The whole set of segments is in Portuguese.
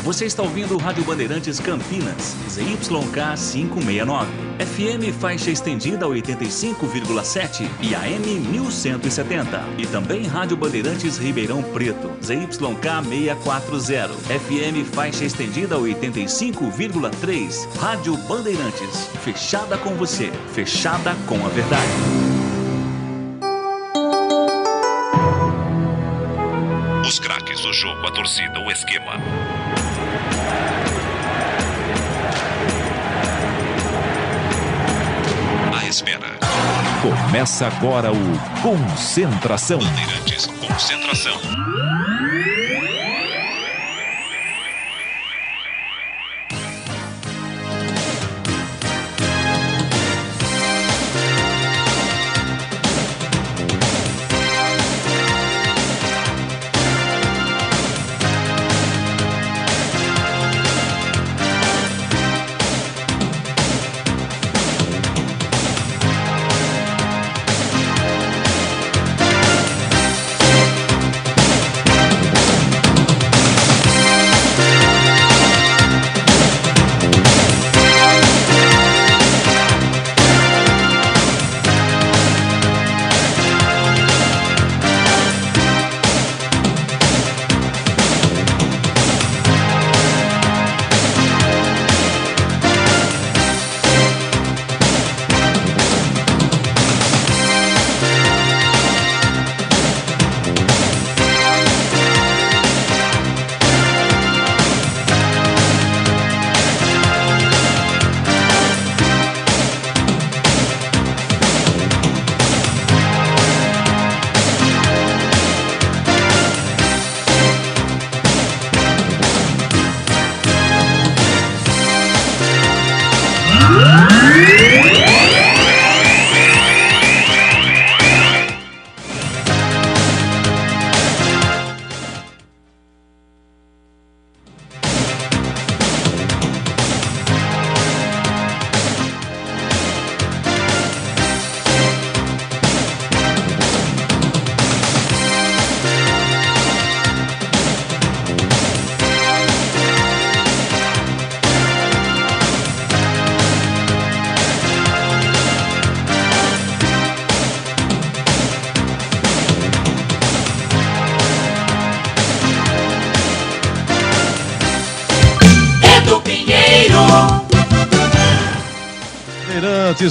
Você está ouvindo Rádio Bandeirantes Campinas, ZYK 569, FM faixa estendida 85,7 e AM 1170. E também Rádio Bandeirantes Ribeirão Preto, ZYK 640, FM faixa estendida 85,3. Rádio Bandeirantes, fechada com você, fechada com a verdade. Os craques, o jogo, a torcida, o esquema. A espera. Começa agora o Concentração. Bandeirantes, concentração.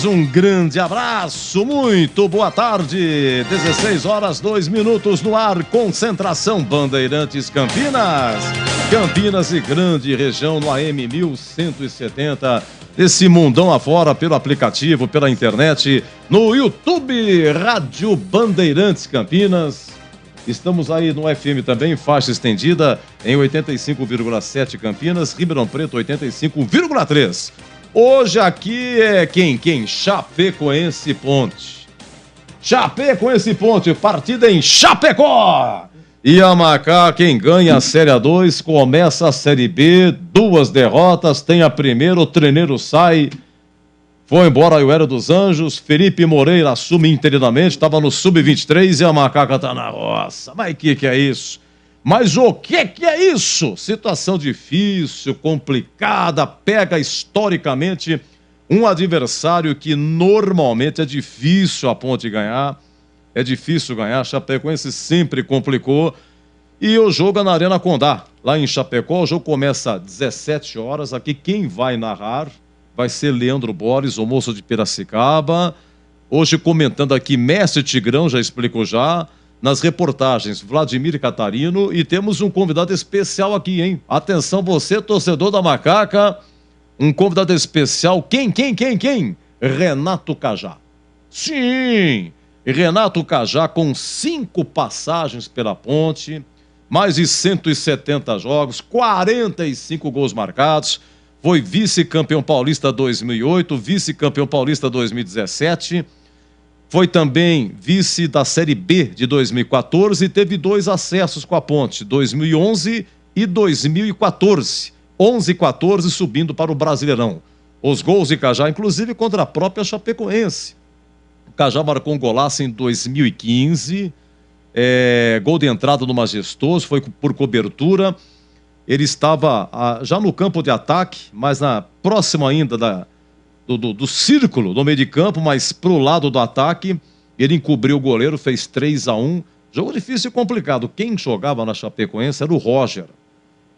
Um grande abraço, muito boa tarde, 16 horas 2 minutos no ar, Concentração Bandeirantes Campinas, Campinas e grande região no AM 1170, esse mundão afora pelo aplicativo, pela internet, no YouTube, Rádio Bandeirantes Campinas, estamos aí no FM também, faixa estendida em 85,7 Campinas, Ribeirão Preto 85,3. Hoje aqui é quem? Chapecoense Ponte. Chapecoense Ponte, partida em Chapecó. E a Macá, quem ganha a Série A2, começa a Série B, 2 derrotas, tem a primeira, o treineiro sai, foi embora o Hélio dos Anjos, Felipe Moreira assume interinamente, estava no Sub-23 e a Macaca tá na roça. Mas que é isso? Mas o que é isso? Situação difícil, complicada, pega historicamente um adversário que normalmente é difícil a Ponte ganhar. É difícil ganhar, Chapecoense sempre complicou. E o jogo é na Arena Condá, lá em Chapecó. O jogo começa às 17 horas. Aqui quem vai narrar vai ser Leandro Borges, o moço de Piracicaba. Hoje comentando aqui, Mestre Tigrão, já explicou já. Nas reportagens, Vladimir Catarino, e temos um convidado especial aqui, hein? Atenção você, torcedor da Macaca, um convidado especial, quem? Renato Cajá. Sim, Renato Cajá com 5 passagens pela Ponte, mais de 170 jogos, 45 gols marcados, foi vice-campeão paulista 2008, vice-campeão paulista 2017, foi também vice da Série B de 2014 e teve 2 acessos com a Ponte, 2011 e 2014. 11 e 14 subindo para o Brasileirão. Os gols de Cajá, inclusive contra a própria Chapecoense. O Cajá marcou um golaço em 2015 gol de entrada do Majestoso, foi por cobertura. Ele estava já no campo de ataque, mas próximo ainda do círculo do meio de campo, mas pro lado do ataque. Ele encobriu o goleiro, fez 3-1. Jogo difícil e complicado. Quem jogava na Chapecoense era o Roger.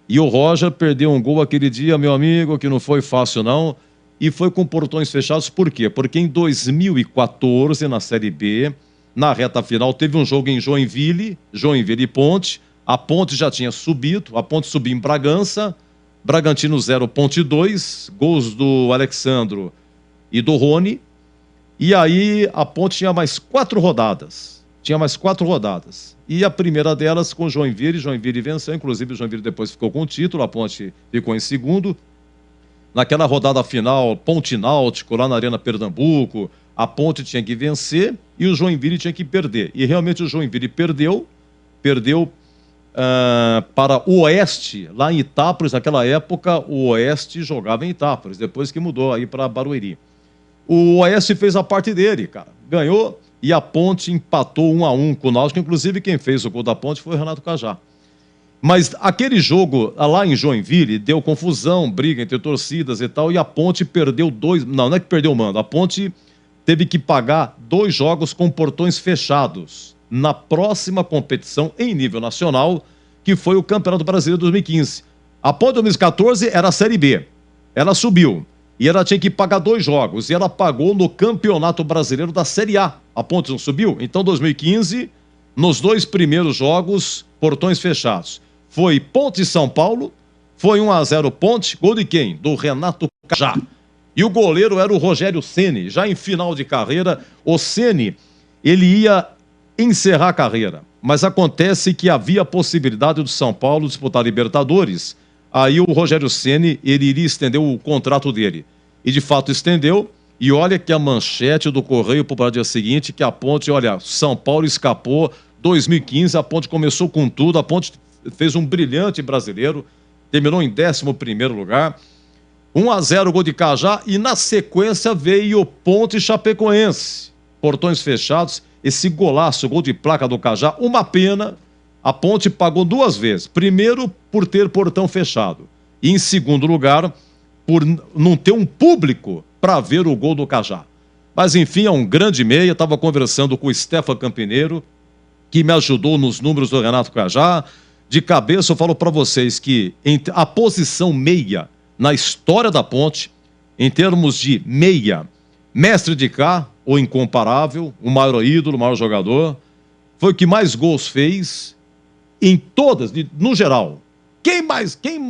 E o Roger perdeu um gol aquele dia, meu amigo, que não foi fácil não. E foi com portões fechados. Por quê? Porque em 2014, na Série B, na reta final, teve um jogo em Joinville e Ponte. A Ponte já tinha subido, a Ponte subiu em Bragança. Bragantino 0, Ponte 2. Gols do Alexandro e do Rony. E aí a Ponte tinha mais 4 rodadas. E a primeira delas com Joinville venceu. Inclusive o Joinville depois ficou com o título, a Ponte ficou em segundo. Naquela rodada final, Ponte Náutico, lá na Arena Pernambuco, a Ponte tinha que vencer e o Joinville tinha que perder. E realmente o Joinville perdeu para o Oeste, lá em Itápolis. Naquela época o Oeste jogava em Itápolis, depois que mudou aí para Barueri. O Oeste fez a parte dele, cara, ganhou, e a Ponte empatou 1-1 com o Náutico. Inclusive quem fez o gol da Ponte foi o Renato Cajá. Mas aquele jogo lá em Joinville deu confusão, briga entre torcidas e tal, e a Ponte perdeu 2... Não é que perdeu o mando, a Ponte teve que pagar 2 jogos com portões fechados na próxima competição em nível nacional, que foi o Campeonato Brasileiro 2015. A Ponte 2014 era a Série B, ela subiu, e ela tinha que pagar 2 jogos, e ela pagou no Campeonato Brasileiro da Série A. A Ponte não subiu? Então 2015, nos 2 primeiros jogos, portões fechados. Foi Ponte e São Paulo, foi 1-0 Ponte, gol de quem? Do Renato Cajá. E o goleiro era o Rogério Ceni. Já em final de carreira, o Ceni, ele ia encerrar a carreira. Mas acontece que havia a possibilidade do São Paulo disputar a Libertadores. Aí o Rogério Ceni, ele iria estender o contrato dele. E de fato estendeu. E olha que a manchete do Correio para o dia seguinte, que a Ponte, olha, São Paulo escapou. 2015, a Ponte começou com tudo. A Ponte fez um brilhante brasileiro, terminou em 11º lugar. 1-0 gol de Cajá, e na sequência veio o Ponte Chapecoense. Portões fechados, esse golaço, gol de placa do Cajá, uma pena. A Ponte pagou 2 vezes. Primeiro, por ter portão fechado. E em segundo lugar, por não ter um público para ver o gol do Cajá. Mas enfim, é um grande meia. Estava conversando com o Stefan Campineiro, que me ajudou nos números do Renato Cajá. De cabeça eu falo para vocês que a posição meia na história da Ponte, em termos de meia, mestre de cá, o incomparável, o maior ídolo, o maior jogador, foi o que mais gols fez em todas, no geral. Quem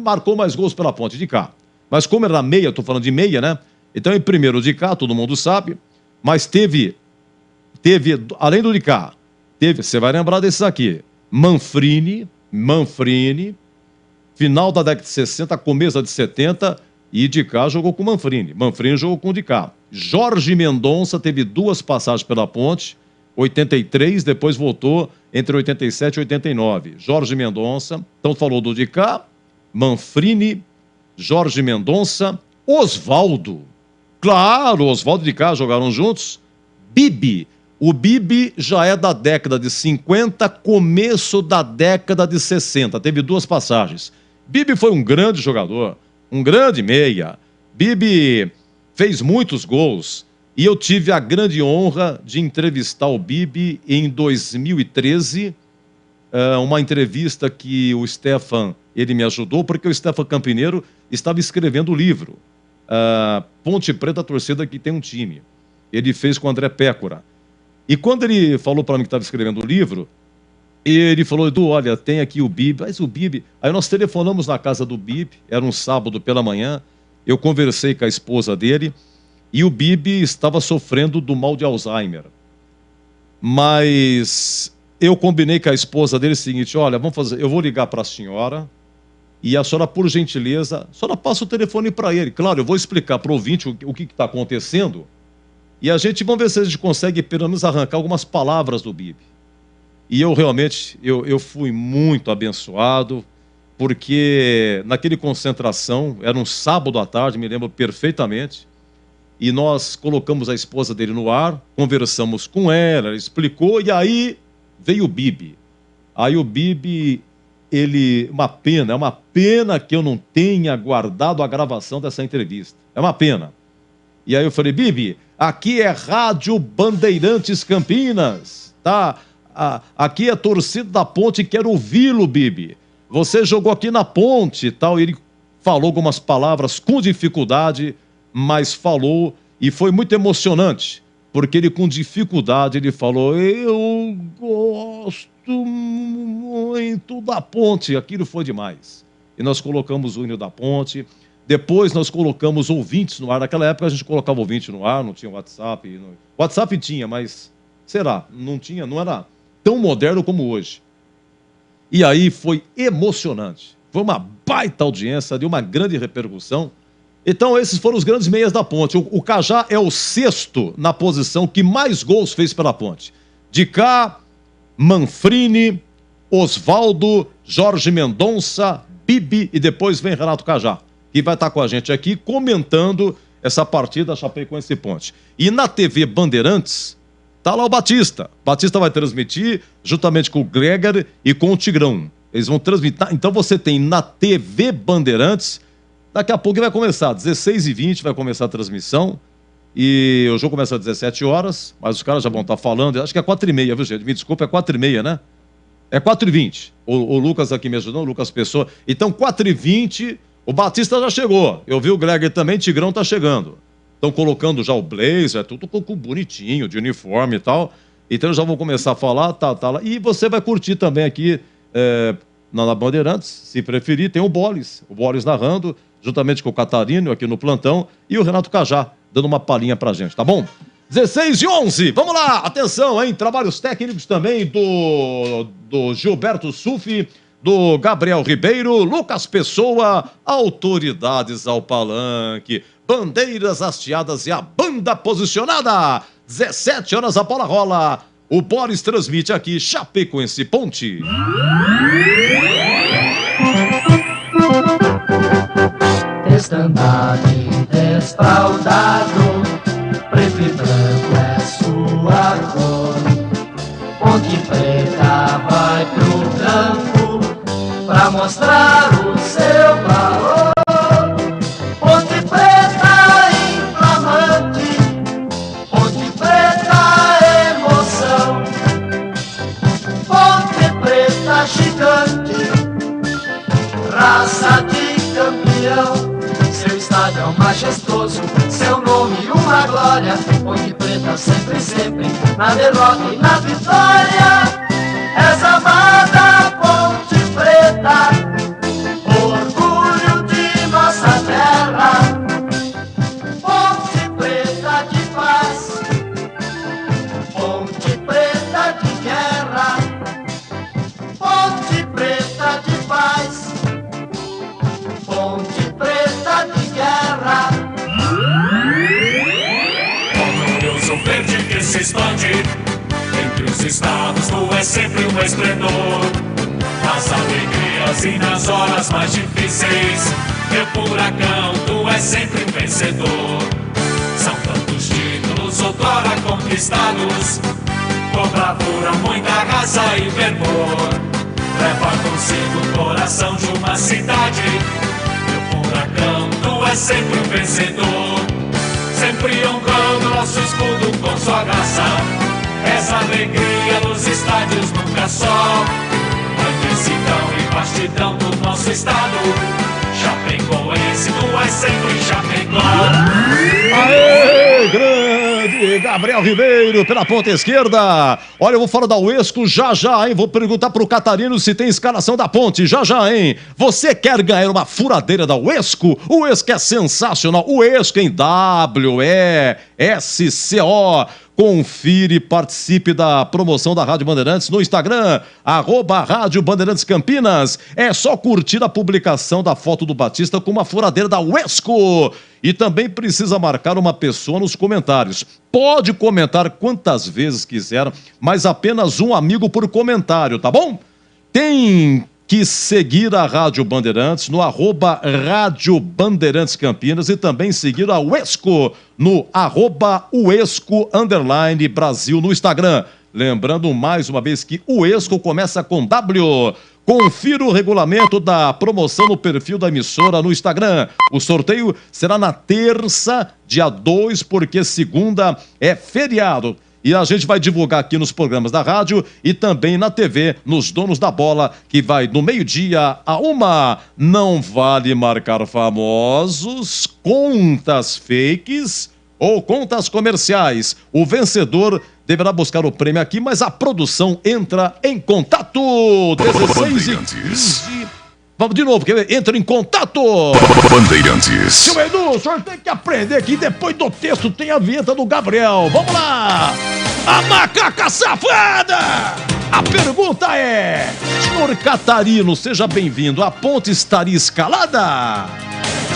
marcou mais gols pela Ponte? De cá. Mas como era meia, estou falando de meia, né? Então em primeiro de cá, todo mundo sabe, mas teve além do de cá, você vai lembrar desses aqui, Manfrini, final da década de 60, começo de 70, e de cá jogou com Manfrini jogou com o de cá. Jorge Mendonça teve 2 passagens pela Ponte, 83, depois voltou entre 87 e 89. Jorge Mendonça, então falou do de cá, Manfrini, Jorge Mendonça, Osvaldo. Claro, Osvaldo de cá jogaram juntos. Bibi. O Bibi já é da década de 50, começo da década de 60. Teve 2 passagens. Bibi foi um grande jogador, um grande meia. Bibi fez muitos gols. E eu tive a grande honra de entrevistar o Bibi em 2013. Uma entrevista que o Stefan, ele me ajudou, porque o Stefan Campineiro estava escrevendo o livro. Ponte Preta, a torcida que tem um time. Ele fez com o André Pécora. E quando ele falou para mim que estava escrevendo o livro, ele falou: Edu, olha, tem aqui o Bibi. Mas o Bibi... Aí nós telefonamos na casa do Bibi, era um sábado pela manhã, eu conversei com a esposa dele, e o Bibi estava sofrendo do mal de Alzheimer. Mas eu combinei com a esposa dele o seguinte: olha, eu vou ligar para a senhora, e a senhora, por gentileza, a senhora passa o telefone para ele. Claro, eu vou explicar para o ouvinte o que está acontecendo, e a gente, vamos ver se a gente consegue pelo menos arrancar algumas palavras do Bibi. E eu realmente, eu fui muito abençoado, porque naquele concentração, era um sábado à tarde, me lembro perfeitamente, e nós colocamos a esposa dele no ar, conversamos com ela explicou, e aí veio o Bibi. Aí o Bibi, é uma pena que eu não tenha guardado a gravação dessa entrevista. É uma pena. E aí eu falei, Bibi, aqui é Rádio Bandeirantes Campinas, tá? Aqui é a torcida da Ponte, quero ouvi-lo, Bibi. Você jogou aqui na Ponte e tal. Ele falou algumas palavras com dificuldade, mas falou e foi muito emocionante, porque ele com dificuldade, ele falou, eu gosto muito da Ponte. Aquilo foi demais. E nós colocamos o hino da Ponte. Depois nós colocamos ouvintes no ar. Naquela época a gente colocava ouvinte no ar, não tinha WhatsApp. WhatsApp tinha, mas, não era tão moderno como hoje. E aí foi emocionante. Foi uma baita audiência, deu uma grande repercussão. Então esses foram os grandes meias da Ponte. O Cajá é o 6º na posição que mais gols fez pela Ponte. De cá, Manfrini, Osvaldo, Jorge Mendonça, Bibi e depois vem Renato Cajá, que vai estar com a gente aqui comentando essa partida Chapecoense e Ponte. E na TV Bandeirantes, tá lá o Batista. Batista vai transmitir juntamente com o Greger e com o Tigrão. Eles vão transmitir. Então você tem na TV Bandeirantes, daqui a pouco vai começar, 16h20 vai começar a transmissão. E o jogo começa às 17 horas, mas os caras já vão estar falando, acho que é 4h30, viu, gente? Me desculpa, é 4h30, né? É 4h20. O Lucas aqui me ajudou, o Lucas Pessoa. Então, 4h20, o Batista já chegou. Eu vi o Greger também, Tigrão tá chegando. Estão colocando já o blazer, tudo bonitinho, de uniforme e tal. Então, já vão começar a falar, tá lá. E você vai curtir também aqui na Bandeirantes, se preferir, tem o Bolis narrando, juntamente com o Catarino aqui no plantão, e o Renato Cajá, dando uma palhinha pra gente, tá bom? 16h11, vamos lá, atenção, hein? Trabalhos técnicos também do Gilberto Sufi, do Gabriel Ribeiro, Lucas Pessoa, autoridades ao palanque, bandeiras hasteadas e a banda posicionada. 17 horas a bola rola. O Boris transmite aqui Chapecoense Ponte. Estandarte desfraldado, preto e branco é sua cor. Ponte Preta vai pro campo pra mostrar o seu valor. Ponte Preta inflamante, Ponte Preta emoção, Ponte Preta gigante, raça de campeão. Seu estádio majestoso, seu nome uma glória. Ponte Preta sempre, sempre, na derrota e na vitória. És amada Ponte Preta, orgulho de nossa terra. Ponte Preta de paz, Ponte Preta de guerra. Ponte Preta de paz, Ponte Preta de guerra. Glorioso verde que se expande entre os estados, tu és sempre um esplendor. Nas alegrias e nas horas mais difíceis, meu furacão, tu és sempre um vencedor. São tantos títulos outrora conquistados, com bravura, muita raça e fervor. Leva consigo o coração de uma cidade. Meu furacão, tu és sempre um vencedor. Sempre honrando nosso escudo com sua graça. Essa alegria nos estádios nunca só. Mansidão e vastidão do nosso estado. Chapecoense, tu és sempre Chapecó. Aê, grande Gabriel Ribeiro pela ponta esquerda. Olha, eu vou falar da Uesco já, hein? Vou perguntar pro Catarino se tem escalação da Ponte já, hein? Você quer ganhar uma furadeira da Uesco? O Uesco é sensacional. O Uesco em WESCO. Confira e participe da promoção da Rádio Bandeirantes no Instagram, @Rádio Bandeirantes Campinas. É só curtir a publicação da foto do Batista com uma furadeira da Uesco. E também precisa marcar uma pessoa nos comentários. Pode comentar quantas vezes quiser, mas apenas um amigo por comentário, tá bom? Tem que seguir a Rádio Bandeirantes no @Rádio Bandeirantes Campinas e também seguir a Uesco no @Uesco_Brasil no Instagram. Lembrando mais uma vez que o Esco começa com W. Confira o regulamento da promoção no perfil da emissora no Instagram. O sorteio será na terça, dia 2, porque segunda é feriado. E a gente vai divulgar aqui nos programas da rádio e também na TV, nos Donos da Bola, que vai do meio-dia a 1. Não vale marcar famosos, contas fakes ou contas comerciais. O vencedor deverá buscar o prêmio aqui, mas a produção entra em contato. 16h15. Vamos de novo, entra em contato. Bandeirantes. Seu Edu, o senhor tem que aprender que depois do texto tem a vinheta do Gabriel. Vamos lá. A macaca safada. A pergunta é: senhor Catarino, seja bem-vindo. A ponte estaria escalada?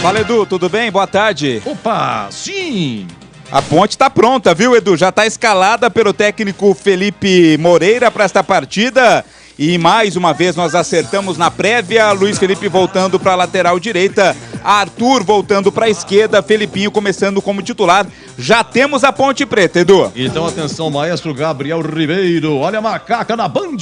Fala, Edu, tudo bem? Boa tarde. Opa, sim. A ponte tá pronta, viu, Edu? Já tá escalada pelo técnico Felipe Moreira para esta partida. E mais uma vez nós acertamos na prévia. Luiz Felipe voltando para a lateral direita, Arthur voltando para a esquerda, Felipinho começando como titular. Já temos a ponte preta, Edu. Então atenção, maestro Gabriel Ribeiro. Olha a macaca na Band.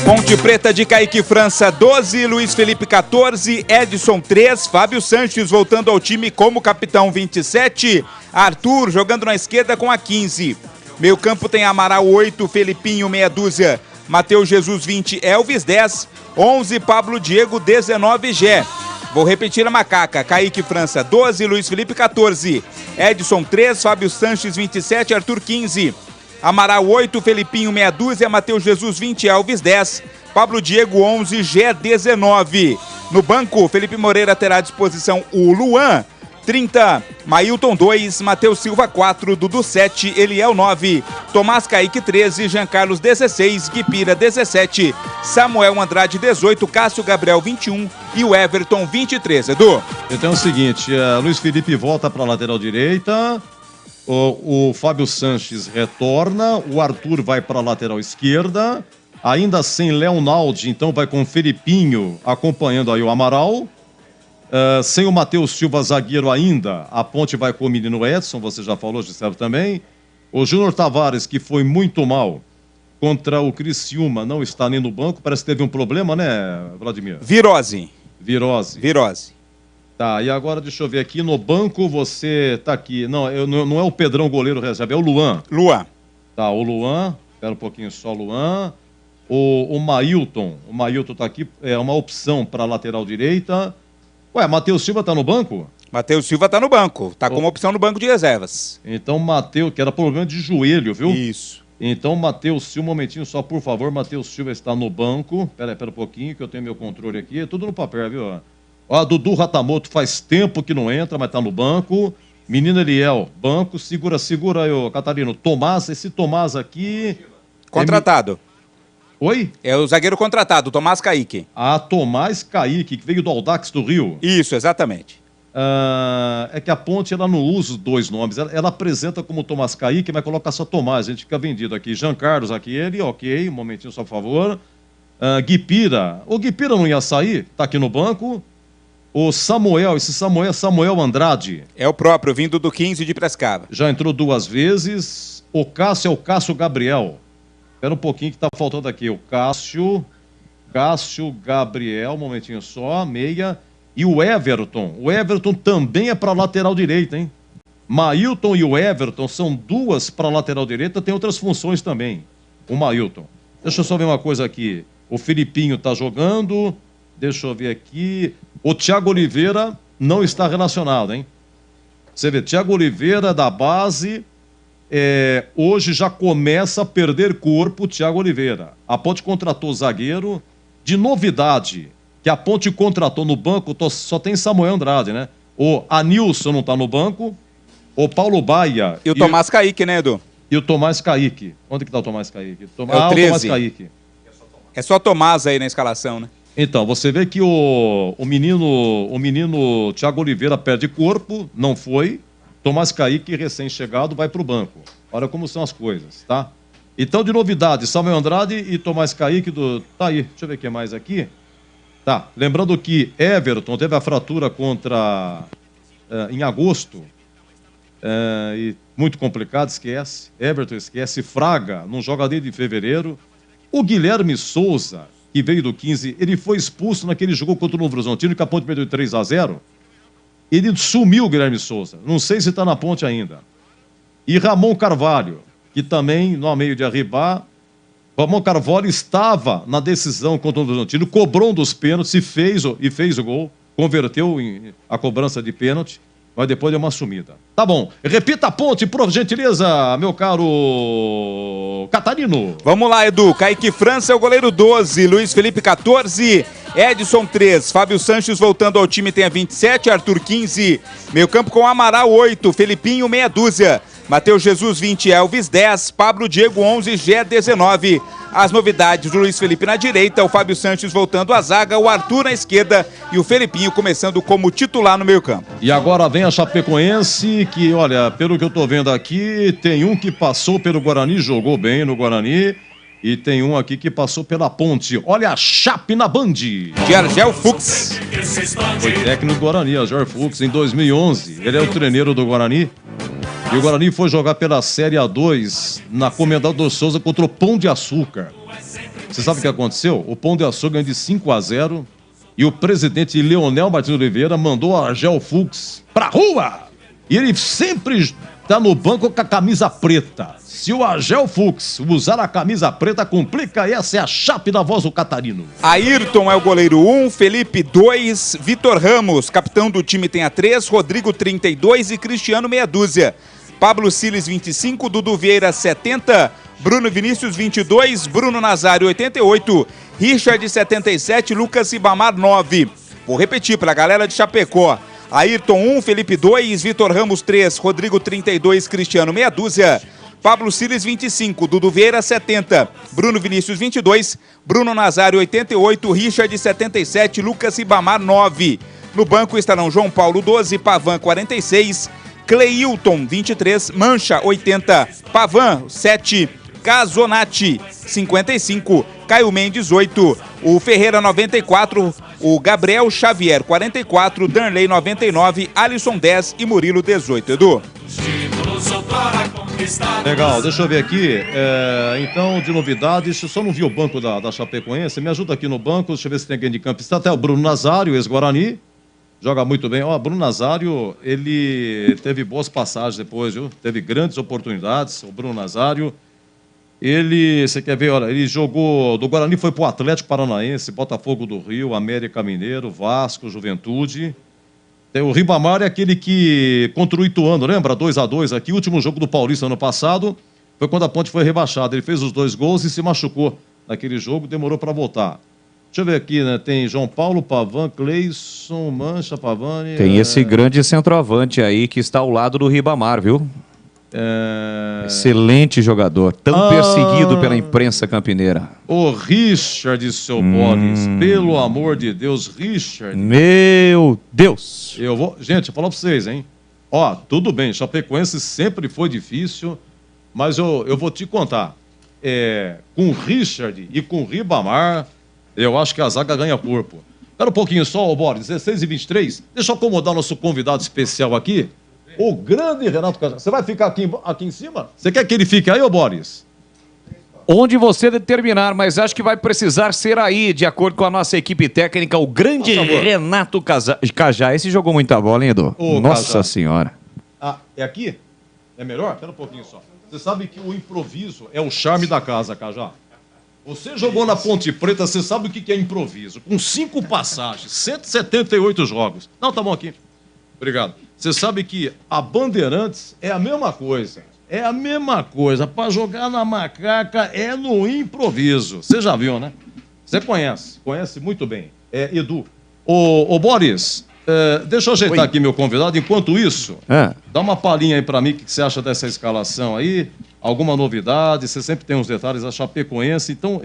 Ponte preta de Kaique França 12, Luiz Felipe 14, Edson 3, Fábio Sanches voltando ao time como capitão 27, Arthur jogando na esquerda com a 15. Meio campo tem Amaral 8, Felipinho meia dúzia, Matheus Jesus 20, Elvis 10, 11 Pablo Diego 19 Gé. Vou repetir a macaca: Kaique França 12, Luiz Felipe 14, Edson 3, Fábio Sanches 27, Arthur 15, Amaral 8, Felipinho meia dúzia, Matheus Jesus 20, Elvis 10, Pablo Diego 11, Gé 19. No banco, Felipe Moreira terá à disposição o Luan 30, Mailton 2, Matheus Silva 4, Dudu 7, Eliel 9, Tomás Kaique 13, Jean Carlos 16, Guipira 17, Samuel Andrade 18, Cássio Gabriel 21 e o Everton 23, Edu. Então é o seguinte, Luiz Felipe volta para a lateral direita, o Fábio Sanches retorna, o Arthur vai para a lateral esquerda, ainda sem Leonaldo, então vai com o Felipinho acompanhando aí o Amaral. Sem o Matheus Silva zagueiro ainda, a ponte vai com o menino Edson, você já falou, Gisele também. O Júnior Tavares, que foi muito mal contra o Criciúma, não está nem no banco, parece que teve um problema, né, Vladimir? Virose. Tá, e agora deixa eu ver aqui, no banco você tá aqui, não é o Pedrão goleiro reserva, é o Luan. Tá, o Luan, espera um pouquinho só, Luan. O Mailton tá aqui, é uma opção para lateral direita. Ué, Matheus Silva tá no banco? Matheus Silva tá no banco, tá como opção no banco de reservas. Então, Matheus, que era problema de joelho, viu? Isso. Então, Matheus Silva, um momentinho só, por favor. Matheus Silva está no banco. Pera um pouquinho que eu tenho meu controle aqui. É tudo no papel, viu? Ó, Dudu Ratamoto faz tempo que não entra, mas tá no banco. Menino Eliel, banco. Segura aí, ô Catarino. Tomás, esse Tomás aqui... Contratado. Oi? É o zagueiro contratado, Tomás Kaique. Ah, Tomás Kaique, que veio do Audax do Rio. Isso, exatamente. É que a ponte ela não usa os dois nomes. Ela apresenta como Tomás Kaique, mas coloca só Tomás. A gente fica vendido aqui. Jean Carlos aqui, ele, ok. Um momentinho, só por favor. Guipira. O Guipira não ia sair, tá aqui no banco. O Samuel, esse Samuel é Samuel Andrade. É o próprio, vindo do 15 de Prescaba. Já entrou 2 vezes. O Cássio é o Cássio Gabriel. Espera um pouquinho que tá faltando aqui. O Cássio Gabriel, um momentinho só, meia. E o Everton. O Everton também é para lateral direita, hein? Mailton e o Everton são 2 para lateral direita, tem outras funções também. O Mailton. Deixa eu só ver uma coisa aqui. O Felipinho tá jogando. Deixa eu ver aqui. O Thiago Oliveira não está relacionado, hein? Você vê, Thiago Oliveira da base... hoje já começa a perder corpo o Thiago Oliveira. A Ponte contratou zagueiro. De novidade, que a Ponte contratou no banco, só tem Samuel Andrade, né? O Anilson não tá no banco. O Paulo Baia. E o Tomás Kaique, né, Edu? E o Tomás Kaique. Onde que tá o Tomás Kaique? O 13. O Tomás Kaique. É só Tomás aí na escalação, né? Então, você vê que o menino Thiago Oliveira perde corpo, não foi. Tomás Kaique, recém-chegado, vai para o banco. Olha como são as coisas, tá? Então, de novidade, Samuel Andrade e Tomás Kaique Tá aí, deixa eu ver o que mais aqui. Tá, lembrando que Everton teve a fratura em agosto. E muito complicado, esquece. Everton esquece. Fraga não joga desde fevereiro. O Guilherme Souza, que veio do 15, ele foi expulso naquele jogo contra o Novo Horizontino, que a Ponte perdeu 3-0. Ele sumiu, o Guilherme Souza. Não sei se está na Ponte ainda. E Ramon Carvalho, que também, no meio de arribar, Ramon Carvalho estava na decisão contra o Novo Horizontino, cobrou um dos pênaltis e fez o gol, converteu a cobrança de pênalti, mas depois deu uma sumida. Tá bom, repita a Ponte, por gentileza, meu caro Catarino. Vamos lá, Edu. Kaique França é o goleiro 12, Luiz Felipe 14, Edson 3, Fábio Sanches voltando ao time tem a 27, Arthur 15, meio campo com Amaral 8, Felipinho meia dúzia, Matheus Jesus 20, Elvis 10, Pablo Diego 11, Gé 19. As novidades do Luiz Felipe na direita, o Fábio Sanches voltando à zaga, o Arthur na esquerda e o Felipinho começando como titular no meio campo. E agora vem a Chapecoense, que olha, pelo que eu tô vendo aqui, tem um que passou pelo Guarani, jogou bem no Guarani, e tem um aqui que passou pela Ponte. Olha a Chape na Band. De Argel Fux. Foi técnico do Guarani, Argel Fux, em 2011. Ele é o treineiro do Guarani. E o Guarani foi jogar pela Série A2 na Comendador Souza contra o Pão de Açúcar. Você sabe o que aconteceu? O Pão de Açúcar ganhou de 5-0 e o presidente Leonel Martins Oliveira mandou a Argel Fux pra rua. E ele sempre tá no banco com a camisa preta. Se o Argel Fux usar a camisa preta, complica. Essa é a Chape da voz do Catarino. Ayrton é o goleiro 1, Felipe 2, Vitor Ramos, capitão do time tem a 3, Rodrigo 32 e Cristiano meia dúzia. Pablo Siles 25, Dudu Vieira 70, Bruno Vinícius 22, Bruno Nazário 88, Richard 77, Lucas Ibamar 9. Vou repetir para a galera de Chapecó. Ayrton 1, Felipe 2, Vitor Ramos 3, Rodrigo 32, Cristiano meia dúzia. Pablo Siles 25, Dudu Vieira 70, Bruno Vinícius 22, Bruno Nazário 88, Richard 77, Lucas Ibamar 9. No banco estarão João Paulo 12, Pavan 46, Cleilton 23, Mancha 80, Pavan 7, Casonati 55, Caio Mendes 8, o Ferreira 94, o Gabriel Xavier 44, Danley 99, Alisson 10 e Murilo 18. Edu. Legal, deixa eu ver aqui. Então, de novidades, eu só não vi o banco da Chapecoense. Me ajuda aqui no banco, deixa eu ver se tem alguém de campo. Está até o Bruno Nazário, ex-Guarani. Joga muito bem. Bruno Nazário, ele teve boas passagens depois, viu? Teve grandes oportunidades. O Bruno Nazário, você quer ver, olha, ele jogou, do Guarani foi pro Atlético Paranaense, Botafogo do Rio, América Mineiro, Vasco, Juventude. O Ribamar é aquele que contra o Ituano, lembra? 2-2 aqui, o último jogo do Paulista ano passado, foi quando a Ponte foi rebaixada. Ele fez os 2 gols e se machucou naquele jogo, demorou para voltar. Deixa eu ver aqui, né? Tem João Paulo, Pavan, Cleison, Mancha, Pavani... Tem esse grande centroavante aí que está ao lado do Ribamar, viu? Excelente jogador, tão perseguido pela imprensa campineira. O Richard, seu Boris, pelo amor de Deus, Richard. Meu Deus! Gente, eu vou falar pra vocês, hein? Tudo bem, Chapecoense sempre foi difícil, mas eu vou te contar. Com o Richard e com o Ribamar, eu acho que a zaga ganha corpo. Espera um pouquinho só, Boris, 16h23. Deixa eu acomodar nosso convidado especial aqui. O grande Renato Cajá. Você vai ficar aqui em cima? Você quer que ele fique aí, ô Boris? Onde você determinar, mas acho que vai precisar ser aí, de acordo com a nossa equipe técnica, o grande Renato Cajá. Esse jogou muita bola, hein, Edu? Nossa Cajá Senhora. É aqui? É melhor? Espera um pouquinho só. Você sabe que o improviso é o charme da casa, Cajá. Você jogou na Ponte Preta, você sabe o que é improviso. Com 5 passagens, 178 jogos. Não, tá bom aqui. Obrigado. Você sabe que a Bandeirantes é a mesma coisa. É a mesma coisa. Para jogar na macaca é no improviso. Você já viu, né? Você conhece muito bem. Edu. Ô Boris, deixa eu ajeitar aqui meu convidado. Enquanto isso, dá uma palhinha aí para mim. O que você acha dessa escalação aí? Alguma novidade? Você sempre tem uns detalhes. A Chapecoense. Então,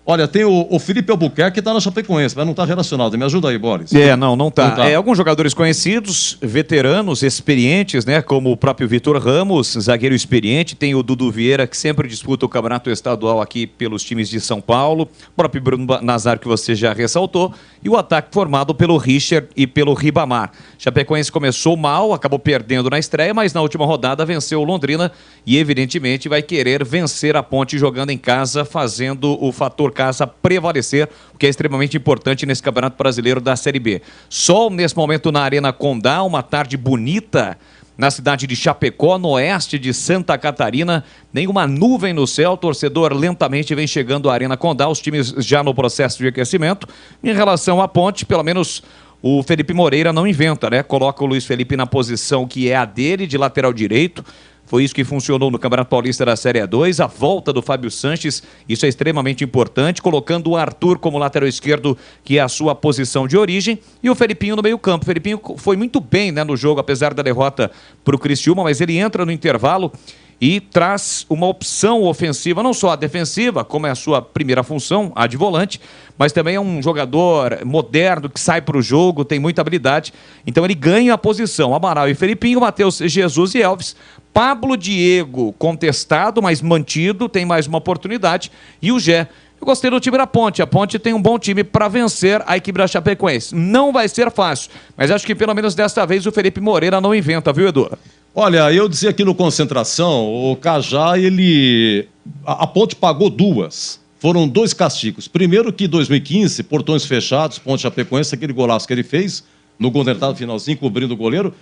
Olha, tem o Felipe Albuquerque que está na Chapecoense, mas não está relacionado. Me ajuda aí, Boris. Não tá. Alguns jogadores conhecidos, veteranos, experientes, né? Como o próprio Vitor Ramos, zagueiro experiente. Tem o Dudu Vieira, que sempre disputa o campeonato estadual aqui pelos times de São Paulo. O próprio Bruno Nazário, que você já ressaltou. E o ataque formado pelo Richard e pelo Ribamar. Chapecoense começou mal, acabou perdendo na estreia, mas na última rodada venceu o Londrina e, evidentemente, vai querer vencer a Ponte jogando em casa, fazendo o fator casa prevalecer, o que é extremamente importante nesse Campeonato Brasileiro da Série B. Sol nesse momento na Arena Condá, uma tarde bonita na cidade de Chapecó, no oeste de Santa Catarina, nenhuma nuvem no céu, o torcedor lentamente vem chegando à Arena Condá, os times já no processo de aquecimento. Em relação à Ponte, pelo menos o Felipe Moreira não inventa, né? Coloca o Luiz Felipe na posição que é a dele, de lateral direito. Foi isso que funcionou no Campeonato Paulista da Série A2, a volta do Fábio Sanches, isso é extremamente importante, colocando o Arthur como lateral esquerdo, que é a sua posição de origem, e o Felipinho no meio-campo. O Felipinho foi muito bem, né, no jogo, apesar da derrota para o Criciúma, mas ele entra no intervalo e traz uma opção ofensiva, não só a defensiva, como é a sua primeira função, a de volante, mas também é um jogador moderno que sai para o jogo, tem muita habilidade, então ele ganha a posição. Amaral e Felipinho, Matheus Jesus e Elvis. Pablo Diego contestado, mas mantido, tem mais uma oportunidade, e o Gé. Eu gostei do time da Ponte, a Ponte tem um bom time para vencer a equipe da Chapecoense. Não vai ser fácil, mas acho que pelo menos desta vez o Felipe Moreira não inventa, viu, Edu? Olha, eu dizia aqui no Concentração, o Cajá, a Ponte pagou duas. Foram 2 castigos. Primeiro que em 2015, portões fechados, Ponte Chapecoense, aquele golaço que ele fez no gol tentado finalzinho, cobrindo o goleiro.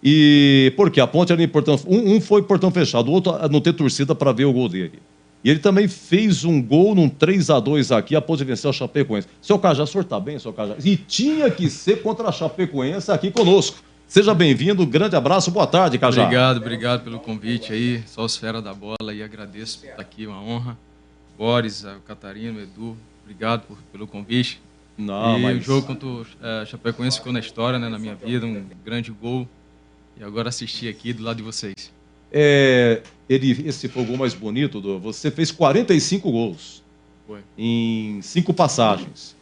E porque a Ponte era em portão... Um foi portão fechado, o outro não ter torcida para ver o gol dele. E ele também fez um gol num 3-2 aqui, a Ponte venceu a Chapecoense. Seu Cajá, o senhor está bem, seu Cajá? E tinha que ser contra a Chapecoense aqui conosco. Seja bem-vindo, grande abraço, boa tarde, Cajá. Obrigado pelo convite aí, só os fera da bola, e agradeço por estar aqui, uma honra. Boris, o Catarino, o Edu, obrigado pelo convite. O jogo contra o Chapecoense ficou na história, né, na minha vida, um grande gol, e agora assisti aqui do lado de vocês. Esse foi o gol mais bonito, você fez 45 gols. Foi. Em 5 passagens.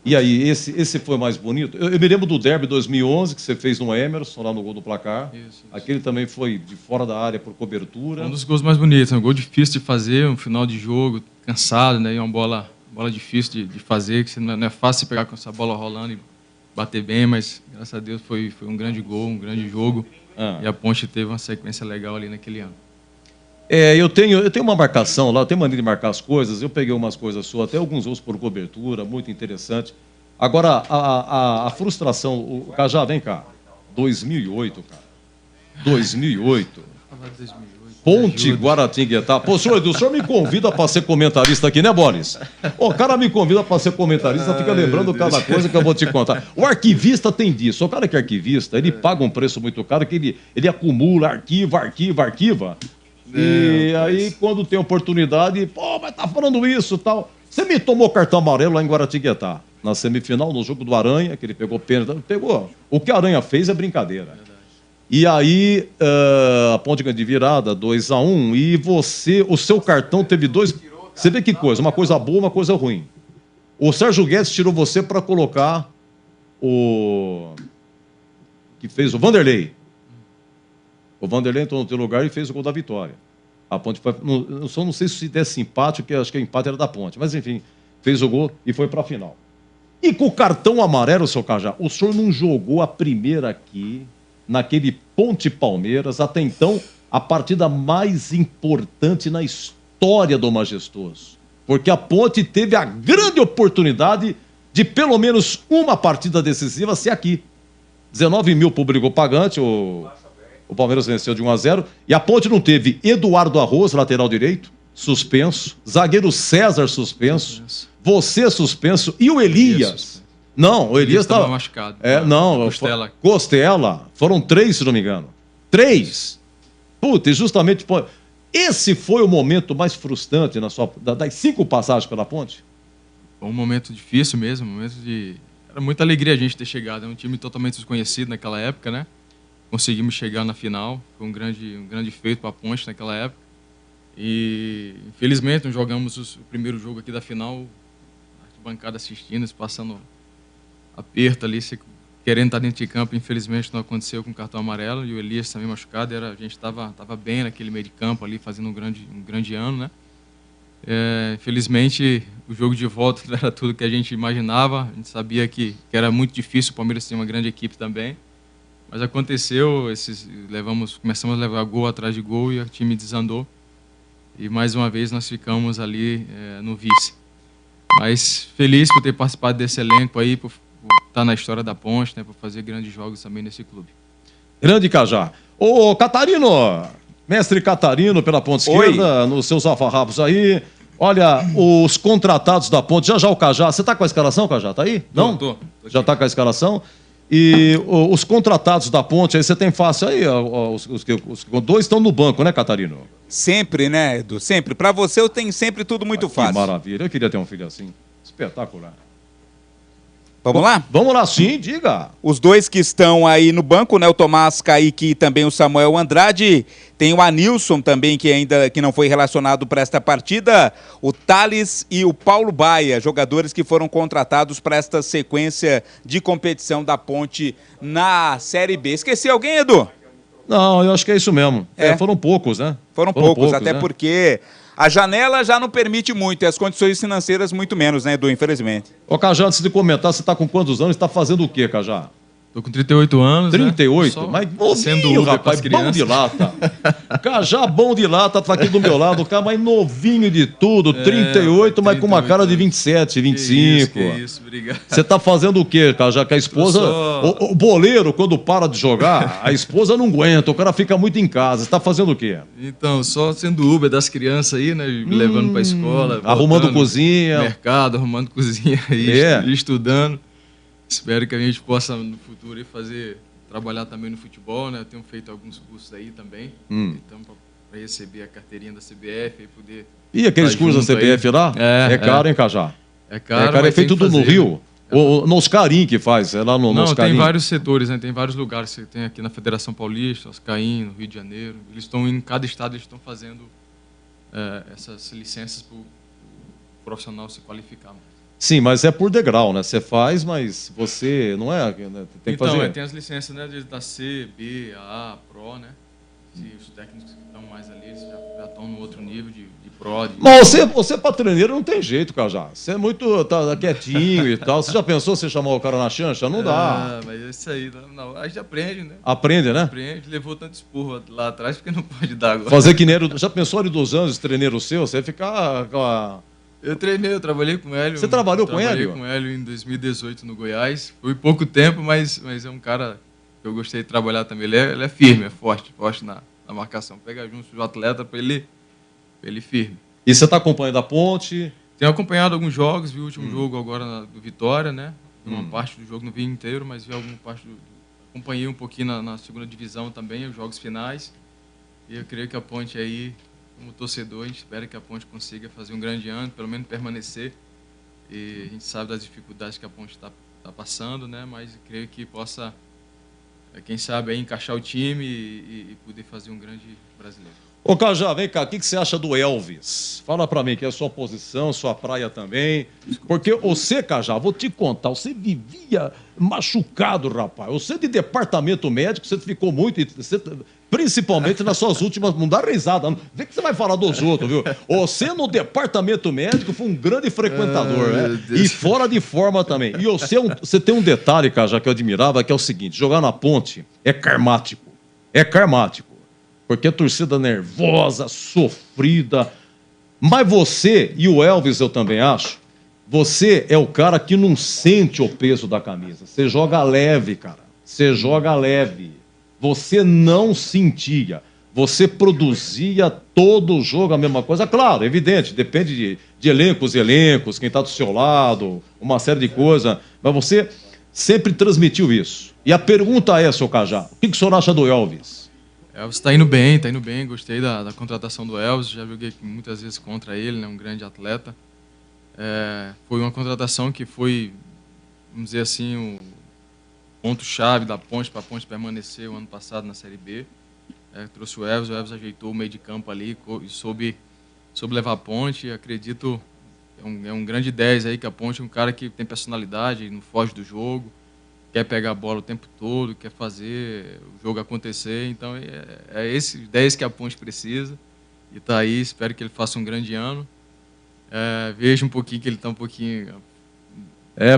E aí, esse foi mais bonito? Eu me lembro do derby 2011, que você fez no Emerson, lá no gol do placar. Isso. Aquele também foi de fora da área por cobertura. Um dos gols mais bonitos, um gol difícil de fazer, um final de jogo, cansado, né? E uma bola difícil de fazer, que não é fácil pegar com essa bola rolando e bater bem, mas graças a Deus foi um grande gol, um grande jogo. E a Ponte teve uma sequência legal ali naquele ano. Eu tenho uma marcação lá, eu tenho maneira de marcar as coisas, eu peguei umas coisas suas, até alguns outros por cobertura, muito interessante. Agora, a frustração, o Cajá, vem cá, 2008, cara, 2008. Ponte Guaratinguetá. Pô, senhor Edu, o senhor me convida para ser comentarista aqui, né, Boris? O cara me convida para ser comentarista, fica lembrando cada coisa que eu vou te contar. O arquivista tem disso. O cara que é arquivista, ele paga um preço muito caro, que ele acumula, arquiva. E aí, quando tem oportunidade, mas tá falando isso e tal. Você me tomou cartão amarelo lá em Guaratinguetá, na semifinal, no jogo do Aranha, que ele pegou pênalti. O que a Aranha fez é brincadeira. E aí, a Ponte ganha de virada, 2-1, e o seu cartão teve 2... Você vê que coisa, uma coisa boa, uma coisa ruim. O Sérgio Guedes tirou você para colocar que fez o Vanderlei. O Vanderlei entrou no teu lugar e fez o gol da vitória. A Ponte foi... não sei se desse empate, porque acho que o empate era da Ponte. Mas, enfim, fez o gol e foi para a final. E com o cartão amarelo, seu Cajá, o senhor não jogou a primeira aqui, naquele Ponte Palmeiras, até então, a partida mais importante na história do Majestoso. Porque a Ponte teve a grande oportunidade de, pelo menos, uma partida decisiva ser aqui. 19 mil público pagante, o Palmeiras venceu de 1-0, e a Ponte não teve Eduardo Arroz, lateral direito, suspenso, zagueiro César suspenso, você suspenso, e o Elias. Não, o Elias estava machucado. Costela. Foram 3, se não me engano. 3. Puta, e justamente esse foi o momento mais frustrante das 5 passagens pela Ponte? Foi um momento difícil mesmo, era muita alegria a gente ter chegado. É um time totalmente desconhecido naquela época, né? Conseguimos chegar na final, foi um grande feito para a Ponte naquela época. E, infelizmente, não jogamos o primeiro jogo aqui da final, a arquibancada assistindo, passando aperto ali, querendo estar dentro de campo. Infelizmente, não aconteceu com o cartão amarelo. E o Elias também machucado. A gente estava bem naquele meio de campo ali, fazendo um grande ano, né? Infelizmente, o jogo de volta não era tudo que a gente imaginava. A gente sabia que era muito difícil, o Palmeiras tem uma grande equipe também. Mas aconteceu, começamos a levar gol atrás de gol e o time desandou. E mais uma vez nós ficamos ali no vice. Mas feliz por ter participado desse elenco aí, por estar na história da Ponte, né, por fazer grandes jogos também nesse clube. Grande Cajá. Ô, Catarino, mestre Catarino pela ponta esquerda, nos seus alfarrabos aí. Olha, os contratados da Ponte, já o Cajá. Você tá com a escalação, Cajá? Tá aí? Não? Tô já tá com a escalação? E os contratados da Ponte, aí você tem fácil aí, os dois estão no banco, né, Catarino? Sempre, né, Edu? Sempre. Pra você eu tenho sempre tudo muito fácil. Que maravilha, eu queria ter um filho assim. Espetacular. Vamos lá? Vamos lá, sim, diga. Os dois que estão aí no banco, né, o Tomás Kaique e também o Samuel Andrade. Tem o Anilson também, que não foi relacionado para esta partida. O Thales e o Paulo Baia, jogadores que foram contratados para esta sequência de competição da Ponte na Série B. Esqueci alguém, Edu? Não, eu acho que é isso mesmo. Foram poucos, né? Foram poucos, até né? Porque a janela já não permite muito e as condições financeiras muito menos, né, Edu, infelizmente. Ô, Cajá, antes de comentar, você está com quantos anos? Você está fazendo o quê, Cajá? Tô com 38 anos, 38? Né? Mas novinho, rapaz, bom de lata. Cajá bom de lata, tá aqui do meu lado, o cara mais novinho de tudo, 38, mas com uma cara de 27, 25. Que isso, obrigado. Você tá fazendo o quê, Cajá? Que a esposa... O boleiro, quando para de jogar, a esposa não aguenta, o cara fica muito em casa. Você tá fazendo o quê? Então, só sendo Uber das crianças aí, né, me levando pra escola. Arrumando voltando, cozinha. Mercado, arrumando cozinha e estudando. Espero que a gente possa, no futuro, trabalhar também no futebol, né? Eu tenho feito alguns cursos aí também. Então, para receber a carteirinha da CBF e poder... E aqueles cursos da CBF aí lá? É caro, hein, Cajá? É caro, é feito tudo no Rio? Ou no Oscarim que faz? É lá no Não, Oscarim? Tem vários setores, né? Tem vários lugares. Você tem aqui na Federação Paulista, Oscarim, no Rio de Janeiro. Eles estão, em cada estado, eles estão fazendo essas licenças para o profissional se qualificar. Sim, mas é por degrau, né? Você faz, mas você não é... Né? Tem que fazer... tem as licenças, né, da C, B, A, Pro, né? Se os técnicos que estão mais ali, eles já estão no outro nível de Pro. Mas você para treineiro não tem jeito, Cajá. Você é muito tá quietinho e tal. Você já pensou você chamar o cara na chancha? Não dá. Mas isso aí, não. A gente aprende, né? Aprende, né? Aprende. Levou tanto esporro lá atrás, porque não pode dar agora. Fazer que nem... Já pensou ali 2 anos de treineiro seu? Você ia ficar... Eu trabalhei com o Hélio. Você trabalhou com o Hélio? Trabalhei com o Hélio em 2018 no Goiás. Foi pouco tempo, mas é um cara que eu gostei de trabalhar também. Ele é firme, é forte na marcação. Pega junto o atleta para ele firme. E você está acompanhando a Ponte? Tenho acompanhado alguns jogos, vi o último jogo agora do Vitória, né? Uma parte do jogo não vi inteiro, mas vi alguma parte acompanhei um pouquinho na segunda divisão também, os jogos finais. E eu creio que a Ponte aí, como torcedor, a gente espera que a Ponte consiga fazer um grande ano, pelo menos permanecer. E a gente sabe das dificuldades que a Ponte está passando, né? Mas eu creio que possa, quem sabe, aí, encaixar o time e poder fazer um grande brasileiro. Ô, Cajá, vem cá, o que você acha do Elvis? Fala pra mim, que é a sua posição, sua praia também. Porque você, Cajá, vou te contar, você vivia machucado, rapaz. Você de departamento médico, você ficou muito... Principalmente nas suas últimas... Não dá risada, não. Vê que você vai falar dos outros, viu? Você no departamento médico foi um grande frequentador, né? E fora de forma também. E você tem um detalhe, Cajá, que eu admirava, que é o seguinte, jogar na Ponte é karmático. É karmático. Porque a torcida nervosa, sofrida. Mas você, e o Elvis eu também acho, você é o cara que não sente o peso da camisa. Você joga leve, cara. Você joga leve. Você não sentia. Você produzia todo o jogo a mesma coisa. Claro, evidente, depende de elencos e elencos, quem está do seu lado, uma série de coisas. Mas você sempre transmitiu isso. E a pergunta é, seu Cajá, o que o senhor acha do Elvis? Elvis está indo bem, gostei da contratação do Elvis, já joguei muitas vezes contra ele, né, um grande atleta. Foi uma contratação que foi, vamos dizer assim, o ponto-chave da Ponte para a Ponte permanecer o ano passado na Série B. Trouxe o Elvis ajeitou o meio de campo ali e soube soube levar a Ponte. Acredito, é um grande 10 aí, que a Ponte é um cara que tem personalidade, não foge do jogo, quer pegar a bola o tempo todo, quer fazer o jogo acontecer. Então é esse 10 que a Ponte precisa. E tá aí, espero que ele faça um grande ano. Vejo um pouquinho que ele tá um pouquinho...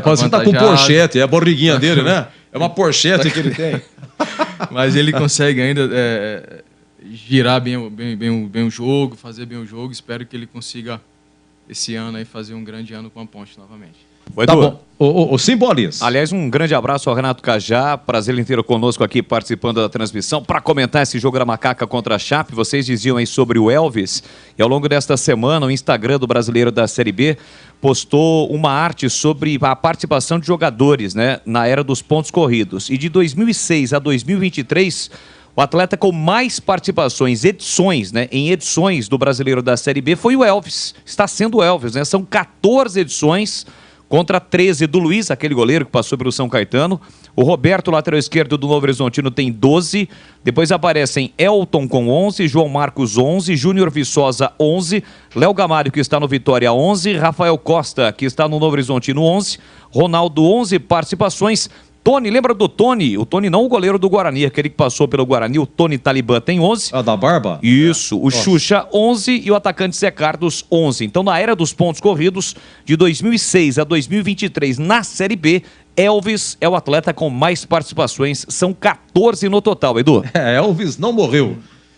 parece que tá com Porsche, é a borriguinha dele, né? É uma Porsche que ele tem. Mas ele consegue ainda girar bem o jogo, fazer bem o jogo. Espero que ele consiga, esse ano, aí, fazer um grande ano com a Ponte novamente. Tá bom. O Simbolis. Aliás, um grande abraço ao Renato Cajá, prazer inteiro conosco aqui participando da transmissão. Para comentar esse jogo da Macaca contra a Chape, vocês diziam aí sobre o Elvis, e ao longo desta semana o Instagram do Brasileiro da Série B postou uma arte sobre a participação de jogadores, né, na era dos pontos corridos. E de 2006 a 2023... o atleta com mais participações, em edições do Brasileiro da Série B foi o Elvis. Está sendo o Elvis, né? São 14 edições contra 13 do Luiz, aquele goleiro que passou pelo São Caetano. O Roberto, lateral esquerdo do Novo Horizontino, tem 12. Depois aparecem Elton com 11, João Marcos 11, Júnior Viçosa 11, Léo Gamário, que está no Vitória, 11, Rafael Costa, que está no Novo Horizontino, 11, Ronaldo, 11 participações. Tony, lembra do Tony? O Tony não o goleiro do Guarani, aquele que passou pelo Guarani, o Tony Talibã tem 11. Da barba? Isso, o Xuxa 11 e o atacante Zé Carlos 11. Então, na era dos pontos corridos, de 2006 a 2023, na Série B, Elvis é o atleta com mais participações, são 14 no total, Edu. Elvis não morreu.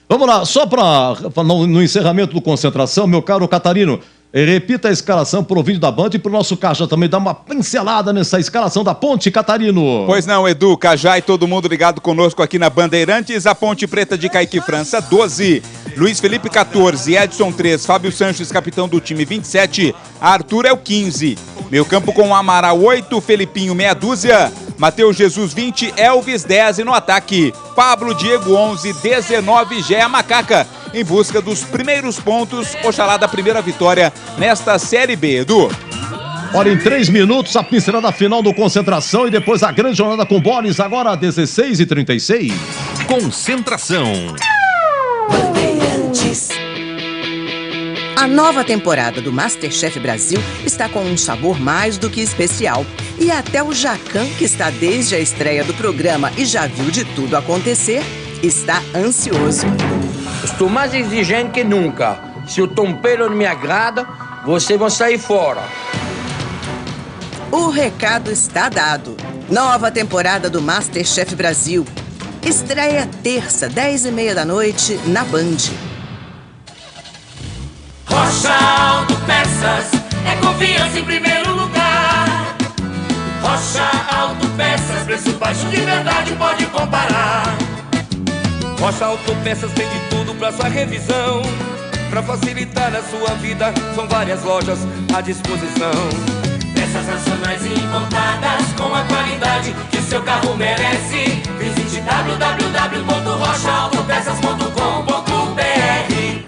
Vamos lá, só para no encerramento do Concentração, meu caro Catarino, repita a escalação pro vídeo da Band e pro nosso Cajá também dar uma pincelada nessa escalação da Ponte, Catarino. Pois não, Edu, Cajá e todo mundo ligado conosco aqui na Bandeirantes. A Ponte Preta de Kaique França, 12. Luiz Felipe, 14. Edson, 3. Fábio Sanches, capitão do time, 27. Arthur é o 15. Meio campo com Amaral, 8. Felipinho, meia dúzia. Matheus Jesus, 20. Elvis, 10. E no ataque, Pablo Diego, 11. 19. Gé Macaca. Em busca dos primeiros pontos, oxalá da primeira vitória nesta Série B, Edu. Olha, em 3 minutos, a pincelada final do Concentração e depois a grande jornada com Boris, agora 16h36. Concentração. A nova temporada do MasterChef Brasil está com um sabor mais do que especial. E até o Jacan, que está desde a estreia do programa e já viu de tudo acontecer, está ansioso. Estou mais exigente que nunca. Se o tompeiro não me agrada, vocês vão sair fora. O recado está dado. Nova temporada do MasterChef Brasil. Estreia terça, 10h30 da noite, na Band. Rocha Autopeças é confiança em primeiro lugar. Rocha Autopeças, preço baixo de verdade, pode comparar. Rocha Autopeças tem de tudo pra sua revisão. Pra facilitar a sua vida, são várias lojas à disposição. Peças nacionais e importadas com a qualidade que seu carro merece. Visite www.rochaautopeças.com.br.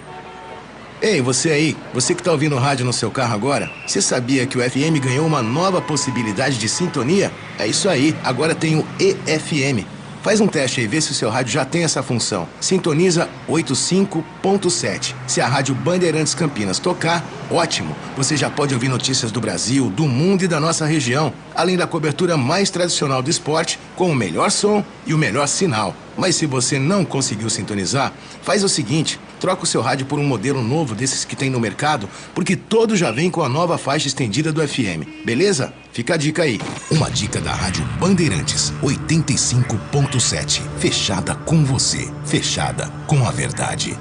Ei, você aí, você que tá ouvindo o rádio no seu carro agora, você sabia que o FM ganhou uma nova possibilidade de sintonia? É isso aí, agora tem o EFM. Faz um teste aí, vê se o seu rádio já tem essa função. Sintoniza 85.7. Se a Rádio Bandeirantes Campinas tocar, ótimo. Você já pode ouvir notícias do Brasil, do mundo e da nossa região. Além da cobertura mais tradicional do esporte, com o melhor som e o melhor sinal. Mas se você não conseguiu sintonizar, faz o seguinte, troca o seu rádio por um modelo novo desses que tem no mercado, porque todo já vem com a nova faixa estendida do FM. Beleza? Fica a dica aí. Uma dica da Rádio Bandeirantes, 85.7. Fechada com você. Fechada com a verdade.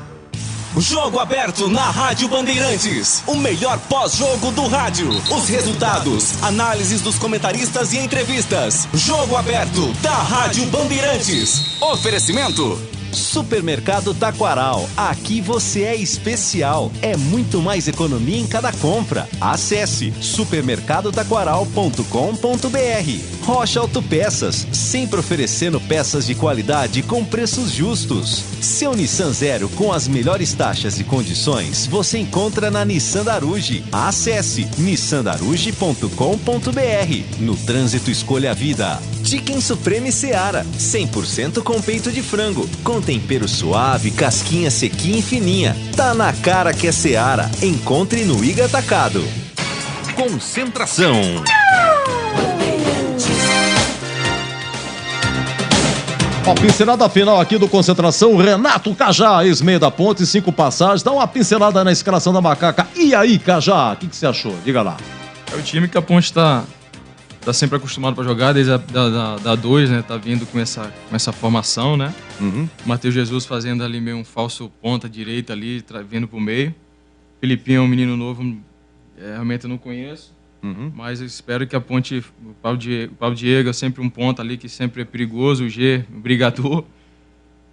Jogo aberto na Rádio Bandeirantes. O melhor pós-jogo do rádio. Os resultados, análises dos comentaristas e entrevistas. Jogo aberto da Rádio Bandeirantes. Oferecimento: Supermercado Taquaral. Aqui você é especial. É muito mais economia em cada compra. Acesse supermercadotaquaral.com.br. Rocha Autopeças, sempre oferecendo peças de qualidade com preços justos. Seu Nissan Zero com as melhores taxas e condições você encontra na Nissan Daruge. Acesse nissandaruge.com.br. No trânsito, escolha a vida. Chicken Supreme Seara, 100% com peito de frango, com tempero suave, casquinha sequinha e fininha. Tá na cara que é Seara. Encontre no Iga Atacado. Concentração. Ó, pincelada final aqui do Concentração, Renato Cajá, ex-meia da Ponte, 5 passagens. Dá uma pincelada na escalação da Macaca. E aí, Cajá, o que você achou? Diga lá. É o time que a Ponte está sempre acostumado para jogar, desde da 2, né? Tá vindo com essa formação, né? Uhum. Matheus Jesus fazendo ali meio um falso ponta direita ali, vindo pro meio. Filipinho é um menino novo, realmente eu não conheço. Uhum. Mas eu espero que a Ponte, o Paulo Diego é sempre um ponta ali que sempre é perigoso, o G, o brigador.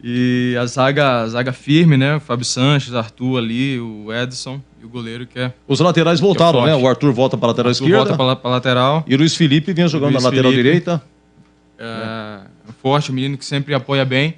E a zaga firme, né? O Fábio Sanches, Arthur ali, o Edson e o goleiro que é... Os laterais voltaram, né? O Arthur volta para a lateral esquerda. Volta para a lateral. E o Luiz Felipe vinha jogando na lateral direita. Forte, um menino que sempre apoia bem.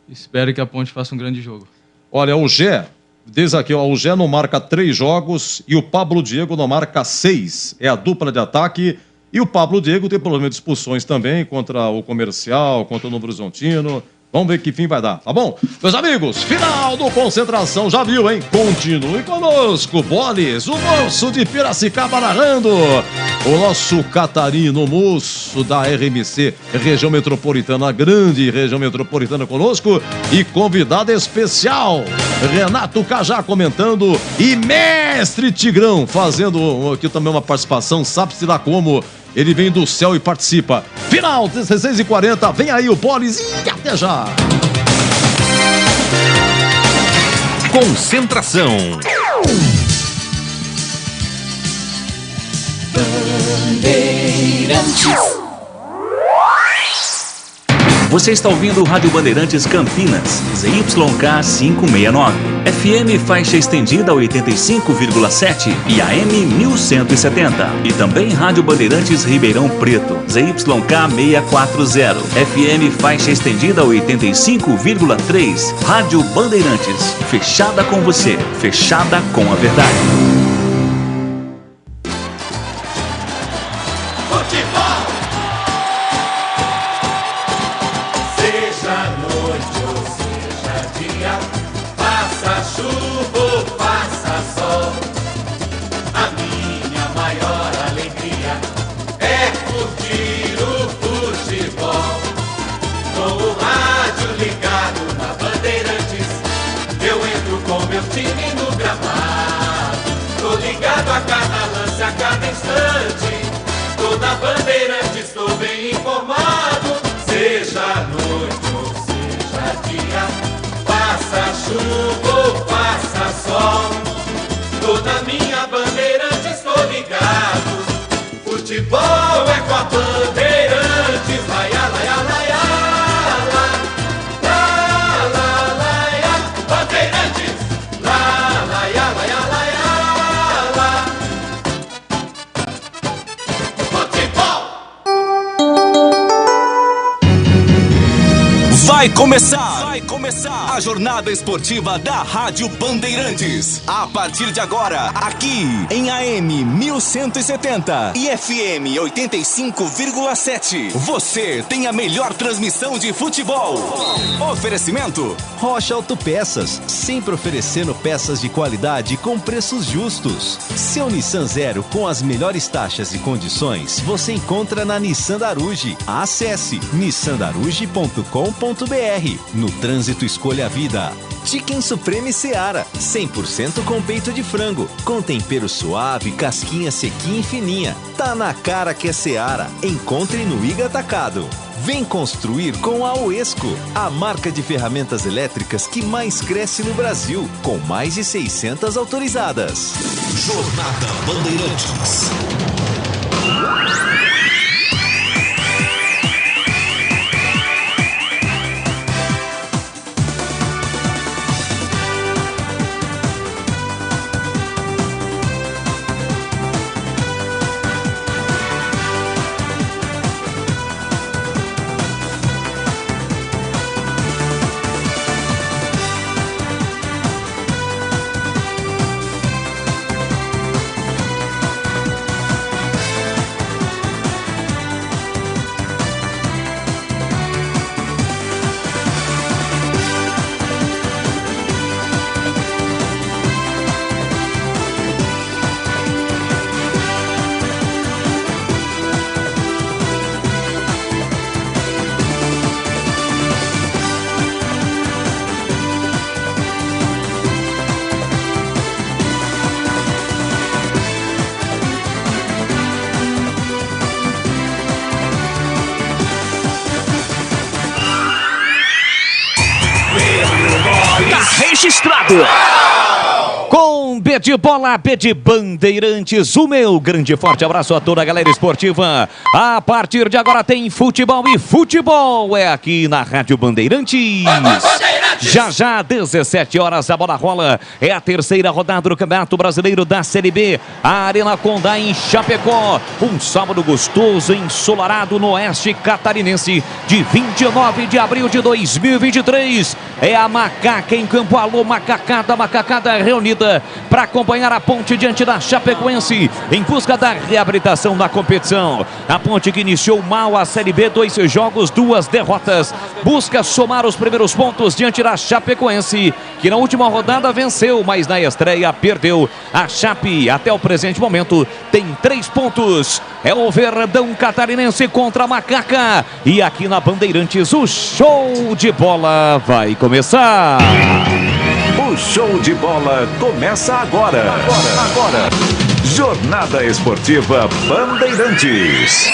Espero que a Ponte faça um grande jogo. Olha, o Gé, diz aqui, ó, o Gé não marca 3 jogos e o Pablo Diego não marca 6. É a dupla de ataque. E o Pablo Diego tem problema de expulsões também contra o Comercial, contra o Novo Horizontino. Vamos ver que fim vai dar, tá bom? Meus amigos, final do Concentração, já viu, hein? Continue conosco, Boles, o moço de Piracicaba narrando. O nosso Catarino Musso da RMC, região metropolitana, grande região metropolitana conosco. E convidado especial, Renato Cajá comentando. E Mestre Tigrão fazendo aqui também uma participação, sabe-se lá como. Ele vem do céu e participa. Final, 16h40, vem aí o Boles e até já. Concentração. Você está ouvindo o Rádio Bandeirantes Campinas, ZYK 569, FM faixa estendida 85,7 e AM 1170. E também Rádio Bandeirantes Ribeirão Preto, ZYK 640, FM faixa estendida 85,3. Rádio Bandeirantes, fechada com você, fechada com a verdade. Toda bandeirante estou bem informado. Seja noite ou seja dia, faça chuva ou faça sol, toda minha bandeirante estou ligado. Futebol é com a Bandeirantes. Laia, laia, laia, la, la, laia. Bandeirantes, la, laia, laia, laia. Vai começar a jornada esportiva da Rádio Bandeirantes. A partir de agora, aqui em AM 1170 e FM 85,7. Você tem a melhor transmissão de futebol. Oferecimento Rocha Autopeças, sempre oferecendo peças de qualidade com preços justos. Seu Nissan Zero com as melhores taxas e condições você encontra na Nissan Daruge. Acesse nissandaruge.com.br. No trânsito, escolha a vida. Chicken Supreme Seara, 100% com peito de frango, com tempero suave, casquinha sequinha e fininha. Tá na cara que é Seara. Encontre no Iga Atacado. Vem construir com a Oesco, a marca de ferramentas elétricas que mais cresce no Brasil, com mais de 600 autorizadas. Jornada Bandeirantes. registrado. Com B de bola, B de Bandeirantes, o meu grande forte abraço a toda a galera esportiva. A partir de agora tem futebol e futebol é aqui na Rádio Bandeirantes. Já, 17 horas, a bola rola. É a terceira rodada do Campeonato Brasileiro da Série B. A Arena Condá em Chapecó. Um sábado gostoso, ensolarado no oeste catarinense de 29 de abril de 2023. É a Macaca em campo. Alô, macacada reunida para acompanhar a Ponte diante da Chapecoense em busca da reabilitação da competição. A Ponte que iniciou mal a Série B, 2 jogos, 2 derrotas. Busca somar os primeiros pontos diante da Chapecoense, que na última rodada venceu, mas na estreia perdeu. A Chape, até o presente momento, tem 3 pontos. É o Verdão Catarinense contra a Macaca. E aqui na Bandeirantes, o show de bola vai começar. O show de bola começa agora. Jornada Esportiva Bandeirantes.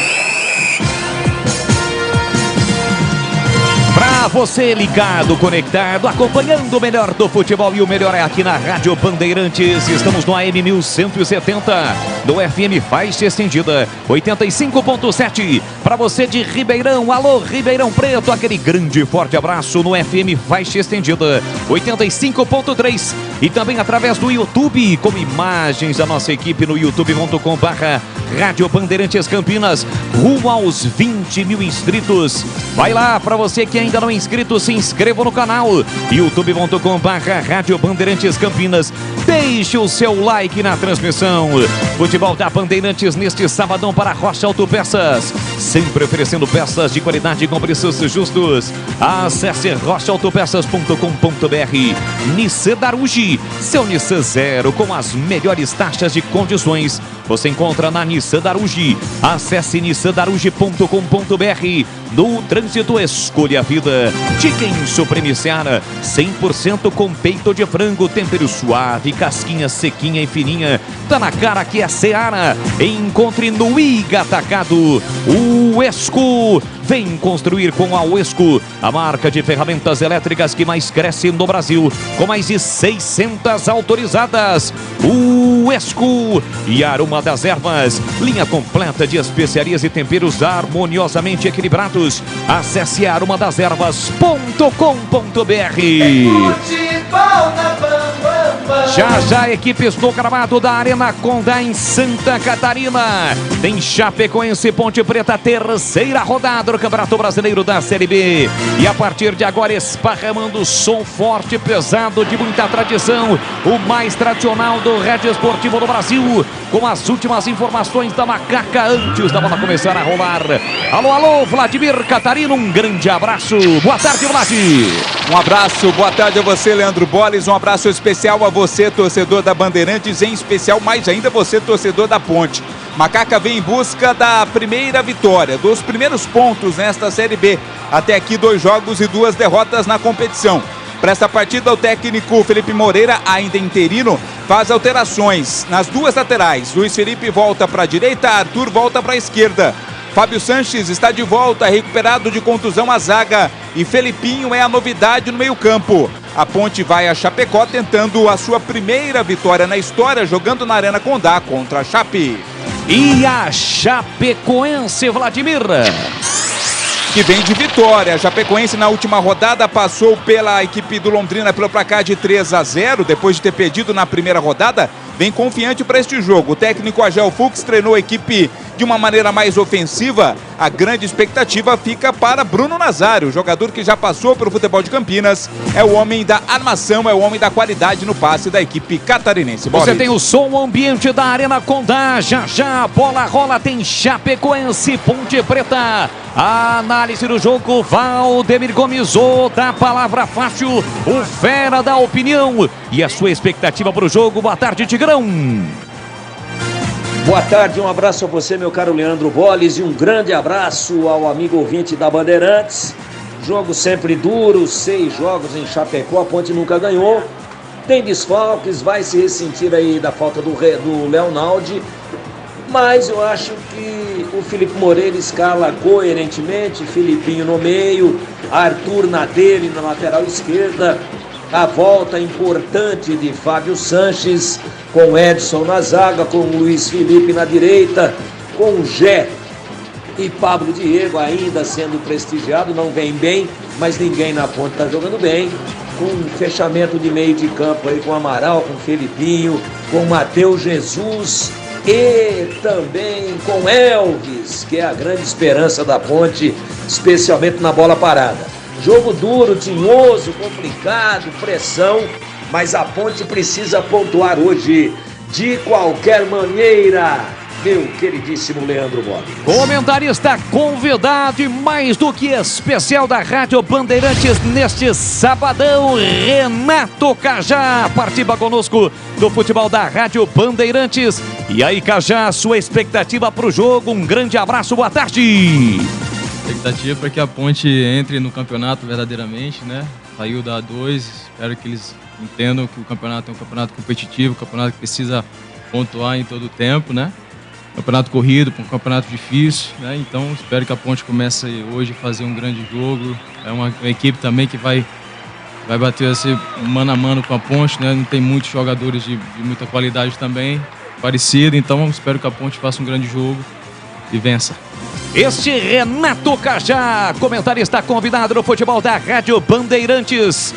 Pra você ligado, conectado, acompanhando o melhor do futebol, e o melhor é aqui na Rádio Bandeirantes. Estamos no AM 1170, do FM faixa estendida 85.7. Para você de Ribeirão, alô Ribeirão Preto, aquele grande forte abraço no FM faixa estendida 85.3. E também através do YouTube, com imagens da nossa equipe no youtube.com/Rádio Bandeirantes Campinas, rumo aos 20 mil inscritos. Vai lá, para você que ainda não é inscrito, se inscreva no canal youtube.com/Rádio Bandeirantes Campinas. Deixe o seu like na transmissão. Futebol da Bandeirantes neste sabadão para Rocha Autopeças, sempre oferecendo peças de qualidade com preços justos. Acesse rochaautopeças.com.br. Nissan Darugi, seu Nissan Zero com as melhores taxas de condições você encontra na Nissan Darugi. Acesse nissandarugi.com.br. No trânsito, escolha a vida. Chicken Supreme Seara, 100% com peito de frango, tempero suave, casquinha sequinha e fininha. Tá na cara que é Seara. Encontre no Iga Atacado. O Esco. Vem construir com a Uesco, a marca de ferramentas elétricas que mais cresce no Brasil, com mais de 600 autorizadas. Uesco e Aroma das Ervas, linha completa de especiarias e temperos harmoniosamente equilibrados. Acesse aromadeservas.com.br. Já equipes no gramado da Arena Condá em Santa Catarina. Tem Chapecoense Ponte Preta, terceira rodada do Campeonato Brasileiro da Série B. E a partir de agora, esparramando som forte e pesado de muita tradição, o mais tradicional do rádio esportivo do Brasil, com as últimas informações da Macaca antes da bola começar a rolar. Alô, Vladimir Catarino, um grande abraço. Boa tarde, Vlad. Um abraço, boa tarde a você, Leandro Boles. Um abraço especial a você, torcedor da Bandeirantes, em especial mais ainda você, torcedor da Ponte. Macaca vem em busca da primeira vitória, dos primeiros pontos nesta Série B. Até aqui 2 jogos e 2 derrotas na competição. Para esta partida, o técnico Felipe Moreira, ainda interino, faz alterações nas 2 laterais. Luiz Felipe volta para a direita, Arthur volta para a esquerda. Fábio Sanches está de volta, recuperado de contusão à zaga. E Felipinho é a novidade no meio-campo. A Ponte vai a Chapecó tentando a sua primeira vitória na história, jogando na Arena Condá contra a Chape. E a Chapecoense, Vladimir, que vem de vitória. A Chapecoense na última rodada passou pela equipe do Londrina pelo placar de 3-0, depois de ter perdido na primeira rodada. Vem confiante para este jogo. O técnico Agel Fux treinou a equipe de uma maneira mais ofensiva. A grande expectativa fica para Bruno Nazário, o jogador que já passou pelo futebol de Campinas. É o homem da armação, é o homem da qualidade no passe da equipe catarinense. Você tem o som ambiente da Arena Condá. Já a bola rola, tem Chapecoense, Ponte Preta. A análise do jogo, Valdemir Gomes, da palavra fácil, o fera da opinião. E a sua expectativa para o jogo. Boa tarde, Tigrão. Boa tarde, um abraço a você, meu caro Leandro Boles, e um grande abraço ao amigo ouvinte da Bandeirantes. Jogo sempre duro, 6 jogos em Chapecó, a Ponte nunca ganhou. Tem desfalques, vai se ressentir aí da falta do Leonaldi, mas eu acho que o Felipe Moreira escala coerentemente, Felipinho no meio, Arthur na dele, na lateral esquerda. A volta importante de Fábio Sanches, com Edson na zaga, com Luiz Felipe na direita, com Gé e Pablo Diego ainda sendo prestigiado, não vem bem, mas ninguém na ponta está jogando bem. Com um fechamento de meio de campo aí com Amaral, com Felipinho, com Matheus Jesus e também com Elvis, que é a grande esperança da Ponte, especialmente na bola parada. Jogo duro, tinhoso, complicado, pressão, mas a Ponte precisa pontuar hoje de qualquer maneira, meu queridíssimo Leandro Bob. Comentarista convidado e mais do que especial da Rádio Bandeirantes neste sabadão, Renato Cajá participa conosco do futebol da Rádio Bandeirantes. E aí, Cajá, sua expectativa para o jogo? Um grande abraço, boa tarde. Expectativa para que a Ponte entre no campeonato verdadeiramente, né? Saiu da A2, espero que eles entendam que o campeonato é um campeonato competitivo, um campeonato que precisa pontuar em todo o tempo, né? Campeonato corrido, um campeonato difícil, né? Então espero que a Ponte comece hoje a fazer um grande jogo. É uma equipe também que vai bater assim, mano a mano com a Ponte, né? Não tem muitos jogadores de muita qualidade também, parecido, então espero que a Ponte faça um grande jogo e vença. Este Renato Cajá, comentarista convidado no futebol da Rádio Bandeirantes.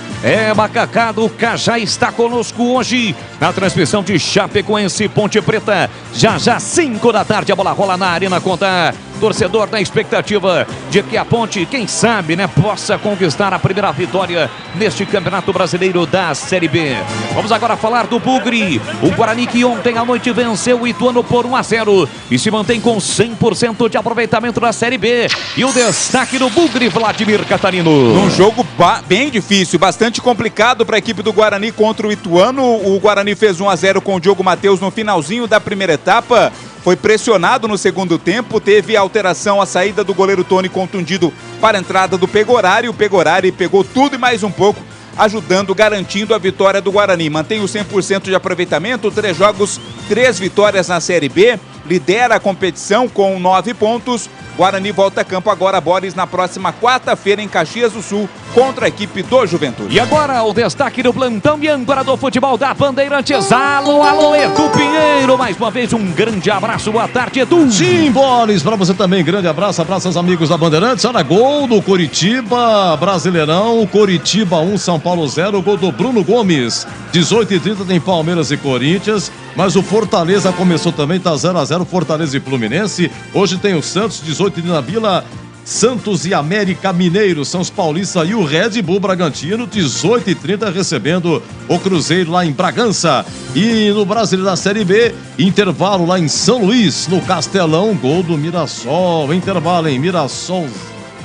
Macacado, Cajá está conosco hoje na transmissão de Chapecoense Ponte Preta. Já 5 da tarde a bola rola na Arena Condá. Torcedor na expectativa de que a Ponte, quem sabe, né, possa conquistar a primeira vitória neste Campeonato Brasileiro da Série B. Vamos agora falar do Bugre. O Guarani que ontem à noite venceu o Ituano por 1-0 e se mantém com 100% de aproveitamento da Série B. E o destaque do Bugre, Vladimir Catarino. Um jogo bem difícil, bastante complicado para a equipe do Guarani contra o Ituano. O Guarani fez 1-0 com o Diogo Matheus no finalzinho da primeira etapa. Foi pressionado no segundo tempo, teve alteração, a saída do goleiro Tony contundido para a entrada do Pegorari. O Pegorari pegou tudo e mais um pouco, ajudando, garantindo a vitória do Guarani. Mantém o 100% de aproveitamento, 3 jogos, 3 vitórias na Série B, lidera a competição com 9 pontos. Guarani volta a campo agora, Boris, na próxima quarta-feira em Caxias do Sul, contra a equipe do Juventude. E agora o destaque do plantão e âncora do futebol da Bandeirantes. Alô, Edu Pinheiro. Mais uma vez um grande abraço, boa tarde, Edu. Sim, Boris, para você também, grande abraço aos amigos da Bandeirantes. Olha, gol do Coritiba, Brasileirão, Coritiba 1, São Paulo 0, gol do Bruno Gomes. 18h30 tem Palmeiras e Corinthians, mas o Fortaleza começou também, tá 0-0, Fortaleza e Fluminense. Hoje tem o Santos, 18h na Vila, Santos e América Mineiro, São Paulista e o Red Bull Bragantino, 18h30 recebendo o Cruzeiro lá em Bragança. E no Brasileiro da Série B, intervalo lá em São Luís, no Castelão, gol do Mirassol, intervalo em Mirassol,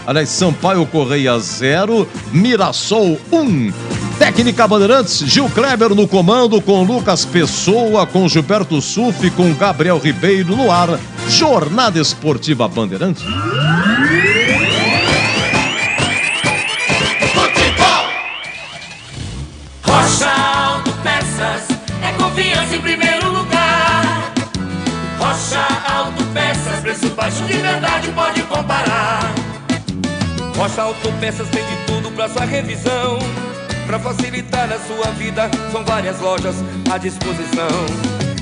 aliás, Sampaio Correia 0, Mirassol 1. Técnica Bandeirantes, Gil Kleber no comando, com Lucas Pessoa, com Gilberto Sufi, com Gabriel Ribeiro no ar. Jornada Esportiva Bandeirantes. Rocha Autopeças é confiança em primeiro lugar. Rocha Autopeças, preço baixo de verdade, pode comparar. Rocha Autopeças tem de tudo pra sua revisão. Pra facilitar a sua vida, são várias lojas à disposição.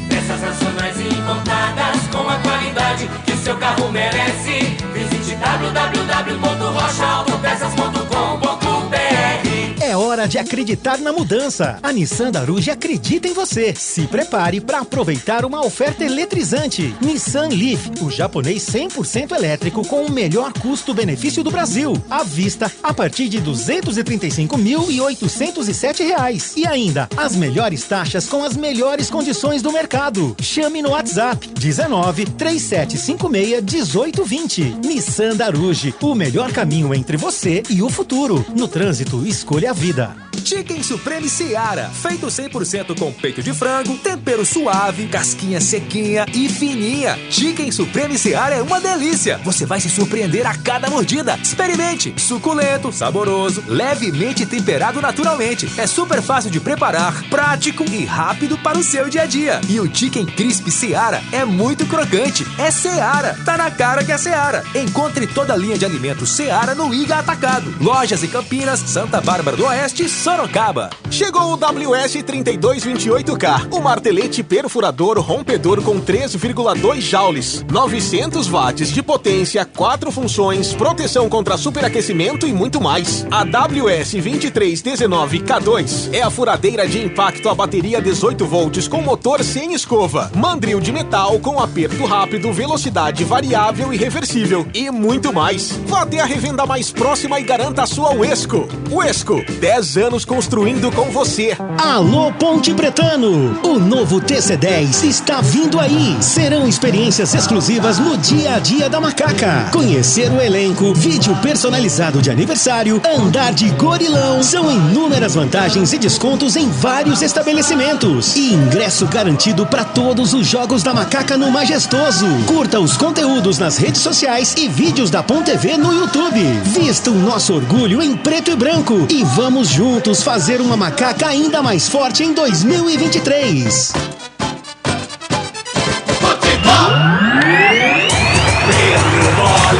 Peças nacionais e importadas com a qualidade que o seu carro merece. Visite www.rochaautopeças.com.br. É hora de acreditar na mudança. A Nissan Daruge acredita em você. Se prepare para aproveitar uma oferta eletrizante. Nissan Leaf, o japonês 100% elétrico com o melhor custo-benefício do Brasil. À vista, a partir de R$ 235.807. E ainda, as melhores taxas com as melhores condições do mercado. Chame no WhatsApp 19 3756 1820. Nissan Daruge, o melhor caminho entre você e o futuro. No trânsito, escolha a vida. Chicken Supreme Seara, feito 100% com peito de frango, tempero suave, casquinha sequinha e fininha. Chicken Supreme Seara é uma delícia. Você vai se surpreender a cada mordida. Experimente. Suculento, saboroso, levemente temperado naturalmente. É super fácil de preparar, prático e rápido para o seu dia a dia. E o Chicken Crisp Seara é muito crocante. É Seara. Tá na cara que é Seara. Encontre toda a linha de alimentos Seara no Iga Atacado. Lojas em Campinas, Santa Bárbara do Oeste e São Sorocaba. Chegou o WS3228K, o martelete perfurador rompedor com 3,2 joules, 900 watts de potência, 4 funções, proteção contra superaquecimento e muito mais. A WS2319K2 é a furadeira de impacto a bateria 18 volts com motor sem escova, mandril de metal com aperto rápido, velocidade variável e reversível e muito mais. Vá até a revenda mais próxima e garanta a sua Uesco. Uesco, 10 anos construindo com você. Alô Ponte Pretano, o novo TC10 está vindo aí. Serão experiências exclusivas no dia a dia da Macaca. Conhecer o elenco, vídeo personalizado de aniversário, andar de gorilão. São inúmeras vantagens e descontos em vários estabelecimentos. E ingresso garantido para todos os jogos da Macaca no Majestoso. Curta os conteúdos nas redes sociais e vídeos da Ponte TV no YouTube. Vista o nosso orgulho em preto e branco e vamos juntos fazer uma Macaca ainda mais forte em 2023.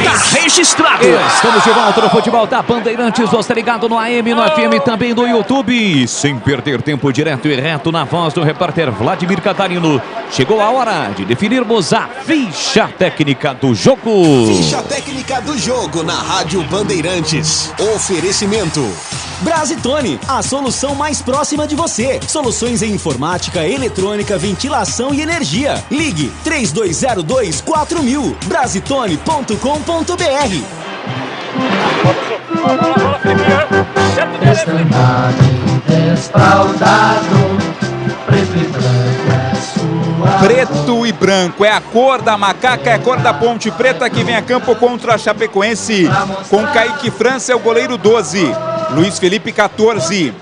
Tá registrado. Estamos de volta no futebol da Bandeirantes. Você ligado no AM, no FM, também no YouTube. Sem perder tempo, direto e reto na voz do repórter Vladimir Catarino. Chegou a hora de definirmos a ficha técnica do jogo. Ficha técnica do jogo na Rádio Bandeirantes. Oferecimento Brasitone, a solução mais próxima de você. Soluções em informática, eletrônica, ventilação e energia. Ligue 3202-4000. Brasitone.com.br. Preto e branco é a cor da Macaca, é a cor da Ponte Preta, que vem a campo contra a Chapecoense. Com Kaique França é o goleiro 12, Luiz Felipe 14,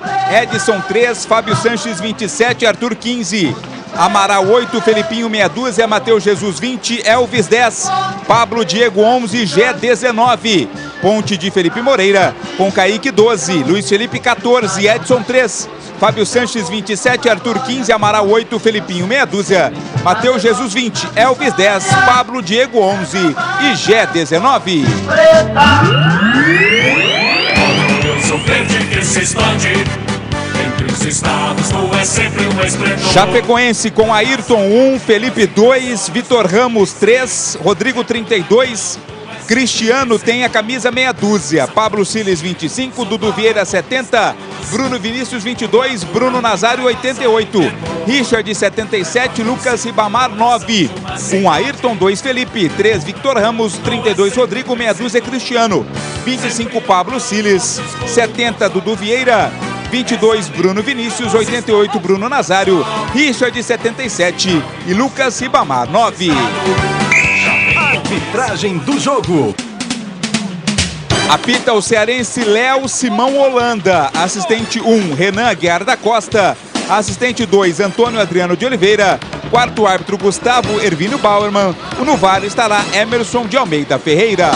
Edson 3, Fábio Sanches 27, Arthur 15, Amaral 8, Felipinho meia dúzia, Matheus Jesus 20, Elvis 10, Pablo Diego 11, Gé 19, Ponte de Felipe Moreira, com Kaique 12, Luiz Felipe 14, Edson 3, Fábio Sanches 27, Arthur 15, Amaral 8, Felipinho meia dúzia, Matheus Jesus 20, Elvis 10, Pablo Diego 11 e Gé 19. O verde que se expande entre os estados, tu é sempre um esplendor. Chapecoense com Ayrton 1, Felipe 2, Vitor Ramos 3, Rodrigo 32, Cristiano tem a camisa meia dúzia, Pablo Siles 25, Dudu Vieira 70, Bruno Vinícius 22, Bruno Nazário 88, Richard 77, Lucas Ribamar 9, com Ayrton 2, Felipe 3, Victor Ramos 32, Rodrigo meia dúzia, Cristiano 25, Pablo Siles 70, Dudu Vieira 22, Bruno Vinícius 88, Bruno Nazário, Richard 77 e Lucas Ribamar 9. Arbitragem do jogo. Apita o cearense Léo Simão Holanda. Assistente 1, Renan Aguiar da Costa. Assistente 2, Antônio Adriano de Oliveira. Quarto árbitro, Gustavo Hervínio Bauerman. No VAR estará Emerson de Almeida Ferreira.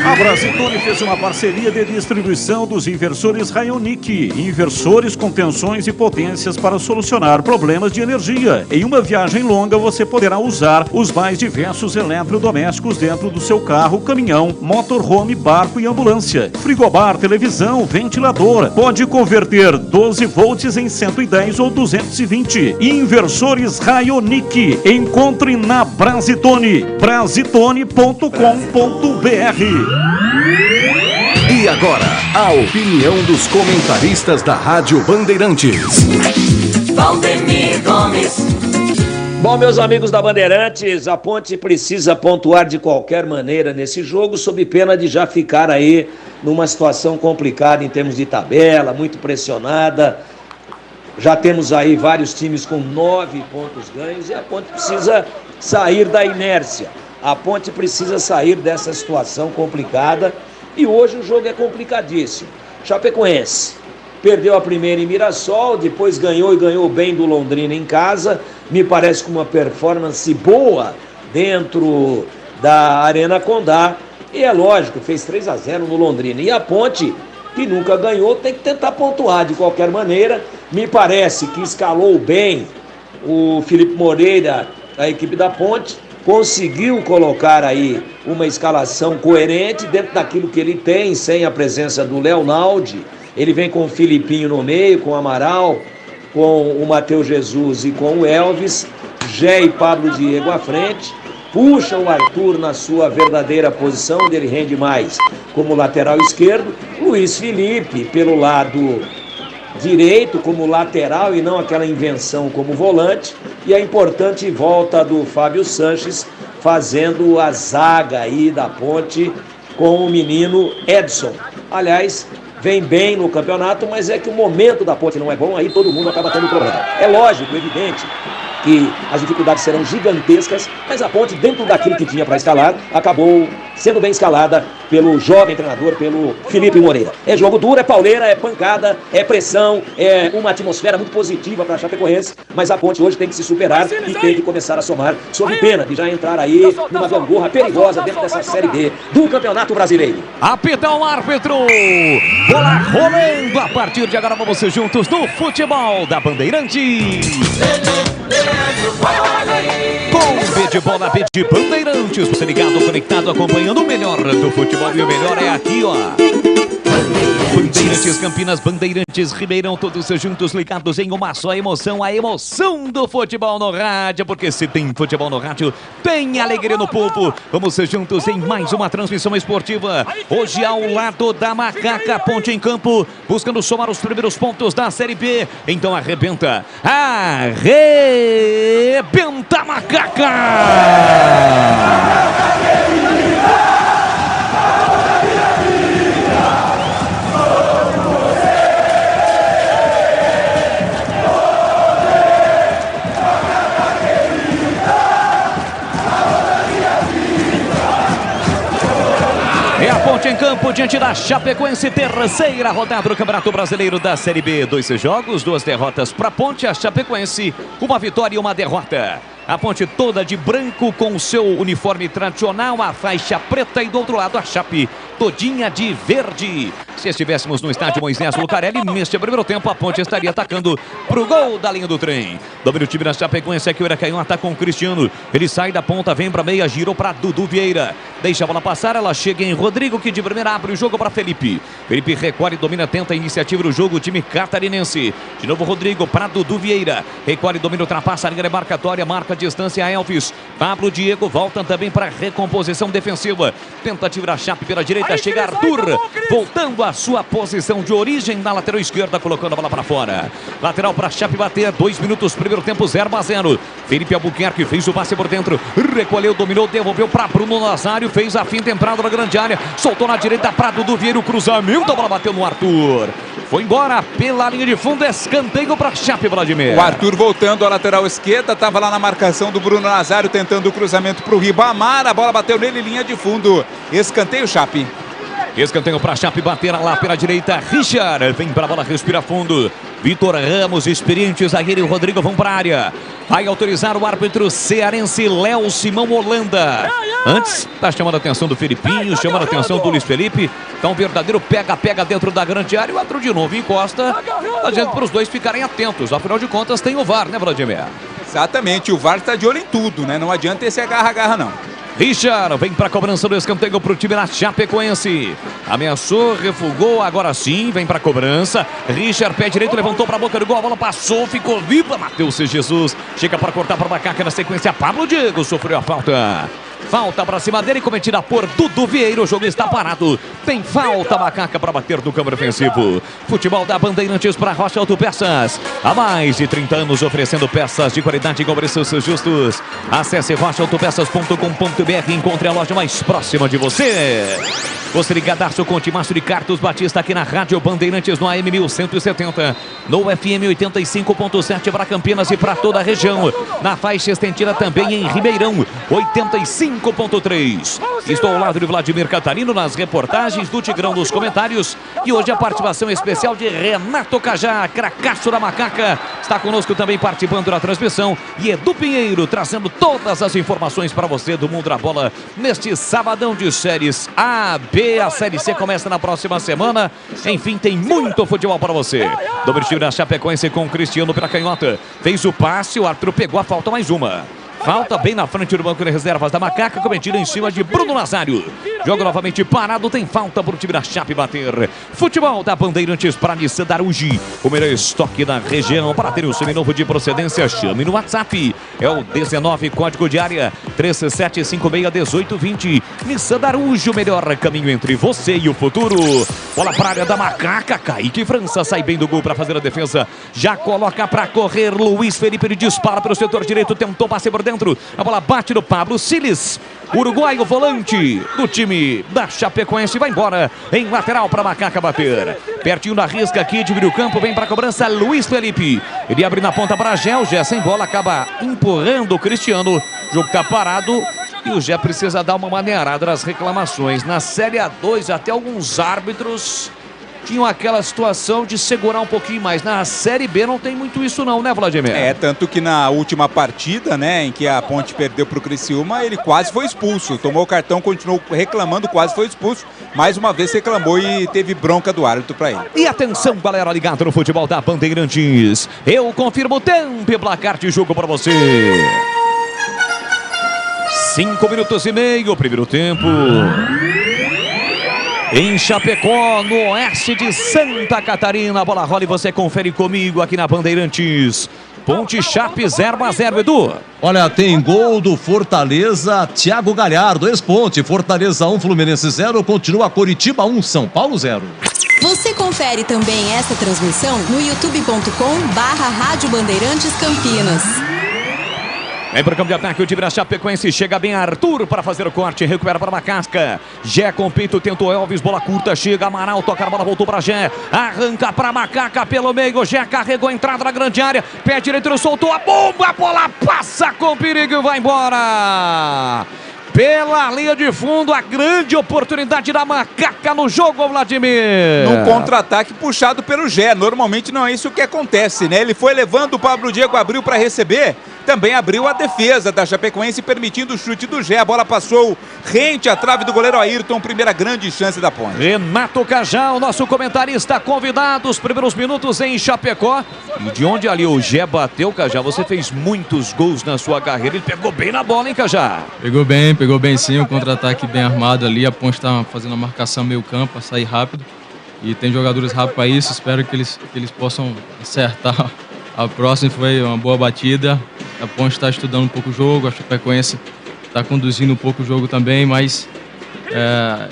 A Brasitone fez uma parceria de distribuição dos inversores Rayonic. Inversores com tensões e potências para solucionar problemas de energia. Em uma viagem longa, você poderá usar os mais diversos eletrodomésticos dentro do seu carro, caminhão, motorhome, barco e ambulância. Frigobar, televisão, ventilador. Pode converter 12 volts em 110 ou 220. Inversores Rayonic. Encontre na Brasitone. Brasitone.com.br. E agora, a opinião dos comentaristas da Rádio Bandeirantes. Valdemir Gomes. Bom, meus amigos da Bandeirantes, a Ponte precisa pontuar de qualquer maneira nesse jogo, sob pena de já ficar aí numa situação complicada em termos de tabela, muito pressionada. Já temos aí vários times com 9 pontos ganhos e a Ponte precisa sair da inércia. A Ponte precisa sair dessa situação complicada e hoje o jogo é complicadíssimo. Chapecoense perdeu a primeira em Mirassol, depois ganhou e ganhou bem do Londrina em casa. Me parece com uma performance boa dentro da Arena Condá. E é lógico, fez 3-0 no Londrina. E a Ponte, que nunca ganhou, tem que tentar pontuar de qualquer maneira. Me parece que escalou bem o Felipe Moreira, a equipe da Ponte. Conseguiu colocar aí uma escalação coerente dentro daquilo que ele tem, sem a presença do Leonaldi Ele vem com o Filipinho no meio, com o Amaral, com o Matheus Jesus e com o Elvis, Gé e Pablo Diego à frente, puxa o Arthur na sua verdadeira posição, onde ele rende mais como lateral esquerdo, Luiz Felipe pelo lado direito como lateral e não aquela invenção como volante, e a importante volta do Fábio Sanches fazendo a zaga aí da Ponte com o menino Edson. Aliás, vem bem no campeonato, mas é que o momento da Ponte não é bom, aí todo mundo acaba tendo problema. É lógico, evidente, que as dificuldades serão gigantescas, mas a Ponte, dentro daquilo que tinha para escalar, acabou sendo bem escalada pelo jovem treinador, pelo Felipe Moreira. É jogo duro, é pauleira, é pancada, é pressão, é uma atmosfera muito positiva para a Chapecoense, mas a Ponte hoje tem que se superar e tem que começar a somar, sob pena de já entrar aí numa gangorra perigosa dentro dessa Série B do Campeonato Brasileiro. Apita o árbitro, bola rolando a partir de agora, vamos ser juntos no futebol da Bandeirantes. Com B de bola, B de Bandeirantes, você ligado, conectado, acompanhando o melhor do futebol, e o melhor é aqui, ó. Bandeirantes Campinas, Bandeirantes Ribeirão, todos juntos ligados em uma só emoção, a emoção do futebol no rádio, porque se tem futebol no rádio, tem alegria no povo. Vamos ser juntos em mais uma transmissão esportiva, hoje ao lado da Macaca, Ponte em campo, buscando somar os primeiros pontos da Série B. Então arrebenta, arrebenta Macaca! É a Ponte em campo diante da Chapecoense, terceira rodada do Campeonato Brasileiro da Série B. 2 jogos, 2 derrotas para a Ponte, a Chapecoense, uma vitória e uma derrota. A Ponte toda de branco com o seu uniforme tradicional, a faixa preta, e do outro lado a Chape todinha de verde. Se estivéssemos no estádio Moisés Lucarelli, neste primeiro tempo a Ponte estaria atacando pro gol da linha do trem. Domina o time da Chapecoense, aqui o Iracanhão ataca com o Cristiano. Ele sai da ponta, vem pra meia, girou pra Dudu Vieira. Deixa a bola passar, ela chega em Rodrigo, que de primeira abre o jogo para Felipe. Felipe recolhe, domina, tenta a iniciativa do jogo, o time catarinense. De novo Rodrigo para Dudu Vieira. Recolhe, domina, ultrapassa a linha demarcatória, marca a distância a Elvis. Pablo Diego volta também para recomposição defensiva. Tentativa da Chape pela direita, chega Arthur, voltando à sua posição de origem na lateral esquerda, colocando a bola para fora. Lateral para Chape bater, 2 minutos, primeiro tempo, 0-0. Felipe Albuquerque fez o passe por dentro, recolheu, dominou, devolveu para Bruno Nazário, fez a finta, entrada na grande área, soltou na direita para Dudu Vieira, o cruzamento, a bola bateu no Arthur. Foi embora pela linha de fundo, escanteio para Chape, Vladimir. O Arthur voltando à lateral esquerda, estava lá na marcação do Bruno Nazário, tentando o cruzamento para o Ribamar, a bola bateu nele, linha de fundo, escanteio Chape. Escanteio para Chape, bater lá pela direita, Richard, vem para a bola, respira fundo. Vitor Ramos, experiente zagueiro, e o Rodrigo vão para a área. Vai autorizar o árbitro cearense Léo Simão Holanda. Antes, está chamando a atenção do Felipinho, chamando a atenção do Luiz Felipe. Tá um verdadeiro pega-pega dentro da grande área. O árbitro de novo encosta, fazendo para os dois ficarem atentos. Afinal de contas, tem o VAR, né, Vladimir? Exatamente, o VAR está de olho em tudo, né? Não adianta esse agarra-agarra, não. Richard vem para a cobrança do escanteio para o time da Chapecoense. Ameaçou, refugou, agora sim, vem para a cobrança. Richard, pé direito, levantou para a boca do gol, a bola passou, ficou viva. Matheus Jesus chega para cortar para o Macaca, na sequência Pablo Diego sofreu a falta. Falta para cima dele, cometida por Dudu Vieira. O jogo está parado. Tem falta, Macaca, para bater no campo ofensivo. Futebol da Bandeirantes para Rocha Autopeças. Há mais de 30 anos oferecendo peças de qualidade com preços justos. Acesse rochaautopeças.com.br e encontre a loja mais próxima de você. Você ligadaço com o Timácio de Carlos Batista aqui na Rádio Bandeirantes no AM 1170. No FM 85.7 para Campinas e para toda a região. Na faixa estendida também em Ribeirão, 85.3. Estou ao lado de Vladimir Catarino nas reportagens do Tigrão nos comentários. E hoje a participação especial de Renato Cajá, cracaço da Macaca. Está conosco também participando da transmissão. E Edu Pinheiro trazendo todas as informações para você do mundo da bola neste sabadão de séries A, B. A Série C começa na próxima semana. Enfim, tem muito futebol para você. Domínio da Chapecoense com o Cristiano pela canhota. Fez o passe, o Arthur pegou a falta, mais uma. Falta bem na frente do banco de reservas da Macaca, cometida em cima de Bruno Nazário. Jogo novamente parado, tem falta para o time da Chape bater. Futebol da Bandeirantes para Nissan Darugi. O melhor estoque da região. Para ter o seminovo de procedência, chame no WhatsApp. É o 19, código de área 37561820. Nissan Darugi, o melhor caminho entre você e o futuro. Bola para a área da Macaca. Kaique França sai bem do gol para fazer a defesa. Já coloca para correr Luiz Felipe. Ele dispara pelo setor direito. Tentou passe por dentro. A bola bate no Pablo Siles. Uruguaio, volante do time da Chapecoense, vai embora em lateral para Macaca bater. Pertinho da risca aqui, divide o campo, vem para a cobrança Luiz Felipe. Ele abre na ponta para Gé, o Gé sem bola, acaba empurrando o Cristiano. O jogo está parado e o Gé precisa dar uma maneirada nas reclamações. Na Série A2, até alguns árbitros tinham aquela situação de segurar um pouquinho mais. Na Série B não tem muito isso não, né, Vladimir? Tanto que na última partida, né, em que a Ponte perdeu para o Criciúma, ele quase foi expulso. Tomou o cartão, continuou reclamando, quase foi expulso. Mais uma vez reclamou e teve bronca do árbitro para ele. E atenção, galera ligada no futebol da Bandeirantes. Eu confirmo o tempo e placar de jogo para você. 5 minutos e meio, primeiro tempo. Em Chapecó, no oeste de Santa Catarina, a bola rola e você confere comigo aqui na Bandeirantes. Ponte Chape 0-0, Edu. Olha, tem gol do Fortaleza, Thiago Galhardo, ex-Ponte. Fortaleza 1, Fluminense 0, continua Coritiba 1, São Paulo 0. Você confere também essa transmissão no youtube.com/Rádio Bandeirantes Campinas. Vem para o campo de ataque, o time da Chapecoense, chega bem Arthur para fazer o corte, recupera para Macasca. Gé com peito, tentou Elvis, bola curta, chega Amaral, toca a bola, voltou para Gé, arranca para Macaca pelo meio, Gé carregou a entrada na grande área, pé direito, soltou a bomba, a bola passa com perigo e vai embora. Pela linha de fundo, a grande oportunidade da Macaca no jogo, Vladimir. Num contra-ataque puxado pelo Gé. Normalmente não é isso que acontece, né? Ele foi levando o Pablo Diego, abriu para receber. Também abriu a defesa da Chapecoense, permitindo o chute do Gé. A bola passou rente à trave do goleiro Ayrton. Primeira grande chance da Ponte. Renato Cajal, nosso comentarista convidado. Os primeiros minutos em Chapecó. E de onde ali o Gé bateu, Cajal? Você fez muitos gols na sua carreira. Ele pegou bem na bola, hein, Cajal? Pegou bem sim. Um contra-ataque bem armado ali. A Ponte está fazendo a marcação meio campo para sair rápido. E tem jogadores rápidos para isso. Espero que eles possam acertar. A próxima foi uma boa batida. A Ponte está estudando um pouco o jogo. A Chapecoense está conduzindo um pouco o jogo também, mas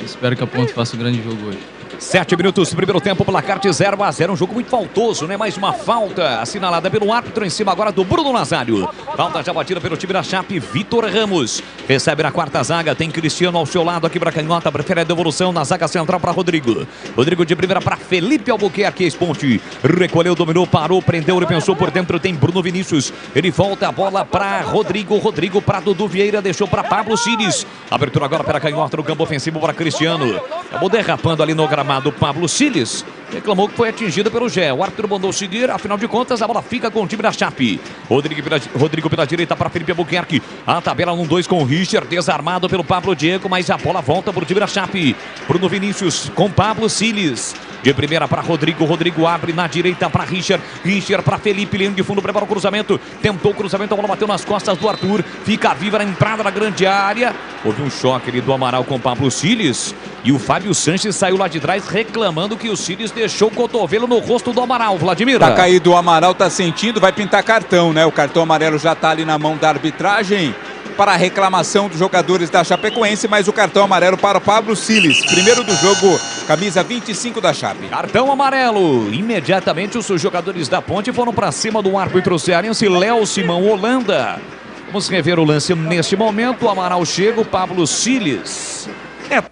espero que a Ponte faça um grande jogo hoje. 7 minutos, primeiro tempo, placar de 0-0, um jogo muito faltoso, né? Mais uma falta assinalada pelo árbitro em cima agora do Bruno Nazário. Falta já batida pelo time da Chape, Vitor Ramos. Recebe na quarta zaga, tem Cristiano ao seu lado aqui para canhota, prefere a devolução na zaga central para Rodrigo. Rodrigo de primeira para Felipe Albuquerque, ex-Ponte. Recolheu, dominou, parou, prendeu, ele pensou por dentro, tem Bruno Vinícius. Ele volta a bola para Rodrigo, Rodrigo para Dudu Vieira, deixou para Pablo Siles. Abertura agora para canhota no campo ofensivo para Cristiano. Acabou derrapando ali no gramado Pablo Siles, reclamou que foi atingido pelo Gé. O árbitro mandou seguir, afinal de contas a bola fica com o time da Chape. Rodrigo pela direita para Felipe Albuquerque. A tabela 1-2 com o Richard, desarmado pelo Pablo Diego, mas a bola volta para o time da Chape. Bruno Vinícius com Pablo Siles. De primeira para Rodrigo, Rodrigo abre na direita para Richard, Richard para Felipe, linha de fundo, prepara o cruzamento, tentou o cruzamento, a bola bateu nas costas do Arthur, fica viva na entrada da grande área. Houve um choque ali do Amaral com Pablo Siles e o Fábio Sanches saiu lá de trás reclamando que o Siles deixou o cotovelo no rosto do Amaral, Vladimir. Tá caído, o Amaral tá sentindo, vai pintar cartão, né? O cartão amarelo já tá ali na mão da arbitragem para a reclamação dos jogadores da Chapecoense, mas o cartão amarelo para o Pablo Siles. Primeiro do jogo, camisa 25 da Chape. Cartão amarelo. Imediatamente os jogadores da Ponte foram para cima do árbitro cearense Léo Simão Holanda. Vamos rever o lance neste momento. O Amaral chega, o Pablo Siles.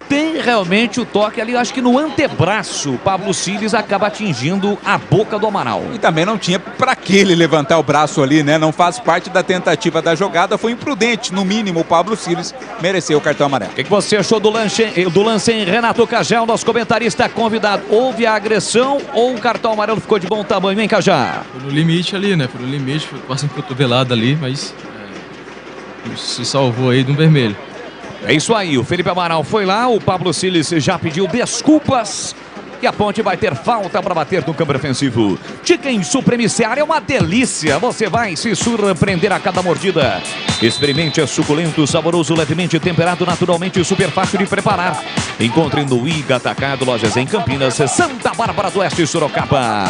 Tem realmente o toque ali, acho que no antebraço. O Pablo Siles acaba atingindo a boca do Amaral. E também não tinha para que ele levantar o braço ali, né? Não faz parte da tentativa da jogada, foi imprudente. No mínimo, o Pablo Siles mereceu o cartão amarelo. O que você achou do lance em Renato Cajal, nosso comentarista convidado? Houve a agressão ou o cartão amarelo ficou de bom tamanho, hein, Cajá? Foi no limite ali, né? Foi no limite, foi quase um cotovelado ali, mas se salvou aí de um vermelho. É isso aí, o Felipe Amaral foi lá, o Pablo Siles já pediu desculpas E a Ponte vai ter falta para bater no campo defensivo. Chicken Supreme Seara é uma delícia. Você vai se surpreender a cada mordida. Experimente, é suculento, saboroso, levemente temperado, naturalmente super fácil de preparar. Encontre no Iga Atacado, lojas em Campinas, Santa Bárbara do Oeste e Sorocaba.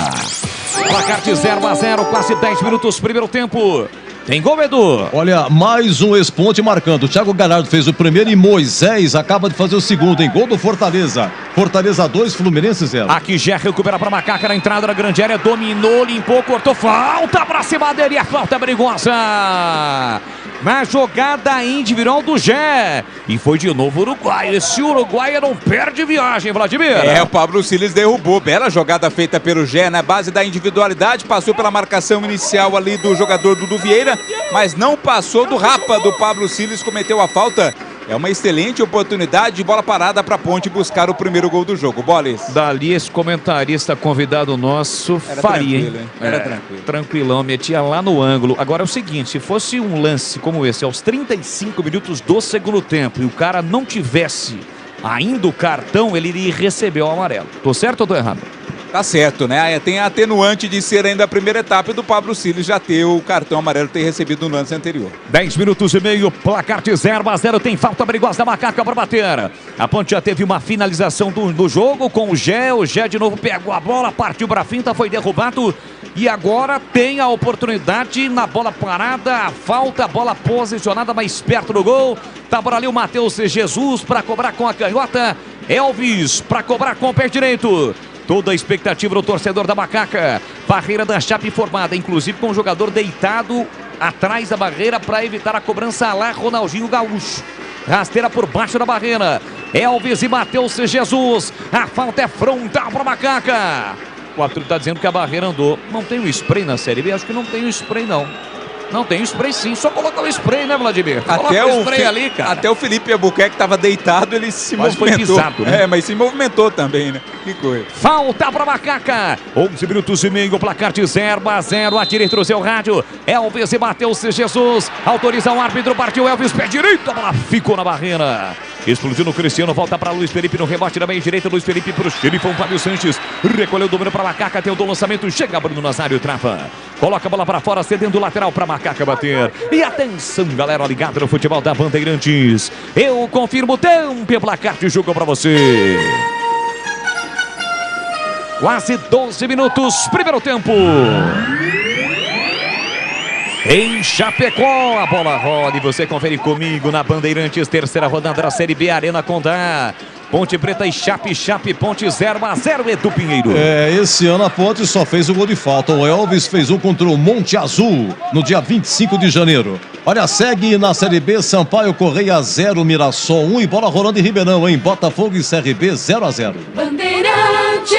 Placar de 0-0, quase 10 minutos, primeiro tempo. Tem gol, Edu. Olha, mais um ex-Ponte marcando. O Thiago Galhardo fez o primeiro e Moisés acaba de fazer o segundo, em gol do Fortaleza. Fortaleza 2, Fluminense 0. Aqui já recupera para Macaca na entrada da grande área, dominou, limpou, cortou, falta para cima dele, a falta perigosa. Na jogada individual do Gé. E foi de novo o Uruguai. Esse Uruguai não perde viagem, Vladimir. O Pablo Siles derrubou. Bela jogada feita pelo Gé na base da individualidade. Passou pela marcação inicial ali do jogador Dudu Vieira, mas não passou do Rapa do Pablo Siles, cometeu a falta. É uma excelente oportunidade de bola parada para a Ponte buscar o primeiro gol do jogo. Boles. Dali esse comentarista convidado nosso Era faria, tranquilo, hein? Era tranquilo. Tranquilão, metia lá no ângulo. Agora é o seguinte, se fosse um lance como esse, aos 35 minutos do segundo tempo, e o cara não tivesse ainda o cartão, ele iria receber o amarelo. Tô certo ou tô errado? Tá certo, né? Tem a atenuante de ser ainda a primeira etapa e do Pablo Siles já ter o cartão amarelo, ter recebido no lance anterior. 10 minutos e meio, placar de 0-0, tem falta perigosa da Macaca para bater. A Ponte já teve uma finalização do jogo com o Gé de novo pegou a bola, partiu para a finta, foi derrubado e agora tem a oportunidade na bola parada, a falta, a bola posicionada mais perto do gol. Tá por ali o Matheus Jesus para cobrar com a canhota, Elvis para cobrar com o pé direito. Toda a expectativa do torcedor da Macaca. Barreira da Chape formada, inclusive com o jogador deitado atrás da barreira para evitar a cobrança lá, Ronaldinho Gaúcho. Rasteira por baixo da barreira. Elvis e Matheus Jesus. A falta é frontal para a Macaca. O árbitro está dizendo que a barreira andou. Não tem o spray na Série B? Acho que não tem o spray, não. Não tem o spray sim, só coloca o spray, né, Vladimir? Até o spray ali, cara. Até o Felipe Albuquerque estava deitado, ele se Mas movimentou. foi pisado, né? Mas se movimentou também, né? Que coisa. Falta para Macaca. 11 minutos e meio, placar de 0-0. A direita do seu rádio. Elvis e Matheus Jesus. Autoriza o árbitro, partiu Elvis, pé direito. A bola ficou na barreira. Explodiu no Cristiano, volta para Luiz Felipe no rebote da meia direita. Luiz Felipe para o xerifão Fábio Sanches. Recolheu o domínio para Macaca, tem o do lançamento. Chega Bruno Nazário, trava. Coloca a bola para fora, cedendo o lateral para Macaca bater. E atenção, galera ligada no futebol da Bandeirantes. Eu confirmo o tempo e placar de jogo para você. Quase 12 minutos, primeiro tempo. Em Chapecó, a bola rola e você confere comigo na Bandeirantes, terceira rodada da Série B, Arena Condá. Ponte Preta e Chape, Ponte 0-0, Edu Pinheiro. Esse ano a Ponte só fez o gol de falta. O Elvis fez um contra o Monte Azul no dia 25 de janeiro. Olha, segue na Série B, Sampaio Correia 0, Mirassol 1 e bola rolando em Ribeirão, hein? Botafogo e CRB 0-0. Bandeirantes.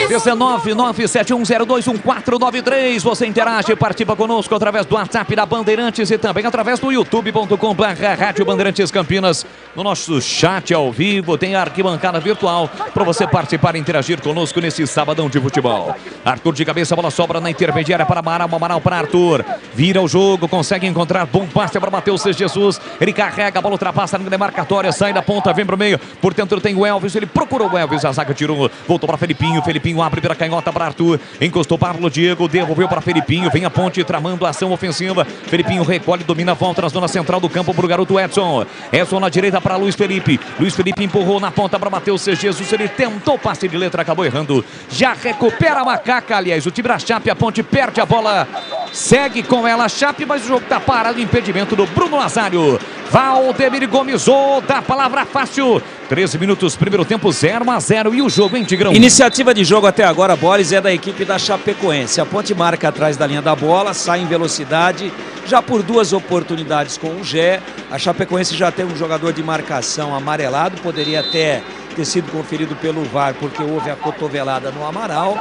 19-971021493. Você interage, participa conosco através do WhatsApp da Bandeirantes e também através do youtube.com/Rádio Bandeirantes Campinas. No nosso chat ao vivo tem a arquibancada virtual para você participar e interagir conosco nesse sabadão de futebol. Arthur de cabeça, bola sobra na intermediária para Amaral para Arthur. Vira o jogo, consegue encontrar bom passe para Matheus Jesus. Ele carrega, a bola ultrapassa na demarcatória, sai da ponta, vem pro meio. Por dentro tem o Elvis, ele procurou o Elvis, a zaga tirou, voltou para Felipinho. Felipinho abre pela canhota para Arthur. Encostou para o Diego, devolveu para Felipinho. Vem a Ponte tramando a ação ofensiva. Felipinho recolhe, domina, volta na zona central do campo para o garoto Edson. Edson na direita para Luiz Felipe. Luiz Felipe empurrou na ponta para Matheus Jesus. Ele tentou passe de letra, acabou errando. Já recupera a Macaca, aliás, o time da Chape. A Ponte perde a bola. Segue com ela a Chape, mas o jogo está parado. Impedimento do Bruno Nazário. Valdemir Gomes, da palavra fácil. 13 minutos, primeiro tempo, 0-0 e o jogo em Tigrão. Iniciativa de jogo até agora, Boris, é da equipe da Chapecoense. A Ponte marca atrás da linha da bola, sai em velocidade, já por duas oportunidades com o Gé. A Chapecoense já tem um jogador de marcação amarelado, poderia até ter sido conferido pelo VAR, porque houve a cotovelada no Amaral.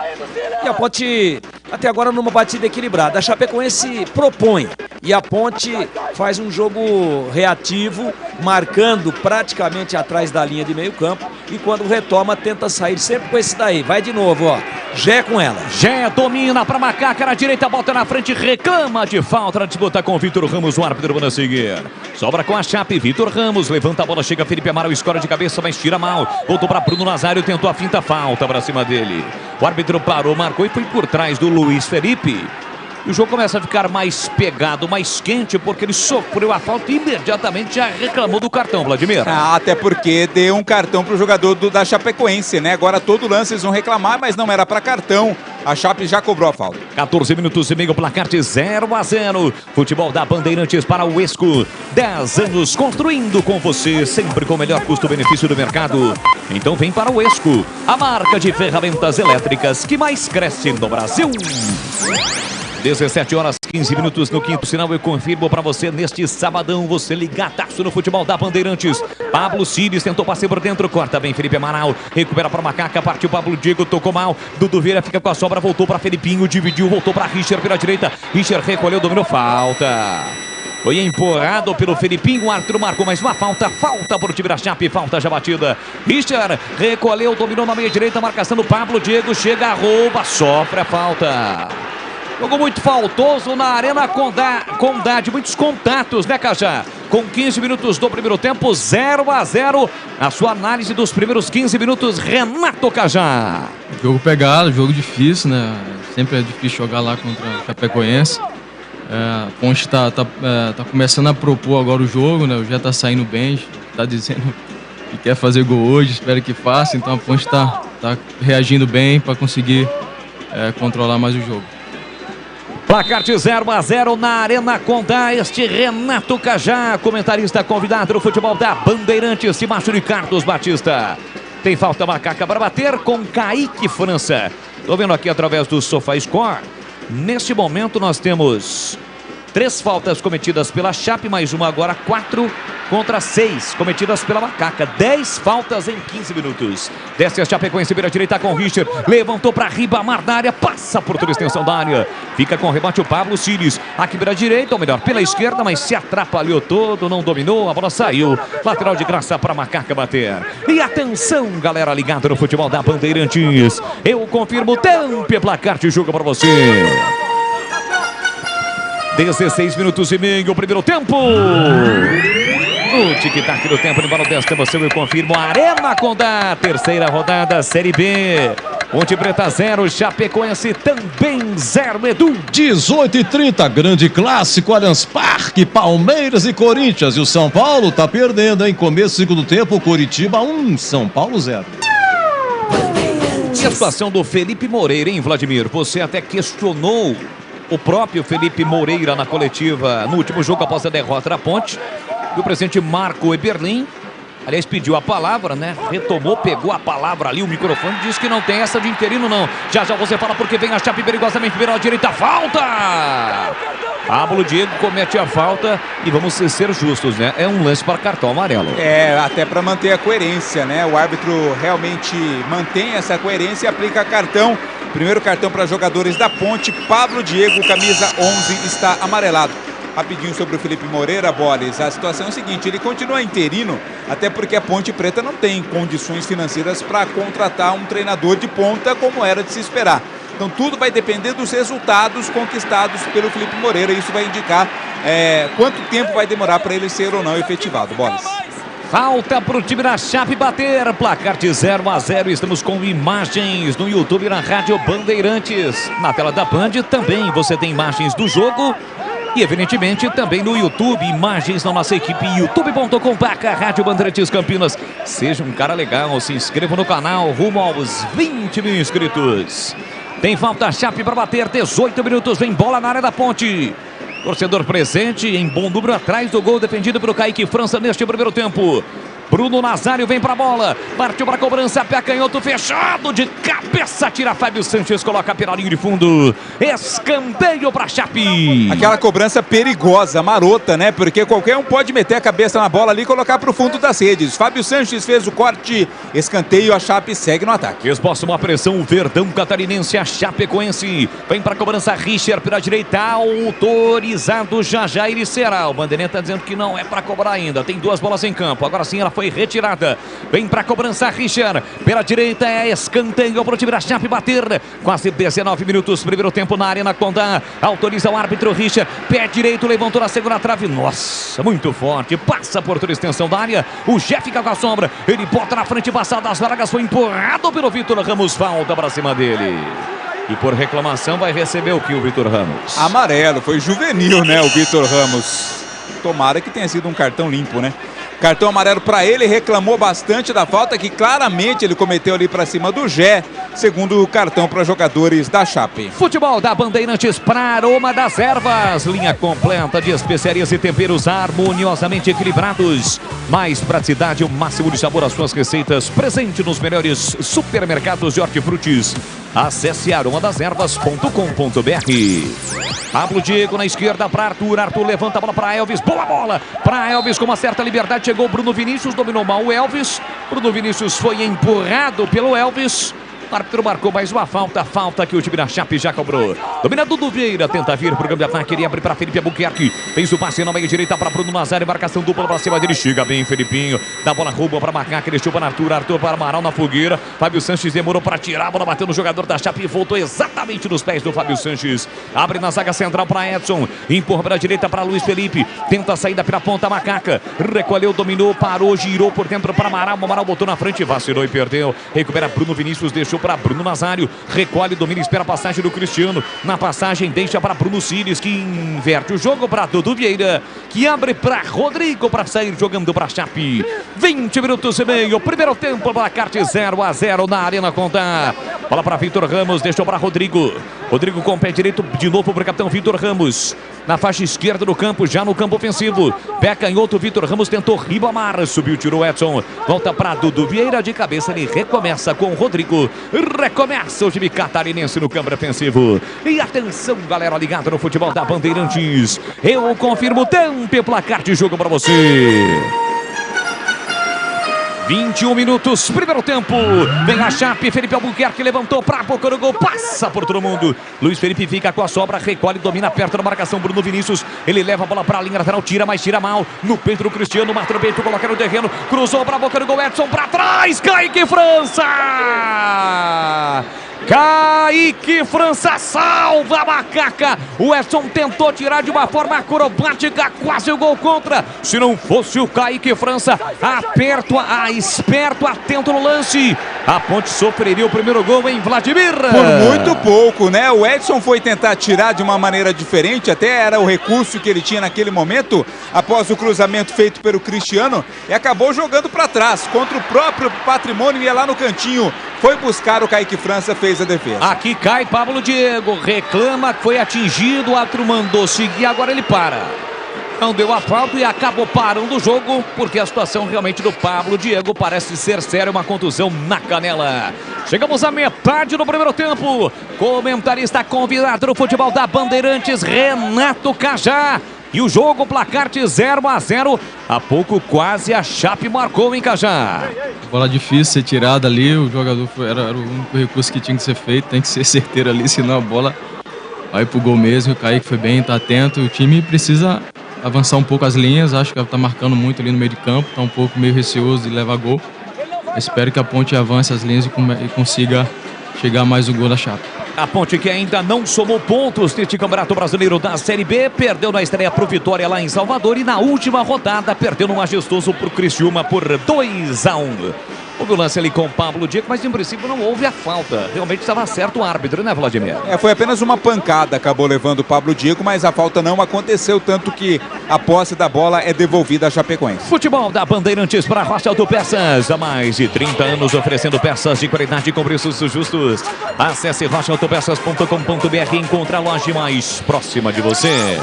E a Ponte, até agora, numa batida equilibrada. A Chapecoense propõe E a Ponte faz um jogo reativo, marcando praticamente atrás da linha de meio campo. E quando retoma, tenta sair sempre com esse daí. Vai de novo, ó. Gé com ela. Gé domina para Macaca na direita, bota na frente, reclama de falta na disputa com o Vitor Ramos, o árbitro manda seguir. Sobra com a Chape, Vitor Ramos, levanta a bola, chega Felipe Amaral, escora de cabeça, mas tira mal. Voltou para Bruno Nazário, tentou a finta, falta para cima dele. O árbitro parou, marcou e foi por trás do Luiz Felipe. E o jogo começa a ficar mais pegado, mais quente, porque ele sofreu a falta e imediatamente já reclamou do cartão, Vladimir. Até porque deu um cartão para o jogador da Chapecoense, né? Agora todo lance eles vão reclamar, mas não era para cartão. A Chape já cobrou a falta. 14 minutos e meio, placar de 0-0. Futebol da Bandeirantes para o Esco. 10 anos construindo com você, sempre com o melhor custo-benefício do mercado. Então vem para o Esco, a marca de ferramentas elétricas que mais cresce no Brasil. 17 horas 15 minutos no quinto sinal. Eu confirmo para você neste sabadão, você ligadaço no futebol da Bandeirantes. Pablo Cires tentou passeio por dentro, corta bem Felipe Amaral, recupera para Macaca, partiu Pablo Diego, tocou mal. Dudu Vieira fica com a sobra, voltou para Felipinho, dividiu, voltou para Richard pela direita. Richard recolheu, dominou, falta. Foi empurrado pelo Felipinho, o árbitro marcou mais uma falta, falta para o time da Chape, falta já batida. Richard recolheu, dominou na meia direita, marcação do Pablo Diego, chega, rouba, sofre a falta. Jogo muito faltoso na Arena Condade, muitos contatos, né, Cajá? Com 15 minutos do primeiro tempo, 0-0. A sua análise dos primeiros 15 minutos, Renato Cajá. Jogo pegado, jogo difícil, né? Sempre é difícil jogar lá contra a Chapecoense. A Ponte tá começando a propor agora o jogo, né? Já tá saindo bem, tá dizendo que quer fazer gol hoje, espero que faça. Então a Ponte tá reagindo bem para conseguir controlar mais o jogo. Placar de 0-0 na Arena Condá. Este Renato Cajá, comentarista convidado no futebol da Bandeirantes, de Márcio Carlos Batista. Tem falta Macaca para bater com Kaique França. Estou vendo aqui através do SofaScore. Neste momento nós temos 3 faltas cometidas pela Chape, mais uma agora, 4 contra 6 cometidas pela Macaca. 10 faltas em 15 minutos. Desce a Chapecoense pela direita com o Richard. Levantou para Ribamar na área, passa por toda a extensão da área. Fica com o rebate o Pablo Cires. Aqui pela direita, ou melhor, pela esquerda, mas se atrapalhou todo, não dominou, a bola saiu. Lateral de graça para Macaca bater. E atenção, galera ligada no futebol da Bandeirantes. Eu confirmo tempo e placar de jogo para você. 16 minutos e meio, o primeiro tempo. No tic-tac do tempo, de bola desta, você eu confirmo. Arena Condá, terceira rodada, Série B. Ponte Preta 0, Chapecoense também 0, Edu. 18h30, grande clássico, Allianz Parque, Palmeiras e Corinthians. E o São Paulo tá perdendo, hein? Começo do segundo tempo, Coritiba 1, São Paulo 0. E a situação do Felipe Moreira, hein, Vladimir? Você até questionou o próprio Felipe Moreira na coletiva no último jogo após a derrota da Ponte. E o presidente Marco Eberlin, aliás, pediu a palavra, né? Retomou, pegou a palavra ali, o microfone, disse que não tem essa de interino, não. Já você fala porque vem a Chape perigosamente pela direita, falta! Pablo Diego comete a falta e vamos ser justos, né? É um lance para cartão amarelo. Até para manter a coerência, né? O árbitro realmente mantém essa coerência e aplica cartão. Primeiro cartão para jogadores da Ponte. Pablo Diego, camisa 11, está amarelado. Rapidinho sobre o Felipe Moreira, Boris. A situação é a seguinte, ele continua interino, até porque a Ponte Preta não tem condições financeiras para contratar um treinador de ponta como era de se esperar. Então tudo vai depender dos resultados conquistados pelo Felipe Moreira. Isso vai indicar quanto tempo vai demorar para ele ser ou não efetivado, Boris. Falta para o time da Chape bater. Placar de 0-0. Estamos com imagens no YouTube e na Rádio Bandeirantes. Na tela da Band também você tem imagens do jogo. E evidentemente também no YouTube, imagens na nossa equipe, youtube.com/Rádio Bandeirantes Campinas. Seja um cara legal, se inscreva no canal, rumo aos 20 mil inscritos. Tem falta Chape para bater, 18 minutos, vem bola na área da Ponte. Torcedor presente em bom número atrás do gol defendido pelo Kaique França neste primeiro tempo. Bruno Nazário vem pra bola. Partiu pra cobrança, pé canhoto fechado. De cabeça, tira Fábio Sanches, coloca pela linha de fundo. Escanteio pra Chape. Aquela cobrança perigosa, marota, né? Porque qualquer um pode meter a cabeça na bola ali e colocar pro fundo das redes. Fábio Sanches fez o corte, escanteio, a Chape segue no ataque. Esboça uma pressão, o Verdão catarinense, a Chapecoense. Vem pra cobrança, Richard pela direita, autorizado já ele será. O Bandeirinha tá dizendo que não é pra cobrar ainda. Tem 2 bolas em campo, agora sim ela foi retirada. Vem pra cobrança, Richard pela direita, é escanteio pro time da Chape bater. Quase 19 minutos, primeiro tempo na Arena Condá. Autoriza o árbitro Richard, pé direito, levantou na segunda trave. Nossa, muito forte, passa por toda a extensão da área. O Jeff fica com a sombra, ele bota na frente, passada das vagas, foi empurrado pelo Vitor Ramos, falta pra cima dele. E por reclamação vai receber o que o Vitor Ramos? Amarelo, foi juvenil, né, o Vitor Ramos. Tomara que tenha sido um cartão limpo, né? Cartão amarelo para ele, reclamou bastante da falta que claramente ele cometeu ali para cima do Gé, segundo o cartão para jogadores da Chape. Futebol da Bandeirantes para Aroma das Ervas, linha completa de especiarias e temperos harmoniosamente equilibrados. Mais praticidade, o máximo de sabor às suas receitas, presente nos melhores supermercados de hortifrutis. Acesse aromadeservas.com.br. Pablo Diego na esquerda para Arthur. Arthur levanta a bola para Elvis. Boa bola para Elvis com uma certa liberdade. Chegou Bruno Vinícius, dominou mal o Elvis. Bruno Vinícius foi empurrado pelo Elvis. O árbitro marcou mais uma falta que o time da Chape já cobrou. Domina Dudu Vieira, tenta vir pro campo de ataque, ele abre para Felipe Albuquerque. Fez o passe na meia direita para Bruno Nazário, marcação dupla para cima dele, chega bem Felipinho. Dá bola rouba para Macaca, ele chupa na Arthur, Arthur para Amaral na fogueira. Fábio Sanches demorou para tirar, a bola bateu no jogador da Chape e voltou exatamente nos pés do Fábio Sanches. Abre na zaga central para Edson, empurra para a direita para Luiz Felipe, tenta a saída pela ponta, Macaca, recolheu, dominou, parou, girou por dentro para Amaral, Amaral botou na frente, vacilou e perdeu. Recupera Bruno Vinícius, deixou para Bruno Nazário. Recolhe, domina, espera a passagem do Cristiano. Na passagem deixa para Bruno Cires, que inverte o jogo para Dudu Vieira, que abre para Rodrigo para sair jogando para Chape. 20 minutos e meio, primeiro tempo, placar de 0-0 na Arena Condá. Bola para Vitor Ramos, deixou para Rodrigo. Rodrigo com o pé direito de novo para o capitão Vitor Ramos. Na faixa esquerda do campo, já no campo ofensivo. Pé canhoto, Vitor Ramos tentou Ribamar, subiu, tirou Edson. Volta para Dudu Vieira de cabeça, ele recomeça com o Rodrigo. Recomeça o time catarinense no campo ofensivo. E atenção, galera ligada no futebol da Bandeirantes. Eu confirmo o tempo e placar de jogo para você. 21 minutos, primeiro tempo. Vem a Chape, Felipe Albuquerque levantou para a boca do gol, passa por todo mundo. Luiz Felipe fica com a sobra, recolhe, domina perto da marcação. Bruno Vinícius, ele leva a bola para a linha lateral, tira, mas tira mal. No peito do Cristiano, mata o peito, coloca no terreno, cruzou para a boca do gol, Edson para trás, Kaique França! Kaique França salva a Macaca. O Edson tentou tirar de uma forma acrobática, quase o gol contra. Se não fosse o Kaique França, esperto, atento no lance, a Ponte sofreria o primeiro gol em Vladimir. Por muito pouco, né? O Edson foi tentar tirar de uma maneira diferente, até era o recurso que ele tinha naquele momento, após o cruzamento feito pelo Cristiano, e acabou jogando para trás, contra o próprio Patrimônio, ia lá no cantinho, foi buscar o Kaique França, fez a defesa. Aqui cai Pablo Diego, reclama que foi atingido, o árbitro mandou seguir, agora ele para. Não deu a falta e acabou parando o jogo, porque a situação realmente do Pablo Diego parece ser séria, uma contusão na canela. Chegamos à metade do primeiro tempo. Comentarista convidado no futebol da Bandeirantes, Renato Cajá. E o jogo, placar de 0-0. Há pouco quase a Chape marcou em Cajá. Bola difícil ser tirada ali, o jogador era o único recurso que tinha que ser feito, tem que ser certeiro ali, senão a bola vai pro gol mesmo. O Kaique foi bem, tá atento, o time precisa avançar um pouco as linhas, acho que ela tá marcando muito ali no meio de campo, tá um pouco meio receoso de levar gol. Eu espero que a Ponte avance as linhas e consiga chegar mais o gol da Chape. A Ponte, que ainda não somou pontos neste Campeonato Brasileiro da Série B, perdeu na estreia pro Vitória lá em Salvador e na última rodada perdeu no Majestoso pro Criciúma por 2-1. Houve o lance ali com o Pablo Diego, mas em princípio não houve a falta. Realmente estava certo o árbitro, né, Vladimir? Foi apenas uma pancada, acabou levando o Pablo Diego, mas a falta não aconteceu, tanto que a posse da bola é devolvida a Chapecoense. Futebol da Bandeirantes para Rocha Autopeças. Há mais de 30 anos oferecendo peças de qualidade com preços justos. Acesse rochaautopeças.com.br e encontre a loja mais próxima de você.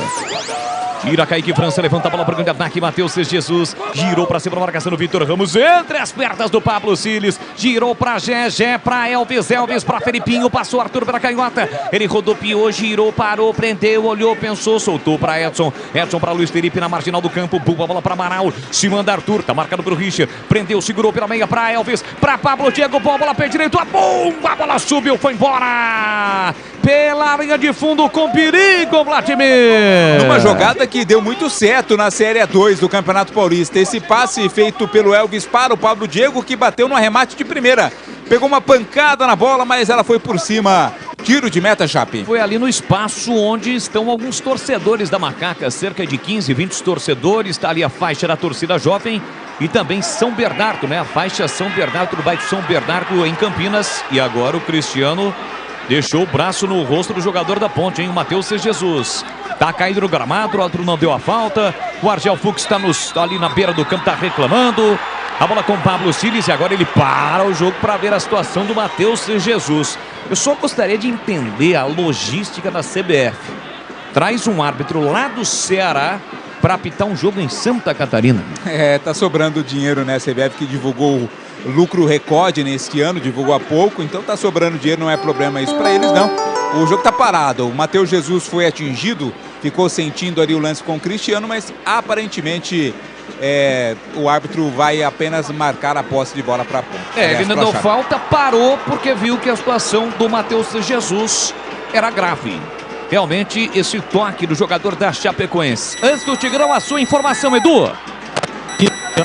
Tira Kaique França, levanta a bola para o grande ataque. Matheus Jesus girou para cima da marcação do Vitor Ramos. Entre as pernas do Pablo Siles. Girou para Gegé, para Elvis para Felipinho. Passou Arthur pela canhota. Ele rodopiou, girou, parou, prendeu, olhou, pensou, soltou para Edson. Edson para Luiz Felipe na marginal do campo. Boa bola para Amaral. Se manda Arthur, tá marcado para o Richard. Prendeu, segurou pela meia para Elvis. Para Pablo Diego. Boa bola pé direito. A bola subiu, foi embora. Pela linha de fundo com perigo, Vladimir. Uma jogada que deu muito certo na Série A2 do Campeonato Paulista. Esse passe feito pelo Elvis para o Pablo Diego, que bateu no arremate de primeira. Pegou uma pancada na bola, mas ela foi por cima. Tiro de meta, Chape. Foi ali no espaço onde estão alguns torcedores da Macaca. Cerca de 15, 20 torcedores. Está ali a faixa da torcida jovem. E também São Bernardo, né? A faixa São Bernardo, do bairro São Bernardo em Campinas. E agora o Cristiano deixou o braço no rosto do jogador da Ponte, hein? O Matheus Jesus. Tá caído no gramado, o outro não deu a falta. O Argel Fux está ali na beira do campo, tá reclamando. A bola com o Pablo Siles e agora ele para o jogo para ver a situação do Matheus Jesus. Eu só gostaria de entender a logística da CBF. Traz um árbitro lá do Ceará para apitar um jogo em Santa Catarina. Tá sobrando dinheiro, né? A CBF que divulgou o lucro recorde neste ano, divulgou há pouco, então tá sobrando dinheiro, não é problema isso para eles, não. O jogo tá parado, o Matheus Jesus foi atingido, ficou sentindo ali o lance com o Cristiano, mas aparentemente o árbitro vai apenas marcar a posse de bola para a Ponte. Ele não deu falta, parou porque viu que a situação do Matheus Jesus era grave. Realmente esse toque do jogador da Chapecoense. Antes do Tigrão, a sua informação, Edu.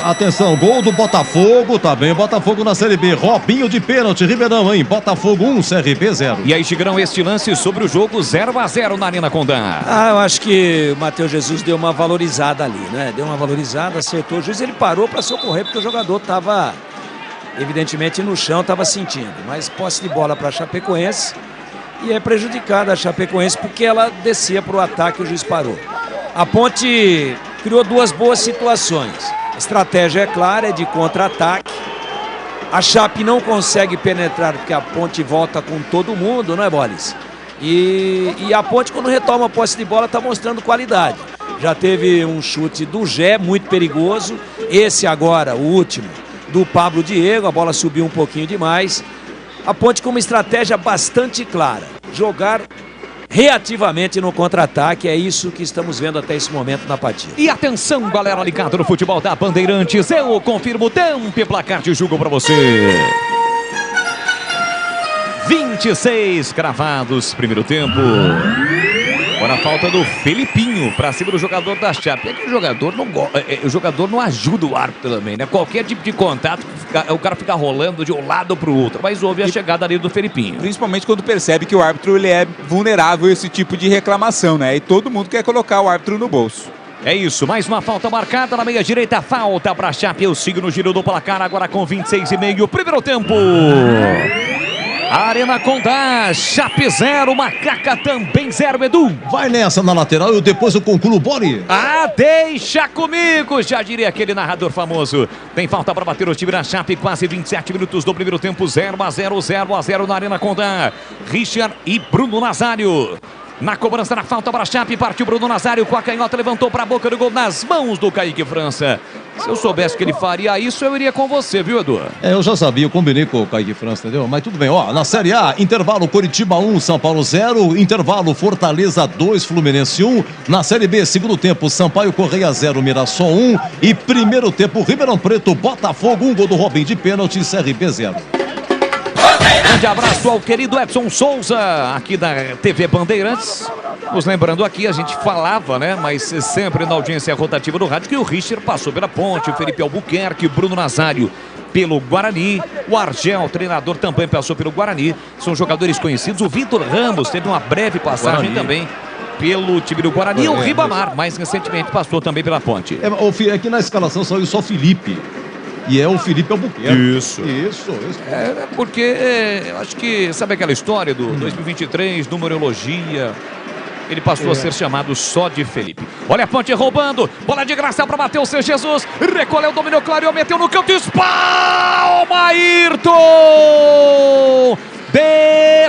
Atenção, gol do Botafogo, tá bem, Botafogo na Série B, Robinho de pênalti, Ribeirão, hein, Botafogo 1, CRB 0. E aí, Tigrão, este lance sobre o jogo 0-0 na Arena Condá. Eu acho que o Matheus Jesus deu uma valorizada ali, né, deu uma valorizada, acertou o juiz, ele parou para socorrer porque o jogador estava, evidentemente, no chão, estava sentindo, mas posse de bola para a Chapecoense e é prejudicada a Chapecoense porque ela descia para o ataque e o juiz parou. A Ponte criou duas boas situações. A estratégia é clara, é de contra-ataque. A Chape não consegue penetrar porque a Ponte volta com todo mundo, não é, Bolis? E a Ponte, quando retoma a posse de bola, está mostrando qualidade. Já teve um chute do Gé, muito perigoso. Esse agora, o último, do Pablo Diego. A bola subiu um pouquinho demais. A Ponte com uma estratégia bastante clara. Jogar reativamente no contra-ataque, é isso que estamos vendo até esse momento na partida. E atenção, galera ligada no futebol da Bandeirantes, eu confirmo tempo e placar de jogo para você. 26 cravados, primeiro tempo. Agora a falta do Felipinho para cima do jogador da Chape. É que o jogador não ajuda o árbitro também, né? Qualquer tipo de contato, o cara fica rolando de um lado para o outro. Mas houve a chegada ali do Felipinho. Principalmente quando percebe que o árbitro ele é vulnerável a esse tipo de reclamação, né? E todo mundo quer colocar o árbitro no bolso. É isso, mais uma falta marcada na meia direita, falta para a Chape. Eu sigo no giro do placar agora com 26,5, primeiro tempo. Arena Condá, Chape 0, Macaca também 0, Edu. Vai nessa na lateral e depois eu concluo o Bori. Deixa comigo, já diria aquele narrador famoso. Tem falta para bater o time da Chape, quase 27 minutos do primeiro tempo, 0-0 na Arena Condá. Richard e Bruno Nazário. Na cobrança da falta para a Chape, partiu Bruno Nazário com a canhota, levantou para a boca do gol nas mãos do Kaique França. Se eu soubesse que ele faria isso, eu iria com você, viu, Edu? Eu já sabia, eu combinei com o Kaique França, entendeu? Mas tudo bem, na Série A, intervalo Coritiba 1, São Paulo 0, intervalo Fortaleza 2, Fluminense 1. Na Série B, segundo tempo, Sampaio Correia 0, Mirassol 1. E primeiro tempo, Ribeirão Preto, Botafogo 1, gol do Robin de pênalti, CRB 0. Grande abraço ao querido Edson Souza, aqui da TV Bandeirantes. Nos lembrando aqui, a gente falava, né? Mas sempre na audiência rotativa do rádio, que o Richard passou pela Ponte, o Felipe Albuquerque, o Bruno Nazário pelo Guarani, o Argel, treinador, também passou pelo Guarani. São jogadores conhecidos. O Vitor Ramos teve uma breve passagem também pelo time do Guarani. E o Ribamar, mais recentemente, passou também pela Ponte. Aqui na escalação saiu só Felipe. E é o Felipe Albuquerque. Isso. Porque eu acho que, sabe aquela história do 2023, numerologia? Ele passou a ser chamado só de Felipe. Olha a Ponte roubando, bola de graça para Matheus Jesus, recolheu, dominou, clareou, meteu no canto, espalma, Ayrton!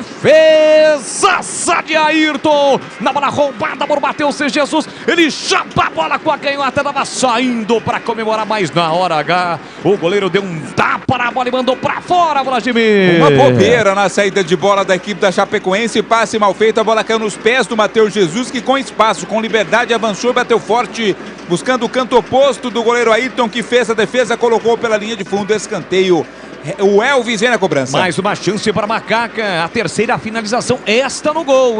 defesa de Ayrton. Na bola roubada por Matheus Jesus. Ele chapa a bola com a canhota, tava saindo para comemorar, mas na hora H o goleiro deu um tapa na bola e mandou para fora, Vladimir. Uma bobeira na saída de bola da equipe da Chapecoense, passe mal feito, a bola caiu nos pés do Matheus Jesus, que com espaço, com liberdade, avançou e bateu forte, buscando o canto oposto do goleiro Ayrton, que fez a defesa, colocou pela linha de fundo, escanteio. O Elvis vem na cobrança. Mais uma chance para Macaca. A terceira finalização. Esta no gol.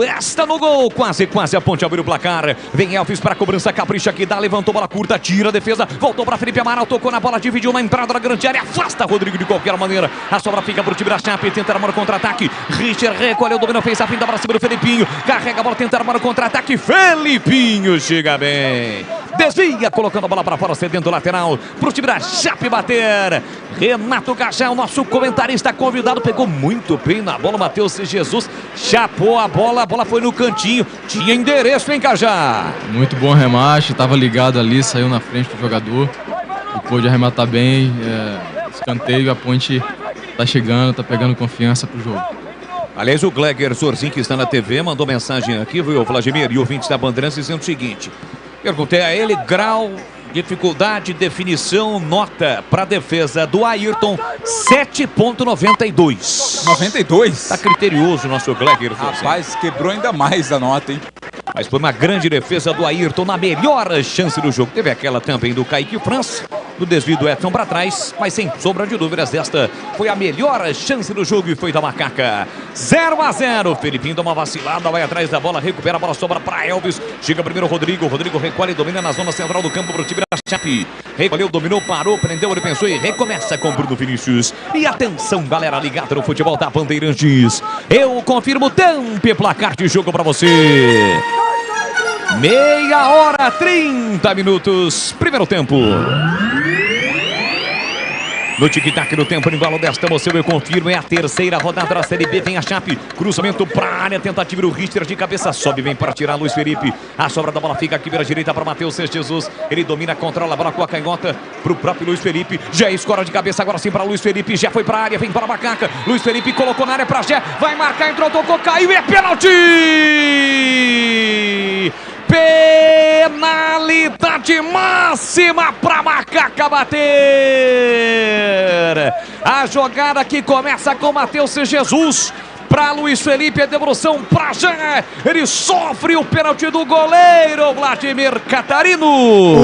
Quase a Ponte abriu o placar. Vem Elvis para a cobrança. Capricha que dá. Levantou bola curta. Tira a defesa. Voltou para Felipe Amaral. Tocou na bola. Dividiu na entrada da grande área. Afasta Rodrigo de qualquer maneira. A sobra fica para o time da Chape. Tenta armar o contra-ataque. Richard recolheu. Dominou. Fez a finta para cima do Felipinho. Carrega a bola. Tenta armar o contra-ataque. Felipinho chega bem. Desvia. Colocando a bola para fora. Cedendo o lateral. Para o time da Chape bater. Renato Cajá, o nosso comentarista convidado, pegou muito bem na bola. Matheus Jesus chapou a bola foi no cantinho. Tinha endereço, hein, Cajá? Muito bom remate, estava ligado ali, saiu na frente do jogador e pôde arrematar bem. Escanteio, a Ponte tá chegando, tá pegando confiança pro jogo. Aliás, o Gleger Zorzin, que está na TV, mandou mensagem aqui, viu, Vladimir, e ouvintes da Bandeirantes, dizendo o seguinte: perguntei a ele, grau, dificuldade, definição, nota para a defesa do Ayrton, 7,92. 92? Tá criterioso o nosso Gleger. Rapaz, quebrou ainda mais a nota, hein? Mas foi uma grande defesa do Ayrton na melhor chance do jogo. Teve aquela também do Kaique França, no desvio do Edson para trás, mas sem sombra de dúvidas, esta foi a melhor chance do jogo e foi da Macaca. 0-0. Felipinho dá uma vacilada, vai atrás da bola, recupera a bola, sobra para Elvis. Chega primeiro o Rodrigo recolhe e domina na zona central do campo para o time da Chape. Recolheu, dominou, parou, prendeu, ele pensou e recomeça com Bruno Vinícius. E atenção, galera ligada no futebol da Bandeirantes. Eu confirmo tempo e placar de jogo para você. 30 minutos, primeiro tempo. No tic-tac do tempo, no embalo desta moção, eu confirmo, é a terceira rodada da Série B, vem a Chape, cruzamento para a área, tentativa do Richter de cabeça, sobe, vem para tirar Luiz Felipe, a sobra da bola fica aqui pela direita para Matheus Jesus, ele domina, controla a bola com a canhota para o próprio Luiz Felipe, já escora de cabeça, agora sim para Luiz Felipe, já foi para a área, vem para a Macaca, Luiz Felipe colocou na área para Gé, vai marcar, entrou, tocou, caiu, é pênalti! Penalidade máxima para Macaca bater. A jogada que começa com Matheus Jesus. Para Luiz Felipe, a devolução para Gé. Ele sofre o pênalti do goleiro Vladimir Catarino.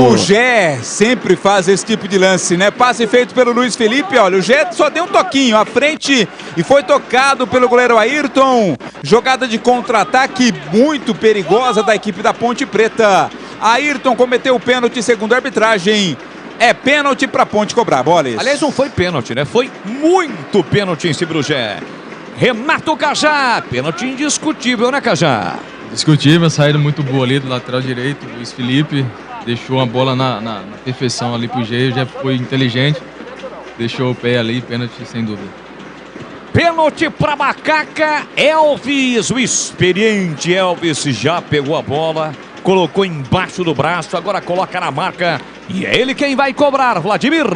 O Gé sempre faz esse tipo de lance, né? Passe feito pelo Luiz Felipe, olha, o Gé só deu um toquinho à frente e foi tocado pelo goleiro Ayrton. Jogada de contra-ataque muito perigosa da equipe da Ponte Preta. Ayrton cometeu o pênalti segundo a arbitragem. É pênalti para a Ponte cobrar, bolas. Aliás, não foi pênalti, né? Foi muito pênalti em cima do Gé. Renato Cajá, pênalti indiscutível, né, Cajá? Discutível, saída muito boa ali do lateral direito, Luiz Felipe, deixou a bola na perfeição ali pro Gê, já foi inteligente, deixou o pé ali, pênalti sem dúvida. Pênalti para Macaca, Elvis, o experiente Elvis já pegou a bola, colocou embaixo do braço, agora coloca na marca e é ele quem vai cobrar, Vladimir.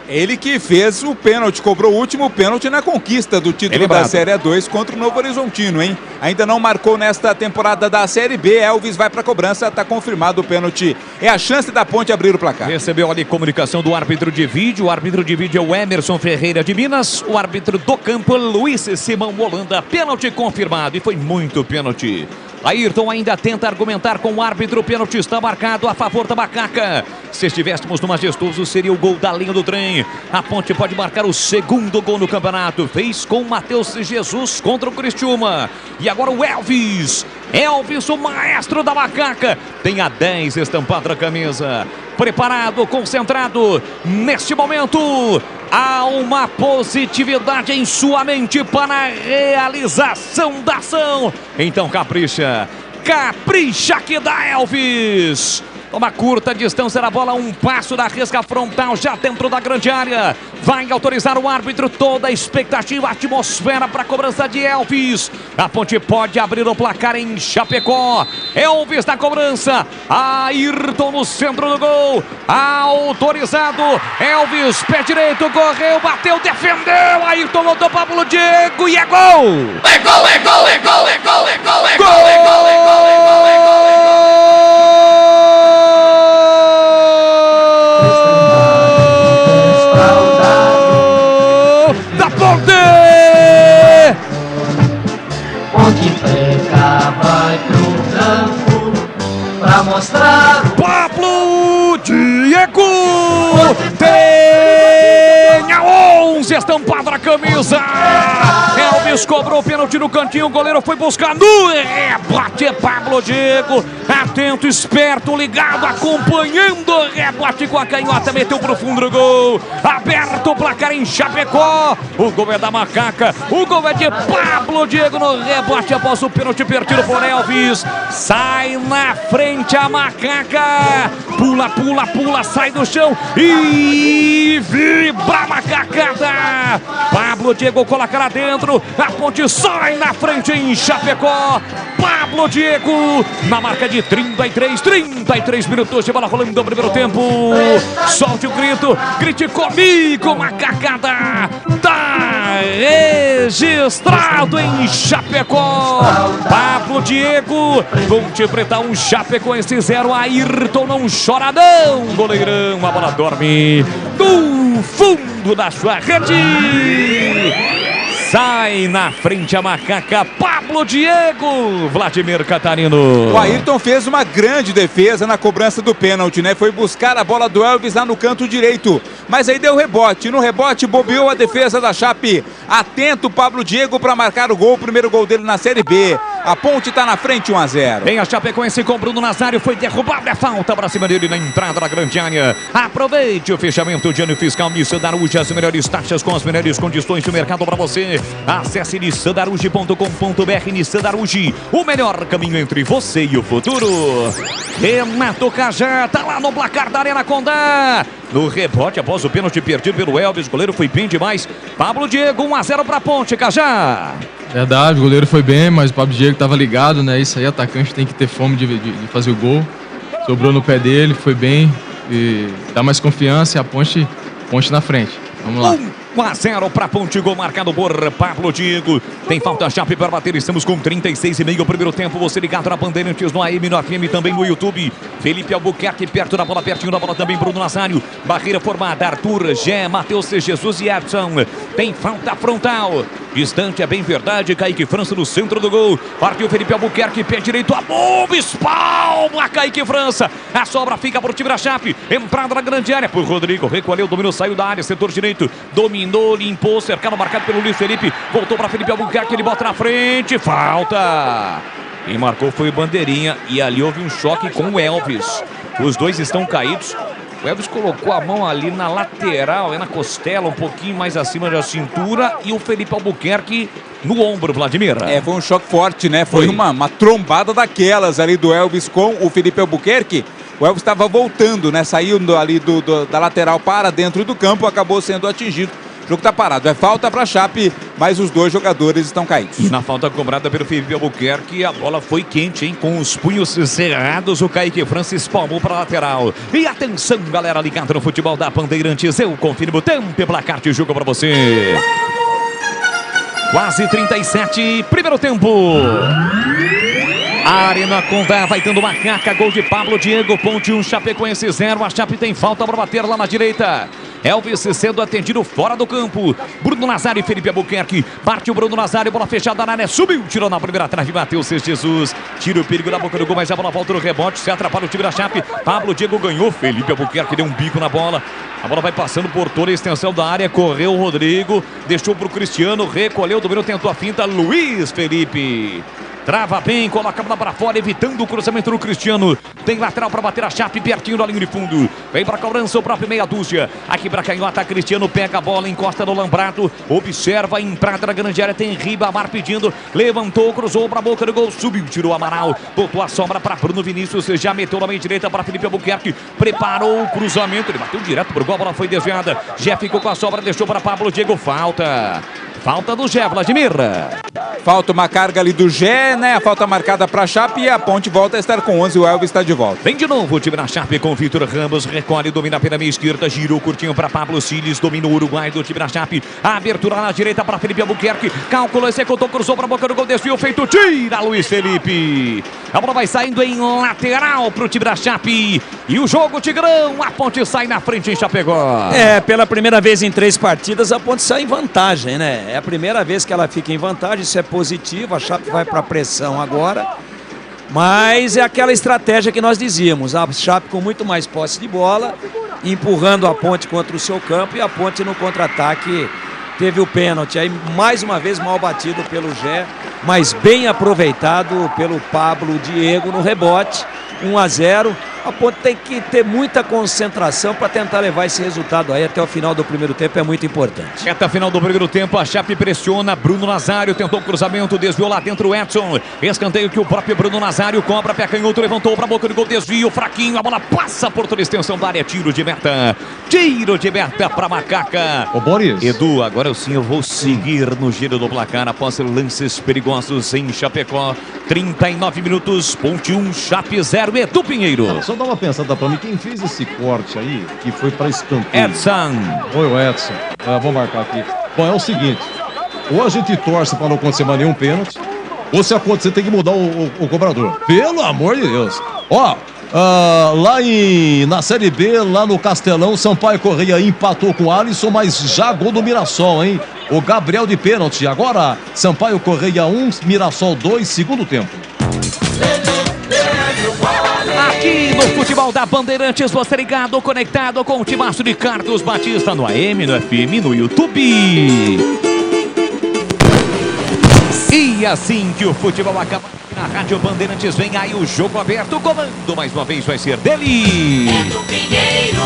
Ele que fez o pênalti, cobrou o último pênalti na conquista do título da Série A2 contra o Novo Horizontino, hein? Ainda não marcou nesta temporada da Série B, Elvis vai para a cobrança, está confirmado o pênalti. É a chance da Ponte abrir o placar. Recebeu ali comunicação do árbitro de vídeo, o árbitro de vídeo é o Emerson Ferreira de Minas, o árbitro do campo Luiz Simão Holanda, pênalti confirmado e foi muito pênalti. Ayrton ainda tenta argumentar com o árbitro, o pênalti está marcado a favor da Macaca. Se estivéssemos no Majestoso, seria o gol da linha do trem. A Ponte pode marcar o segundo gol no campeonato. Fez com o Matheus Jesus contra o Criciúma. E agora o Elvis. Elvis, o maestro da Macaca. Tem a 10 estampada na camisa. Preparado, concentrado. Neste momento, há uma positividade em sua mente para a realização da ação. Então capricha. Capricha que dá, Elvis. Uma curta distância da bola, um passo da risca frontal, já dentro da grande área. Vai autorizar o árbitro, toda a expectativa, a atmosfera para a cobrança de Elvis. A Ponte pode abrir o placar em Chapecó. Elvis na cobrança. Ayrton no centro do gol. Autorizado. Elvis, pé direito, correu, bateu, defendeu. Ayrton voltou para Pablo Diego e é gol! É gol, é gol, é gol, é gol, é gol, é gol, é gol, é gol, é gol, é gol. Da Ponte! Ponte Preta vai pro campo pra mostrar o Pablo Diego! Tem a 11 estampado na camisa! Elvis cobrou o pênalti no cantinho, o goleiro foi buscar no rebote. Pablo Diego, atento, esperto, ligado, acompanhando o rebote com a canhota, meteu pro fundo do gol. Aberto o placar em Chapecó. O gol é da Macaca, o gol é de Pablo Diego no rebote após o pênalti perdido por Elvis. Sai na frente a Macaca. Pula, pula, pula, sai do chão e vibra a macacada. Pablo Diego coloca lá dentro. A Ponte sai na frente em Chapecó. Pablo Diego na marca de 33 minutos de bola rolando no primeiro tempo. Solte o grito, grite comigo, macacada. Tá registrado em Chapecó. Pablo Diego, Ponte Preta 1, Chapecoense 0. Ayrton não chora não, goleirão. A bola dorme no fundo da sua rede. Sai na frente a Macaca, Pablo Diego, Vladimir Catarino. O Ayrton fez uma grande defesa na cobrança do pênalti, né? Foi buscar a bola do Elvis lá no canto direito, mas aí deu rebote. No rebote bobeou a defesa da Chape. Atento Pablo Diego para marcar o gol, o primeiro gol dele na Série B. A Ponte está na frente 1-0. Tem a Chapecoense com Bruno Nazário, foi derrubado, é falta para cima dele na entrada da grande área. Aproveite o fechamento de ano fiscal Nissan Daruge, as melhores taxas com as melhores condições do mercado para você. Acesse nissandaruge.com.br. Nissan Daruge, o melhor caminho entre você e o futuro. Renato Cajá tá lá no placar da Arena Condá. No rebote após o pênalti perdido pelo Elvis, o goleiro foi bem demais. Pablo Diego, 1-0 para a Ponte, Cajá. Verdade, o goleiro foi bem, mas o Pablo Diego estava ligado, né? Isso aí, atacante tem que ter fome de fazer o gol. Sobrou no pé dele, foi bem. E dá mais confiança e a Ponte na frente. Vamos lá. 1-0 para Ponte, gol marcado por Pablo Diego. Tem falta Chape para bater, estamos com 36,5 o primeiro tempo. Você ligado na Bandeirantes, no AM, no FM, também no YouTube. Felipe Albuquerque perto da bola, pertinho da bola também Bruno Nazário. Barreira formada, Arthur, Gé, Matheus, Jesus e Edson. Tem falta frontal. Distante, é bem verdade, Kaique França no centro do gol. Partiu Felipe Albuquerque, pé direito, a bomba, espalma Kaique França. A sobra fica por time da Chape. Entrada na grande área por Rodrigo, recolheu, dominou, saiu da área, setor direito, dominou, limpou, cercado, marcado pelo Luiz Felipe. Voltou para Felipe Albuquerque, ele bota na frente, falta. Quem marcou foi o Bandeirinha e ali houve um choque com o Elvis. Os dois estão caídos. O Elvis colocou a mão ali na lateral, na costela, um pouquinho mais acima da cintura. E o Felipe Albuquerque no ombro, Vladimir. Foi um choque forte, né? Foi uma trombada daquelas ali do Elvis com o Felipe Albuquerque. O Elvis estava voltando, né? Saindo ali da lateral para dentro do campo, acabou sendo atingido. O jogo está parado, é falta para a Chape, mas os dois jogadores estão caídos. E na falta cobrada pelo Felipe Albuquerque, a bola foi quente, hein? Com os punhos cerrados, o Kaique França espalmou para a lateral. E atenção, galera ligada no futebol da Bandeirantes, eu confirmo o tempo e placar de jogo para você. Quase 37, primeiro tempo. A Arena Condá vai dando Macaca, gol de Pablo Diego, Ponte 1, Chapecoense 0. A Chape tem falta para bater lá na direita. Elvis sendo atendido fora do campo. Bruno Nazário e Felipe Albuquerque. Partiu Bruno Nazário, bola fechada na área, subiu, tirou na primeira trave, Matheus Jesus. Tira o perigo da boca do gol, mas a bola volta no rebote, se atrapalha o time da Chape. Pablo Diego ganhou, Felipe Albuquerque deu um bico na bola. A bola vai passando por toda a extensão da área, correu o Rodrigo, deixou para o Cristiano, recolheu, dominou, tentou a finta, Luiz Felipe. Trava bem, coloca a bola para fora, evitando o cruzamento do Cristiano. Tem lateral para bater a Chape, pertinho da linha de fundo. Vem para a cobrança o próprio meia dúzia. Aqui para canhota, Cristiano pega a bola, encosta no Lambrato. Observa a entrada da grande área, tem Ribamar pedindo. Levantou, cruzou para a boca do gol, subiu, tirou o Amaral. Botou a sombra para Bruno Vinícius, já meteu na meia direita para Felipe Albuquerque. Preparou o cruzamento, ele bateu direto pro gol, a bola foi desviada. Já ficou com a sobra, deixou para Pablo Diego, falta do Gé, Vladimir. Falta uma carga ali do Gé, né? A falta marcada para a Chape e a Ponte volta a estar com 11. O Elvis está de volta. Vem de novo o time da Chape com o Vitor Ramos. Recolhe, domina pela meia esquerda. Girou curtinho para Pablo Siles. Domina o Uruguai do time da Chape. A abertura na direita para Felipe Albuquerque. Calculou, executou, cruzou para a boca do gol. Desvio feito. Tira Luiz Felipe. A bola vai saindo em lateral para o time da Chape. E o jogo, Tigrão. A Ponte sai na frente em Chapecó. Pela primeira vez em 3 partidas, a Ponte sai em vantagem, né? É a primeira vez que ela fica em vantagem, isso é positivo, a Chape vai para a pressão agora, mas é aquela estratégia que nós dizíamos, a Chape com muito mais posse de bola, empurrando a Ponte contra o seu campo, e a Ponte no contra-ataque teve o pênalti, aí mais uma vez mal batido pelo Gé, mas bem aproveitado pelo Pablo Diego no rebote, 1-0. A Ponte tem que ter muita concentração para tentar levar esse resultado aí até o final do primeiro tempo, é muito importante. Reta final do primeiro tempo, a Chape pressiona, Bruno Nazário tentou o cruzamento, desviou lá dentro o Edson, escanteio que o próprio Bruno Nazário cobra, pé canhoto, levantou para a boca do gol, desvio, fraquinho, a bola passa por toda a extensão da área, tiro de meta para Macaca. Ô Boris. Edu, agora sim eu vou seguir no giro do placar após lances perigosos em Chapecó, 39 minutos, Ponte 1, Chape 0, Edu Pinheiro. Só dá uma pensada pra mim, quem fez esse corte aí, que foi pra escanteio? Edson. Oi, o Edson. Vou marcar aqui. Bom, é o seguinte, ou a gente torce pra não acontecer mais nenhum pênalti, ou se acontecer tem que mudar o cobrador. Pelo amor de Deus. Ó, lá na Série B, lá no Castelão, Sampaio Correia empatou com o Alisson, mas já gol do Mirassol, hein? O Gabriel de pênalti. Agora, Sampaio Correia 1, Mirassol 2, segundo tempo. Aqui no Futebol da Bandeirantes, você ligado, conectado com o timaço de Carlos Batista no AM, no FM, no YouTube. E assim que o futebol acaba na Rádio Bandeirantes, vem aí o jogo aberto, o comando mais uma vez vai ser dele. Edu Pinheiro.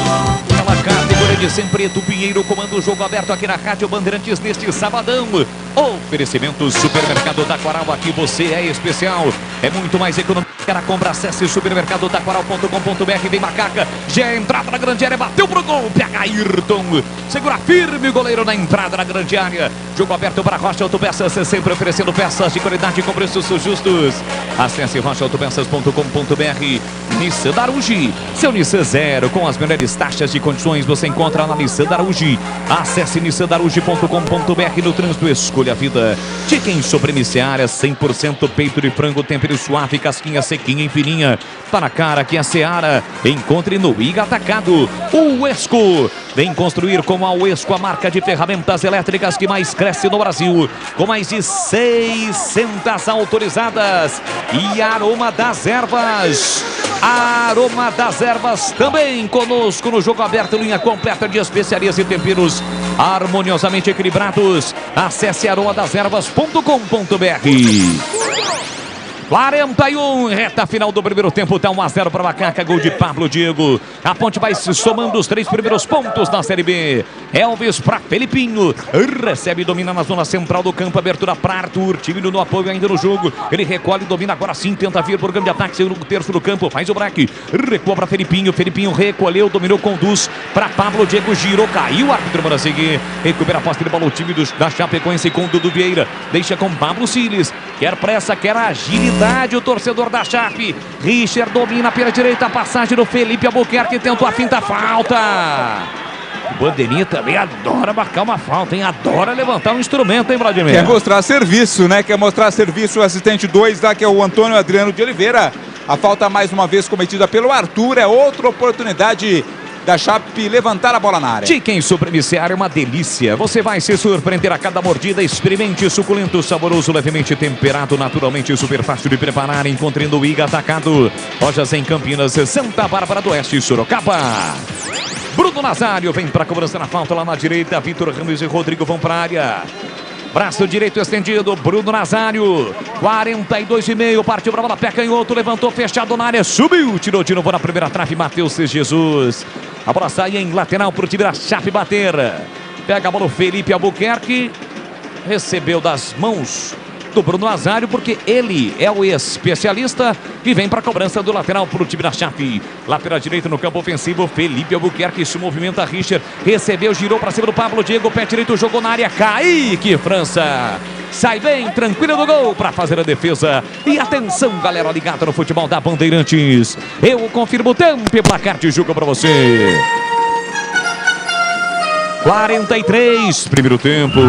Pela categoria de sempre, Edu Pinheiro comanda o jogo aberto aqui na Rádio Bandeirantes neste sabadão. Oferecimento Supermercado Taquaral, aqui você é especial. É muito mais econômico que na compra. Acesse supermercadotaquaral.com.br. Vem Macaca, já entrada na grande área, bateu pro gol, pega Ayrton, segura firme o goleiro na entrada na grande área. Jogo aberto para Rocha Autopeças, sempre oferecendo peças de qualidade com preços justos. Acesse rochaautopeças.com.br. Nissan Darugi, seu Nissan Zero com as melhores taxas de condições você encontra na Nissan Darugi. Acesse nissandarugi.com.br. No trânsito, escolha a vida. Chicken Sobremiciária, 100% peito de frango, tempero suave, casquinha sequinha em fininha. Tá na cara que a Seara. Encontre no Iga Atacado. O Uesco. Vem construir com a Uesco, a marca de ferramentas elétricas que mais cresce no Brasil. Com mais de 600 autorizadas. E Aroma das Ervas. Aroma das Ervas também conosco no jogo aberto, linha completa de especiarias e temperos harmoniosamente equilibrados. Acesse aromadeservas.com.br. 41, reta final do primeiro tempo, tá 1-0 para Macaca, gol de Pablo Diego. A Ponte vai se somando os 3 primeiros pontos na Série B. Elvis para Felipinho, recebe e domina na zona central do campo, abertura para Arthur, Tímido no apoio ainda no jogo. Ele recolhe, domina agora sim, tenta vir por grande ataque, segundo terço do campo, faz o break, recua para Felipinho, Felipinho recolheu, dominou, conduz para Pablo Diego, girou, caiu, o árbitro manda seguir, recupera a posse de bola o time da Chapecoense com Dudu Vieira, deixa com Pablo Siles, quer pressa, quer agilidade. O torcedor da Chape, Richard domina pela direita, a passagem do Felipe Albuquerque, tentou a finta, falta. O Bandeirinha também adora marcar uma falta, hein? Adora levantar um instrumento, hein, Vladimir? Quer mostrar serviço, né? Quer mostrar serviço o assistente 2 lá, que é o Antônio Adriano de Oliveira. A falta mais uma vez cometida pelo Arthur, é outra oportunidade da Chape levantar a bola na área. Chicken Sobremiciária é uma delícia. Você vai se surpreender a cada mordida. Experimente suculento, saboroso, levemente temperado, naturalmente super fácil de preparar. Encontre no Iga Atacado. Lojas em Campinas, Santa Bárbara do Oeste e Sorocaba. Bruno Nazário vem para a cobrança na falta lá na direita. Vitor Ramos e Rodrigo vão para a área. Braço direito estendido, Bruno Nazário. 42,5, partiu pra bola, pé canhoto, levantou, fechado na área, subiu, tirou de novo na primeira trave, Matheus Jesus. A bola sai em lateral pro time da Chape bater. Pega a bola o Felipe Albuquerque. Recebeu das mãos do Bruno Nazário, porque ele é o especialista e vem para a cobrança do lateral para o time da Chape. Lateral direito no campo ofensivo, Felipe Albuquerque se movimenta, Richard recebeu, girou para cima do Pablo Diego, pé direito, jogou na área, Kaique França. Sai bem, tranquilo do gol para fazer a defesa. E atenção, galera ligada no futebol da Bandeirantes. Eu confirmo o tempo e placar de jogo para você. 43, primeiro tempo.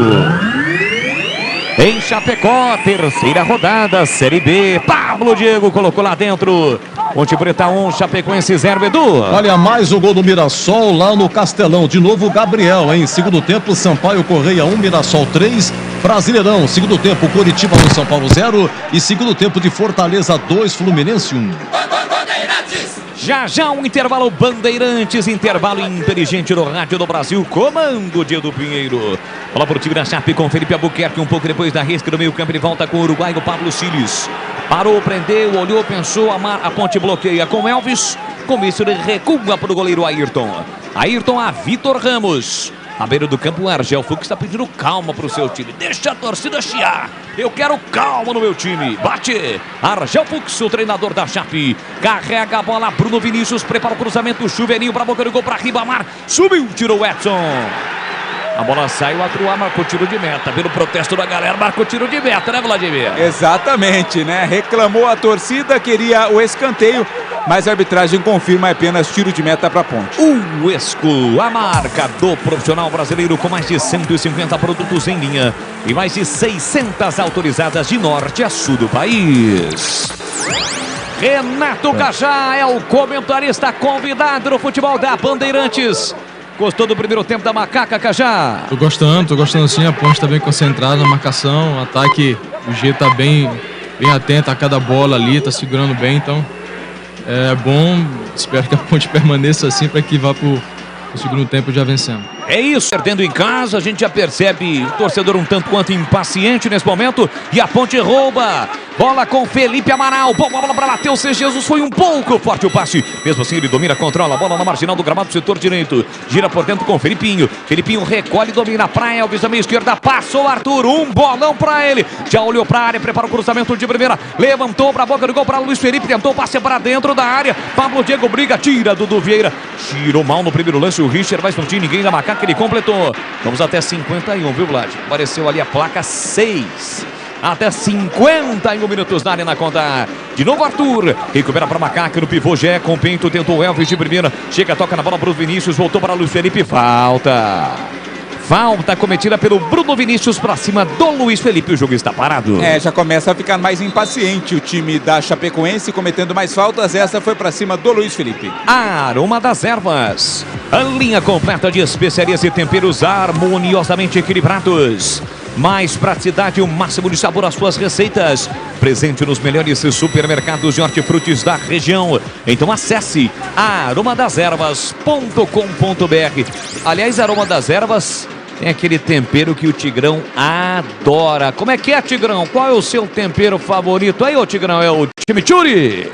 Em Chapecó, terceira rodada, Série B. Pablo Diego colocou lá dentro. Ponte Preta 1, Chapecoense 0, Edu. Olha, mais o gol do Mirassol lá no Castelão. De novo o Gabriel, hein? Segundo tempo, Sampaio Correia 1, Mirassol 3. Brasileirão, segundo tempo, Coritiba 1, São Paulo 0. E segundo tempo de Fortaleza 2, Fluminense 1. Já já um intervalo Bandeirantes, intervalo inteligente no Rádio do Brasil, comando de Edu Pinheiro. Bola por time da Chape com Felipe Albuquerque, um pouco depois da risca do meio campo, ele volta com o uruguaio Pablo Siles. Parou, prendeu, olhou, pensou, a ponte bloqueia com Elvis, com isso ele recua para o goleiro Ayrton. Ayrton a Vitor Ramos. À beira do campo, o Argel Fux está pedindo calma para o seu time. Deixa a torcida chiar. Eu quero calma no meu time. Bate. Argel Fux, o treinador da Chape. Carrega a bola. Bruno Vinícius prepara o cruzamento. Chuveirinho para a boca do gol para Ribamar. Subiu, tirou o Edson. A bola saiu, Atruá marcou tiro de meta. Pelo protesto da galera, marcou tiro de meta, né, Vladimir? Exatamente, né? Reclamou a torcida, queria o escanteio, mas a arbitragem confirma apenas tiro de meta para a Ponte. O Esco, a marca do profissional brasileiro com mais de 150 produtos em linha e mais de 600 autorizadas de norte a sul do país. Renato Cajá é o comentarista convidado no futebol da Bandeirantes. Gostou do primeiro tempo da Macaca, Cajá? Tô gostando sim, a Ponte tá bem concentrada na marcação, o ataque, o G tá bem atento a cada bola ali, tá segurando bem, então é bom, espero que a Ponte permaneça assim para que vá pro segundo tempo já vencendo. É isso, perdendo em casa, a gente já percebe o torcedor um tanto quanto impaciente nesse momento. E a Ponte rouba. Bola com Felipe Amaral. Boa bola para Matheus Jesus. Foi um pouco forte o passe. Mesmo assim, ele domina, controla a bola na marginal do gramado do setor direito. Gira por dentro com Felipinho. Felipinho recolhe, domina a praia. Elvis da meia esquerda. Passou Arthur. Um bolão para ele. Já olhou para a área, prepara o cruzamento de primeira. Levantou para a boca do gol para Luiz Felipe. Tentou passe para dentro da área. Pablo Diego briga, tira Dudu Vieira. Tirou mal no primeiro lance. O Richard vai explodir. Ninguém da Macaca. Ele completou. Vamos até 51, viu, Vlad? Apareceu ali a placa 6. Até 51 minutos na área na conta. De novo Arthur. Recupera para Macaca no pivô. Gé com Pinto. Tentou o Elvis de primeira. Chega, toca na bola para o Vinícius. Voltou para Luiz Felipe. Falta. Falta cometida pelo Bruno Vinícius para cima do Luiz Felipe. O jogo está parado. Já começa a ficar mais impaciente o time da Chapecoense, cometendo mais faltas. Essa foi para cima do Luiz Felipe. Aroma das Ervas. A linha completa de especiarias e temperos harmoniosamente equilibrados. Mais praticidade e o máximo de sabor às suas receitas. Presente nos melhores supermercados de hortifrutis da região. Então acesse aromadeservas.com.br. Aliás, Aroma das Ervas tem aquele tempero que o Tigrão adora. Como é que é, Tigrão? Qual é o seu tempero favorito? Aí, ô Tigrão, é o chimichurri.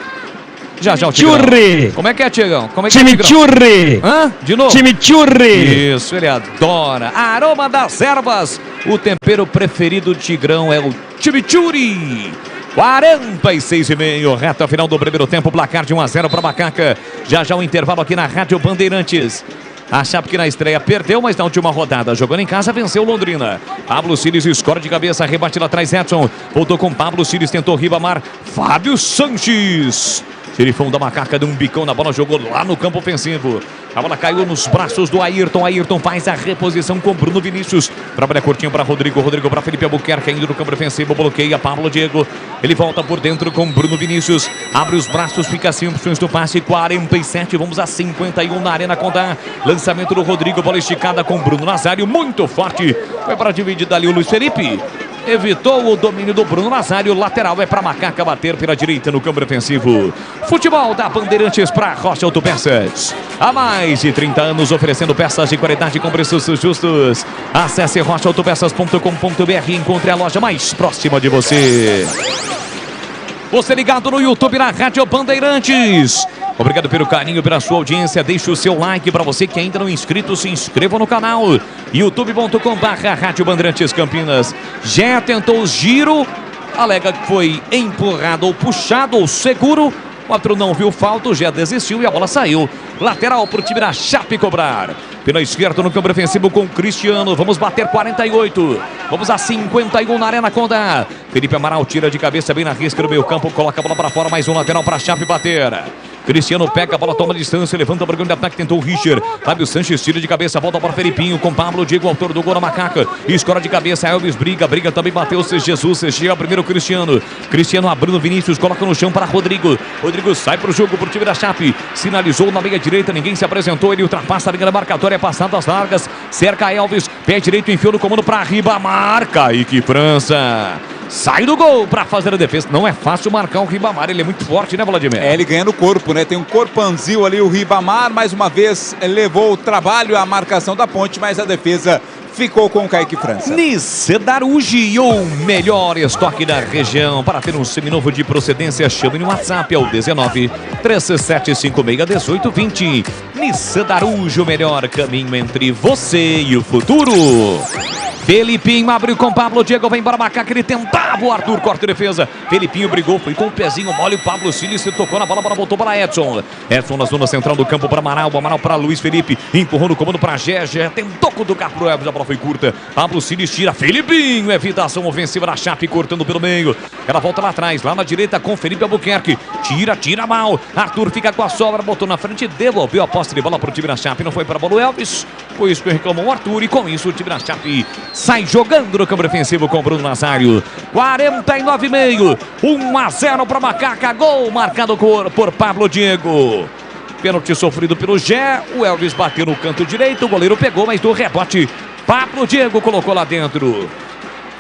Já o Tigrão. Como é que é, Tigrão? Como é que chimichurri. Hã? De novo? Chimichurri. Isso, ele adora. Aroma das Ervas. O tempero preferido do Tigrão é o chimichurri. 46,5, reta final do primeiro tempo, placar de 1-0 para Macaca. Já o intervalo aqui na Rádio Bandeirantes. A Chape que na estreia perdeu, mas na última rodada, jogando em casa, venceu Londrina. Pablo Siles escora de cabeça, rebate lá atrás Edson. Voltou com Pablo Siles, tentou Ribamar. Fábio Sanches. Xerifão da Macaca deu um bicão na bola, jogou lá no campo ofensivo. A bola caiu nos braços do Ayrton. Ayrton faz a reposição com Bruno Vinícius. Trabalha curtinho para Rodrigo. Rodrigo para Felipe Albuquerque, indo no campo ofensivo. Bloqueia Pablo Diego. Ele volta por dentro com Bruno Vinícius. Abre os braços, fica assim, opções do passe. 47, vamos a 51 na arena conta. Lançamento do Rodrigo, bola esticada com Bruno Nazário. Muito forte. Foi para dividir dali o Luiz Felipe. evitou o domínio do Bruno Nazário. Lateral é para Macaca bater pela direita no campo defensivo. Futebol da Bandeirantes para Rocha Autopeças. Há mais de 30 anos oferecendo peças de qualidade com preços justos. Acesse rochaautopeças.com.br e encontre a loja mais próxima de você. Você ligado no YouTube na Rádio Bandeirantes. Obrigado pelo carinho, pela sua audiência. Deixe o seu like. Para você que ainda não é inscrito, se inscreva no canal youtube.com/Rádio Bandeirantes Campinas. Já tentou o giro, alega que foi empurrado ou puxado ou seguro. O árbitro não viu falta, já desistiu e a bola saiu. Lateral para o time da Chape cobrar. Pela esquerda no campo defensivo com Cristiano. Vamos bater 48. Vamos a 51 na Arena Condá. Felipe Amaral tira de cabeça bem na risca do meio campo. Coloca a bola para fora. Mais um lateral para a Chape bater. Cristiano pega a bola, toma a distância, levanta para o grande ataque, tentou o Richard. Fábio Sanches tira de cabeça, volta para o Felipinho com Pablo Diego, autor do gol da Macaca. Escora de cabeça, Elvis briga também, Matheus Jesus, chega primeiro Cristiano. Cristiano abrindo Vinícius, coloca no chão para Rodrigo. Rodrigo sai para o jogo para o time da Chape. Sinalizou na meia direita, ninguém se apresentou, ele ultrapassa a linha da marcatória, é passado às largas. Cerca Elvis, pé direito, enfiou no comando para Ribamar. Kaique França sai do gol para fazer a defesa. Não é fácil marcar o Ribamar, ele é muito forte, né, Vladimir? Ele ganha no corpo, né? Tem um corpanzil ali, o Ribamar, mais uma vez levou o trabalho, a marcação da ponte, mas a defesa ficou com o Kaique França. Nicedarugi, o melhor estoque da região. Para ter um seminovo de procedência, chame no WhatsApp ao 19 3756 1820. Nicedarugi, o melhor caminho entre você e o futuro. Felipinho abriu com Pablo Diego, vem para Macaca, ele tentava, o Arthur corta a defesa. Felipinho brigou, foi com o pezinho mole, o Pablo Siles se tocou na bola, a bola voltou para Edson. Edson na zona central do campo para Amaral para Luiz Felipe, empurrou no comando para Gégé, tentou cutucar pro Elvis, a bola foi curta. Pablo Siles tira, Felipinho, evitação ofensiva da Chape, cortando pelo meio. Ela volta lá atrás, lá na direita com Felipe Albuquerque, tira mal. Arthur fica com a sobra, botou na frente, devolveu a posse de bola pro time da Chape, não foi para a bola o Elvis, foi isso que reclamou o Arthur e com isso o time da Chape sai jogando no campo defensivo com Bruno Nazário. 49,5. 1-0 para Macaca. Gol marcado por Pablo Diego. Pênalti sofrido pelo Gé. O Elvis bateu no canto direito. O goleiro pegou, mas do rebote Pablo Diego colocou lá dentro.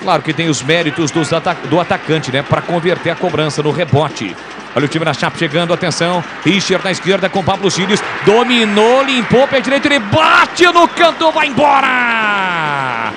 Claro que tem os méritos do atacante, né? Para converter a cobrança no rebote. Olha o time da Chape chegando, atenção. Richard na esquerda com Pablo Siles. Dominou, limpou, pé direito, ele bate no canto, vai embora!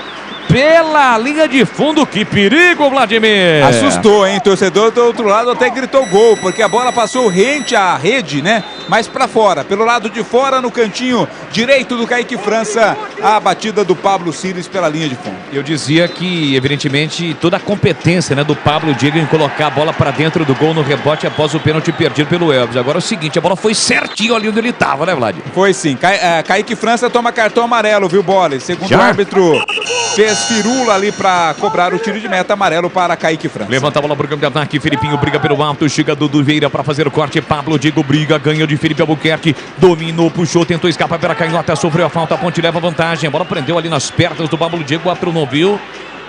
Pela linha de fundo, que perigo, Vladimir! Assustou, hein? Torcedor do outro lado até gritou gol, porque a bola passou rente à rede, né? Mas pra fora, pelo lado de fora, no cantinho direito do Kaique França, a batida do Pablo Siles pela linha de fundo. Eu dizia que, evidentemente, toda a competência, né, do Pablo Diego em colocar a bola pra dentro do gol no rebote após o pênalti perdido pelo Elvis. Agora é o seguinte, a bola foi certinho ali onde ele tava, né, Vlad? Foi sim. Kaique França toma cartão amarelo, viu, Bola? Segundo o árbitro, fez firula ali pra cobrar o tiro de meta, amarelo para Kaique França. Levanta a bola pro campo de ataque, Felipinho briga pelo alto, chega Dudu Vieira pra fazer o corte, Pablo Diego briga, ganha de Felipe Albuquerque, dominou, puxou, tentou escapar pela canhota, sofreu a falta, a ponte leva vantagem, a bola prendeu ali nas pernas do Pablo Diego, o árbitro não viu.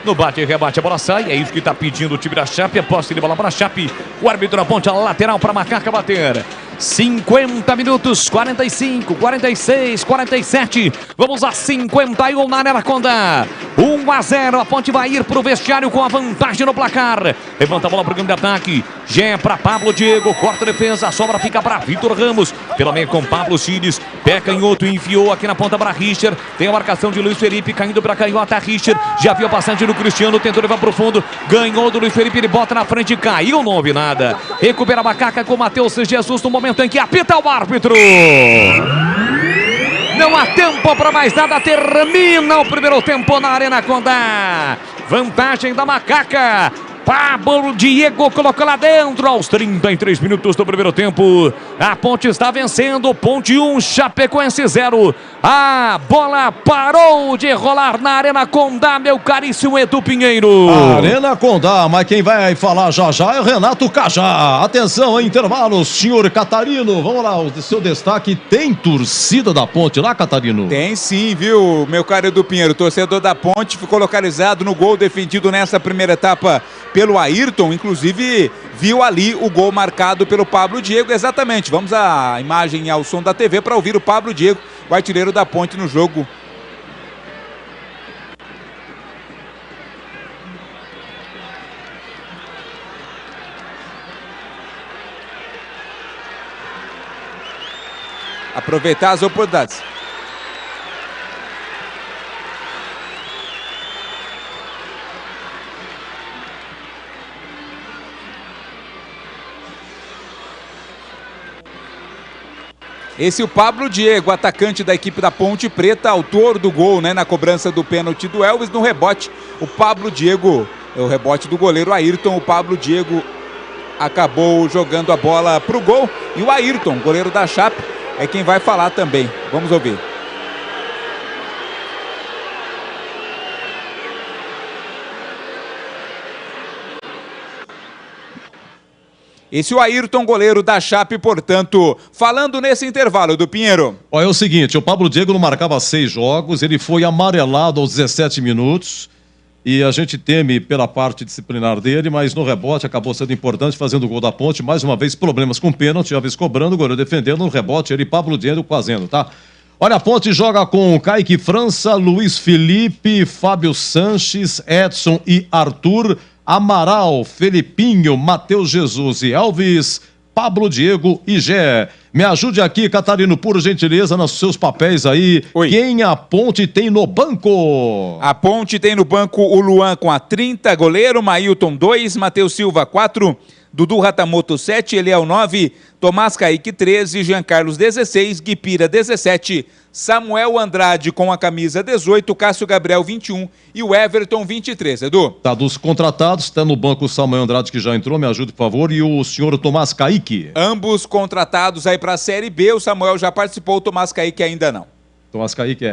No bate e rebate a bola sai, é isso que está pedindo o time da Chape, a posse de bola para a Chape, o árbitro na ponte, a lateral para Macaca bater. 50 minutos, 45, 46, 47, vamos a 51 na Arena Condá. 1-0, a ponte vai ir para o vestiário com a vantagem no placar. Levanta a bola para o grande ataque, Gé para Pablo Diego, corta a defesa, a sobra fica para Vitor Ramos, pelo meio com Pablo Siles, pé canhoto, enfiou aqui na ponta para Richard, tem a marcação de Luiz Felipe, caindo para a canhota, Richard, já viu a passagem do Cristiano, tentou levar para o fundo, ganhou do Luiz Felipe, ele bota na frente, caiu, não houve nada, recupera a Macaca com Matheus Jesus no momento em que apita o árbitro. Não há tempo para mais nada, termina o primeiro tempo na Arena Condá. Vantagem da Macaca. Pablo Diego colocou lá dentro aos 33 minutos do primeiro tempo. A Ponte está vencendo. Ponte 1, Chapecoense 0. A bola parou de rolar na Arena Condá, meu caríssimo Edu Pinheiro. Arena Condá, mas quem vai falar já é o Renato Cajá. Atenção, intervalos, senhor Catarino. Vamos lá, o seu destaque. Tem torcida da Ponte lá, Catarino? Tem sim, viu, meu caro Edu Pinheiro. Torcedor da Ponte ficou localizado no gol defendido nessa primeira etapa pelo Ayrton, inclusive viu ali o gol marcado pelo Pablo Diego, exatamente. Vamos à imagem e ao som da TV para ouvir o Pablo Diego, o artilheiro da Ponte no jogo. Aproveitar as oportunidades. Esse é o Pablo Diego, atacante da equipe da Ponte Preta, autor do gol, né, na cobrança do pênalti do Elvis. No rebote, o Pablo Diego, o rebote do goleiro Ayrton. O Pablo Diego acabou jogando a bola pro gol. E o Ayrton, goleiro da Chape, é quem vai falar também. Vamos ouvir. Esse é o Ayrton, goleiro da Chape, portanto, falando nesse intervalo do Pinheiro. Ó, é o seguinte, o Pablo Diego não marcava 6 jogos, ele foi amarelado aos 17 minutos e a gente teme pela parte disciplinar dele, mas no rebote acabou sendo importante, fazendo o gol da Ponte. Mais uma vez, problemas com pênalti, uma vez cobrando, o goleiro defendendo, no rebote, ele, Pablo Diego, fazendo, tá? Olha, a Ponte joga com Kaique França, Luiz Felipe, Fábio Sanches, Edson e Arthur, Amaral, Felipinho, Matheus Jesus e Elvis, Pablo Diego e Gé. Me ajude aqui, Catarino, por gentileza, nos seus papéis aí. Oi. Quem a Ponte tem no banco? A Ponte tem no banco o Luan com a 30, goleiro, Mailton 2, Matheus Silva 4, Dudu Ratamoto 7, Eliel 9, Tomás Kaique 13, Jean Carlos 16, Guipira 17, Samuel Andrade com a camisa 18, Cássio Gabriel 21 e o Everton 23, Edu. Tá, dos contratados, tá no banco o Samuel Andrade que já entrou, me ajude por favor, e o senhor Tomás Kaique. Ambos contratados aí para a Série B, o Samuel já participou, o Tomás Kaique ainda não. Tomás Kaique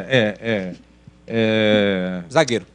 Zagueiro.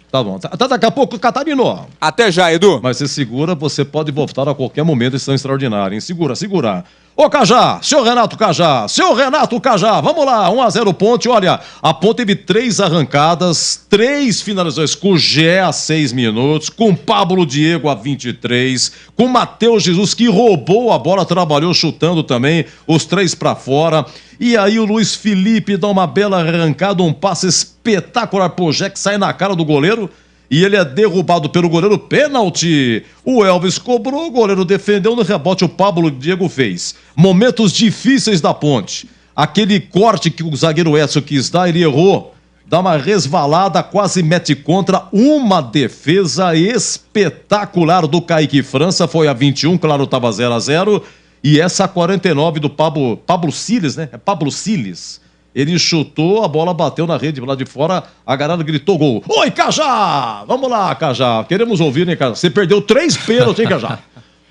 Tá bom. Tá daqui a pouco, Catarino. Até já, Edu. Mas você segura, você pode voltar a qualquer momento, eles são extraordinários, hein? Segura. Ô, Cajá, seu Renato Cajá, vamos lá, 1-0 Ponte. Olha, a Ponte teve 3 arrancadas, 3 finalizações com o Gé a 6 minutos, com Pablo Diego a 23, com Matheus Jesus que roubou a bola, trabalhou chutando também, os 3 pra fora. E aí o Luiz Felipe dá uma bela arrancada, um passe espetacular pro Gé que sai na cara do goleiro. E ele é derrubado pelo goleiro, pênalti. O Elvis cobrou, o goleiro defendeu, no rebote o Pablo Diego fez. Momentos difíceis da Ponte. Aquele corte que o zagueiro Edson quis dar, ele errou. Dá uma resvalada, quase mete contra. Uma defesa espetacular do Kaique França, foi a 21, claro, estava 0-0. E essa 49 do Pablo Siles, né? É Pablo Siles. Ele chutou, a bola bateu na rede lá de fora, a galera gritou gol. Oi, Cajá! Vamos lá, Cajá. Queremos ouvir, hein, Cajá? Você perdeu 3 pênaltis, hein, Cajá?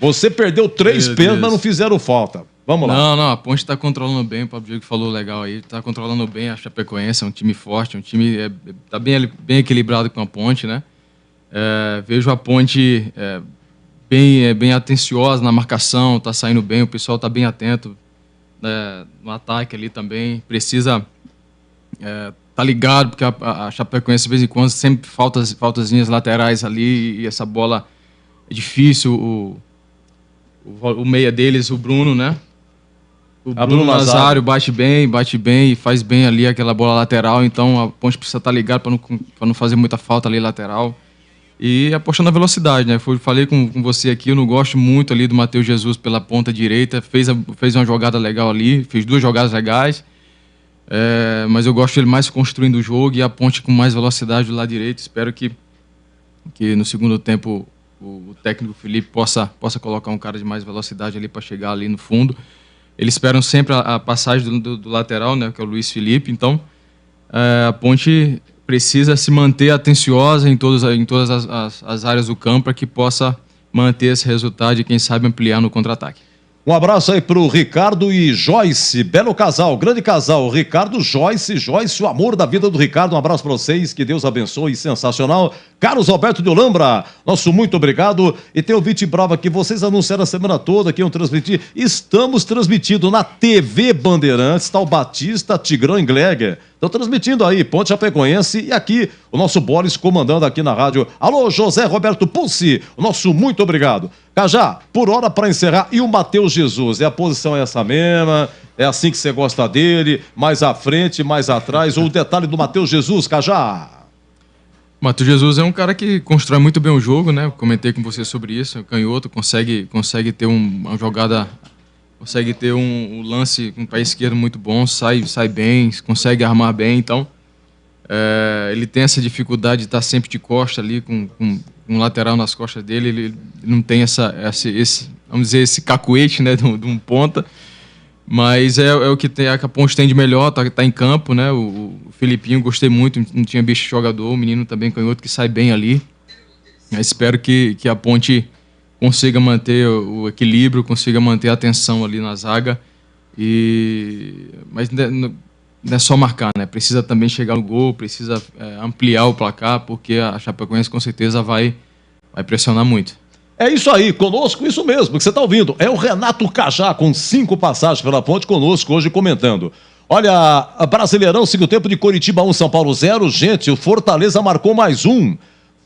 Você perdeu 3 pênaltis, mas não fizeram falta. Vamos lá. Não, a Ponte tá controlando bem, o Pablo Diego falou legal aí. Tá controlando bem a Chapecoense, é um time forte, um time tá bem equilibrado com a Ponte, né? Vejo a Ponte bem atenciosa na marcação, tá saindo bem, o pessoal tá bem atento. No ataque ali também, precisa tá ligado, porque a Chapecoense de vez em quando sempre faltazinhas laterais ali, e essa bola é difícil, o meia deles, o Bruno, né? O Bruno Nazário bate bem e faz bem ali aquela bola lateral, então a Ponte precisa estar ligado para não fazer muita falta ali lateral. E apostar na velocidade, né? Falei com você aqui, eu não gosto muito ali do Matheus Jesus pela ponta direita, fez uma jogada legal ali, fez 2 jogadas legais, mas eu gosto ele mais construindo o jogo e a Ponte com mais velocidade do lado direito. Espero que no segundo tempo o técnico Felipe possa colocar um cara de mais velocidade ali para chegar ali no fundo. Eles esperam sempre a passagem do lateral, né? Que é o Luiz Felipe, então a Ponte precisa se manter atenciosa em todas as áreas do campo para que possa manter esse resultado e, quem sabe, ampliar no contra-ataque. Um abraço aí pro Ricardo e Joyce, belo casal, grande casal, Ricardo, Joyce, o amor da vida do Ricardo, um abraço para vocês, que Deus abençoe, sensacional. Carlos Alberto de Olambra, nosso muito obrigado. E tem ouvinte bravo aqui, vocês anunciaram a semana toda que iam transmitir, estamos transmitindo na TV Bandeirantes, tá o Batista, Tigrão e Gleger, estão transmitindo aí, Ponte Chapecoense, e aqui o nosso Boris comandando aqui na rádio. Alô, José Roberto Pulsi, o nosso muito obrigado. Cajá, por hora para encerrar, e o Matheus Jesus, a posição é essa mesma, é assim que você gosta dele, mais à frente, mais atrás, ou o detalhe do Matheus Jesus, Cajá? O Matheus Jesus é um cara que constrói muito bem o jogo, né? Eu comentei com você sobre isso, canhoto, consegue ter uma jogada consegue ter um lance com o pé esquerdo muito bom, sai bem, consegue armar bem. Então, ele tem essa dificuldade de estar sempre de costa ali, com um lateral nas costas dele. Ele não tem vamos dizer, esse cacuete, né, de um ponta. Mas é o que a Ponte tem de melhor, tá em campo, né? O Filipinho, gostei muito, não tinha bicho jogador, o menino também canhoto que sai bem ali. Eu espero que a Ponte consiga manter o equilíbrio, consiga manter a atenção ali na zaga. Mas não é só marcar, né? Precisa também chegar no gol, precisa ampliar o placar, porque a Chapecoense com certeza vai pressionar muito. É isso aí, conosco, isso mesmo que você está ouvindo. É o Renato Cajá, com 5 passagens pela Ponte, conosco hoje comentando. Olha, Brasileirão, segundo tempo de Coritiba 1, São Paulo 0. Gente, o Fortaleza marcou mais um.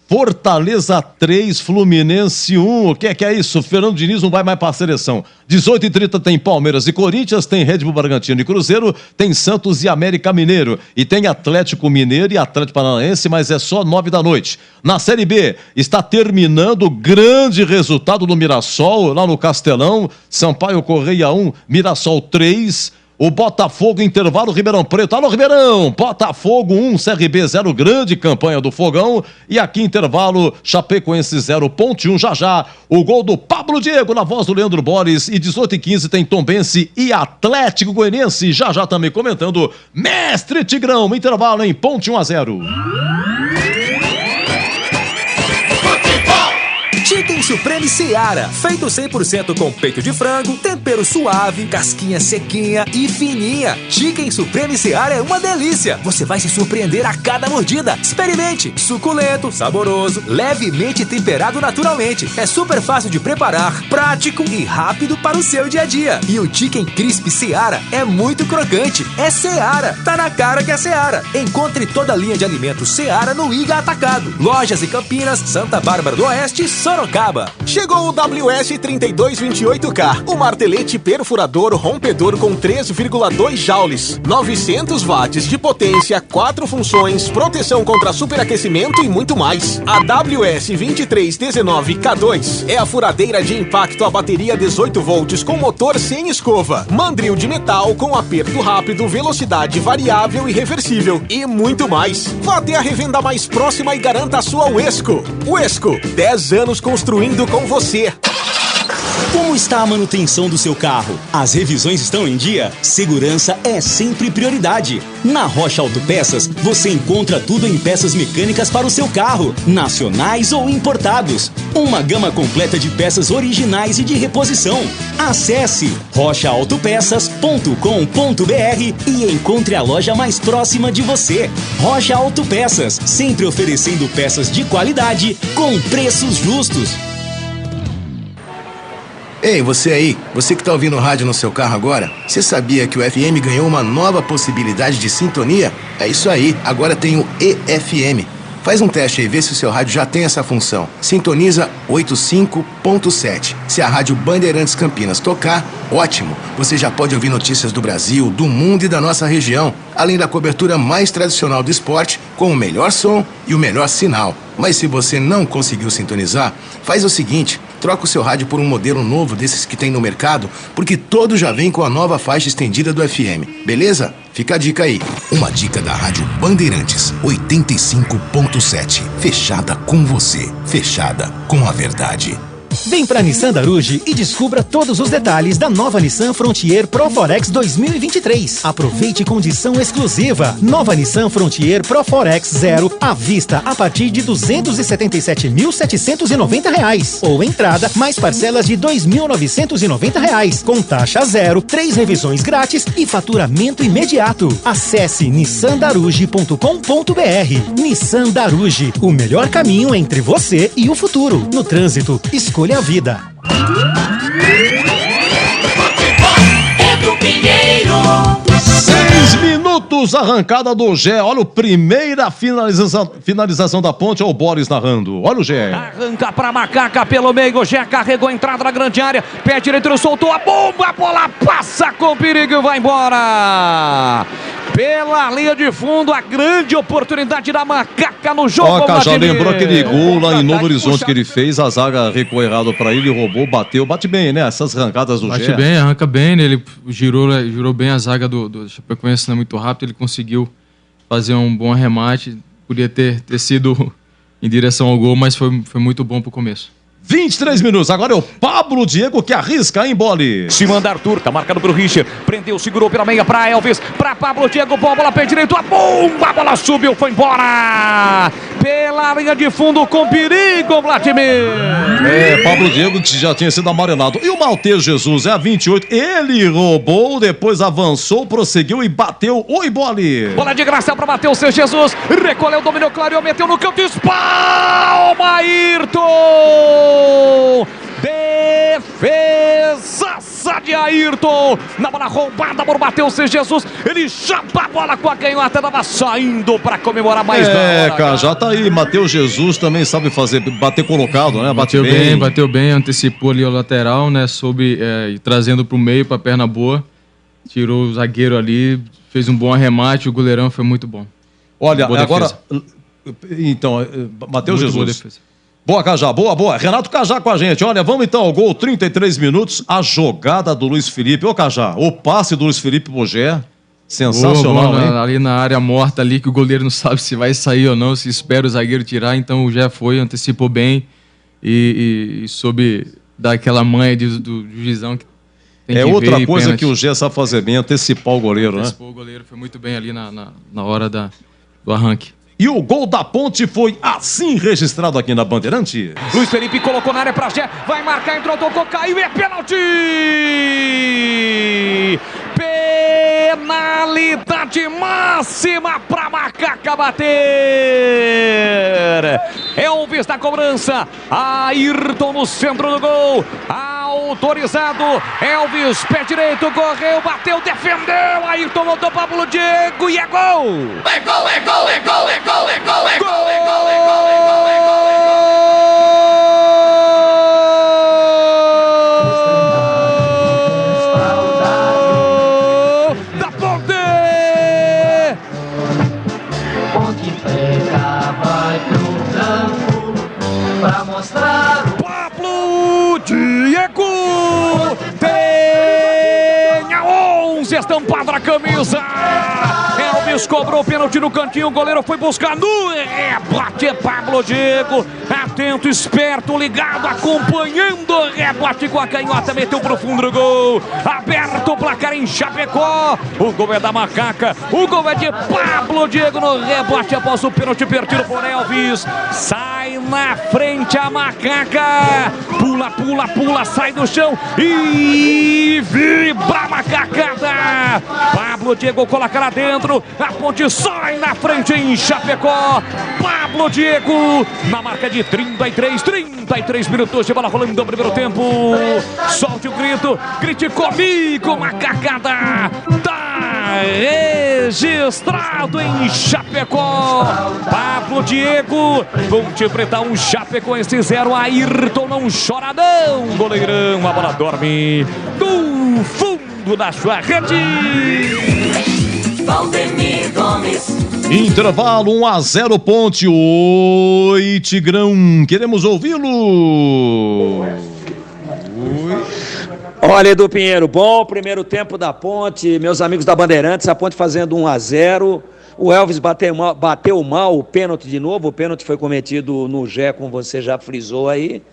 Fortaleza 3, Fluminense 1. O que é isso? Fernando Diniz não vai mais para a seleção. 18h30 tem Palmeiras e Corinthians, tem Red Bull Bragantino e Cruzeiro, tem Santos e América Mineiro. E tem Atlético Mineiro e Atlético Paranaense, mas é só 9 da noite. Na Série B, está terminando o grande resultado do Mirassol, lá no Castelão. Sampaio Correia 1, Mirassol 3. O Botafogo, intervalo, Ribeirão Preto. Alô, Ribeirão! Botafogo 1, CRB 0, grande campanha do Fogão. E aqui, intervalo, Chapecoense 0, Ponte 1. Já, o gol do Pablo Diego, na voz do Leandro Borges. E 18h15 tem Tombense e Atlético Goianiense. Já também comentando, Mestre Tigrão. Intervalo em Ponte 1-0. Chicken Supreme Seara, feito 100% com peito de frango, tempero suave, casquinha sequinha e fininha. Chicken Supreme Seara é uma delícia. Você vai se surpreender a cada mordida. Experimente. Suculento, saboroso, levemente temperado naturalmente. É super fácil de preparar, prático e rápido para o seu dia a dia. E o Chicken Crisp Seara é muito crocante. É Seara. Tá na cara que é Seara. Encontre toda a linha de alimentos Seara no Iga Atacado. Lojas em Campinas, Santa Bárbara do Oeste e Sorocaba. Chegou o WS3228K, o martelete perfurador rompedor com 3,2 joules, 900 watts de potência, 4 funções, proteção contra superaquecimento e muito mais. A WS2319K2 é a furadeira de impacto a bateria 18 volts com motor sem escova, mandril de metal com aperto rápido, velocidade variável e reversível e muito mais. Vá até a revenda mais próxima e garanta a sua Uesco. Uesco, 10 anos construindo com você. Como está a manutenção do seu carro? As revisões estão em dia? Segurança é sempre prioridade. Na Rocha Autopeças, você encontra tudo em peças mecânicas para o seu carro, nacionais ou importados. Uma gama completa de peças originais e de reposição. Acesse rochaautopeças.com.br e encontre a loja mais próxima de você. Rocha Autopeças, sempre oferecendo peças de qualidade com preços justos. Ei, você aí, você que tá ouvindo o rádio no seu carro agora, você sabia que o FM ganhou uma nova possibilidade de sintonia? É isso aí, agora tem o EFM. Faz um teste aí, vê se o seu rádio já tem essa função. Sintoniza 85.7. Se a Rádio Bandeirantes Campinas tocar, ótimo. Você já pode ouvir notícias do Brasil, do mundo e da nossa região, além da cobertura mais tradicional do esporte, com o melhor som e o melhor sinal. Mas se você não conseguiu sintonizar, faz o seguinte, troca o seu rádio por um modelo novo desses que tem no mercado, porque todo já vem com a nova faixa estendida do FM, beleza? Fica a dica aí. Uma dica da Rádio Bandeirantes, 85.7. Fechada com você, fechada com a verdade. Vem pra Nissan Daruge e descubra todos os detalhes da nova Nissan Frontier Pro Forex 2023. Aproveite condição exclusiva. Nova Nissan Frontier Pro Forex 0 à vista a partir de R$ 277.790 ou entrada mais parcelas de R$ 2.990 com taxa zero, 3 revisões grátis e faturamento imediato. Acesse nissandaruge.com.br. Nissan Daruge, o melhor caminho entre você e o futuro. No trânsito, escolha a vida. Pedro Pinheiro. 6 minutos, arrancada do Gé. Olha a primeira finalização da Ponte. Olha o Boris narrando. Olha o Gé. Arranca pra Macaca pelo meio. O Gé carregou a entrada na grande área. Pé direito, soltou a bomba. A bola passa com perigo e vai embora. pela linha de fundo, a grande oportunidade da Macaca no jogo. Ó, Cajá, lembrou aquele gol lá em Novo Horizonte que ele fez, a zaga recuou errado pra ele, roubou, bateu, bate bem, né? Essas arrancadas do Gé. Bate bem, arranca bem, né? Ele girou bem a zaga do Chapecoense, não é muito rápido, ele conseguiu fazer um bom arremate, podia ter sido em direção ao gol, mas foi muito bom pro começo. 23 minutos, agora é o Pablo Diego que arrisca, hein, Bole? Se manda Arthur, tá marcado pro Richard, prendeu, segurou pela meia pra Elvis, pra Pablo Diego, bola pé direito, a bomba, a bola subiu, foi embora, pela linha de fundo com perigo, Vladimir. Pablo Diego que já tinha sido amarelado. E o Matheus Jesus, a 28, ele roubou, depois avançou, prosseguiu e bateu. Oi, Bole! Bola de graça pra Matheus Jesus, recolheu, dominou, clareou, meteu no canto, espalma, Ayrton! Defesaça de Ayrton na bola roubada por Matheus Jesus, ele chapa a bola com a canhota, tava saindo para comemorar mais já tá aí, Matheus Jesus também sabe fazer, bater colocado, né? Bateu bem, antecipou ali o lateral, né? Soube trazendo pro meio, pra perna boa, tirou o zagueiro ali, fez um bom arremate, o goleirão foi muito bom. Olha, agora, então, Matheus Jesus. Boa, Cajá, boa. Renato Cajá com a gente. Olha, vamos então ao gol, 33 minutos, a jogada do Luiz Felipe. Ô, Cajá, o passe do Luiz Felipe Bogé, sensacional, hein? Ali na área morta ali, que o goleiro não sabe se vai sair ou não, se espera o zagueiro tirar, então o Gé foi, antecipou bem e soube dar aquela manha do juizão que tem que ver. Outra coisa que o Gé sabe fazer bem, antecipar o goleiro, né? Antecipou o goleiro, foi muito bem ali na hora do arranque. E o gol da Ponte foi assim registrado aqui na Bandeirante. Luiz Felipe colocou na área pra Gé, vai marcar, entrou, tocou, caiu, é pênalti! Penalidade máxima pra Macaca bater! Elvis na cobrança, Ayrton no centro do gol, autorizado, Elvis, pé direito, correu, bateu, defendeu, Ayrton voltou para Pablo Diego e é gol! É gol! Da Ponte! Ponte Preta vai pro campo pra mostrar o Pablo Diego tem a 11 estampada na camisa. Elvis cobrou o pênalti no cantinho, o goleiro foi buscar no rebote, Pablo Diego, atento, esperto, ligado, acompanhando o rebote com a canhota, meteu pro fundo do gol, aberto o placar em Chapecó, o gol é da Macaca, o gol é de Pablo Diego no rebote após o pênalti perdido por Elvis, sai na frente a Macaca, pula, sai do chão e vibra a macacada, Pablo Diego coloca lá dentro, a Ponte sai na frente em Chapecó, Pablo Diego na marca de 33 minutos de bola rolando no primeiro tempo, solte o grito, grite comigo, macacada, tá registrado em Chapecó, Pablo Diego, Ponte Preta 1, Chapecoense 0, Ayrton não chora não, goleirão, a bola dorme do fundo da sua rede. Valdemir Gomes. Intervalo 1-0 Ponte. Oi, Tigrão, queremos ouvi-lo. Olha, Edu Pinheiro, bom primeiro tempo da Ponte, meus amigos da Bandeirantes, a Ponte fazendo 1-0. O Elvis bateu mal o pênalti de novo, o pênalti foi cometido no Gé, como você já frisou aí.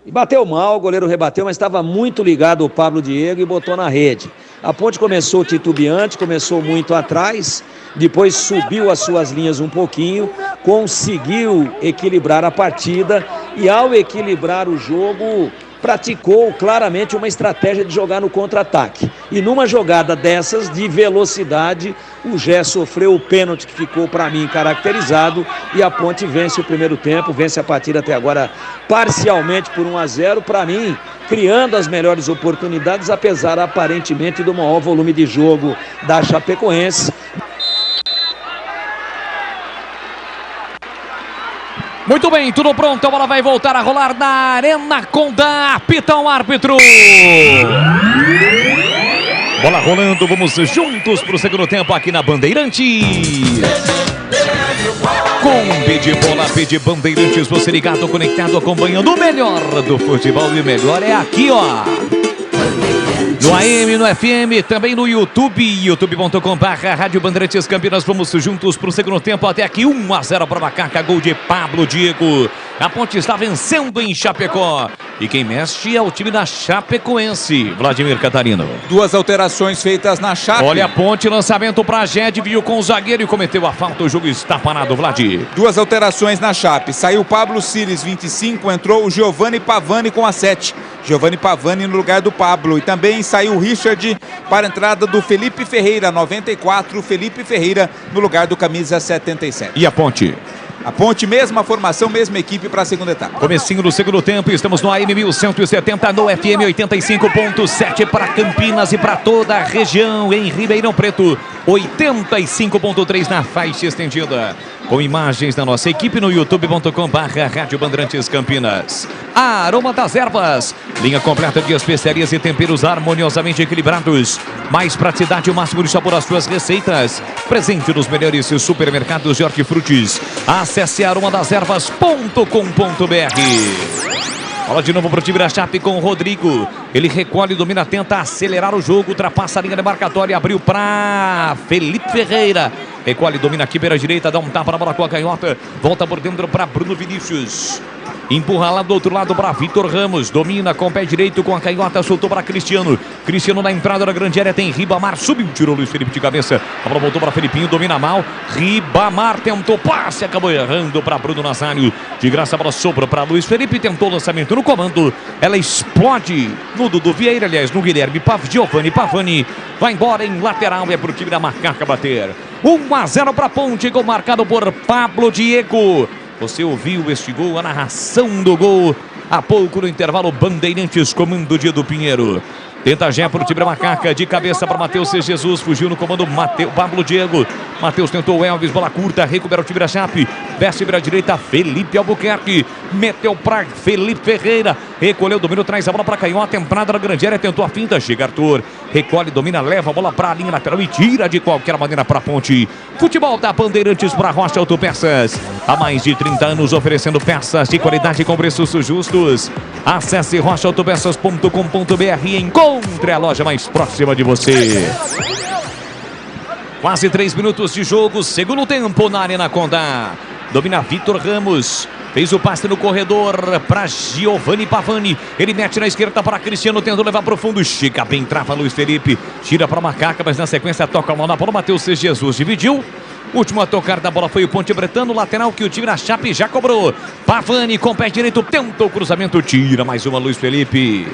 E bateu mal, o goleiro rebateu, mas estava muito ligado o Pablo Diego e botou na rede. A Ponte começou titubeante, começou muito atrás, depois subiu as suas linhas um pouquinho, conseguiu equilibrar a partida e ao equilibrar o jogo, praticou claramente uma estratégia de jogar no contra-ataque. E numa jogada dessas, de velocidade, o Gé sofreu o pênalti que ficou para mim caracterizado e a Ponte vence o primeiro tempo, vence a partida até agora parcialmente por 1-0, para mim, criando as melhores oportunidades, apesar aparentemente do maior volume de jogo da Chapecoense. Muito bem, tudo pronto, a bola vai voltar a rolar na Arena Condá, apita o árbitro. Bola rolando, vamos juntos pro segundo tempo aqui na Bandeirantes. Com B de bola, B de Bandeirantes, você ligado, conectado, acompanhando o melhor do futebol. E o melhor é aqui, ó. No AM, no FM, também no YouTube, youtube.com/Rádio Bandeirantes Campinas. Vamos juntos pro segundo tempo, até aqui 1-0 para Macaca, gol de Pablo Diego. A Ponte está vencendo em Chapecó. E quem mexe é o time da Chapecoense, Vladimir Catarino. 2 alterações feitas na Chape. Olha a Ponte, lançamento para Jed, viu com o zagueiro e cometeu a falta. O jogo está parado, Vlad. 2 alterações na Chape. Saiu Pablo Cires, 25, entrou o Giovanni Pavani com a 7. Giovanni Pavani no lugar do Pablo. E também saiu o Richard para a entrada do Felipe Ferreira, 94. Felipe Ferreira no lugar do camisa 77. E a Ponte? A Ponte, mesma formação, mesma equipe para a segunda etapa. Comecinho do segundo tempo, estamos no AM 1170, no FM 85.7 para Campinas e para toda a região. Em Ribeirão Preto, 85.3 na faixa estendida. Com imagens da nossa equipe no youtube.com/Rádio Bandeirantes Campinas. A Aroma das Ervas, linha completa de especiarias e temperos harmoniosamente equilibrados. Mais praticidade e o máximo de sabor às suas receitas. Presente nos melhores supermercados de hortifrutis. Acesse aromadeservas.com.br. Bola de novo para o time da Chape com o Rodrigo. Ele recolhe, domina, tenta acelerar o jogo. Ultrapassa a linha demarcatória. Abriu para Felipe Ferreira. Recolhe, domina aqui pela direita. Dá um tapa na bola com a canhota. Volta por dentro para Bruno Vinícius. Empurra lá do outro lado para Vitor Ramos. Domina com o pé direito com a canhota. Soltou para Cristiano. Cristiano na entrada da grande área. Tem Ribamar. Subiu, tirou Luiz Felipe de cabeça. A bola voltou para Felipinho. Domina mal. Ribamar tentou passe. Acabou errando para Bruno Nazário. De graça a bola sobra para Luiz Felipe. Tentou o lançamento no comando. Ela explode no Dudu Vieira. Aliás, no Guilherme Giovanni Pavani. Vai embora em lateral. É para o time da Macaca bater. 1-0 para a Ponte. Gol marcado por Pablo Diego. Você ouviu este gol, a narração do gol. Há pouco no intervalo, Bandeirantes, comando de Edu Pinheiro. Tenta Gé para o time da Macaca, de cabeça para Matheus C. Jesus, fugiu no comando Pablo Diego. Matheus tentou o Elvis, bola curta, recupera o time da Chape. Desce para a direita, Felipe Albuquerque. Meteu para Felipe Ferreira. Recolheu, domínio, traz a bola para canhota. Entrada na grande área, tentou a finta. Chega Arthur, recolhe, domina, leva a bola para a linha lateral e tira de qualquer maneira para a Ponte. Futebol da Bandeirantes para Rocha Autopeças. Há mais de 30 anos oferecendo peças de qualidade com preços justos. Acesse rochaautopeças.com.br e encontre a loja mais próxima de você. Quase 3 minutos de jogo, segundo tempo na Arena Condá. Domina Vitor Ramos. Fez o passe no corredor para Giovanni Pavani. Ele mete na esquerda para Cristiano, tentou levar para o fundo. Chega bem, trava Luiz Felipe. Tira para Macaca, mas na sequência toca a mão na bola. Matheus C. Jesus dividiu. Último a tocar da bola foi o Ponte Bretano, lateral que o time da Chape já cobrou. Pavani com o pé direito, tenta o cruzamento, tira mais uma Luiz Felipe.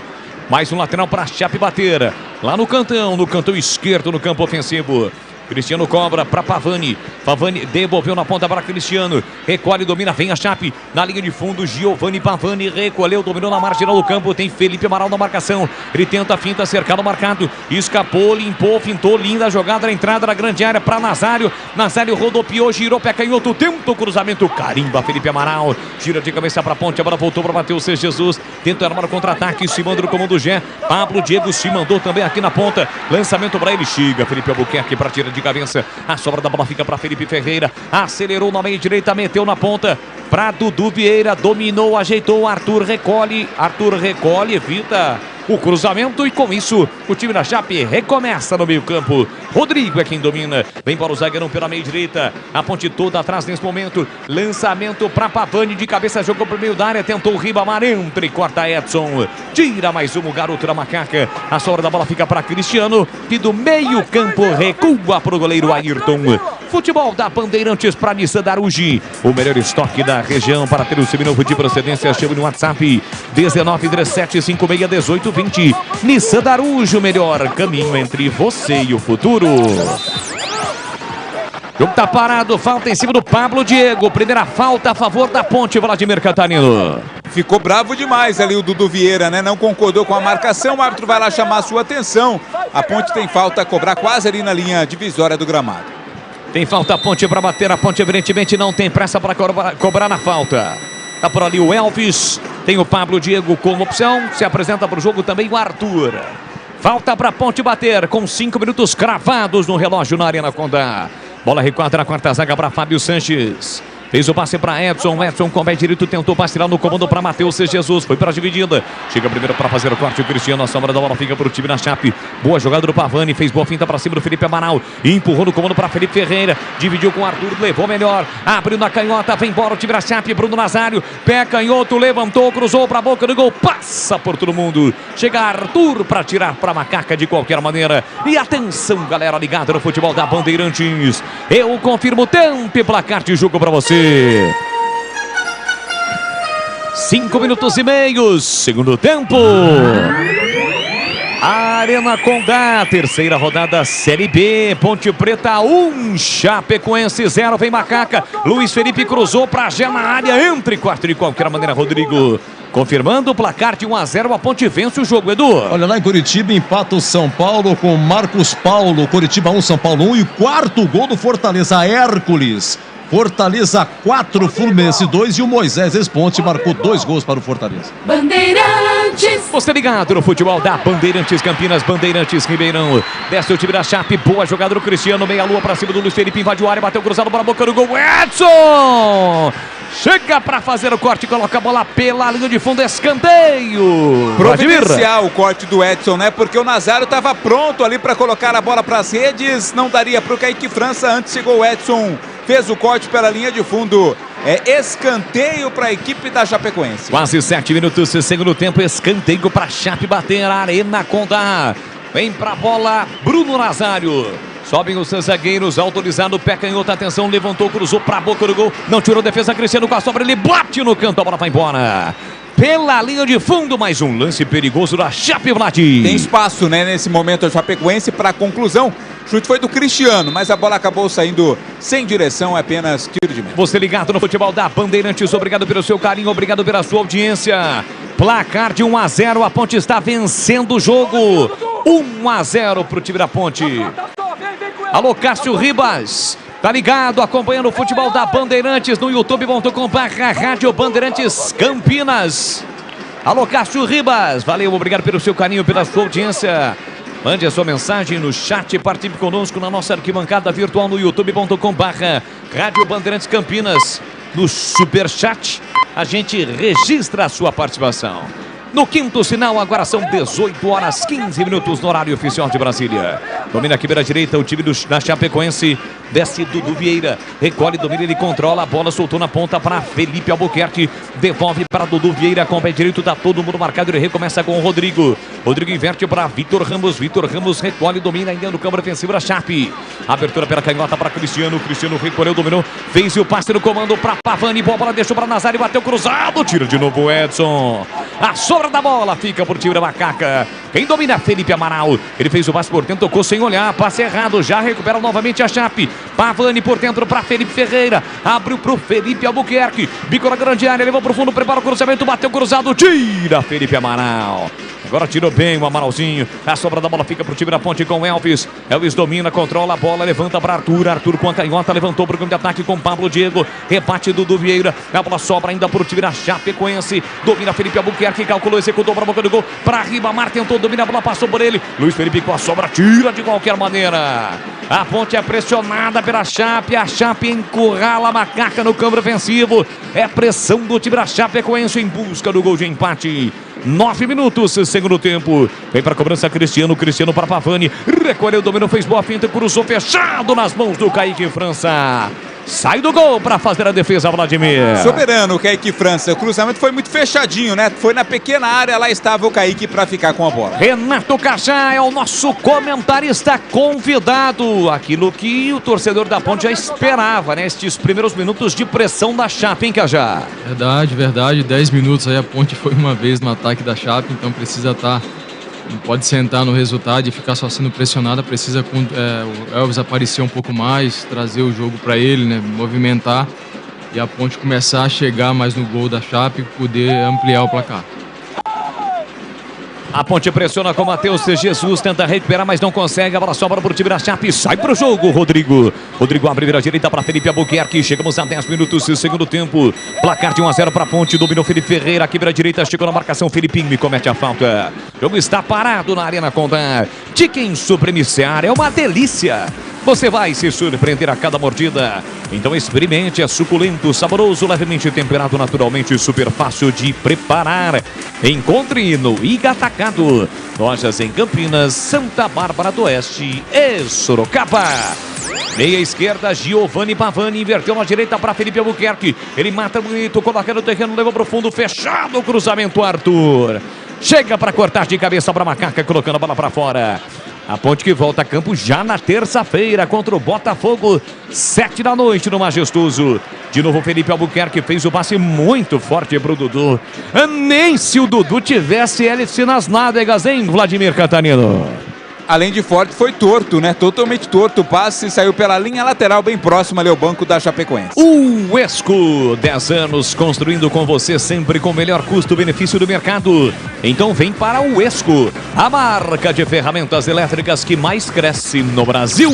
Mais um lateral para a Chape bater. Lá no cantão esquerdo, no campo ofensivo. Cristiano cobra para Pavani. Pavani devolveu na ponta para Cristiano. Recolhe, domina, vem a Chape. Na linha de fundo, Giovanni Pavani recolheu, dominou na marginal do campo. Tem Felipe Amaral na marcação. Ele tenta a finta, cercado, marcado. Escapou, limpou, fintou. Linda jogada na entrada da grande área para Nazário. Nazário rodopiou, girou, pé canhoto. Tenta o cruzamento. Carimba, Felipe Amaral. Tira de cabeça para a Ponte. A bola voltou para Matheus C. Jesus. Tenta armar o contra-ataque. Se manda no comando Gé. Pablo Diego se mandou também aqui na ponta. Lançamento para ele. Chega Felipe Albuquerque para tirar de cabeça. A sobra da bola fica para Felipe Ferreira. Acelerou na meia direita, meteu na ponta para Dudu Vieira. Dominou, ajeitou. Arthur recolhe, evita o cruzamento e com isso o time da Chape recomeça no meio campo. Rodrigo é quem domina, vem para o zagueirão pela meia direita, a Ponte toda atrás nesse momento, lançamento para Pavani de cabeça, jogou para o meio da área, tentou o Ribamar, entra e corta Edson, tira mais um, o garoto da Macaca. A sobra da bola fica para Cristiano, que do meio campo recua para o goleiro Ayrton. Futebol da Bandeirantes para Nissan Darugi, o melhor estoque da região. Para ter o seminovo de procedência, chame no WhatsApp 1937561820. Nissan Darugi, o melhor caminho entre você e o futuro. O jogo tá parado, falta em cima do Pablo Diego. Primeira falta a favor da Ponte, Vladimir Catarino. Ficou bravo demais ali o Dudu Vieira, né? Não concordou com a marcação, o árbitro vai lá chamar a sua atenção. A Ponte tem falta a cobrar quase ali na linha divisória do gramado. Tem falta a Ponte para bater, a Ponte evidentemente não tem pressa para cobrar na falta. Tá por ali o Elvis, tem o Pablo Diego como opção, se apresenta para o jogo também o Arthur. Falta para a Ponte bater com 5 minutos cravados no relógio na Arena Condá. Bola recuada na quarta zaga para Fábio Sanches. Fez o passe para Edson. Edson com o pé direito tentou passear no comando para Matheus Jesus. Foi para a dividida. Chega primeiro para fazer o corte. O Cristiano, a sombra da bola fica para o time na Chape. Boa jogada do Pavani. Fez boa finta para cima do Felipe Amaral. Empurrou no comando para Felipe Ferreira. Dividiu com o Arthur. Levou melhor. Abriu na canhota. Vem embora o time da Chape. Bruno Nazário. Pé canhoto. Levantou. Cruzou para a boca do gol. Passa por todo mundo. Chega Arthur para tirar para a Macaca de qualquer maneira. E atenção, galera ligada no futebol da Bandeirantes. Eu confirmo o tempo e placar de jogo para você. 5 minutos e meio, segundo tempo. Arena Condá, terceira rodada Série B. Ponte Preta 1, Chapecoense 0. Vem Macaca. Luiz Felipe cruzou para já na área. Entre quarto de qualquer maneira, Rodrigo. Confirmando o placar de 1-0, a Ponte vence o jogo, Edu. Olha, lá em Curitiba empata o São Paulo com Marcos Paulo. Curitiba 1, São Paulo 1. E quarto gol do Fortaleza, Hércules. Fortaleza 4, Fluminense 2 e o Moisés Esponte marcou 2 gols para o Fortaleza. Bandeirantes. Você ligado no futebol da Bandeirantes Campinas, Bandeirantes Ribeirão. Desce o time da Chape, boa jogada do Cristiano, meia-lua para cima do Luiz Felipe, invadiu a área, bateu cruzado para a boca do gol. Edson! Chega para fazer o corte, coloca a bola pela linha de fundo, escanteio. Providencial o corte do Edson, né? Porque o Nazário estava pronto ali para colocar a bola para as redes, não daria para o Kaique França, antes chegou o Edson, fez o corte pela linha de fundo. É escanteio para a equipe da Chapecoense. Quase 7 minutos, segundo tempo, escanteio para a Chape bater a Arena Condá. Vem para a bola, Bruno Nazário. Sobem os seus zagueiros, autorizado, pé canhoto, atenção, levantou, cruzou para a boca do gol, não tirou defesa, Cristiano com a sobra, ele bate no canto, a bola vai embora. Pela linha de fundo, mais um lance perigoso da Chape, Vlad. Tem espaço, né, nesse momento a Chapecoense para a conclusão. O chute foi do Cristiano, mas a bola acabou saindo sem direção, é apenas tiro de meta. Você ligado no futebol da Bandeirantes, obrigado pelo seu carinho, obrigado pela sua audiência. Placar de 1-0, a Ponte está vencendo o jogo. 1-0 para o time da Ponte. Alô, Cássio Ribas. Tá ligado, acompanhando o futebol da Bandeirantes no youtube.com/Rádio Bandeirantes Campinas. Alô, Cássio Ribas. Valeu, obrigado pelo seu carinho, pela sua audiência. Mande a sua mensagem no chat, participe conosco na nossa arquibancada virtual no youtube.com/Rádio Bandeirantes Campinas. No superchat, a gente registra a sua participação. No quinto sinal, agora são 18 horas 15 minutos no horário oficial de Brasília. Domina aqui pela direita o time da Chapecoense. Desce Dudu Vieira. Recolhe, domina, ele controla. A bola soltou na ponta para Felipe Albuquerque. Devolve para Dudu Vieira. Com o pé direito, tá todo mundo marcado. Ele recomeça com o Rodrigo. Rodrigo inverte para Vitor Ramos. Vitor Ramos recolhe, domina ainda no campo defensivo da Chape. Abertura pela canhota para Cristiano. Cristiano recolheu, dominou. Fez o passe no comando para Pavani. Boa bola, deixou para Nazário. Bateu cruzado. Tira de novo o Edson. A sobra da bola fica por time da Macaca. Quem domina é Felipe Amaral. Ele fez o passe por dentro, tocou sem olhar. Passe errado, já recupera novamente a Chape. Pavani por dentro para Felipe Ferreira. Abriu para o Felipe Albuquerque. Bico na grande área, levou para o fundo, prepara o cruzamento, bateu cruzado. Tira Felipe Amaral. Agora tirou bem o Amaralzinho. A sobra da bola fica para o time da Ponte com Elvis. Elvis domina, controla a bola, levanta para Arthur. Arthur com a canhota, levantou para o campo de ataque com Pablo Diego. Rebate do Dudu Vieira. A bola sobra ainda para o time da Chapecoense. Domina Felipe Albuquerque, calculou, executou para a boca do gol. Para Ribamar, tentou dominar, a bola passou por ele. Luiz Felipe com a sobra, tira de qualquer maneira. A Ponte é pressionada pela Chape. A Chape encurrala a Macaca no campo ofensivo. É pressão do time da Chapecoense em busca do gol de empate. 9 minutos, segundo tempo. Vem para a cobrança Cristiano. Cristiano para Pavani. Recolheu, dominou, fez boa finta, cruzou fechado nas mãos do Kaique França. Sai do gol para fazer a defesa, Vladimir. Soberano, o Kaique França. O cruzamento foi muito fechadinho, né? Foi na pequena área, lá estava o Kaique para ficar com a bola. Renato Cachá é o nosso comentarista convidado. Aquilo que o torcedor da Ponte já esperava, né? Estes primeiros minutos de pressão da Chape, hein, Cajá? Verdade, verdade. 10 minutos aí a Ponte foi uma vez no ataque da Chape, então precisa estar... Não pode sentar no resultado e ficar só sendo pressionada, precisa o Elvis aparecer um pouco mais, trazer o jogo para ele, né, movimentar e a Ponte começar a chegar mais no gol da Chape e poder ampliar o placar. A Ponte pressiona com o Matheus Jesus, tenta recuperar, mas não consegue. A bola sobra para o time da Chape, sai para o jogo, Rodrigo. Rodrigo abre, vira direita para Felipe Albuquerque. Chegamos a 10 minutos do segundo tempo. Placar de 1-0 para a Ponte, dominou Felipe Ferreira. Aqui vira direita, chegou na marcação. Felipinho me comete a falta. O jogo está parado na Arena Condá. Chicken Supreme Seara é uma delícia. Você vai se surpreender a cada mordida. Então experimente, é suculento, saboroso, levemente temperado, naturalmente super fácil de preparar. Encontre no Iga Atacado. Lojas em Campinas, Santa Bárbara do Oeste e Sorocaba. Meia esquerda, Giovanni Pavani, inverteu na direita para Felipe Albuquerque. Ele mata bonito, coloca no terreno, levou para o fundo, fechado o cruzamento, Arthur. Chega para cortar de cabeça para Macaca, colocando a bola para fora. A Ponte que volta a campo já na terça-feira contra o Botafogo, 7 da noite no Majestoso. De novo Felipe Albuquerque fez o passe muito forte para o Dudu. Nem se o Dudu tivesse hélice nas nádegas, hein, Vladimir Catarino? Além de forte, foi torto, né? Totalmente torto o passe, saiu pela linha lateral bem próximo ali ao banco da Chapecoense. O Esco, 10 anos construindo com você sempre com o melhor custo-benefício do mercado. Então vem para o Esco, a marca de ferramentas elétricas que mais cresce no Brasil.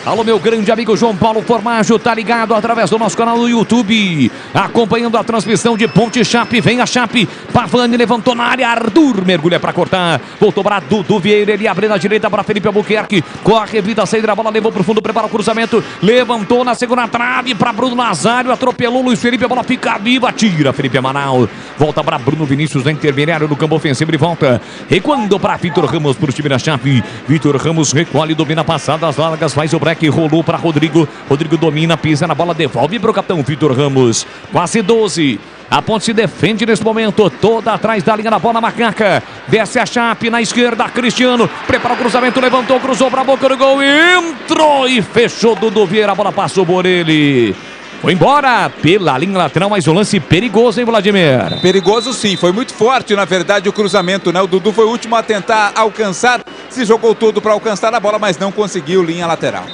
Alô, meu grande amigo João Paulo Formaggio, tá ligado através do nosso canal no YouTube, acompanhando a transmissão de Ponte Chape. Vem a Chape, Pavani levantou na área, Arthur mergulha para cortar, voltou para Dudu Vieira, ele abre na direita para Felipe Albuquerque, corre, vida, saída da bola, levou pro fundo, prepara o cruzamento, levantou na segunda trave para Bruno Nazário, atropelou Luiz Felipe, a bola fica viva, tira Felipe Amaral, volta para Bruno Vinícius, na intermediário no campo ofensivo, ele volta, recuando para Vitor Ramos pro time da Chape. Vitor Ramos recolhe, domina passadas largas, faz o break, rolou para Rodrigo. Rodrigo domina, pisa na bola, devolve para o capitão Vitor Ramos. Quase 12. A Ponte se defende nesse momento, toda atrás da linha da bola, Macaca. Desce a Chape na esquerda, Cristiano. Prepara o cruzamento, levantou, cruzou para a boca do gol. Entrou e fechou Dudu Vieira, a bola passou por ele. Foi embora pela linha lateral, mas um lance perigoso, hein, Vladimir? Perigoso sim, foi muito forte, na verdade, o cruzamento, né? O Dudu foi o último a tentar alcançar, se jogou tudo para alcançar a bola, mas não conseguiu linha lateral.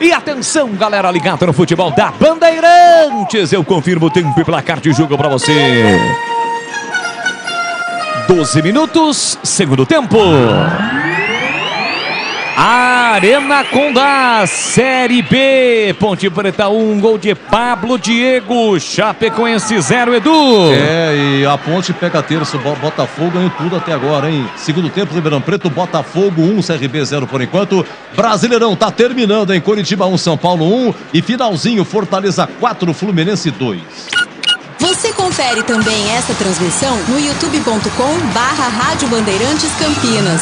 E atenção, galera ligada no futebol da Bandeirantes. Eu confirmo o tempo e placar de jogo para você. 12 minutos, segundo tempo. Arena Condá, Série B, Ponte Preta 1, gol de Pablo Diego, Chapecoense 0, Edu. E a Ponte pega terço, Botafogo ganhou tudo até agora, hein? Segundo tempo, Ribeirão Preto, Botafogo 1, CRB 0 por enquanto. Brasileirão tá terminando, em Coritiba 1, São Paulo 1 e finalzinho, Fortaleza 4, Fluminense 2. Você confere também essa transmissão no youtube.com/Rádio Bandeirantes Campinas.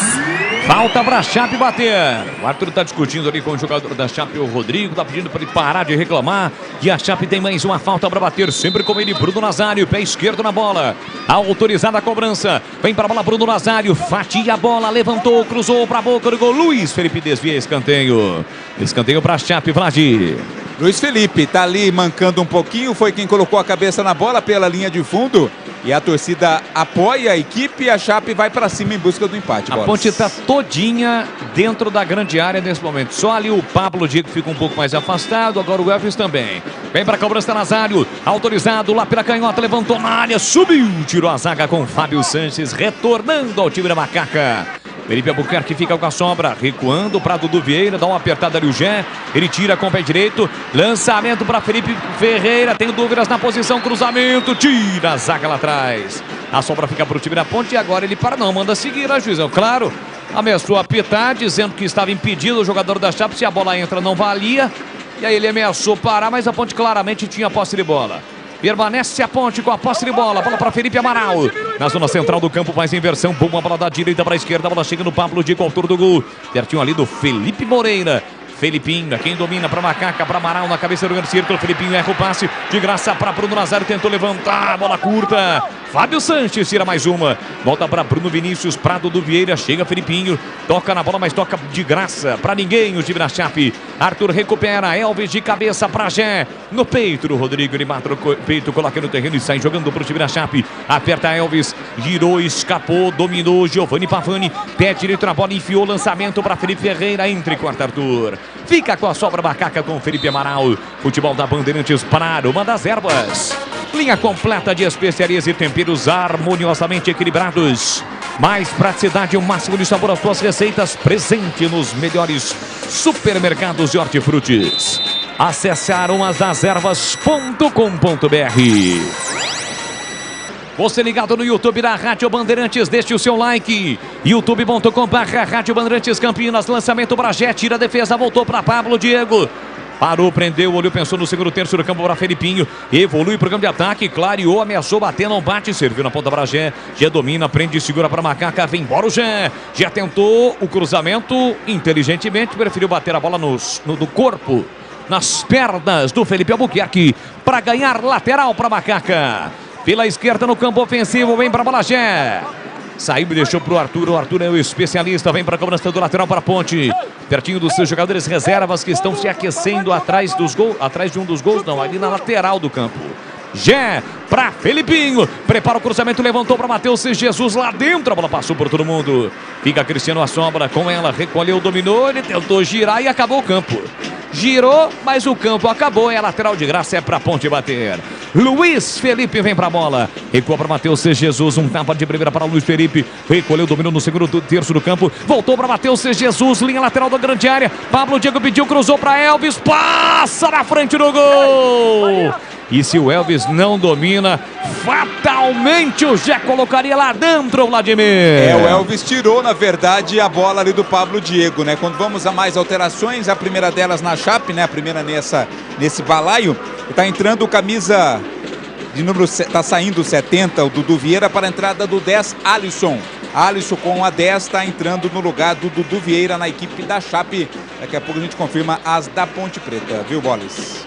Falta pra Chape bater. O Arthur tá discutindo ali com o jogador da Chape, o Rodrigo, tá pedindo para ele parar de reclamar. E a Chape tem mais uma falta para bater, sempre com ele, Bruno Nazário, pé esquerdo na bola. Autorizada a cobrança. Vem para a bola, Bruno Nazário, fatia a bola, levantou, cruzou para a boca do gol. Luiz Felipe desvia escanteio. Escanteio pra Chape, Vlad. Luiz Felipe tá ali mancando um pouquinho, foi quem colocou a cabeça na bola pela linha de fundo. E a torcida apoia a equipe e a Chape vai para cima em busca do empate. A Ponte está todinha dentro da grande área nesse momento. Só ali o Pablo Diego fica um pouco mais afastado, agora o Elvis também. Vem para a cobrança Nazário, autorizado lá pela canhota, levantou na área, subiu, tirou a zaga com Fábio Sanches, retornando ao time da Macaca. Felipe Albuquerque fica com a sobra, recuando para Dudu Vieira, dá uma apertada ali o Gé, ele tira com o pé direito, lançamento para Felipe Ferreira, tem dúvidas na posição, cruzamento, tira a zaga lá atrás. A sobra fica para o time da Ponte e agora ele para, não, manda seguir a juizão, claro, ameaçou apitar, dizendo que estava impedido o jogador da Chape, se a bola entra não valia, e aí ele ameaçou parar, mas a Ponte claramente tinha posse de bola. Permanece a Ponte com a posse de bola. Bola para Felipe Amaral. Na zona central do campo faz inversão. Boa bola da direita para a esquerda. A bola chega no Pablo Diego, autor do gol. Pertinho ali do Felipe Moreira. Felipinho, quem domina para Macaca, para Amaral na cabeça do grande círculo. Felipinho erra o passe de graça para Bruno Nazário. Tentou levantar, bola curta. Fábio Sanches tira mais uma. Volta para Bruno Vinícius, Prado do Vieira. Chega Felipinho, toca na bola, mas toca de graça para ninguém. O time da Chape. Arthur recupera, Elvis de cabeça para Gé. No peito do Rodrigo, ele mata o peito, coloca no terreno e sai jogando para o time da Chape. Aperta Elvis, girou, escapou, dominou. Giovanni Pavani, pé direito na bola, enfiou lançamento para Felipe Ferreira. Entre quarto Arthur. Fica com a sobra Macaca com Felipe Amaral. Futebol da Bandeirantes para uma das ervas. Linha completa de especiarias e temperos harmoniosamente equilibrados. Mais praticidade e o máximo de sabor às suas receitas. Presente nos melhores supermercados de hortifrutis. Acesse aromasaservas.com.br. Você ligado no YouTube da Rádio Bandeirantes, deixe o seu like. youtube.com/Rádio Bandeirantes Campinas. Lançamento Bragé, tira a defesa, voltou para Pablo Diego. Parou, prendeu, olhou, pensou no segundo terço do campo para Felipinho. Evolui para o campo de ataque, clareou, ameaçou bater, não bate. Serviu na ponta Bragé. Já domina, prende, segura para Macaca. Vem embora o Jé. Já tentou o cruzamento inteligentemente. Preferiu bater a bola no corpo, nas pernas do Felipe Albuquerque. Para ganhar lateral para Macaca. Pela esquerda no campo ofensivo, vem para Balagé. Saiu e deixou para o Arthur. O Arthur é o especialista. Vem para a cobrança do lateral para a Ponte. Pertinho dos seus jogadores reservas que estão se aquecendo atrás dos gols. Atrás de um dos gols, não, ali na lateral do campo. Jé para Felipinho. Prepara o cruzamento, levantou para Matheus Jesus lá dentro. A bola passou por todo mundo. Fica Cristiano à sombra com ela. Recolheu, dominou. Ele tentou girar e acabou o campo. Girou, mas o campo acabou. É lateral de graça, é para a Ponte bater. Luiz Felipe vem para a bola. Recua para Matheus Jesus. Um tapa de primeira para Luiz Felipe. Recolheu, dominou no segundo terço do campo. Voltou para Matheus Jesus. Linha lateral da grande área. Pablo Diego pediu, cruzou para Elvis. Passa na frente do gol. E se o Elvis não domina, fatalmente o Jé colocaria lá dentro, Vladimir. O Elvis tirou, na verdade, a bola ali do Pablo Diego, né? Quando vamos a mais alterações, a primeira delas na Chape, né? A primeira nesse balaio. Está entrando o camisa de número... Está saindo o 70, o Dudu Vieira, para a entrada do 10, Alisson. Alisson com a 10 está entrando no lugar do Dudu Vieira na equipe da Chape. Daqui a pouco a gente confirma as da Ponte Preta, viu, Bolis?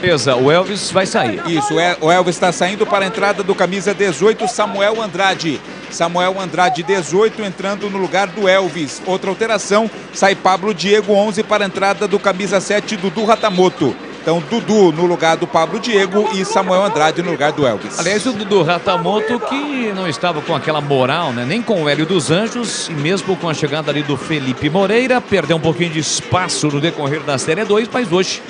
Beleza, o Elvis vai sair. Isso, o Elvis está saindo para a entrada do camisa 18, Samuel Andrade. Samuel Andrade, 18, entrando no lugar do Elvis. Outra alteração, sai Pablo Diego, 11, para a entrada do camisa 7, Dudu Ratamoto. Então, Dudu no lugar do Pablo Diego e Samuel Andrade no lugar do Elvis. Aliás, o Dudu Ratamoto que não estava com aquela moral, né? Nem com o Hélio dos Anjos e mesmo com a chegada ali do Felipe Moreira, perdeu um pouquinho de espaço no decorrer da Série 2, mas hoje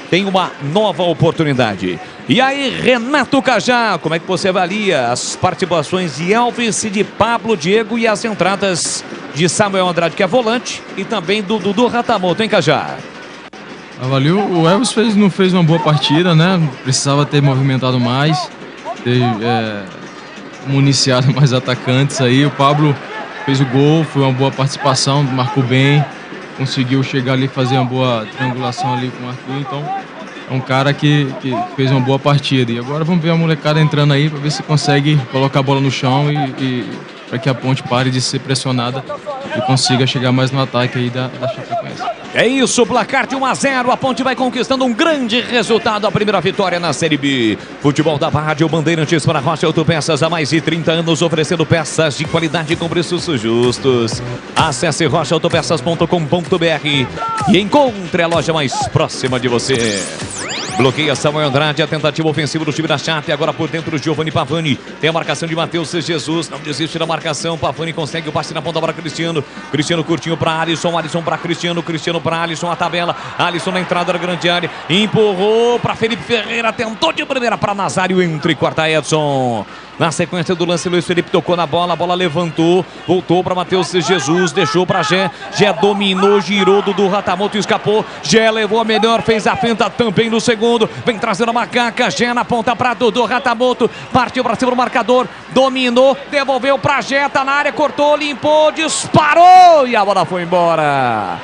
tem uma nova oportunidade. E aí, Renato Cajá, como é que você avalia as participações de Elvis e de Pablo Diego e as entradas de Samuel Andrade, que é volante, e também do Dudu Ratamoto, hein, Cajá? Avalio, o Elvis não fez uma boa partida, né? Precisava ter movimentado mais, ter municiado mais atacantes aí. O Pablo fez o gol, foi uma boa participação, marcou bem, conseguiu chegar ali e fazer uma boa triangulação ali com o Arthur. Então, é um cara que fez uma boa partida. E agora vamos ver a molecada entrando aí para ver se consegue colocar a bola no chão e para que a Ponte pare de ser pressionada e consiga chegar mais no ataque aí da Chapecoense. É isso, placar de 1-0, a Ponte vai conquistando um grande resultado, a primeira vitória na Série B. Futebol da Rádio Bandeirantes para Rocha Autopeças, há mais de 30 anos oferecendo peças de qualidade com preços justos. Acesse rochaautopeças.com.br e encontre a loja mais próxima de você. Bloqueia Samuel Andrade, a tentativa ofensiva do time da Chape, agora por dentro Giovanni Pavani, tem a marcação de Matheus Jesus, não desiste da marcação, Pavani consegue o passe na ponta para Cristiano, Cristiano curtinho para Alisson, Alisson para Cristiano, Cristiano para Alisson, a tabela, Alisson na entrada da grande área, empurrou para Felipe Ferreira, tentou de primeira para Nazário, entre quarta Edson. Na sequência do lance, Luiz Felipe tocou na bola, a bola levantou, voltou para Matheus Jesus, deixou para Jé, Jé dominou, girou, Dudu Ratamoto escapou, Jé levou a melhor, fez a fenta também no segundo, vem trazendo a Macaca, Jé na ponta para Dudu Ratamoto, partiu para cima do marcador, dominou, devolveu para Jé, tá na área, cortou, limpou, disparou e a bola foi embora.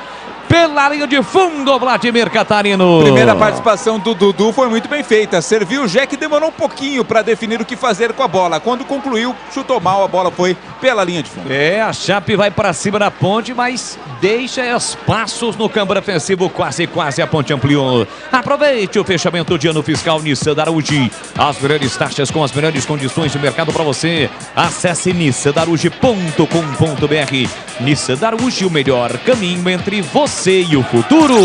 Pela linha de fundo, Vladimir Catarino. Primeira participação do Dudu foi muito bem feita. Serviu o Jé, que demorou um pouquinho para definir o que fazer com a bola. Quando concluiu, chutou mal, a bola foi pela linha de fundo. A Chape vai para cima da Ponte, mas deixa espaços no campo defensivo. Quase a Ponte ampliou. Aproveite o fechamento de ano fiscal Nissan da Araújo. As melhores taxas com as melhores condições de mercado para você. Acesse nissandaruge.com.br. Nissan da Araújo, o melhor caminho entre você e o futuro.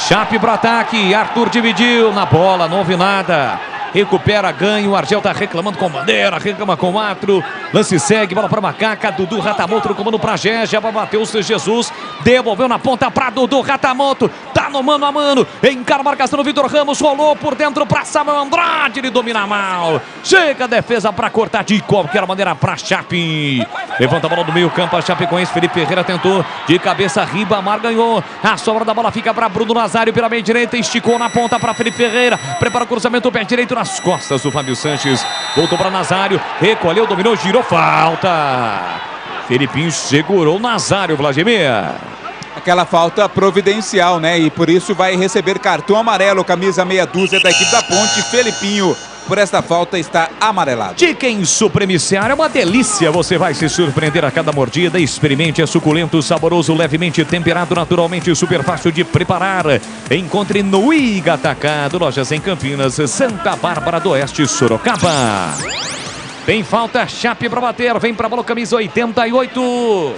Chape para ataque, Arthur dividiu na bola, não houve nada. Recupera, ganha, o Argel tá reclamando com bandeira, reclama com 4. Lance segue, bola para Macaca, Dudu Ratamoto no comando para Jé, já bateu o Jesus, devolveu na ponta para Dudu Ratamoto, tá no mano a mano. Encara a marcação do Vitor Ramos. Rolou por dentro para Samuel Andrade. Ele domina mal. Chega a defesa para cortar de qualquer maneira para Chape. Levanta a bola do meio campo. A Chapecoense. Felipe Ferreira tentou de cabeça. Ribamar ganhou. A sobra da bola fica para Bruno Nazário pela meia direita. Esticou na ponta para Felipe Ferreira. Prepara o cruzamento. Pé direito nas costas do Fábio Sanches. Voltou para Nazário. Recolheu, dominou, girou. Falta. Felipinho segurou Nazário, Vladimir. Aquela falta providencial, né? E por isso vai receber cartão amarelo, camisa meia dúzia da equipe da Ponte. Felipinho, por esta falta, está amarelado. Chicken Supreme Seara é uma delícia. Você vai se surpreender a cada mordida. Experimente, é suculento, saboroso, levemente temperado, naturalmente super fácil de preparar. Encontre no Iga Atacado, lojas em Campinas, Santa Bárbara do Oeste, Sorocaba. Tem falta, Chape para bater. Vem para a bola, camisa 88.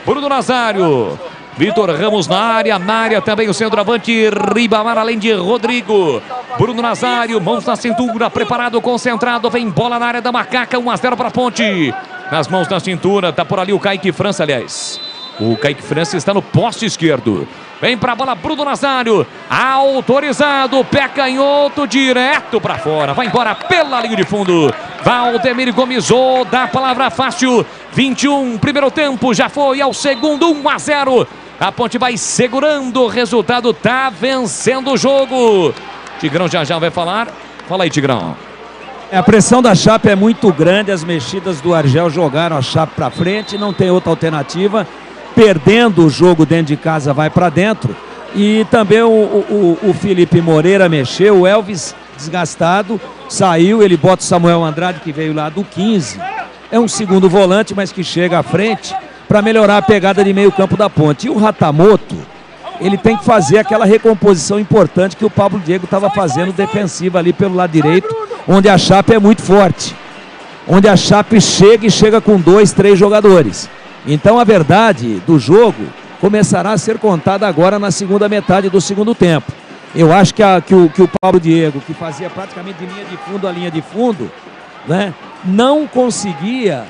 Bruno Nazário. Vitor Ramos na área também o centroavante Ribamar, além de Rodrigo. Bruno Nazário, mãos na cintura, preparado, concentrado. Vem bola na área da Macaca, 1-0 para a Ponte. Nas mãos na cintura, tá por ali o Kaique França, aliás. O Kaique França está no poste esquerdo. Vem pra bola Bruno Nazário. Autorizado. Pé canhoto direto pra fora. Vai embora pela linha de fundo. Valdemir Gomes, dá a palavra fácil. 21, primeiro tempo. Já foi ao segundo, 1-0. A Ponte vai segurando o resultado. Tá vencendo o jogo. Tigrão já vai falar. Fala aí, Tigrão. A pressão da Chape é muito grande. As mexidas do Argel jogaram a Chape pra frente. Não tem outra alternativa. Perdendo o jogo dentro de casa, vai para dentro. E também o Felipe Moreira mexeu, o Elvis desgastado, saiu, ele bota o Samuel Andrade, que veio lá do 15. É um segundo volante, mas que chega à frente para melhorar a pegada de meio campo da Ponte. E o Ratamoto, ele tem que fazer aquela recomposição importante que o Pablo Diego estava fazendo defensiva ali pelo lado direito, onde a Chape é muito forte. Onde a Chape chega com 2, 3 jogadores. Então a verdade do jogo começará a ser contada agora na segunda metade do segundo tempo. Eu acho que o Pablo Diego, que fazia praticamente de linha de fundo a linha de fundo, né, não conseguia,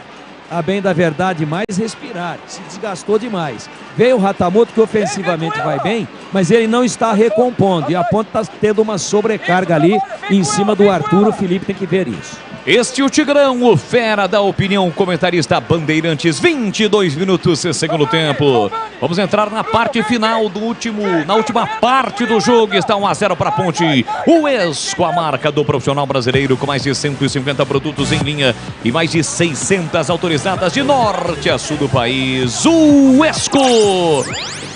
a bem da verdade, mais respirar. Se desgastou demais. Veio o Ratamoto, que ofensivamente vai bem, mas ele não está recompondo. E a Ponte está tendo uma sobrecarga ali em cima do Arthur. O Felipe tem que ver isso. Este é o Tigrão, o fera da opinião, comentarista Bandeirantes, 22 minutos, segundo tempo. Vamos entrar na parte final na última parte do jogo. Está 1-0 para a Ponte. O Esco, a marca do profissional brasileiro, com mais de 150 produtos em linha e mais de 600 autorizadas de norte a sul do país. O Esco!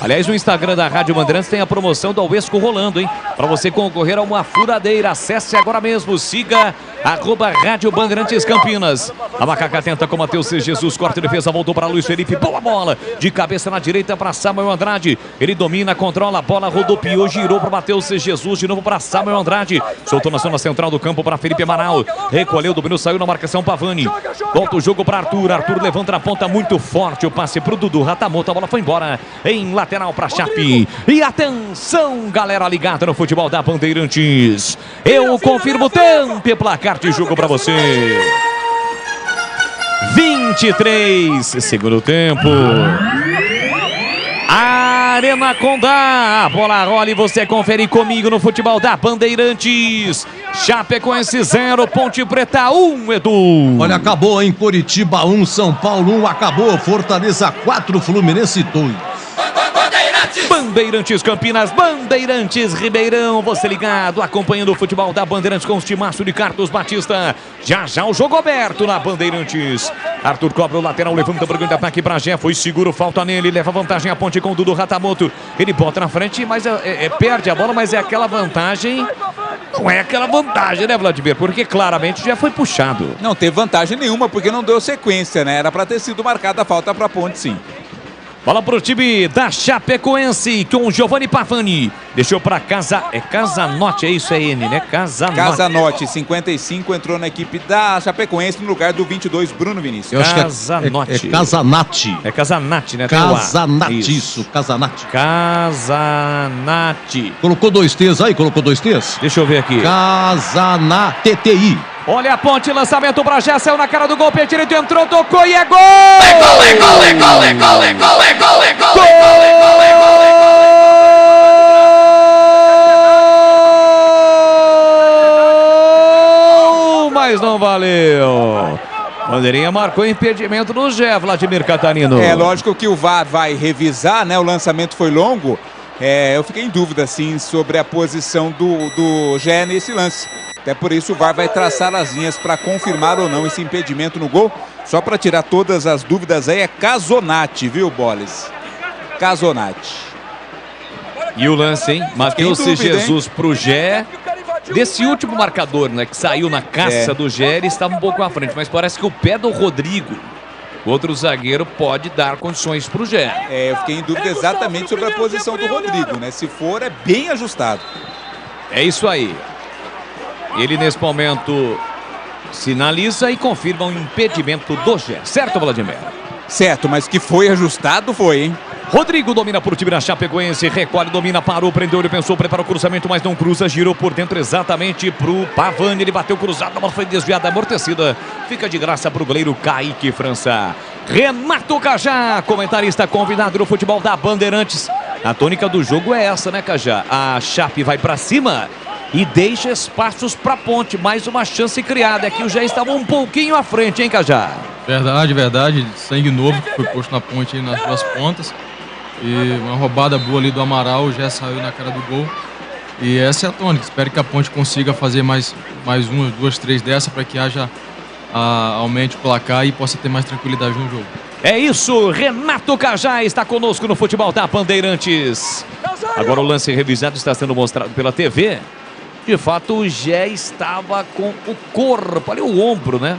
Aliás, no Instagram da Rádio Bandeirantes tem a promoção do Uesco rolando, hein? Para você concorrer a uma furadeira. Acesse agora mesmo, siga @Rádio Bandeirantes Campinas. A Macaca tenta com Matheus Jesus, corte de defesa, voltou para Luiz Felipe, boa bola, de cabeça na direita para Samuel Andrade. Ele domina, controla a bola, rodopiou, girou para Matheus Jesus, de novo para Samuel Andrade. Soltou na zona central do campo para Felipe Amaral. Recolheu, dominou, saiu na marcação Pavani. Volta o jogo para Arthur. Arthur levanta na ponta muito forte. O passe para o Dudu Ratamoto. A bola foi embora em lateral para Chape. E atenção, galera ligada no futebol da Bandeirantes. Eu confirmo o tempo e placar de jogo para você. 23, segundo tempo. Arena Condá, a bola rola e você confere comigo no futebol da Bandeirantes. Chapecoense 0, Ponte Preta 1, Edu. Olha, acabou em Curitiba 1, São Paulo 1, acabou. Fortaleza 4, Fluminense 2. Bandeirantes Campinas, Bandeirantes Ribeirão, você ligado, acompanhando o futebol da Bandeirantes com o timaço de Carlos Batista. Já o jogo aberto na Bandeirantes. Arthur cobra o lateral, levanta para o grande ataque para Gé, foi seguro, falta nele, leva vantagem a Ponte com o Dudu Ratamoto. Ele bota na frente, mas perde a bola, mas é aquela vantagem. Não é aquela vantagem, né, Vladimir? Porque claramente já foi puxado. Não teve vantagem nenhuma, porque não deu sequência, né? Era para ter sido marcada a falta para a Ponte, sim. Bola pro time da Chapecoense com Giovanni Pavani. Deixou para casa. É Casanotti, é isso, é N, né? Casanotti, 55, entrou na equipe da Chapecoense no lugar do 22, Bruno Vinícius. Eu acho Casanotti. que é Casanati. É Casanati, né? Casanati, isso, Casanati. Casanati. Colocou 2 T's aí? Colocou 2 T's? Deixa eu ver aqui. Casanati. Olha a Ponte, lançamento para Gé, saiu na cara do gol, pé direito, entrou, tocou e é gol! mas não valeu. Bandeirinha marcou impedimento no Gé, Vladimir Catarino. É lógico que o VAR vai revisar, né? O lançamento foi longo. Eu fiquei em dúvida, assim, sobre a posição do Gé nesse lance. Até por isso o VAR vai traçar as linhas para confirmar ou não esse impedimento no gol. Só para tirar todas as dúvidas aí, é Casonati, viu, Boles? Casonati. E o lance, hein? Matheus Jesus pro Gé. Desse último marcador, né, que saiu na caça do Gé, ele estava um pouco à frente. Mas parece que o pé do Rodrigo, outro zagueiro, pode dar condições pro Gé. Eu fiquei em dúvida exatamente sobre a posição do Rodrigo, né? Se for, é bem ajustado. É isso aí. Ele, nesse momento, sinaliza e confirma o impedimento do Gé. Certo, Vladimir? Certo, mas que foi ajustado, foi, hein? Rodrigo domina por time da Chapecoense, recolhe, domina, parou, prendeu, ele pensou, preparou o cruzamento, mas não cruza, girou por dentro exatamente pro Pavani, ele bateu cruzado, a bola foi desviada, amortecida, fica de graça pro goleiro Kaique França. Renato Cajá, comentarista convidado no futebol da Bandeirantes. A tônica do jogo é essa, né, Cajá? A Chape vai pra cima e deixa espaços pra Ponte, mais uma chance criada, aqui o já estava um pouquinho à frente, hein, Cajá? Verdade, sangue novo que foi posto na Ponte aí nas duas pontas. E uma roubada boa ali do Amaral, já saiu na cara do gol. E essa é a tônica. Espero que a Ponte consiga fazer mais uma, duas, três dessa para que aumente o placar e possa ter mais tranquilidade no jogo. É isso, Renato Cajá está conosco no futebol da Bandeirantes. Agora o lance revisado está sendo mostrado pela TV. De fato, o Gé estava com o corpo, ali o ombro, né?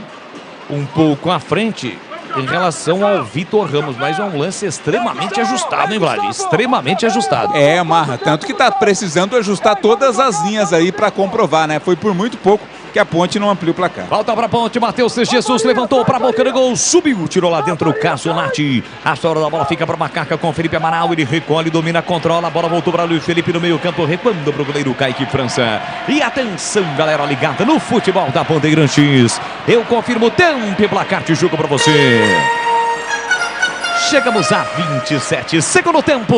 Um pouco à frente em relação ao Vitor Ramos, mas é um lance extremamente ajustado, hein, Vlad? Extremamente ajustado. Marra, tanto que tá precisando ajustar todas as linhas aí para comprovar, né? Foi por muito pouco que a Ponte não ampliou o placar. Volta pra Ponte, Matheus Jesus levantou pra boca do gol, subiu, tirou lá dentro o Casonati. A história da bola fica pra Macaca com Felipe Amaral, ele recolhe, domina, controla, a bola voltou pra Luiz Felipe no meio campo, recuando pro goleiro Kaique França. E atenção, galera ligada no futebol da Bandeirantes. Eu confirmo o tempo e placar de jogo pra você. Chegamos a 27, segundo tempo.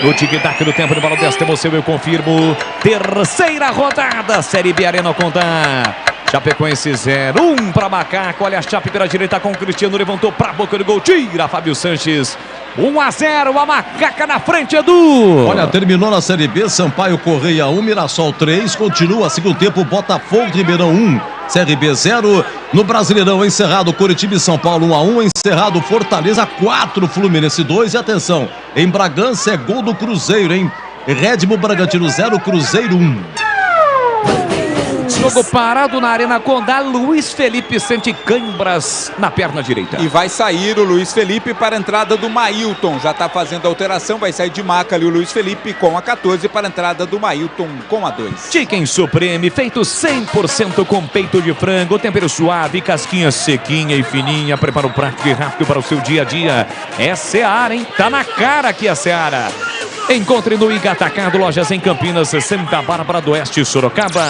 No tic-tac do tempo de bola desta emoção, eu confirmo. Terceira rodada, Série B Arena Condá. Chapecoense 0-1 para Macaco. Olha a Chape pela direita com o Cristiano. Levantou para a boca do gol. Tira Fábio Sanches. 1-0. A Macaca na frente, Edu. Olha, terminou na Série B. Sampaio Correia 1, Mirassol 3. Continua segundo tempo. Botafogo Ribeirão 1. CRB 0. No Brasileirão encerrado, Coritiba e São Paulo 1-1. Encerrado, Fortaleza 4, Fluminense 2. E atenção, em Bragança é gol do Cruzeiro, hein? Red Bull Bragantino 0, Cruzeiro 1. Jogo parado na Arena Condá. Luiz Felipe sente cãibras na perna direita. E vai sair o Luiz Felipe para a entrada do Mailton. Já está fazendo a alteração. Vai sair de maca ali o Luiz Felipe com a 14 para a entrada do Mailton com a 2. Chicken Supreme, feito 100% com peito de frango. Tempero suave, casquinha sequinha e fininha. Prepara o prato rápido para o seu dia a dia. É Seara, hein? Tá na cara que é Seara. Encontre no Iga Atacado, lojas em Campinas, Santa Bárbara do Oeste, Sorocaba.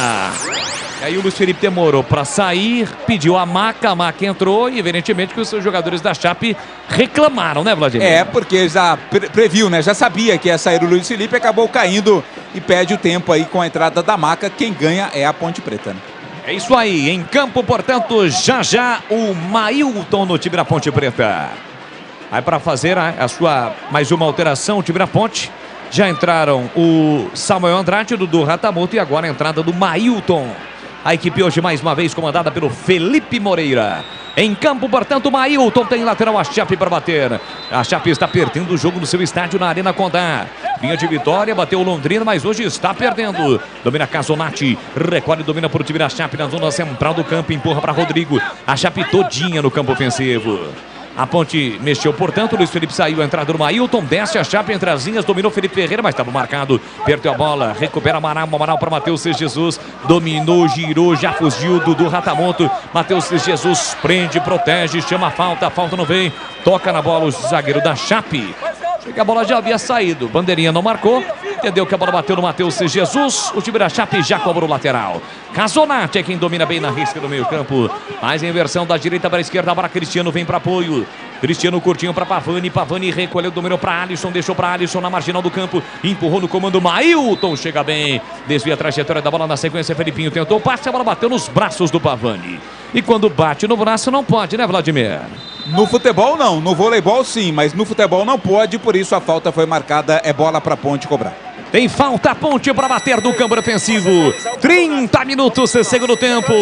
E aí o Luiz Felipe demorou para sair, pediu a maca entrou e evidentemente que os seus jogadores da Chape reclamaram, né, Vladimir? Porque já previu, né? Já sabia que ia sair o Luiz Felipe, acabou caindo e perde o tempo aí com a entrada da maca. Quem ganha é a Ponte Preta, né? É isso aí, em campo, portanto, já o Mailton no time da Ponte Preta. Aí para fazer a sua mais uma alteração, o time da Ponte. Já entraram o Samuel Andrade, do Dudu Ratamoto e agora a entrada do Mailton. A equipe hoje mais uma vez comandada pelo Felipe Moreira. Em campo, portanto, o Mailton tem lateral a Chape para bater. A Chape está perdendo o jogo no seu estádio na Arena Condá. Vinha de vitória, bateu o Londrina, mas hoje está perdendo. Domina Casonati, recolhe, domina por time da Chape na zona central do campo, empurra para Rodrigo. A Chape todinha no campo ofensivo. A Ponte mexeu, portanto, o Luiz Felipe saiu, a entrada do Mailton, desce a Chape entre as linhas, dominou Felipe Ferreira, mas estava marcado, perdeu a bola, recupera Amaral para Matheus Jesus, dominou, girou, já fugiu do Ratamoto, Matheus Jesus prende, protege, chama a falta não vem, toca na bola o zagueiro da Chape. Achei que a bola já havia saído, bandeirinha não marcou, entendeu que a bola bateu no Matheus Jesus, o time da Chape já cobrou o lateral. Casonati é quem domina bem na risca do meio campo, mais a inversão da direita para a esquerda, agora Cristiano vem para apoio. Cristiano curtinho para Pavani. Pavani recolheu, dominou para Alisson. Deixou para Alisson na marginal do campo. Empurrou no comando. Mailton chega bem. Desvia a trajetória da bola na sequência. Felipinho tentou o passe. A bola bateu nos braços do Pavani. E quando bate no braço não pode, né, Vladimir? No futebol não, no voleibol sim, mas no futebol não pode, por isso a falta foi marcada, é bola para Ponte cobrar. Tem falta, a Ponte para bater do campo defensivo. 30 minutos, segundo tempo.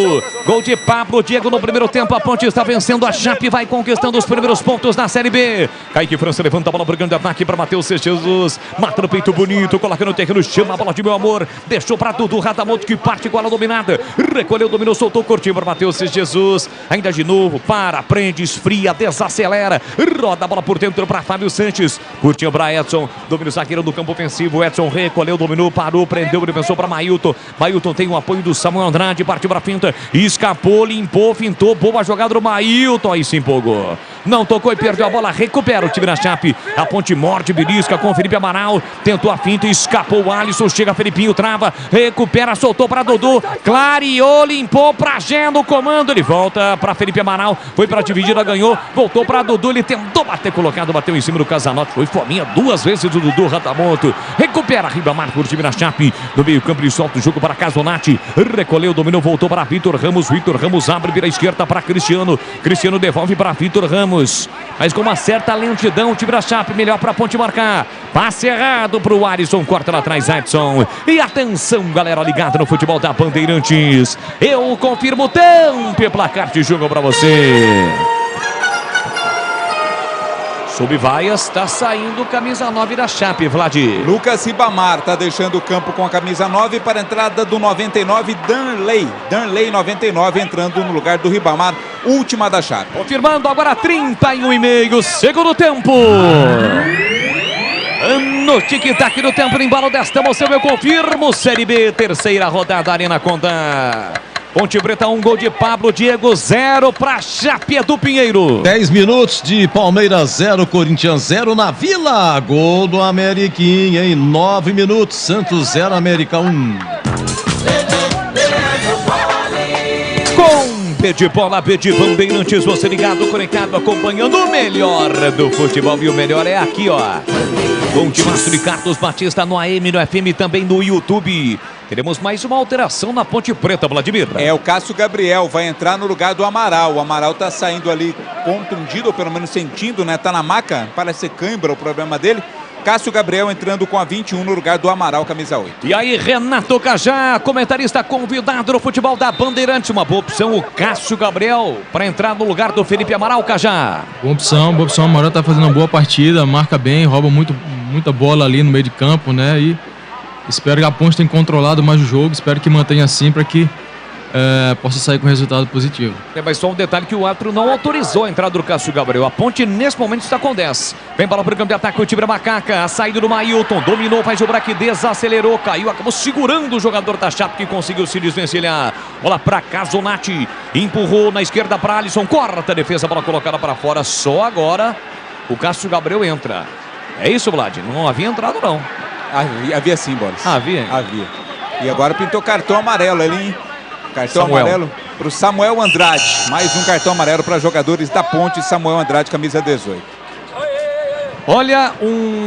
Gol de Pablo Diego no primeiro tempo. A Ponte está vencendo a Chape, vai conquistando os primeiros pontos na Série B. Kaique França levanta a bola para o grande ataque para Matheus Jesus. Mata no peito bonito, coloca no terreno, chama a bola de meu amor. Deixou para Dudu Ratamoto que parte com a bola dominada. Recolheu, dominou, soltou, curtinho para Matheus Jesus. Ainda de novo, para, prende, esfria, desacelera. Roda a bola por dentro para Fábio Sanches. Curtinho para Edson, domina o zagueiro do campo ofensivo. Edson recolheu, dominou, parou, prendeu, defensor para Mailton. Mailton tem o apoio do Samuel Andrade, partiu para a finta, escapou, limpou, fintou, boa jogada do Mailton, aí se empolgou. Não tocou e perdeu a bola, recupera o time da Chape. A Ponte morde, belisca com Felipe Amaral, tentou a finta, escapou o Alisson, chega Felipinho, trava, recupera, soltou para Dodô, clareou, limpou para Gé no comando, ele volta para Felipe Amaral, foi para a dividida, ganhou, voltou para Dodô, ele tentou bater colocado, bateu em cima do Casanotti, foi fominha duas vezes do Dudu Ratamoto, recupera Ribamar por time da Chape, no meio campo ele solta o jogo para Casonati, recolheu, dominou, voltou para Vitor Ramos abre pela esquerda para Cristiano devolve para Vitor Ramos, mas com uma certa lentidão o time da Chape, melhor para a Ponte marcar, passe errado para o Alisson, corta lá atrás Edson, e atenção galera ligada no futebol da Bandeirantes, eu confirmo o tempo e placar de jogo para você. Sob vaias, está saindo camisa 9 da Chape, Vladir. Lucas Ribamar está deixando o campo com a camisa 9 para a entrada do 99, Danley 99 entrando no lugar do Ribamar, última da Chape. Confirmando agora 31,5, segundo tempo. No tic-tac do tempo, no embalo desta emoção, eu confirmo. Série B, terceira rodada, Arena Condá. Ponte Preta, 1 gol de Pablo Diego, 0 para Chape do Pinheiro. 10 minutos de Palmeiras 0, Corinthians 0 na Vila. Gol do Ameriquinha em 9 minutos. Santos 0, América 1. Com B de bola, B de Bandeirantes, você ligado, conectado, acompanhando o melhor do futebol. E o melhor é aqui, ó. Com o timaço de Carlos Batista no AM, no FM, também no YouTube. Teremos mais uma alteração na Ponte Preta, Vladimir. É, o Cássio Gabriel vai entrar no lugar do Amaral. O Amaral tá saindo ali contundido, ou pelo menos sentindo, né? Tá na maca, parece ser cãibra o problema dele. Cássio Gabriel entrando com a 21 no lugar do Amaral, camisa 8. E aí, Renato Cajá, comentarista convidado no futebol da Bandeirantes. Uma boa opção, o Cássio Gabriel, para entrar no lugar do Felipe Amaral, Cajá. Boa opção. O Amaral tá fazendo uma boa partida, marca bem, rouba muita bola ali no meio de campo, né? E espero que a Ponte tenha controlado mais o jogo, espero que mantenha assim para que possa sair com resultado positivo. Mas só um detalhe que o árbitro não autorizou a entrada do Cássio Gabriel. A Ponte nesse momento está com 10. Vem bola para o campo de ataque, o time da Macaca. A saída do Mailton, dominou, faz o braque, desacelerou, caiu, acabou segurando o jogador da Chape que conseguiu se desvencilhar. Bola para Casonati, empurrou na esquerda para Alisson, corta a defesa, bola colocada para fora. Só agora o Cássio Gabriel entra. É isso, Vlad? Não havia entrado, não. Havia sim, Boris. Havia? Havia. E agora pintou cartão amarelo ali, hein? Cartão amarelo para o Samuel Andrade. Mais um cartão amarelo para jogadores da Ponte. Samuel Andrade, camisa 18. Olha,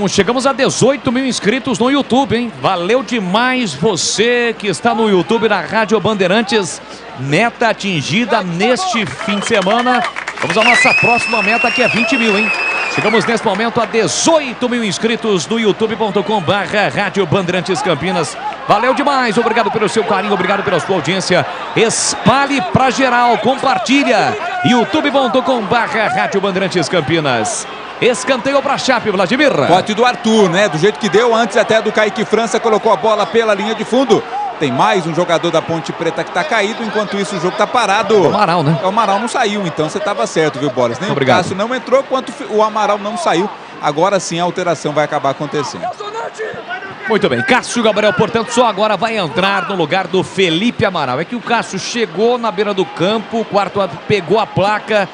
chegamos a 18 mil inscritos no YouTube, hein? Valeu demais você que está no YouTube da Rádio Bandeirantes. Meta atingida neste fim de semana. Vamos à nossa próxima meta, que é 20 mil, hein? Chegamos nesse momento a 18 mil inscritos no youtube.com/Rádio Bandeirantes Campinas. Valeu demais, obrigado pelo seu carinho, obrigado pela sua audiência. Espalhe pra geral, compartilha. youtube.com/Rádio Bandeirantes Campinas. Escanteio pra Chape, Vladimir. Bote do Arthur, né? Do jeito que deu, antes até do Kaique França, colocou a bola pela linha de fundo. Tem mais um jogador da Ponte Preta que tá caído, enquanto isso o jogo tá parado. O Amaral, né? O Amaral não saiu, então você tava certo, viu, Boris? Nem obrigado. O Cássio não entrou, quanto o Amaral não saiu. Agora sim a alteração vai acabar acontecendo. Muito bem, Cássio Gabriel, portanto, só agora vai entrar no lugar do Felipe Amaral. É que o Cássio chegou na beira do campo, o quarto pegou a placa,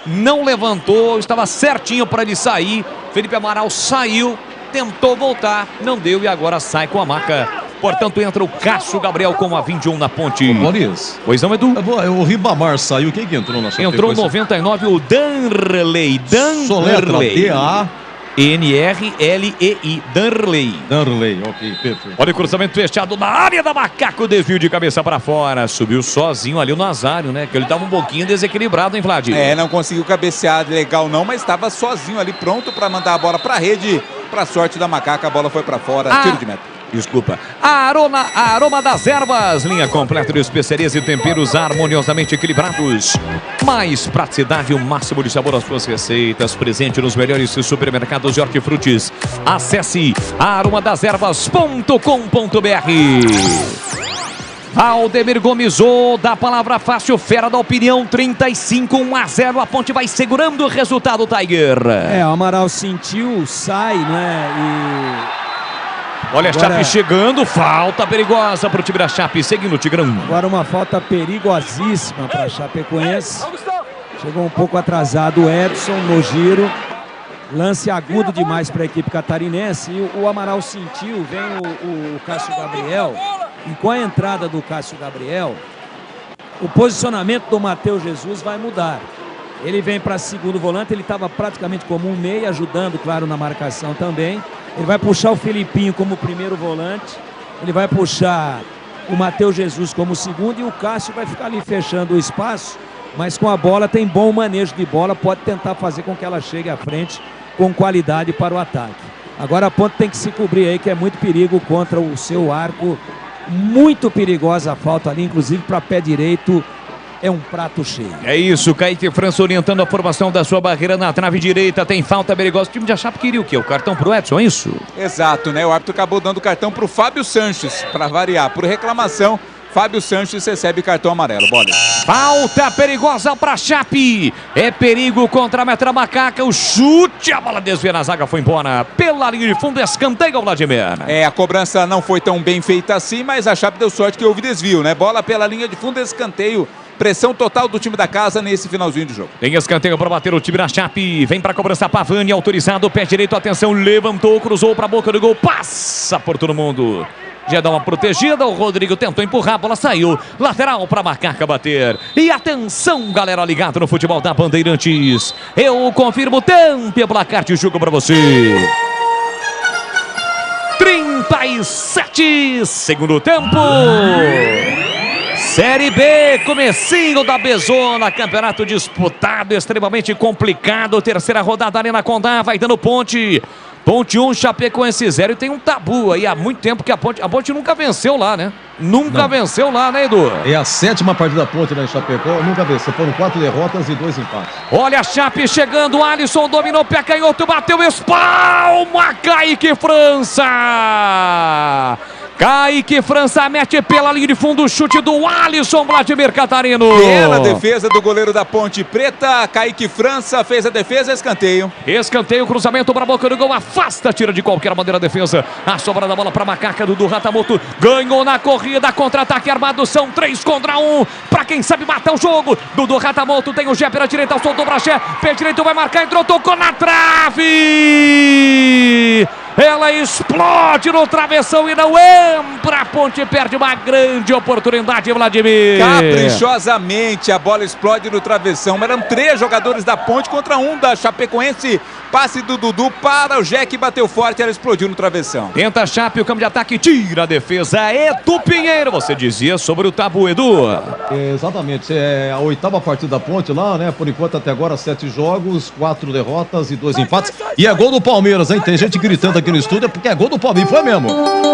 não levantou, estava certinho para ele sair. Felipe Amaral saiu, tentou voltar, não deu e agora sai com a marca Portanto, entra o Cássio Gabriel com a 21 na ponte. Boris. Pois não, Edu? O Ribamar saiu. Quem que entrou na Chapecoense? Entrou 99 o Danley. Soletra, D-A-N-R-L-E-I. Danley, ok, perfeito. Olha o cruzamento fechado na área da Macaco, desvio de cabeça para fora. Subiu sozinho ali o Nazário, né? Que ele tava um pouquinho desequilibrado, hein, Vlad? Não conseguiu cabecear legal não, mas estava sozinho ali, pronto para mandar a bola para a rede. Para sorte da Macaca, a bola foi para fora, tiro de meta. Desculpa. Aroma das ervas. Linha completa de especiarias e temperos harmoniosamente equilibrados. Mais praticidade e o máximo de sabor às suas receitas. Presente nos melhores supermercados de hortifrutis. Acesse aromadeservas.com.br. Aldemir Gomes, da palavra fácil, fera da opinião, 35-1-0. A Ponte vai segurando o resultado, Tiger. O Amaral sentiu, sai, né? Olha a Chape chegando, falta perigosa para o time da Chape, seguindo o Tigrão. Agora uma falta perigosíssima para a Chapecoense. Chegou um pouco atrasado o Edson no giro. Lance agudo demais para a equipe catarinense. E o Amaral sentiu, vem o Cássio Gabriel. E com a entrada do Cássio Gabriel, o posicionamento do Matheus Jesus vai mudar. Ele vem para segundo volante, ele estava praticamente como um meia, ajudando, claro, na marcação também. Ele vai puxar o Filipinho como primeiro volante. Ele vai puxar o Matheus Jesus como segundo. E o Cássio vai ficar ali fechando o espaço. Mas com a bola, tem bom manejo de bola. Pode tentar fazer com que ela chegue à frente com qualidade para o ataque. Agora a Ponte tem que se cobrir aí, que é muito perigo contra o seu arco. Muito perigosa a falta ali, inclusive para pé direito. É um prato cheio. É isso, Kaique França orientando a formação da sua barreira na trave direita. Tem falta perigosa. O time de Chape queria o quê? O cartão pro Edson, é isso? Exato, né? O árbitro acabou dando cartão pro Fábio Sanches, para variar. Por reclamação, Fábio Sanches recebe cartão amarelo. Bola. Falta perigosa para Chape. É perigo contra a Metra Macaca. O chute, a bola desvia na zaga, foi embora. Pela linha de fundo, escanteio, Vladimir. A cobrança não foi tão bem feita assim, mas a Chape deu sorte que houve desvio, né? Bola pela linha de fundo, escanteio. Pressão total do time da casa nesse finalzinho de jogo. Tem escanteio para bater o time da Chape. Vem para cobrança Pavani, autorizado. Pé direito, atenção, levantou, cruzou para a boca do gol. Passa por todo mundo. Já dá uma protegida, o Rodrigo tentou empurrar, a bola saiu. Lateral para Macaca bater. E atenção, galera ligada no futebol da Bandeirantes. Eu confirmo o tempo e placar de jogo para você. 37, segundo tempo. Série B, comecinho da Bezona, campeonato disputado, extremamente complicado, terceira rodada ali na Condá, vai dando Ponte. Ponte 1, Chapecoense 0, e tem um tabu aí há muito tempo que a Ponte nunca venceu lá, né? Nunca venceu lá, né, Edu? É a 7ª partida da Ponte, né, em Chapecó, nunca venceu, foram 4 derrotas e 2 empates. Olha a Chape chegando, Alisson dominou, pé canhoto, bateu, espalma, Kaique França! Kaique França mete pela linha de fundo, o chute do Alisson Vladimir Catarino. Bela defesa do goleiro da Ponte Preta, Kaique França fez a defesa, escanteio. Escanteio, cruzamento para a boca do gol, afasta, tira de qualquer maneira a defesa. A sobra da bola para Macaca, do Ratamoto, ganhou na corrida, contra-ataque armado, são 3 contra 1. Para quem sabe matar o jogo, Dudu Ratamoto tem o Gé pela direita, soltou para Gé, pé direito vai marcar, entrou, tocou na trave. Ela explode no travessão e não entra. A Ponte perde uma grande oportunidade, Vladimir. Caprichosamente a bola explode no travessão. Eram 3 jogadores da Ponte contra 1 da Chapecoense. Passe do Dudu para o Jack, bateu forte, ela explodiu no travessão. Tenta a Chape, o campo de ataque, tira a defesa. Edu Pinheiro, você dizia sobre o tabu, Edu. Exatamente, é a 8ª partida da Ponte lá, né? Por enquanto até agora 7 jogos, 4 derrotas e 2 empates. E é gol do Palmeiras, hein? Tem gente gritando aqui no estúdio, porque é gol do Palmeiras, foi mesmo.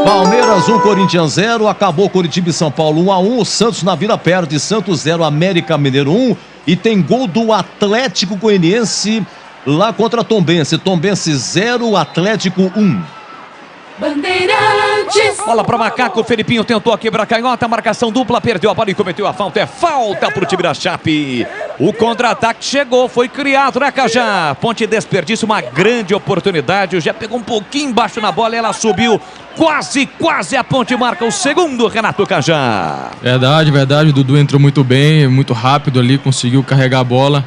Palmeiras 1, Corinthians 0, acabou Curitiba e São Paulo 1-1, o Santos na Vila perde, Santos 0, América Mineiro 1, e tem gol do Atlético Goianiense lá contra Tombense, Tombense 0, Atlético 1. Bandeirantes. Bola para Macaco, o Felipinho tentou a quebrar canhota, marcação dupla, perdeu a bola e cometeu a falta. É falta para o time da Chape. O contra-ataque chegou, foi criado, né, Cajá? Ponte desperdiça uma grande oportunidade. Já pegou um pouquinho embaixo na bola, ela subiu. Quase a Ponte marca o segundo, Renato Cajá. Verdade. O Dudu entrou muito bem, muito rápido ali, conseguiu carregar a bola.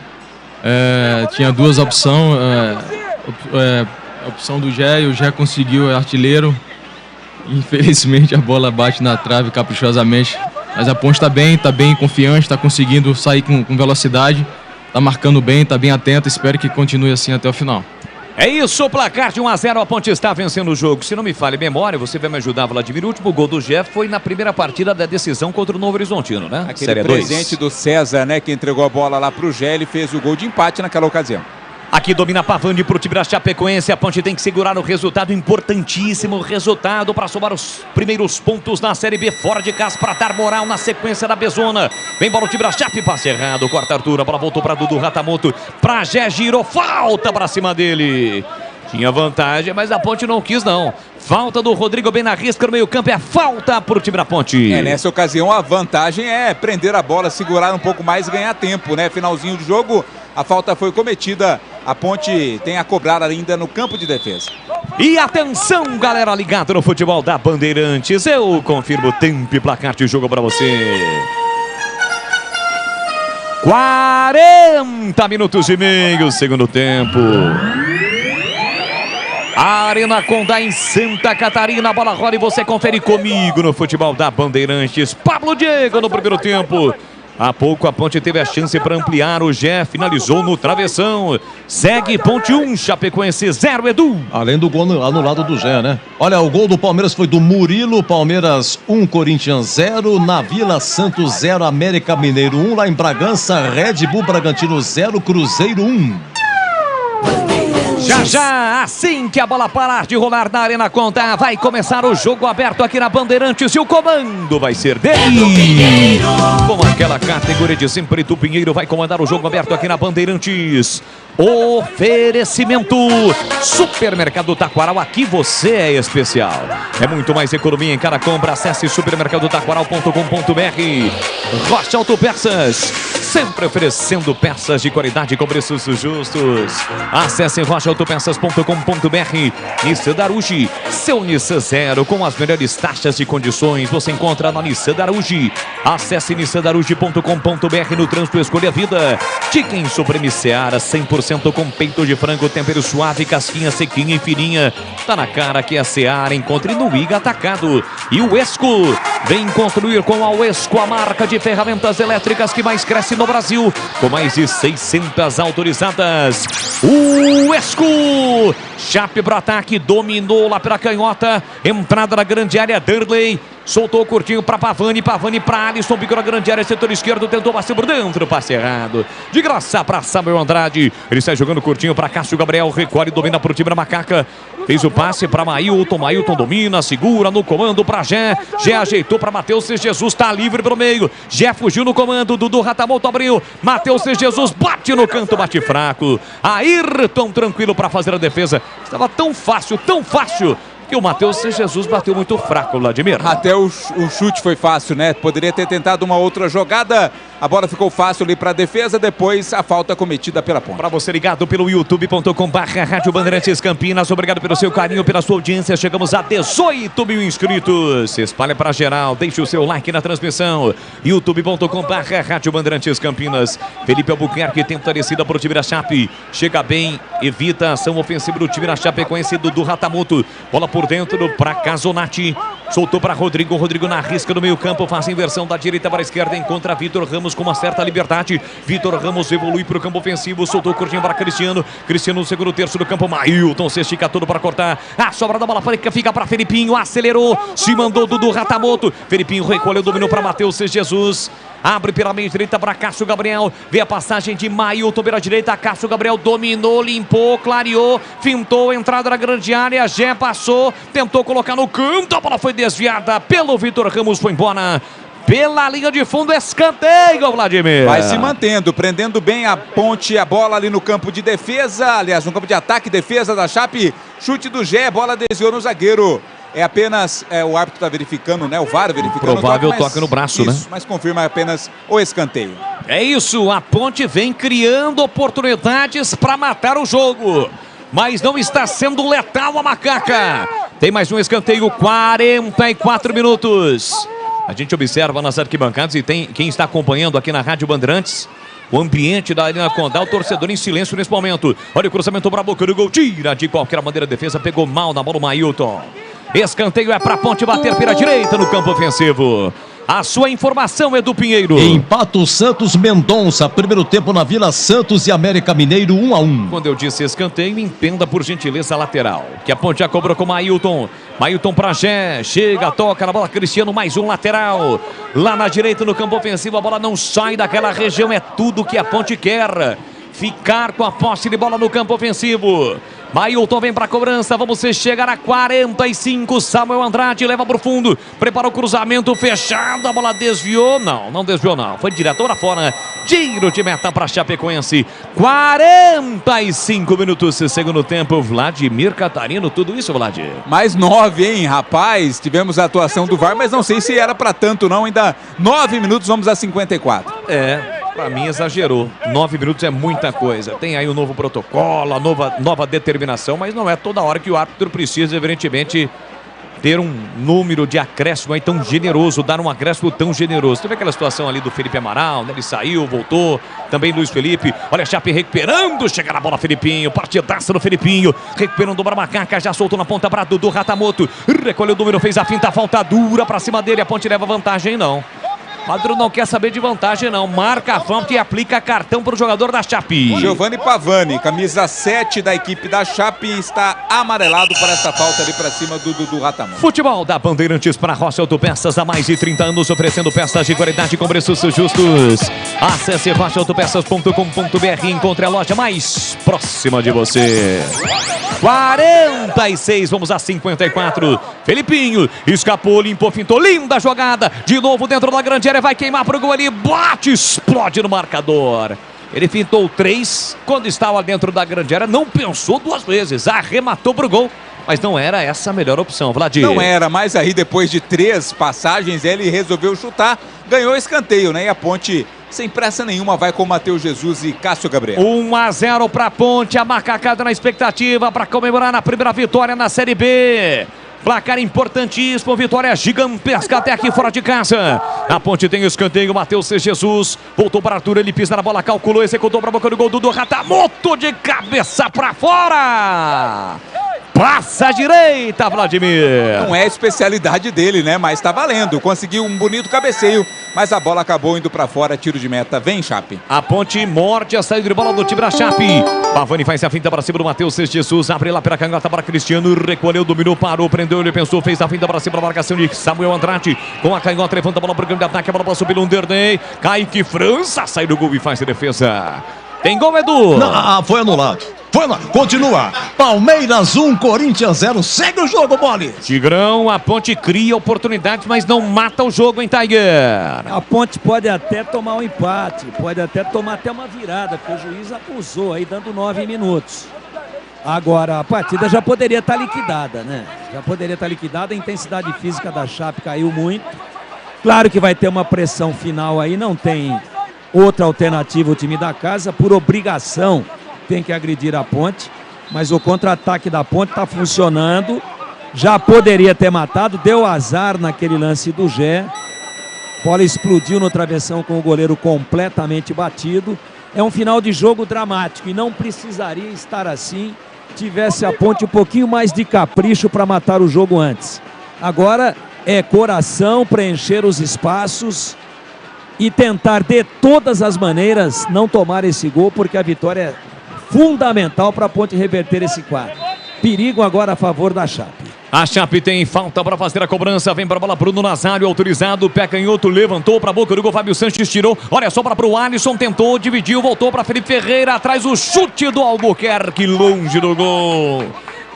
Tinha 2 opções. A opção do Gé, e o Gé conseguiu, é artilheiro. Infelizmente a bola bate na trave caprichosamente. Mas a Ponte está bem confiante, está conseguindo sair com velocidade, está marcando bem, está bem atento. Espero que continue assim até o final. É isso, o placar de 1-0, a Ponte está vencendo o jogo. Se não me falha a memória, você vai me ajudar, Vladimir. O último gol do Jeff foi na primeira partida da decisão contra o Novo Horizontino, né? Aquele Série presente 2. do César, né, que entregou a bola lá pro Gé, ele fez o gol de empate naquela ocasião. Aqui domina Pavani pro time da Chapecoense. A Ponte tem que segurar o resultado, importantíssimo resultado para somar os primeiros pontos na Série B fora de casa para dar moral na sequência da Bezona. Vem bola o time da Chape, passe errado, corta Arthur, a bola voltou para Dudu Ratamoto, pra Gé, girou, falta para cima dele. Tinha vantagem, mas a Ponte não quis não. Falta do Rodrigo bem na risca no meio campo, é falta pro time da Ponte. Nessa ocasião a vantagem é prender a bola, segurar um pouco mais e ganhar tempo, né? Finalzinho do jogo, a falta foi cometida. A Ponte tem a cobrar ainda no campo de defesa. E atenção, galera ligada no futebol da Bandeirantes. Eu confirmo o tempo e placar de jogo para você. 40 minutos e meio, segundo tempo. A Arena Condá em Santa Catarina, a bola rola e você confere comigo no futebol da Bandeirantes. Pablo Diego no primeiro tempo. Há pouco a Ponte teve a chance para ampliar, o Gé finalizou no travessão. Segue Ponte 1, Chapecoense 0, Edu. Além do gol anulado do Gé, né? Olha, o gol do Palmeiras foi do Murilo, Palmeiras 1, Corinthians 0, na Vila Santos 0, América Mineiro 1, lá em Bragança, Red Bull Bragantino 0, Cruzeiro 1. Já já, assim que a bola parar de rolar na Arena Condá, vai começar o jogo aberto aqui na Bandeirantes e o comando vai ser dele. Com aquela categoria de sempre, do Pinheiro vai comandar o jogo aberto aqui na Bandeirantes. Oferecimento Supermercado Taquaral, aqui você é especial. É muito mais economia em cada compra. Acesse supermercadotaquaral.com.br. Rocha Autopeças, sempre oferecendo peças de qualidade com preços justos. Acesse rochaautopeças.com.br. Nissan Darugi, seu Nissan Zero com as melhores taxas e condições você encontra na Nissan Darugi. Acesse nissandarugi.com.br. No trânsito escolha a vida. Chicken Supreme Seara 100% com peito de frango, tempero suave, casquinha sequinha e fininha. Tá na cara que é a Seara, encontre no Iga Atacado. E o Esco, vem construir com a Esco, a marca de ferramentas elétricas que mais cresce no Brasil, com mais de 600 autorizadas. O Esco, Chape pro ataque, dominou lá pela canhota, entrada na grande área, Derley soltou curtinho para Pavani, Pavani para Alisson, bico na grande área, setor esquerdo, tentou bater por dentro, passe errado, de graça para Samuel Andrade, ele sai jogando curtinho para Cássio Gabriel, recolhe, domina pro time da Macaca, fez o passe para Mailton, Mailton domina, segura no comando para Gé, Gé ajeitou para Matheus Jesus, tá livre pelo meio, Gé fugiu no comando, Dudu Ratamoto abriu, Matheus Jesus bate no canto, bate fraco, Ayrton tranquilo para fazer a defesa, estava tão fácil, que o Matheus Jesus bateu muito fraco, Vladimir. Até o chute foi fácil, né? Poderia ter tentado uma outra jogada. A bola ficou fácil ali para a defesa, depois a falta cometida pela Ponte. Para você ligado pelo youtube.com/Rádio Bandeirantes Campinas, obrigado pelo seu carinho, pela sua audiência. Chegamos a 18 mil inscritos. Se espalha para geral, deixe o seu like na transmissão. youtube.com/Rádio Bandeirantes Campinas. Felipe Albuquerque tenta a descida para o time da Chape. Chega bem, evita a ação ofensiva do time da Chape, conhecido do Ratamoto. Bola por dentro para Casonati. Soltou para Rodrigo. Rodrigo na risca do meio campo. Faz a inversão da direita para a esquerda. Encontra Vitor Ramos com uma certa liberdade. Vitor Ramos evolui para o campo ofensivo. Soltou o curtinho para Cristiano. Cristiano no segundo terço do campo. Mailton se estica todo para cortar. A sobra da bola fica para Felipinho. Acelerou. Se mandou Dudu Ratamoto. Felipinho recolheu. Dominou para Matheus Jesus. Abre pela meia direita para Cássio Gabriel. Vê a passagem de Mailton pela direita. Cássio Gabriel dominou, limpou, clareou, fintou, entrada na grande área. Gé passou, tentou colocar no canto. A bola foi desviada pelo Vitor Ramos, foi embora. Pela linha de fundo, escanteio, Vladimir. Vai se mantendo, prendendo bem a Ponte, a bola ali no campo de defesa. Aliás, no campo de ataque, defesa da Chape. Chute do Gé, bola desviou no zagueiro. É apenas o árbitro está verificando, né? O VAR verificando. Provável toque no braço, isso, né? Mas confirma apenas o escanteio. É isso, a Ponte vem criando oportunidades para matar o jogo. Mas não está sendo letal a Macaca. Tem mais um escanteio, 44 minutos. A gente observa nas arquibancadas e tem quem está acompanhando aqui na Rádio Bandeirantes. O ambiente da Arena Condá, o torcedor em silêncio nesse momento. Olha o cruzamento para a boca do gol. Tira de qualquer maneira a defesa. Pegou mal na bola o Mailton. Escanteio é pra Ponte bater pela direita no campo ofensivo. A sua informação, Edu Pinheiro. Empata o Santos Mendonça. Primeiro tempo na Vila Santos e América Mineiro 1-1. Quando eu disse escanteio, entenda por gentileza a lateral. Que a Ponte já cobrou com o Mailton. Mailton pra Gé. Chega, toca na bola. Cristiano, mais um lateral. Lá na direita no campo ofensivo. A bola não sai daquela região. É tudo que a Ponte quer. Ficar com a posse de bola no campo ofensivo. Mailton vem para a cobrança, vamos chegar a 45, Samuel Andrade leva para o fundo, prepara o cruzamento fechado, a bola desviou, não desviou não, foi direto para fora, tiro de meta para Chapecoense, 45 minutos, segundo tempo, Vladimir Catarino, tudo isso, Vlad? Mais 9, hein, rapaz, tivemos a atuação do VAR, mas não sei se era para tanto não, ainda 9 minutos, vamos a 54. Pra mim exagerou, 9 minutos é muita coisa, tem aí um novo protocolo, a nova determinação, mas não é toda hora que o árbitro precisa, evidentemente, ter um número de acréscimo aí tão generoso, dar um acréscimo tão generoso. Teve aquela situação ali do Felipe Amaral, né? Ele saiu, voltou, também Luiz Felipe, olha a Chape recuperando, chega na bola Felipinho, partidaça no Felipinho, recuperando o Barmacaca, já soltou na ponta para Dudu Ratamoto, recolheu o número, fez a finta, falta dura pra cima dele, a Ponte leva vantagem não. Maduro não quer saber de vantagem não, marca a falta e aplica cartão para o jogador da Chape. Giovanni Pavani, camisa 7 da equipe da Chape, está amarelado para essa falta ali para cima do Ratamoto. Futebol da Bandeirantes para Rocha Autopeças há mais de 30 anos, oferecendo peças de qualidade com preços justos. Acesse rochaautopeças.com.br e encontre a loja mais próxima de você. 46, vamos a 54. Felipinho escapou, limpou, fintou, linda jogada. De novo dentro da grande área, vai queimar pro gol ali, bate, explode no marcador. Ele fintou 3, quando estava dentro da grande área, não pensou 2 vezes, arrematou pro gol. Mas não era essa a melhor opção, Vladir. Não era, mas aí depois de 3 passagens, ele resolveu chutar, ganhou escanteio, né? E a Ponte, sem pressa nenhuma, vai com Matheus Jesus e Cássio Gabriel. 1-0 para a Ponte, a macacada na expectativa para comemorar na primeira vitória na Série B. Placar importantíssimo, vitória gigantesca até aqui fora de casa. A Ponte tem o escanteio, Matheus Jesus voltou para Arthur, ele pisa na bola, calculou, executou para a boca do gol do Ratamoto de cabeça para fora. Passa à direita, Vladimir. Não é a especialidade dele, né? Mas tá valendo. Conseguiu um bonito cabeceio, mas a bola acabou indo pra fora, tiro de meta. Vem, Chape. A Ponte morde a saída de bola do time da Chape. Pavani faz a finta para cima do Matheus Jesus. Abre lá pela canhota para Cristiano. Recolheu, dominou, parou, prendeu, ele pensou, fez a finta para cima da marcação de Samuel Andrade. Com a canhota, levanta a bola para o grande ataque. A bola passou pelo Underday. Kaique França sai do gol e faz a defesa. Tem gol, Edu? Não, foi anulado. Foi lá, continua. Palmeiras 1, Corinthians 0. Segue o jogo, Bolle. Tigrão, a Ponte cria oportunidades, mas não mata o jogo, hein, Tiger? A Ponte pode até tomar um empate, pode até tomar até uma virada, porque o juiz acusou aí, dando 9 minutos. Agora, a partida já poderia estar liquidada, né? Já poderia estar liquidada, a intensidade física da Chape caiu muito. Claro que vai ter uma pressão final aí, não tem outra alternativa o time da casa, por obrigação tem que agredir a Ponte, mas o contra-ataque da Ponte está funcionando, já poderia ter matado, deu azar naquele lance do Gé, bola explodiu no travessão com o goleiro completamente batido. É um final de jogo dramático e não precisaria estar assim, tivesse a Ponte um pouquinho mais de capricho para matar o jogo antes. Agora é coração, preencher os espaços e tentar de todas as maneiras não tomar esse gol, porque a vitória é fundamental para a Ponte reverter esse quadro. Perigo agora a favor da Chape. A Chape tem falta para fazer a cobrança. Vem para a bola Bruno Nazário, autorizado. Pé canhoto, levantou para a boca do gol. Fábio Sanches tirou. Olha só para o Alisson, tentou, dividiu, voltou para Felipe Ferreira. Atrás o chute do Albuquerque, longe do gol.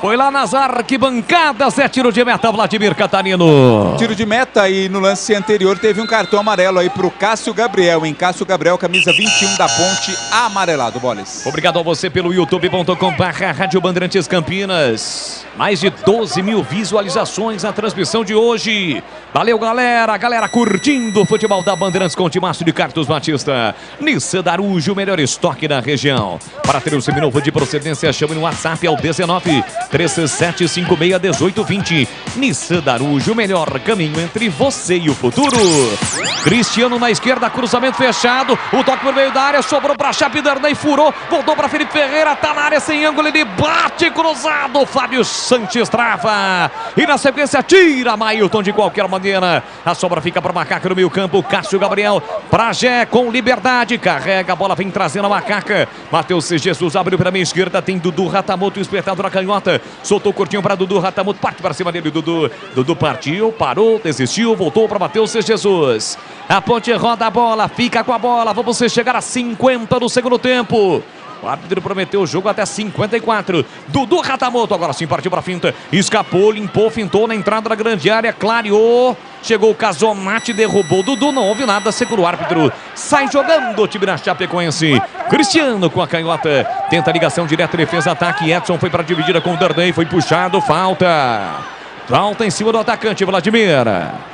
Foi lá nas arquibancadas, é tiro de meta, Vladimir Catarino. Tiro de meta e no lance anterior teve um cartão amarelo aí pro Cássio Gabriel, hein? Cássio Gabriel, camisa 21 da Ponte, amarelado, Boles. Obrigado a você pelo youtube.com/Rádio Bandeirantes Campinas. Mais de 12 mil visualizações na transmissão de hoje. Valeu, galera. Galera curtindo o futebol da Bandeirantes com o timaço de Carlos Batista. Nissan Darujo, o melhor estoque da região. Para ter o seminovo de procedência, chame no WhatsApp ao 19 3756-1820. Nissan Darujo, o melhor caminho entre você e o futuro. Cristiano na esquerda, cruzamento fechado. O toque por meio da área, sobrou para Chape, Darnay furou. Voltou para Felipe Ferreira, tá na área sem ângulo, ele bate cruzado. Fábio Sanches trava. E na sequência tira Mailton de qualquer maneira. A sobra fica para Macaca no meio campo. Cássio Gabriel, Pragé com liberdade. Carrega a bola, vem trazendo a Macaca. Matheus Jesus abriu para a minha esquerda. Tem Dudu Ratamoto espetado na canhota. Soltou curtinho para Dudu Ratamoto. Parte para cima dele, Dudu. Dudu partiu, parou, desistiu, voltou para Matheus Jesus. A Ponte roda a bola, fica com a bola. Vamos chegar a 50 no segundo tempo. O árbitro prometeu o jogo até 54. Dudu Ratamoto agora sim partiu para a finta. Escapou, limpou, fintou na entrada da grande área. Clareou. Chegou o Casonati, derrubou o Dudu. Não houve nada, segura o árbitro. Sai jogando o time da Chapecoense. Cristiano com a canhota. Tenta a ligação direta, defesa, ataque. Edson foi para a dividida com o Darnay. Foi puxado, falta. Falta em cima do atacante, Vladimir.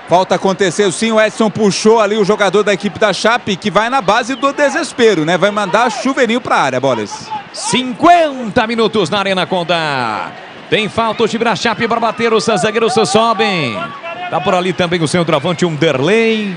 Falta aconteceu sim, o Edson puxou ali o jogador da equipe da Chape, que vai na base do desespero, né? Vai mandar chuveirinho pra área, Bolas. 50 minutos na Arena Condá. Tem falta o time da Chape para bater, os zagueiros sobem. Tá por ali também o centroavante, Derlei,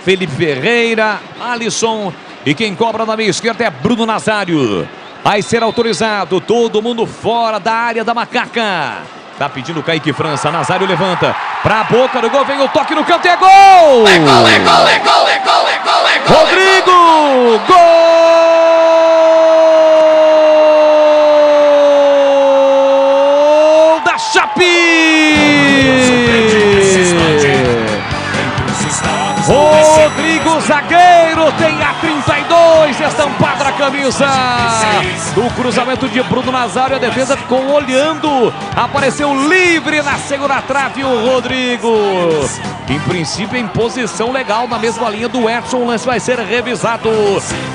Felipe Ferreira, Alisson. E quem cobra na meia esquerda é Bruno Nazário. Vai ser autorizado, todo mundo fora da área da Macaca. Tá pedindo o Kaique França, Nazário levanta pra boca do gol, vem o toque no canto, é gol! É gol, é gol, é gol, é gol, é gol, é gol! Rodrigo! Gol da Chape! Rodrigo, zagueiro, tem a 32, estampada na camisa. Do cruzamento de Bruno Nazário, a defesa ficou olhando. Apareceu livre na segunda trave o Rodrigo. Em princípio, em posição legal, na mesma linha do Edson. O lance vai ser revisado.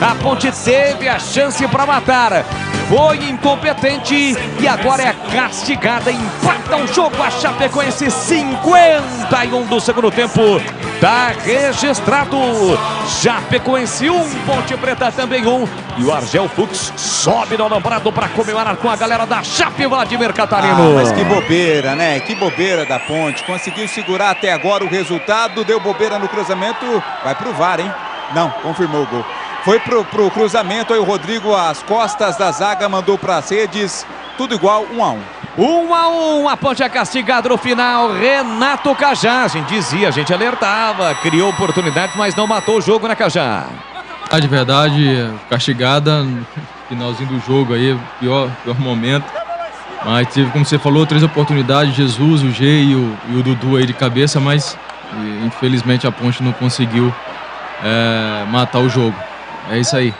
A Ponte teve a chance para matar. Foi incompetente e agora é castigada. Empata o jogo a Chapecoense, 51 do segundo tempo. Tá registrado. Chapecoense 1, Ponte Preta também 1. E o Argel Fux sobe no alambrado para comemorar com a galera da Chape, Vladimir Catarino. Mas que bobeira, né? Que bobeira da Ponte. Conseguiu segurar até agora o resultado. Deu bobeira no cruzamento. Vai pro VAR, hein? Não, confirmou o gol. Foi pro cruzamento, aí o Rodrigo às costas da zaga, mandou para as redes, tudo igual, 1-1. 1-1, a Ponte é castigada no final. Renato Cajá, a gente dizia, a gente alertava, criou oportunidades, mas não matou o jogo, né, Cajá? De verdade, castigada, no finalzinho do jogo aí, pior momento. Mas teve, como você falou, 3 oportunidades, Jesus, o G e o Dudu aí de cabeça, mas infelizmente a Ponte não conseguiu matar o jogo. É isso aí.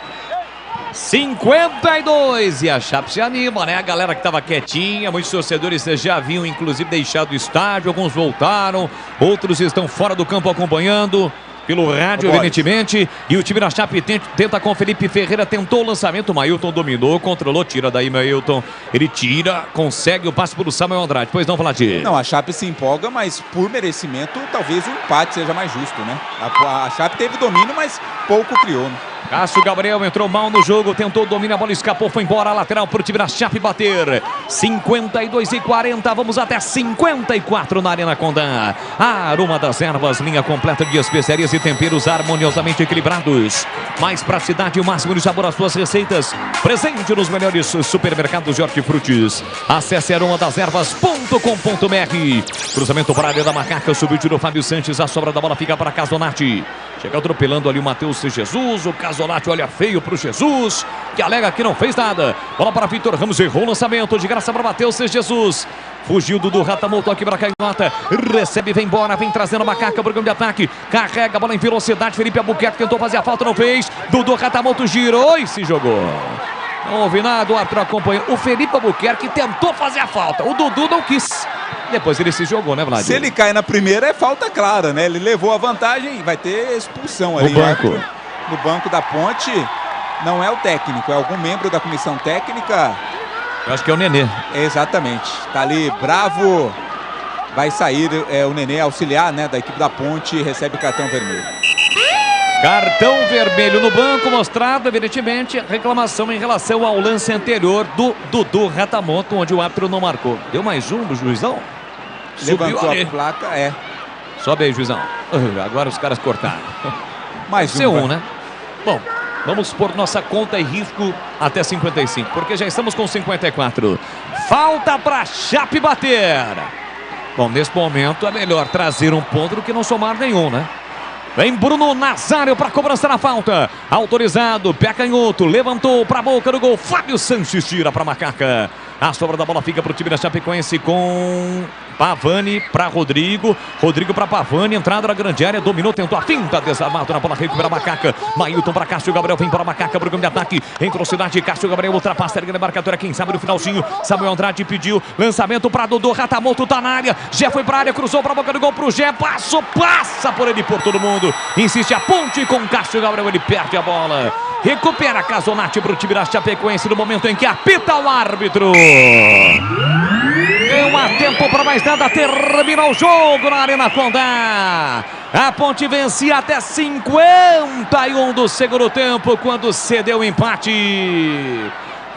52 e a Chape se anima, né? A galera que estava quietinha, muitos torcedores já haviam inclusive deixado o estádio, alguns voltaram, outros estão fora do campo acompanhando pelo rádio, evidentemente. E o time da Chape tenta com Felipe Ferreira, tentou o lançamento, o Mailton dominou, controlou, tira daí Mailton. Ele tira, consegue o passe para o Samuel Andrade. Pois não, Vladir? Não, a Chape se empolga, mas por merecimento, talvez o empate seja mais justo, né? A Chape teve domínio, mas pouco criou, né? Cássio Gabriel entrou mal no jogo, tentou dominar, a bola escapou, foi embora, lateral para o time da Chape bater. 52-40, vamos até 54 na Arena Condá. A Aroma das Ervas, linha completa de especiarias e temperos harmoniosamente equilibrados. Mais praticidade e o máximo de sabor às suas receitas. Presente nos melhores supermercados de hortifrutis. Acesse aromadeservas.com.br. Cruzamento para a área da Macaca, subiu, tirou Fábio Sanches, a sobra da bola fica para Casonati. Chega atropelando ali o Matheus Jesus, o Casonati olha feio para o Jesus, que alega que não fez nada. Bola para Vitor Ramos, errou o lançamento, de graça para Matheus Jesus. Fugiu Dudu Ratamoto aqui para a canhota, recebe, vem embora, vem trazendo a Macaca para o campo de ataque, carrega a bola em velocidade, Felipe Albuquerque tentou fazer a falta, não fez. Dudu Ratamoto girou e se jogou. Não houve nada, o árbitro acompanhou. O Felipe Albuquerque tentou fazer a falta, o Dudu não quis. Depois ele se jogou, né, Vladimir? Se ele cai na primeira, é falta clara, né? Ele levou a vantagem e vai ter expulsão ali. No banco. No banco da Ponte, não é o técnico, é algum membro da comissão técnica. Eu acho que é o Nenê. Exatamente. Tá ali, bravo. Vai sair o Nenê auxiliar, né, da equipe da Ponte, recebe cartão vermelho. Cartão vermelho no banco, mostrado, evidentemente, reclamação em relação ao lance anterior do Dudu Ratamoto, onde o árbitro não marcou. Deu mais um, juizão? Levantou a placa, Sobe aí, juizão. Agora os caras cortaram. Mais um, né? Bom, vamos por nossa conta e risco até 55, porque já estamos com 54. Falta para Chape bater. Bom, nesse momento é melhor trazer um ponto do que não somar nenhum, né? Vem Bruno Nazário para cobrança na falta. Autorizado, pé canhoto, levantou para a boca do gol. Fábio Sanches tira para Macaca. A sobra da bola fica para o time da Chapecoense com Pavani para Rodrigo. Rodrigo para Pavani, entrada na grande área, dominou, tentou a finta, desarmado na bola, recupera Macaca. Mailton para Cássio Gabriel, vem para Macaca, para o campo de ataque. Em velocidade, Cássio Gabriel ultrapassa, ele na marcatória, quem sabe no finalzinho. Samuel Andrade pediu, lançamento para Dodô, Ratamoto tá na área. Gé foi para a área, cruzou para a boca do gol pro Gé, passa por ele, por todo mundo. Insiste a ponte com Cássio Gabriel, ele perde a bola. Recupera Casonati para o time da Chapecoense no momento em que apita o árbitro. Não há tempo para mais nada, termina o jogo na Arena Condá. A Ponte vencia até 51 do segundo tempo, quando cedeu o empate.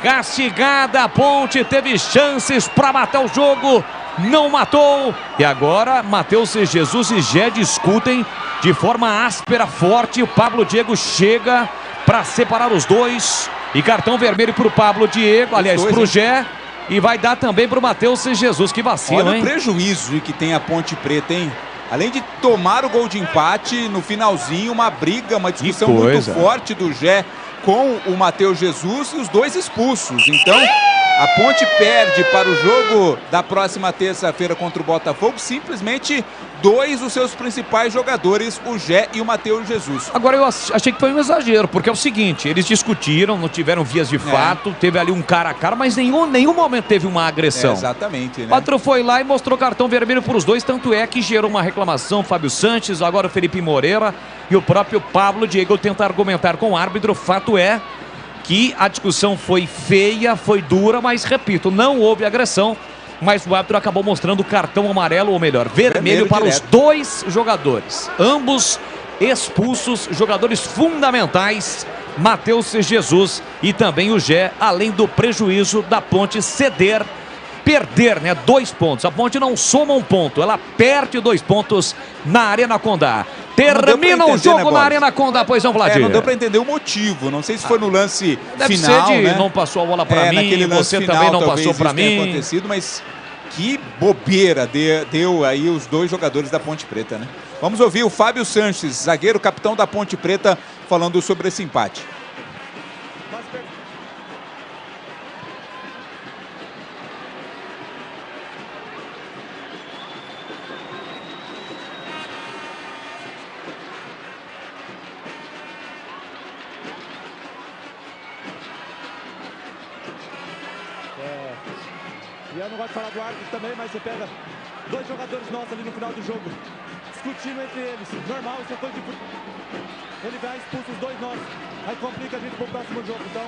Castigada, a Ponte teve chances para matar o jogo, não matou. E agora Matheus Jesus e Gé discutem de forma áspera, forte. O Pablo Diego chega para separar os dois. E cartão vermelho para o Pablo Diego, aliás, para o Gé. E vai dar também para o Matheus Jesus, que vacila, hein? Olha o prejuízo que tem a Ponte Preta, hein? Além de tomar o gol de empate, no finalzinho, uma briga, uma discussão muito forte do Gé com o Matheus Jesus e os dois expulsos. Então, a Ponte perde para o jogo da próxima terça-feira contra o Botafogo, simplesmente dois dos seus principais jogadores, o Gé e o Matheus Jesus. Agora eu achei que foi um exagero, porque é o seguinte, eles discutiram, não tiveram vias de fato, teve ali um cara a cara, mas nenhum momento teve uma agressão. Exatamente, né? O outro foi lá e mostrou cartão vermelho para os dois, tanto é que gerou uma reclamação, Fábio Sanches, agora o Felipe Moreira e o próprio Pablo Diego tenta argumentar com o árbitro. Fato é que a discussão foi feia, foi dura, mas repito, não houve agressão. Mas o árbitro acabou mostrando o cartão amarelo, ou melhor, vermelho para os dois jogadores. Ambos expulsos, jogadores fundamentais, Matheus Jesus e também o Gé, além do prejuízo da Ponte perder, né? 2 pontos. A Ponte não soma um ponto, ela perde 2 pontos na Arena Condá. Termina o jogo na Arena Condá, pois não, Vladimir? Não deu pra entender o motivo, não sei se foi no lance deve final, ser de né? Não passou a bola pra mim, você final, também não passou pra mim. Acontecido, mas que bobeira deu aí os dois jogadores da Ponte Preta, né? Vamos ouvir o Fábio Sanches, zagueiro, capitão da Ponte Preta, falando sobre esse empate. E eu não gosto de falar do árbitro também, mas você pega dois jogadores nossos ali no final do jogo, discutindo entre eles. Normal, isso é coisa de... Ele vai expulsa os dois nossos. Aí complica a gente pro próximo jogo. Então,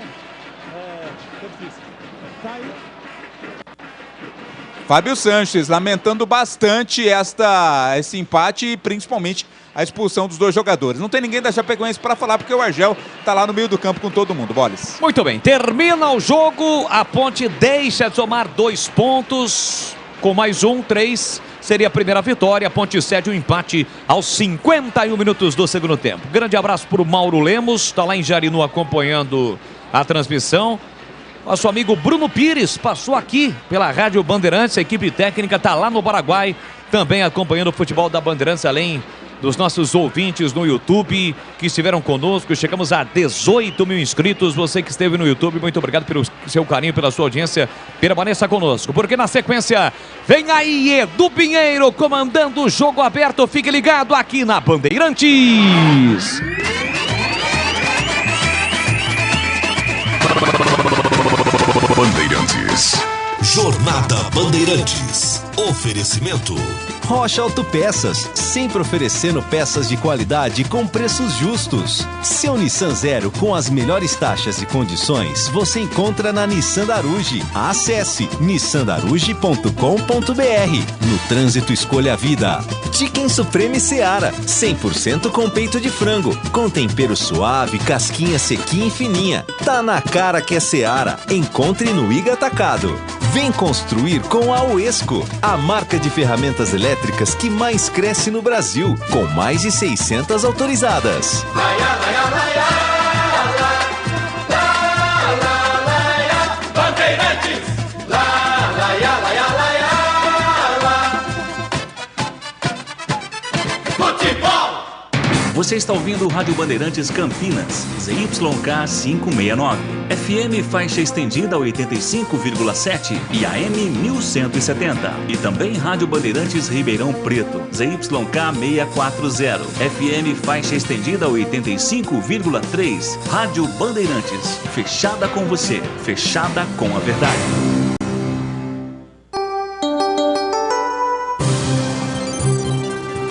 é difícil. Tá aí. Fábio Sanches lamentando bastante esse empate e principalmente a expulsão dos dois jogadores. Não tem ninguém da Chapecoense para falar porque o Argel tá lá no meio do campo com todo mundo. Boles. Muito bem, termina o jogo, a Ponte deixa de somar 2 pontos, com mais 3 seria a primeira vitória. A Ponte cede o empate aos 51 minutos do segundo tempo. Grande abraço para o Mauro Lemos, está lá em Jarinu acompanhando a transmissão. Nosso amigo Bruno Pires passou aqui pela Rádio Bandeirantes, a equipe técnica está lá no Paraguai, também acompanhando o futebol da Bandeirantes, além dos nossos ouvintes no YouTube que estiveram conosco. Chegamos a 18 mil inscritos. Você que esteve no YouTube, muito obrigado pelo seu carinho, pela sua audiência. Permaneça conosco, porque na sequência vem aí Edu Pinheiro comandando o jogo aberto. Fique ligado aqui na Bandeirantes. Bandeirantes. Jornada Bandeirantes. Oferecimento Rocha Autopeças, sempre oferecendo peças de qualidade com preços justos. Seu Nissan Zero com as melhores taxas e condições você encontra na Nissan Daruge. Acesse nissandaruge.com.br. No trânsito, escolha a vida. Chicken Supreme Seara, 100% com peito de frango, com tempero suave, casquinha sequinha e fininha. Tá na cara que é Seara. Encontre no Iga Atacado. Vem construir com a Uesco, a marca de ferramentas elétricas que mais cresce no Brasil, com mais de 600 autorizadas. Bandeirantes, futebol. Você está ouvindo o Rádio Bandeirantes Campinas, ZYK 569, FM faixa estendida 85,7 e AM 1170. E também Rádio Bandeirantes Ribeirão Preto, ZYK 640, FM faixa estendida 85,3. Rádio Bandeirantes, fechada com você, fechada com a verdade.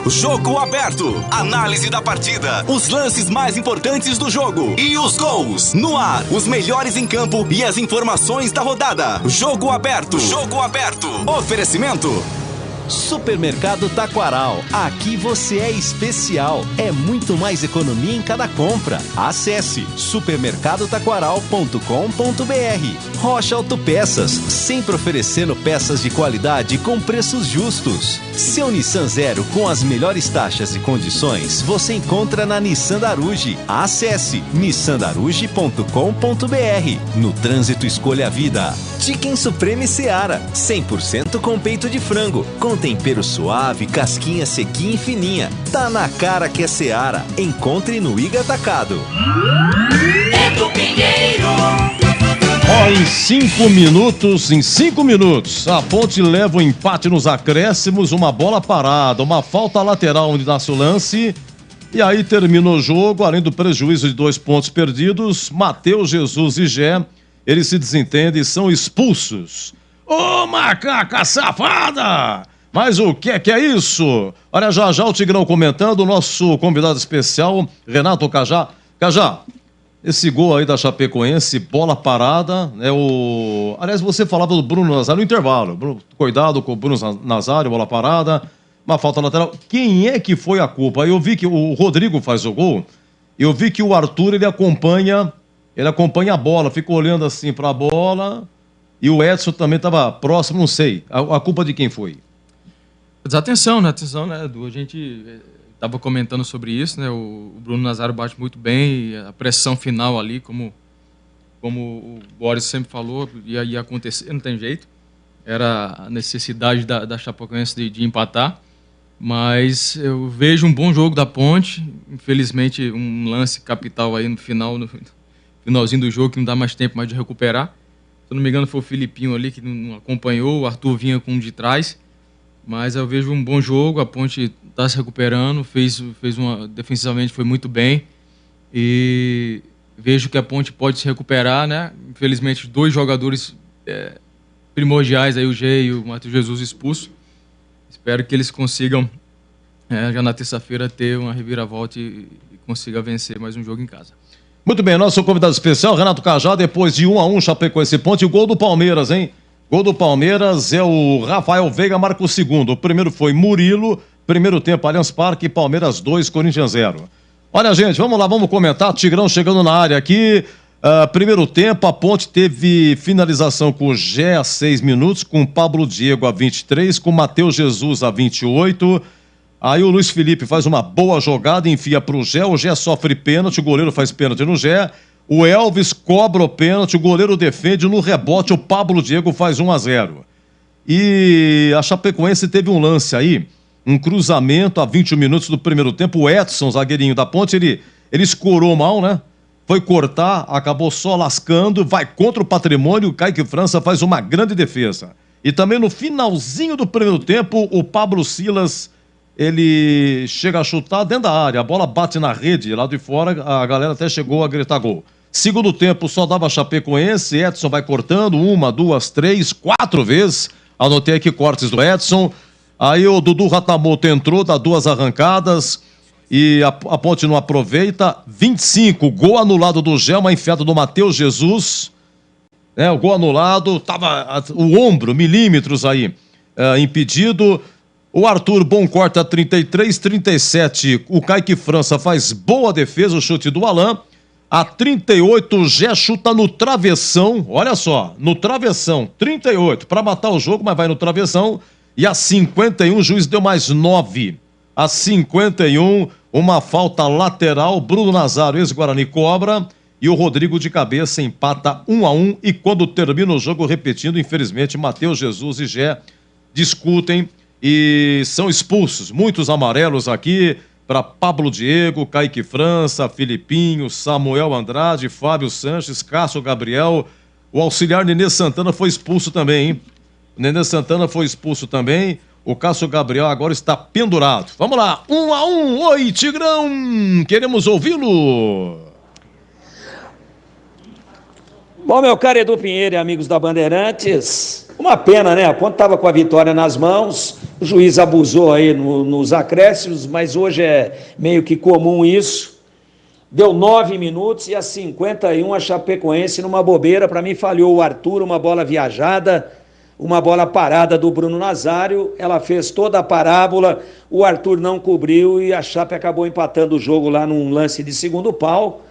Jogo aberto, análise da partida, os lances mais importantes do jogo e os gols. No ar, os melhores em campo e as informações da rodada. Jogo aberto. Oferecimento. Supermercado Taquaral, aqui você é especial. É muito mais economia em cada compra. Acesse supermercadotaquaral.com.br. Rocha Autopeças, sempre oferecendo peças de qualidade com preços justos. Seu Nissan Zero com as melhores taxas e condições você encontra na Nissan Daruge. Acesse nissandaruge.com.br. No trânsito, escolha a vida. Chicken Supreme Seara, 100% com peito de frango, com tempero suave, casquinha sequinha e fininha. Tá na cara que é Seara. Encontre no Iga Atacado. É do Pinheiro. Em 5 minutos, a Ponte leva o empate nos acréscimos, uma bola parada, uma falta lateral onde nasce o lance. E aí terminou o jogo, além do prejuízo de 2 pontos perdidos, Matheus Jesus e Gé, eles se desentendem e são expulsos. Ô, macaca safada! Mas o que é isso? Olha, já o Tigrão comentando, o nosso convidado especial, Renato Cajá. Cajá, esse gol aí da Chapecoense, bola parada, né? Aliás, você falava do Bruno Nazário no intervalo. Cuidado com o Bruno Nazário, bola parada, uma falta lateral. Quem é que foi a culpa? Eu vi que o Rodrigo faz o gol, eu vi que o Arthur, ele acompanha a bola, fica olhando assim pra bola, e o Edson também estava próximo, não sei. A culpa de quem foi? Desatenção, né? Atenção, né, Edu? A gente estava comentando sobre isso, né? O Bruno Nazário bate muito bem, a pressão final ali, como o Boris sempre falou, ia acontecer, não tem jeito. Era a necessidade da Chapecoense de empatar, mas eu vejo um bom jogo da Ponte, infelizmente um lance capital aí no finalzinho do jogo, que não dá mais tempo mais de recuperar. Se eu não me engano foi o Filipinho ali que não acompanhou, o Arthur vinha com um de trás. Mas eu vejo um bom jogo, a Ponte está se recuperando, defensivamente foi muito bem e vejo que a Ponte pode se recuperar, né? Infelizmente 2 jogadores primordiais, aí o G e o Matheus Jesus expulso. Espero que eles consigam já na terça-feira ter uma reviravolta e consiga vencer mais um jogo em casa. Muito bem, nosso convidado especial, Renato Cajá, depois de 1-1, Chapecoense Ponte, o gol do Palmeiras, hein? Gol do Palmeiras é o Rafael Veiga, marca o segundo. O primeiro foi Murilo, primeiro tempo Allianz Parque, Palmeiras 2, Corinthians 0. Olha, gente, vamos lá, vamos comentar. Tigrão chegando na área aqui. Primeiro tempo, a Ponte teve finalização com o Gé a 6 minutos, com o Pablo Diego a 23, com o Matheus Jesus a 28. Aí o Luiz Felipe faz uma boa jogada, enfia para o Gé sofre pênalti, o goleiro faz pênalti no Gé. O Elvis cobra o pênalti, o goleiro defende, no rebote o Pablo Diego faz 1-0. E a Chapecoense teve um lance aí, um cruzamento a 20 minutos do primeiro tempo, o Edson, zagueirinho da Ponte, ele escorou mal, né? Foi cortar, acabou só lascando, vai contra o Patrimônio, o Kaique França faz uma grande defesa. E também no finalzinho do primeiro tempo, o Pablo Silas, ele chega a chutar dentro da área, a bola bate na rede, lá de fora, a galera até chegou a gritar gol. Segundo tempo, só dava Chapecoense, Edson vai cortando 1, 2, 3, 4 vezes. Anotei aqui cortes do Edson. Aí o Dudu Ratamoto entrou, dá 2 arrancadas e a Ponte não aproveita. 25, gol anulado do Gé, uma enfiada do Matheus Jesus. O gol anulado, tava o ombro, milímetros aí, impedido. O Arthur bom corta 33, 37, o Kaique França faz boa defesa, o chute do Alain. A 38, o Gé chuta no travessão, olha só, no travessão, 38, para matar o jogo, mas vai no travessão. E a 51, o juiz deu mais 9. A 51, uma falta lateral, Bruno Nazário, ex-Guarani, cobra. E o Rodrigo de cabeça empata 1-1. E quando termina o jogo, repetindo, infelizmente, Matheus Jesus e Gé discutem e são expulsos. Muitos amarelos aqui para Pablo Diego, Kaique França, Filipinho, Samuel Andrade, Fábio Sanches, Cássio Gabriel. O auxiliar Nenê Santana foi expulso também, hein? O Nenê Santana foi expulso também. O Cássio Gabriel agora está pendurado. Vamos lá, 1-1. Oi, Tigrão, queremos ouvi-lo. Bom, meu caro Edu Pinheiro e amigos da Bandeirantes, uma pena, né? A Ponte estava com a vitória nas mãos, o juiz abusou aí nos acréscimos, mas hoje é meio que comum isso. Deu 9 minutos e a 51 a Chapecoense numa bobeira, para mim falhou o Arthur, uma bola viajada, uma bola parada do Bruno Nazário, ela fez toda a parábola, o Arthur não cobriu e a Chape acabou empatando o jogo lá num lance de segundo pau.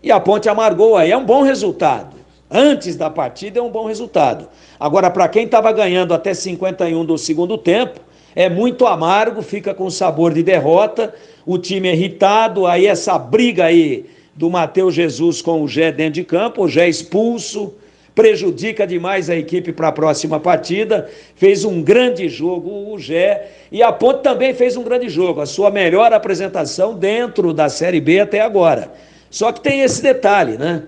E a Ponte amargou aí, é um bom resultado. Antes da partida é um bom resultado. Agora, para quem estava ganhando até 51 do segundo tempo, é muito amargo, fica com sabor de derrota, o time irritado, aí essa briga aí do Matheus Jesus com o Gé dentro de campo, o Gé expulso, prejudica demais a equipe para a próxima partida, fez um grande jogo o Gé, e a Ponte também fez um grande jogo, a sua melhor apresentação dentro da Série B até agora. Só que tem esse detalhe, né?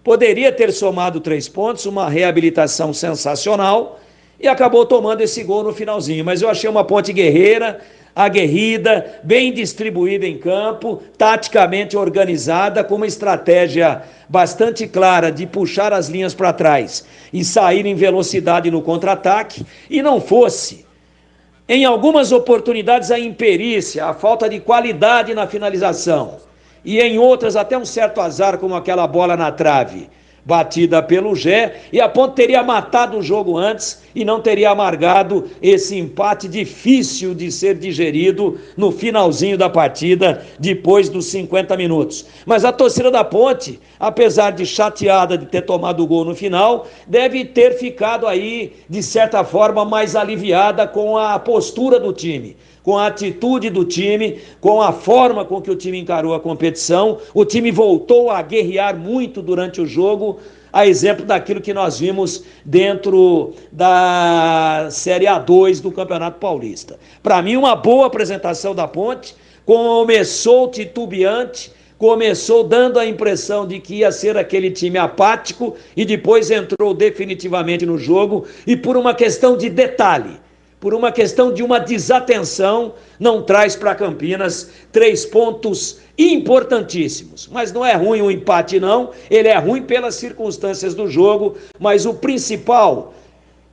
Poderia ter somado 3 pontos, uma reabilitação sensacional, e acabou tomando esse gol no finalzinho. Mas eu achei uma Ponte guerreira, aguerrida, bem distribuída em campo, taticamente organizada, com uma estratégia bastante clara de puxar as linhas para trás e sair em velocidade no contra-ataque, e não fosse, em algumas oportunidades, a imperícia, a falta de qualidade na finalização, e em outras até um certo azar, como aquela bola na trave, batida pelo Gé, e a Ponte teria matado o jogo antes e não teria amargado esse empate difícil de ser digerido no finalzinho da partida, depois dos 50 minutos. Mas a torcida da Ponte, apesar de chateada de ter tomado o gol no final, deve ter ficado aí, de certa forma, mais aliviada com a postura do time, com a atitude do time, com a forma com que o time encarou a competição. O time voltou a guerrear muito durante o jogo, a exemplo daquilo que nós vimos dentro da Série A2 do Campeonato Paulista. Para mim, uma boa apresentação da Ponte, começou titubeante, começou dando a impressão de que ia ser aquele time apático e depois entrou definitivamente no jogo, e por uma questão de detalhe, por uma questão de uma desatenção, não traz para Campinas 3 pontos importantíssimos. Mas não é ruim o empate, não. Ele é ruim pelas circunstâncias do jogo, mas o principal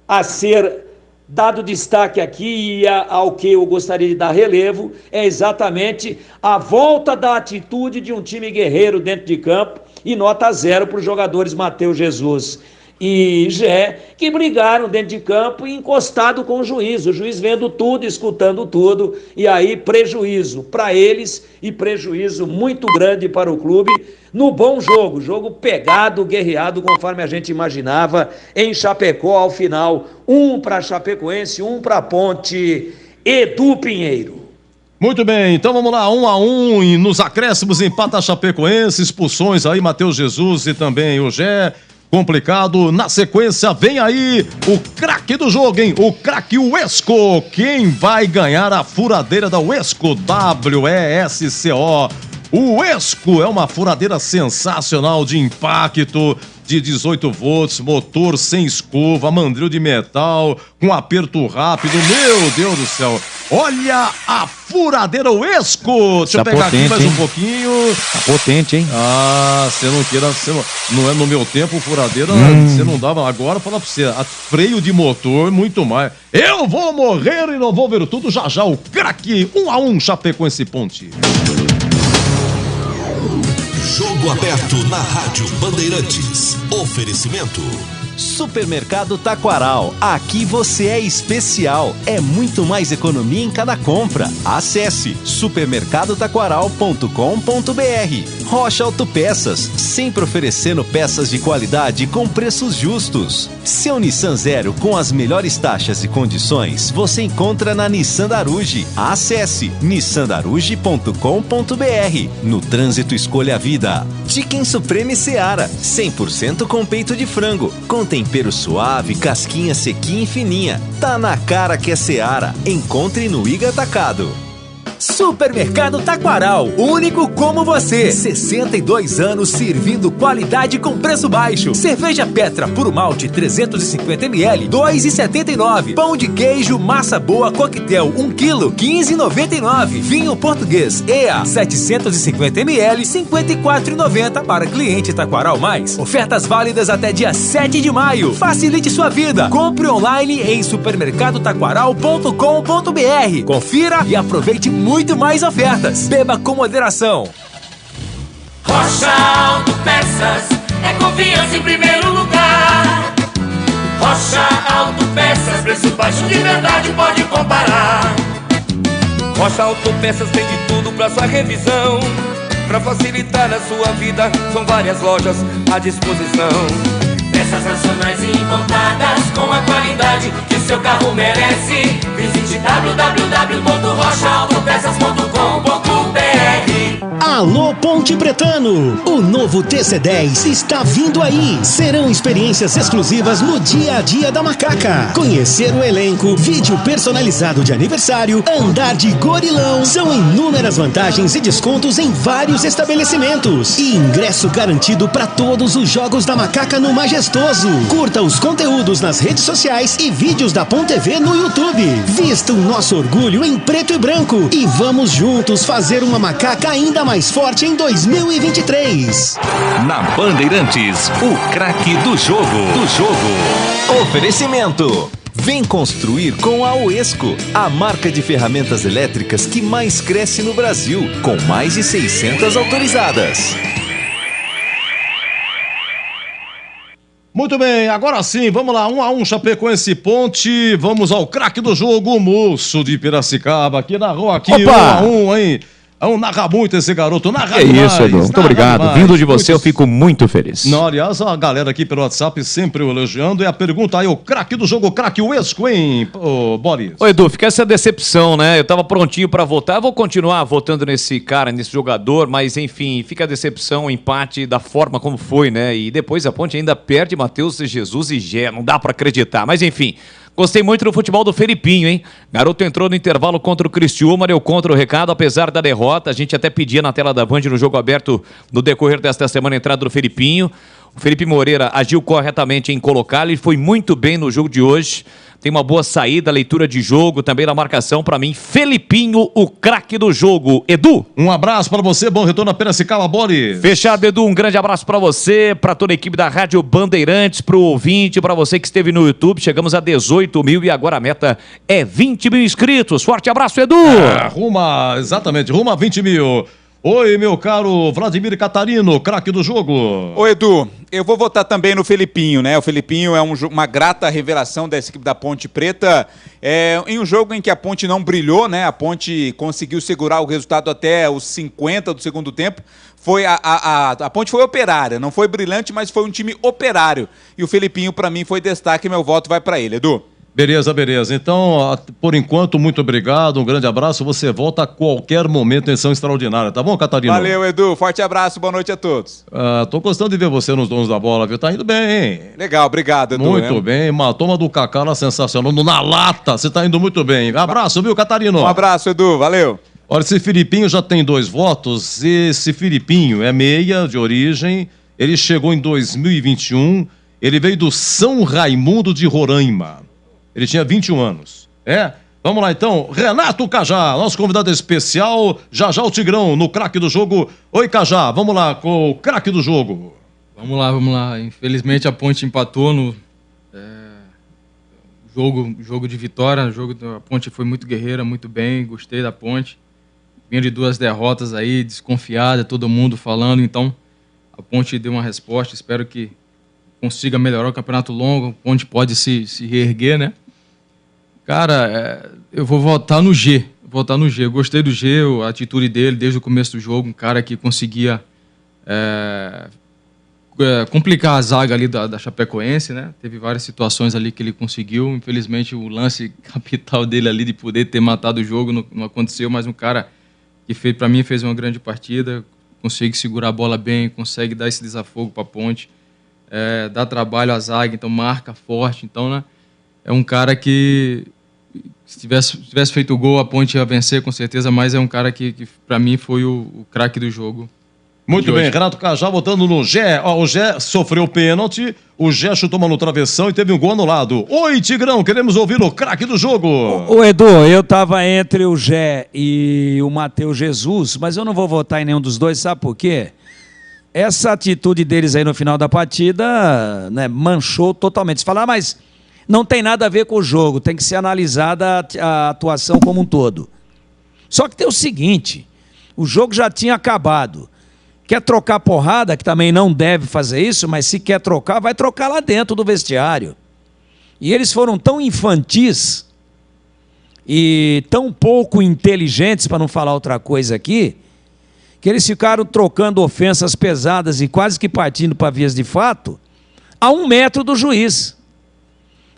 a ser dado destaque aqui e ao que eu gostaria de dar relevo é exatamente a volta da atitude de um time guerreiro dentro de campo, e nota 0 para os jogadores Matheus Jesus e Gé, que brigaram dentro de campo e encostado com o juiz vendo tudo, escutando tudo, e aí prejuízo para eles e prejuízo muito grande para o clube no bom jogo pegado, guerreado, conforme a gente imaginava, em Chapecó ao final, 1 para Chapecoense, 1 para Ponte. Edu Pinheiro. Muito bem, então vamos lá, 1-1, e nos acréscimos empata a Chapecoense, expulsões aí, Matheus Jesus e também o Gé. Complicado. Na sequência, vem aí o craque do jogo, hein? O craque Uesco. Quem vai ganhar a furadeira da Uesco? WESCO. O Uesco é uma furadeira sensacional de impacto, de 18 volts, motor sem escova, mandril de metal, com aperto rápido. Meu Deus do céu. Olha a furadeira Uesco. Deixa eu pegar potente, aqui mais hein? um pouquinho. Tá potente, hein? Ah, você não queira... Não é no meu tempo, furadeira, você não dava... Agora, fala pra você, freio de motor, muito mais. Eu vou morrer e não vou ver tudo. Já já o craque 1-1 Chapecoense Ponte. Jogo aberto na Rádio Bandeirantes. Oferecimento. Supermercado Taquaral. Aqui você é especial. É muito mais economia em cada compra. Acesse supermercadotaquaral.com.br. Rocha Autopeças, sempre oferecendo peças de qualidade com preços justos. Seu Nissan Zero com as melhores taxas e condições você encontra na Nissan Daruge. Acesse nissandaruge.com.br. No trânsito, escolha a vida. Chicken Supreme Seara, 100% com peito de frango, com tempero suave, casquinha sequinha e fininha. Tá na cara que é Seara. Encontre no Iga Atacado. Supermercado Taquaral, único como você. 62 anos servindo qualidade com preço baixo. Cerveja Petra Puro Malte 350ml, 2,79. Pão de queijo Massa Boa Coquetel 1 kg, 15,99. Vinho Português EA 750ml, 54,90 para cliente Taquaral Mais. Ofertas válidas até dia 7 de maio. Facilite sua vida. Compre online em supermercadotaquaral.com.br. Confira e aproveite muito mais ofertas. Beba com moderação. Rocha Autopeças é confiança em primeiro lugar. Rocha Autopeças, preço baixo de verdade, pode comparar. Rocha Autopeças tem de tudo pra sua revisão. Pra facilitar a sua vida, são várias lojas à disposição. Peças nacionais e importadas com a qualidade que o seu carro merece. Visite www.rochaautopeças.com.br. Alô Ponte Pretano, o novo TC10 está vindo aí. Serão experiências exclusivas no dia a dia da Macaca. Conhecer o elenco, vídeo personalizado de aniversário, andar de gorilão. São inúmeras vantagens e descontos em vários estabelecimentos. E ingresso garantido para todos os jogos da Macaca no Majestoso. Curta os conteúdos nas redes sociais e vídeos da Ponte TV no YouTube. Vista o nosso orgulho em preto e branco e vamos juntos fazer uma Macaca ainda mais forte em 2023. Na Bandeirantes, o craque do jogo. Oferecimento. Vem construir com a Uesco, a marca de ferramentas elétricas que mais cresce no Brasil, com mais de 600 autorizadas. Muito bem, agora sim, vamos lá, 1-1 Chapecoense Ponte, vamos ao craque do jogo, o Moço de Piracicaba, aqui na rua, aqui, 1-1, hein? Narra muito esse garoto, narra demais. Isso, Edu, muito obrigado. Demais. Vindo de você, eu fico muito feliz. Não, aliás, a galera aqui pelo WhatsApp sempre o elogiando, e a pergunta aí, o craque do jogo, o craque Uesco, hein, Boris? Ô Edu, fica essa decepção, né? Eu tava prontinho pra votar, eu vou continuar votando nesse cara, nesse jogador, mas enfim, fica a decepção, o empate da forma como foi, né? E depois a Ponte ainda perde Matheus Jesus e Gé, não dá pra acreditar, mas enfim... Gostei muito do futebol do Felipinho, hein? Garoto entrou no intervalo contra o Criciúma, deu contra o recado, apesar da derrota. A gente até pedia na tela da Band no jogo aberto no decorrer desta semana a entrada do Felipinho. O Felipe Moreira agiu corretamente em colocá-lo e foi muito bem no jogo de hoje. Tem uma boa saída, leitura de jogo, também na marcação. Pra mim, Felipinho, o craque do jogo. Edu. Um abraço pra você, bom retorno a Piracicaba, Boris. Fechado, Edu, um grande abraço pra você, pra toda a equipe da Rádio Bandeirantes, pro ouvinte, pra você que esteve no YouTube. Chegamos a 18 mil e agora a meta é 20 mil inscritos. Forte abraço, Edu. Rumo a 20 mil. Oi, meu caro Vladimir Catarino, craque do jogo. Ô Edu, eu vou votar também no Felipinho, né? O Felipinho é uma grata revelação dessa equipe da Ponte Preta. Em um jogo em que a Ponte não brilhou, né? A Ponte conseguiu segurar o resultado até os 50 do segundo tempo. A Ponte foi operária, não foi brilhante, mas foi um time operário. E o Felipinho, pra mim, foi destaque e meu voto vai pra ele, Edu. Beleza. Então, por enquanto, muito obrigado, um grande abraço. Você volta a qualquer momento em edição extraordinária, tá bom, Catarina? Valeu, Edu. Forte abraço, boa noite a todos. Tô gostando de ver você nos Donos da Bola, viu? Tá indo bem, hein? Legal, obrigado, Edu. Muito bem. Uma toma do Cacá lá sensacional, na lata. Você tá indo muito bem. Abraço, viu, Catarino? Um abraço, Edu. Valeu. Olha, esse Felipinho já tem 2 votos. Esse Felipinho é meia de origem. Ele chegou em 2021. Ele veio do São Raimundo de Roraima. Ele tinha 21 anos. Vamos lá então, Renato Cajá, nosso convidado especial, já o Tigrão no craque do jogo. Oi Cajá, vamos lá com o craque do jogo. Vamos lá. Infelizmente a Ponte empatou no jogo de vitória. A Ponte foi muito guerreira, muito bem, gostei da Ponte. Vinha de 2 derrotas aí, desconfiada, todo mundo falando, então a Ponte deu uma resposta, espero que consiga melhorar o campeonato longo, a Ponte pode se reerguer, né? Cara, eu vou votar no G, eu gostei do G, a atitude dele desde o começo do jogo, um cara que conseguia complicar a zaga ali da Chapecoense, né? Teve várias situações ali que ele conseguiu, infelizmente o lance capital dele ali de poder ter matado o jogo não aconteceu, mas um cara que para mim fez uma grande partida, consegue segurar a bola bem, consegue dar esse desafogo para a Ponte, dá trabalho à zaga, então marca forte, então, né? É um cara que se tivesse feito o gol, a Ponte ia vencer com certeza, mas é um cara que para mim foi o craque do jogo. Muito bem, Renato Cajá botando no Gé. O Gé sofreu pênalti, o Gé chutou uma no travessão e teve um gol anulado. Oi, Tigrão, queremos ouvir o craque do jogo. Ô Edu, eu tava entre o Gé e o Matheus Jesus, mas eu não vou votar em nenhum dos dois, sabe por quê? Essa atitude deles aí no final da partida, né, manchou totalmente. Você fala, mas não tem nada a ver com o jogo, tem que ser analisada a atuação como um todo. Só que tem o seguinte, o jogo já tinha acabado. Quer trocar porrada, que também não deve fazer isso, mas se quer trocar, vai trocar lá dentro do vestiário. E eles foram tão infantis e tão pouco inteligentes, para não falar outra coisa aqui, que eles ficaram trocando ofensas pesadas e quase que partindo para vias de fato, a 1 metro do juiz.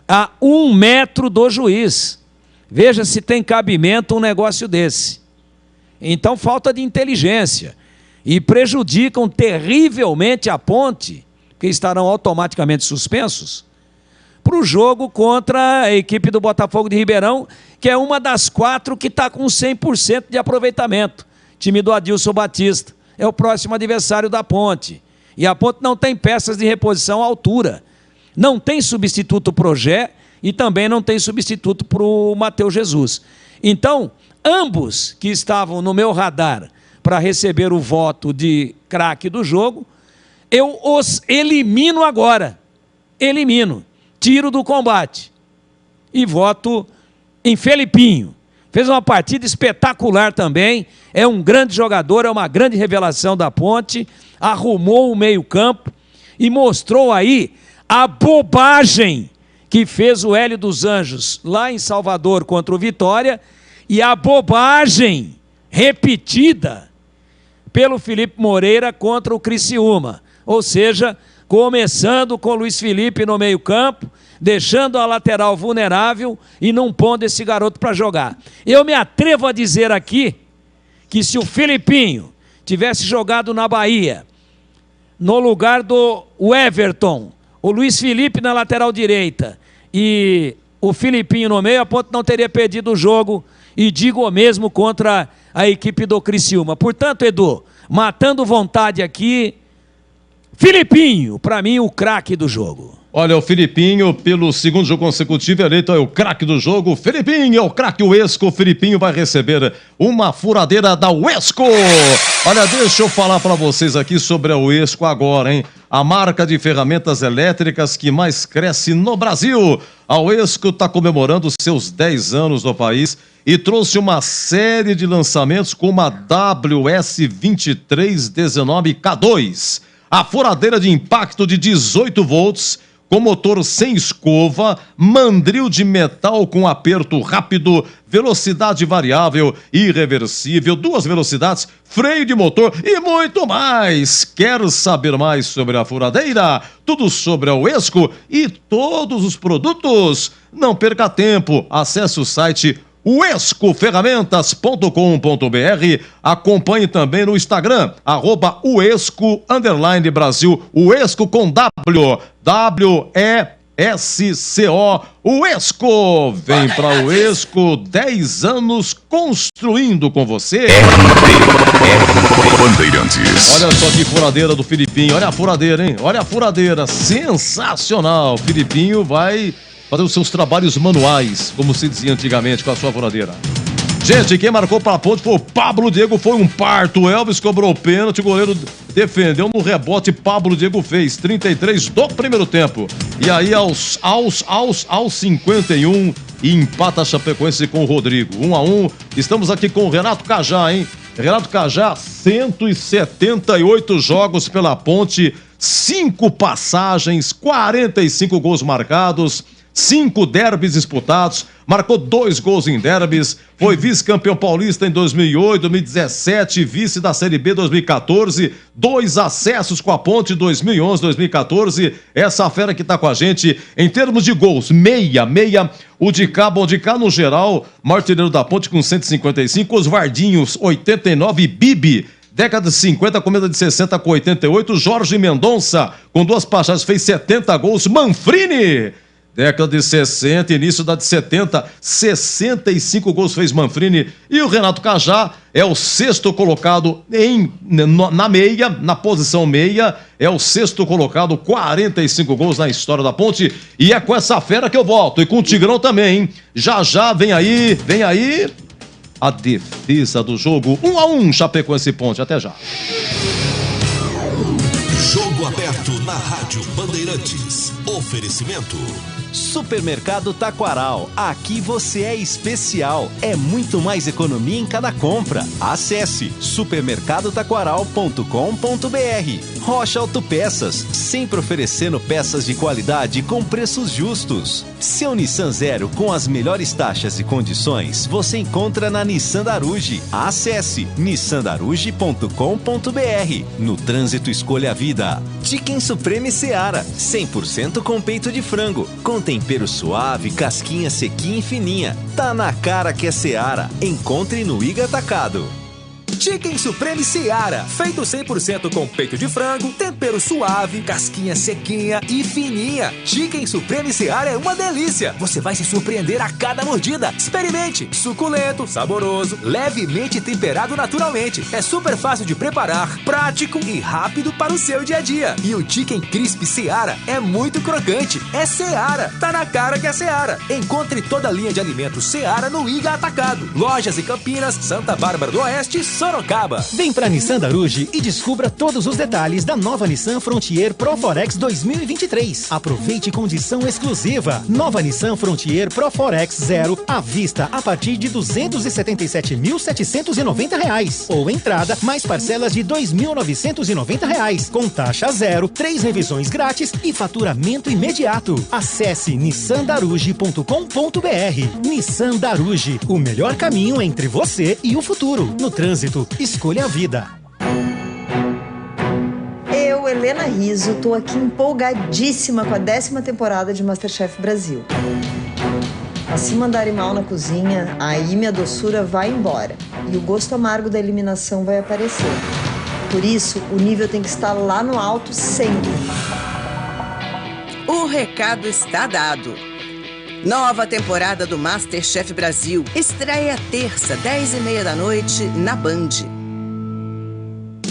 A 1 metro do juiz. Veja se tem cabimento um negócio desse. Então, falta de inteligência. E prejudicam terrivelmente a Ponte, que estarão automaticamente suspensos, para o jogo contra a equipe do Botafogo de Ribeirão, que é uma das 4 que está com 100% de aproveitamento. Time do Adilson Batista. É o próximo adversário da Ponte. E a Ponte não tem peças de reposição à altura. Não tem substituto para o Gé e também não tem substituto para o Matheus Jesus. Então, ambos que estavam no meu radar para receber o voto de craque do jogo, eu os elimino agora. Elimino. Tiro do combate. E voto em Felipinho. Fez uma partida espetacular também. É um grande jogador, é uma grande revelação da Ponte. Arrumou o meio-campo e mostrou aí a bobagem que fez o Hélio dos Anjos lá em Salvador contra o Vitória e a bobagem repetida pelo Felipe Moreira contra o Criciúma. Ou seja, começando com o Luiz Felipe no meio-campo, deixando a lateral vulnerável e não pondo esse garoto para jogar. Eu me atrevo a dizer aqui que se o Felipinho tivesse jogado na Bahia, no lugar do Everton, o Luiz Felipe na lateral direita e o Felipinho no meio, a Ponte não teria perdido o jogo, e digo o mesmo contra a equipe do Criciúma. Portanto, Edu, matando vontade aqui, Felipinho, para mim, o craque do jogo. Olha, o Felipinho, pelo 2º jogo consecutivo, eleito é o craque do jogo. Felipinho é o craque Uesco. O Felipinho vai receber uma furadeira da Uesco. Olha, deixa eu falar para vocês aqui sobre a Uesco agora, hein? A marca de ferramentas elétricas que mais cresce no Brasil. A Uesco está comemorando seus 10 anos no país e trouxe uma série de lançamentos como a WS2319K2. A furadeira de impacto de 18 volts, com motor sem escova, mandril de metal com aperto rápido, velocidade variável e reversível, 2 velocidades, freio de motor e muito mais. Quer saber mais sobre a furadeira? Tudo sobre a Uesco e todos os produtos? Não perca tempo, acesse o site uescoferramentas.com.br. Acompanhe também no Instagram, @uesco_Brasil, Uesco com W, W-E-S-C-O, Uesco. Vem pra Uesco, 10 anos construindo com você. Bandeirantes. Olha só que furadeira do Felipinho, olha a furadeira, hein? Olha a furadeira, sensacional. Felipinho vai fazer os seus trabalhos manuais, como se dizia antigamente com a sua furadeira. Gente, quem marcou para a Ponte foi o Pablo Diego, foi um parto. O Elvis cobrou o pênalti, o goleiro defendeu no rebote, Pablo Diego fez 33 do primeiro tempo. E aí aos 51 empata a Chapecoense com o Rodrigo. 1-1. Estamos aqui com o Renato Cajá, hein? Renato Cajá, 178 jogos pela Ponte, 5 passagens, 45 gols marcados, 5 derbys disputados, marcou 2 gols em derbys, foi vice-campeão paulista em 2008, 2017, vice da Série B 2014, 2 acessos com a Ponte 2011, 2014, essa fera que tá com a gente. Em termos de gols, meia, o de cá no geral, martineiro da Ponte com 155, Osvardinhos 89, Bibi, década de 50, começa de 60 com 88, Jorge Mendonça com 2 passagens fez 70 gols, Manfrini, década de 60, início da de 70, 65 gols fez Manfrini. E o Renato Cajá é o 6º colocado na meia, na posição meia, é o 6º colocado, 45 gols na história da Ponte. E é com essa fera que eu volto, e com o Tigrão também, hein? Já vem aí a defesa do jogo. 1-1, Chapecoense e Ponte, até já. Jogo aberto na Rádio Bandeirantes. Oferecimento. Supermercado Taquaral. Aqui você é especial. É muito mais economia em cada compra. Acesse supermercadotaquaral.com.br. Rocha Autopeças, sempre oferecendo peças de qualidade com preços justos. Seu Nissan Zero com as melhores taxas e condições você encontra na Nissan Daruge. Acesse nissandaruge.com.br. No trânsito, escolha a vida. Chicken Supreme Seara, 100% com peito de frango, com tempero suave, casquinha sequinha e fininha. Tá na cara que é Seara. Encontre no Iga Atacado. Chicken Supreme Seara, feito 100% com peito de frango, tempero suave, casquinha sequinha e fininha. Chicken Supreme Seara é uma delícia. Você vai se surpreender a cada mordida. Experimente. Suculento, saboroso, levemente temperado naturalmente. É super fácil de preparar, prático e rápido para o seu dia a dia. E o Chicken Crisp Seara é muito crocante. É Seara. Tá na cara que é Seara. Encontre toda a linha de alimentos Seara no Iga Atacado. Lojas em Campinas, Santa Bárbara do Oeste e Sorocaba. Vem pra Nissan Daruge e descubra todos os detalhes da nova Nissan Frontier Pro Forex 2023. Aproveite condição exclusiva. Nova Nissan Frontier Pro Forex Zero à vista a partir de R$ 277.790 ou entrada mais parcelas de R$ 2.990 com taxa zero, 3 revisões grátis e faturamento imediato. Acesse nissandaruge.com.br. Nissan Daruge, o melhor caminho entre você e o futuro. No trânsito, escolha a vida. Eu, Helena Rizzo, tô aqui empolgadíssima com a 10ª temporada de MasterChef Brasil. Se mandarem mal na cozinha, aí minha doçura vai embora e o gosto amargo da eliminação vai aparecer. Por isso, o nível tem que estar lá no alto sempre. O recado está dado. Nova temporada do MasterChef Brasil estreia terça, 10h30 da noite, na Band.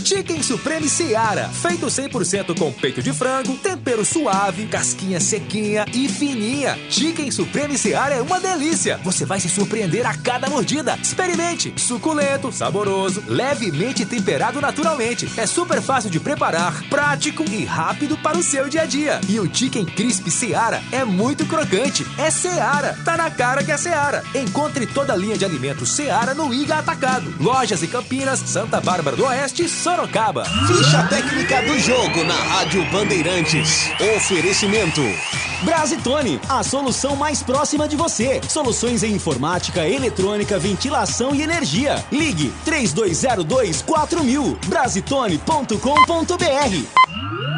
Chicken Supreme Seara, feito 100% com peito de frango, tempero suave, casquinha sequinha e fininha. Chicken Supreme Seara é uma delícia. Você vai se surpreender a cada mordida. Experimente. Suculento, saboroso, levemente temperado naturalmente. É super fácil de preparar, prático e rápido para o seu dia a dia. E o Chicken Crisp Seara é muito crocante. É Seara. Tá na cara que é Seara. Encontre toda a linha de alimentos Seara no Iga Atacado. Lojas em Campinas, Santa Bárbara do Oeste e Sorocaba. Ficha técnica do jogo na Rádio Bandeirantes. Oferecimento. Brasitone, a solução mais próxima de você. Soluções em informática, eletrônica, ventilação e energia. Ligue 3202-4000. Brasitone.com.br.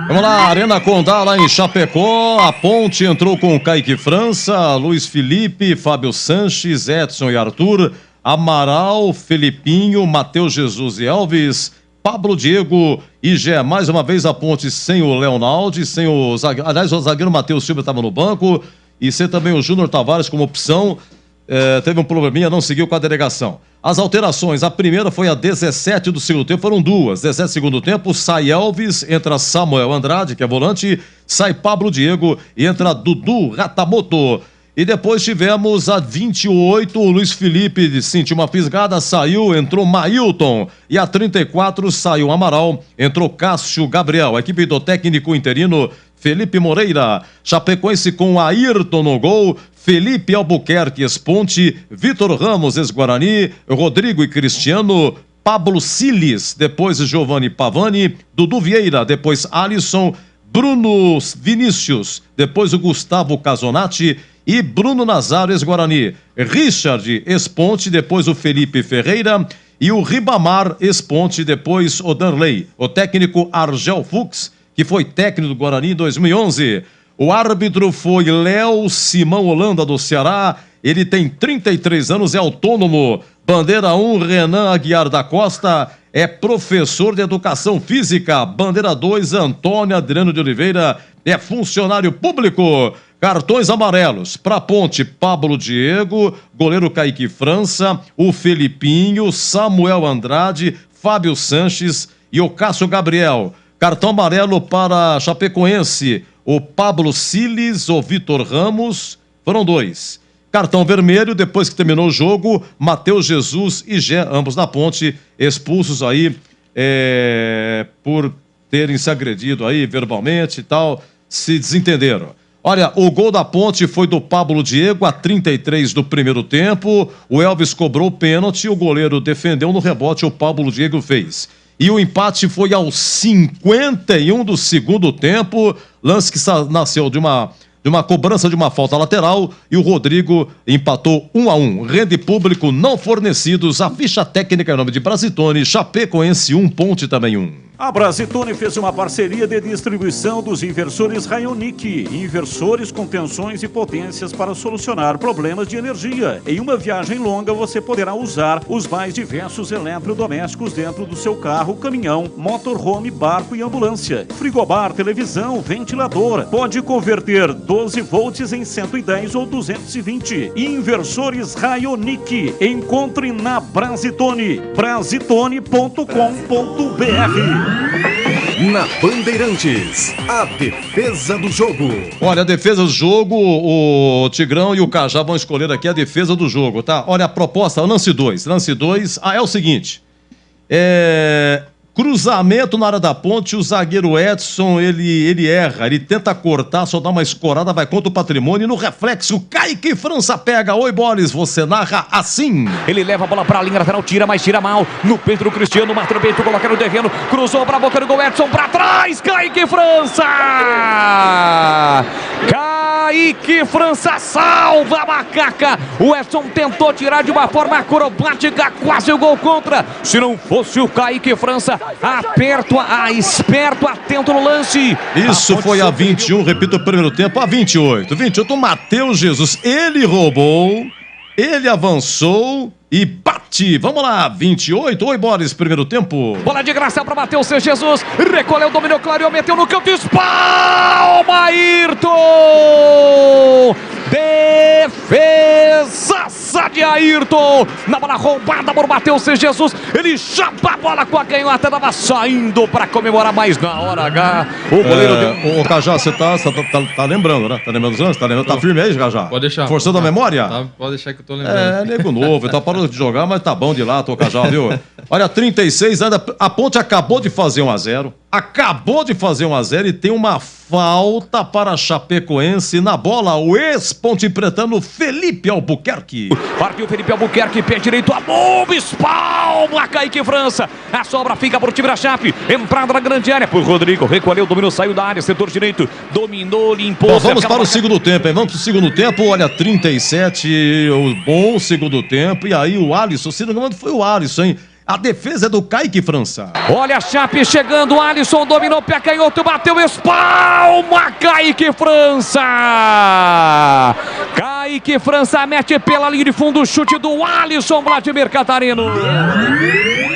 Vamos lá, Arena Condá lá em Chapecó. A Ponte entrou com Kaique França, Luiz Felipe, Fábio Sanches, Edson e Arthur, Amaral, Felipinho, Matheus Jesus e Elvis, Pablo Diego e Gé. Mais uma vez a Ponte sem o Leonaldi, sem o zagueiro. Aliás, o zagueiro Matheus Silva estava no banco. E sem também o Júnior Tavares como opção. Teve um probleminha, não seguiu com a delegação. As alterações, a primeira foi a 17 do segundo tempo, foram duas. 17 do segundo tempo, sai Elvis, entra Samuel Andrade, que é volante, sai Pablo Diego e entra Dudu Ratamoto. E depois tivemos a 28, o Luiz Felipe sentiu uma fisgada, saiu, entrou Mailton. E a 34 saiu Amaral, entrou Cássio Gabriel. A equipe do técnico interino Felipe Moreira. Chapecoense com Ayrton no gol, Felipe Albuquerque ex-Ponte, Vitor Ramos ex-Guarani, Rodrigo e Cristiano, Pablo Siles, depois Giovanni Pavani, Dudu Vieira, depois Alisson, Bruno Vinícius, depois o Gustavo Casonati e Bruno Nazário ex-Guarani, Richard ex-Ponte, depois o Felipe Ferreira e o Ribamar ex-Ponte, depois o Danley. O técnico Argel Fux, que foi técnico do Guarani em 2011. O árbitro foi Léo Simão Holanda do Ceará, ele tem 33 anos, é autônomo. Bandeira 1, Renan Aguiar da Costa, é professor de Educação Física. Bandeira 2, Antônio Adriano de Oliveira, é funcionário público. Cartões amarelos, para Ponte, Pablo Diego, goleiro Kaique França, o Felipinho, Samuel Andrade, Fábio Sanches e o Cássio Gabriel. Cartão amarelo para Chapecoense, o Pablo Siles, o Vitor Ramos, foram 2. Cartão vermelho, depois que terminou o jogo, Matheus Jesus e Gé, ambos da Ponte, expulsos aí por terem se agredido aí verbalmente e tal, se desentenderam. Olha, o gol da Ponte foi do Pablo Diego, a 33 do primeiro tempo, o Elvis cobrou o pênalti, o goleiro defendeu no rebote, o Pablo Diego fez. E o empate foi aos 51 do segundo tempo, lance que nasceu de uma cobrança de uma falta lateral e o Rodrigo empatou 1-1. Rende público não fornecidos, a ficha técnica em nome de Brasitone, Chapecoense 1, Ponte também 1. A Brasitone fez uma parceria de distribuição dos inversores Rayonic, inversores com tensões e potências para solucionar problemas de energia. Em uma viagem longa, você poderá usar os mais diversos eletrodomésticos dentro do seu carro, caminhão, motorhome, barco e ambulância. Frigobar, televisão, ventilador. Pode converter 12 volts em 110 ou 220. Inversores Rayonic. Encontre na Brasitone. Brasitone.com.br. Na Bandeirantes, a defesa do jogo. Olha, a defesa do jogo, o Tigrão e o Cajá vão escolher aqui a defesa do jogo, tá? Olha a proposta, lance 2. Lance 2, é o seguinte. Cruzamento na área da Ponte, o zagueiro Edson, ele erra, ele tenta cortar, só dá uma escorada, vai contra o Patrimônio e no reflexo, Kaique França pega. Oi, Boris, você narra assim. Ele leva a bola pra linha lateral, tira, mas tira mal. No peito do Cristiano, Martelo Bento coloca no terreno, cruzou pra boca do gol, Edson pra trás, Kaique França! Kaique França salva a macaca. O Edson tentou tirar de uma forma acrobática, quase o gol contra. Se não fosse o Kaique França, esperto, atento no lance. Isso foi a 21, repito o primeiro tempo, a 28. 28, o Matheus Jesus, ele roubou, ele avançou e bate. Vamos lá, 28. Oi, Boris, primeiro tempo. Bola de graça para Matheus Jesus. Recolheu, dominou, clareou, meteu no canto, espalma, Ayrton. Defesa de Ayrton. Na bola roubada por Matheus Jesus. Ele chapa a bola com a canhota, tava saindo para comemorar, mais na hora H. O goleiro deu... Ô, Cajá, você tá lembrando, né? Tá lembrando os anos? Tá firme aí, Cajá? Pode deixar. Forçando a memória? Pode deixar que eu tô lembrando. Nego novo, tá parando de jogar, mas tá bom de lá, tô Cajá, viu? Olha, 36 anos, a Ponte acabou de fazer 1-0. Acabou de fazer 1-0 e tem uma falta para a Chapecoense na bola. O ex-Ponte Pretano, Felipe Albuquerque. Partiu Felipe Albuquerque, pé direito, a bomba, espalma, Kaique França. A sobra fica por time da Chape. Entrada na grande área por Rodrigo. Recolheu, dominou, saiu da área, setor direito. Dominou, limpou. Bom, vamos para o segundo tempo, hein? Vamos para o segundo tempo. Olha, 37, o bom segundo tempo. E aí o Alisson, se não me engano, foi o Alisson, hein? A defesa é do Kaique França. Olha a Chape chegando, Alisson dominou, pé canhoto, bateu, espalma, Kaique França. Kaique França mete pela linha de fundo, chute do Alisson Vladimir Catarino.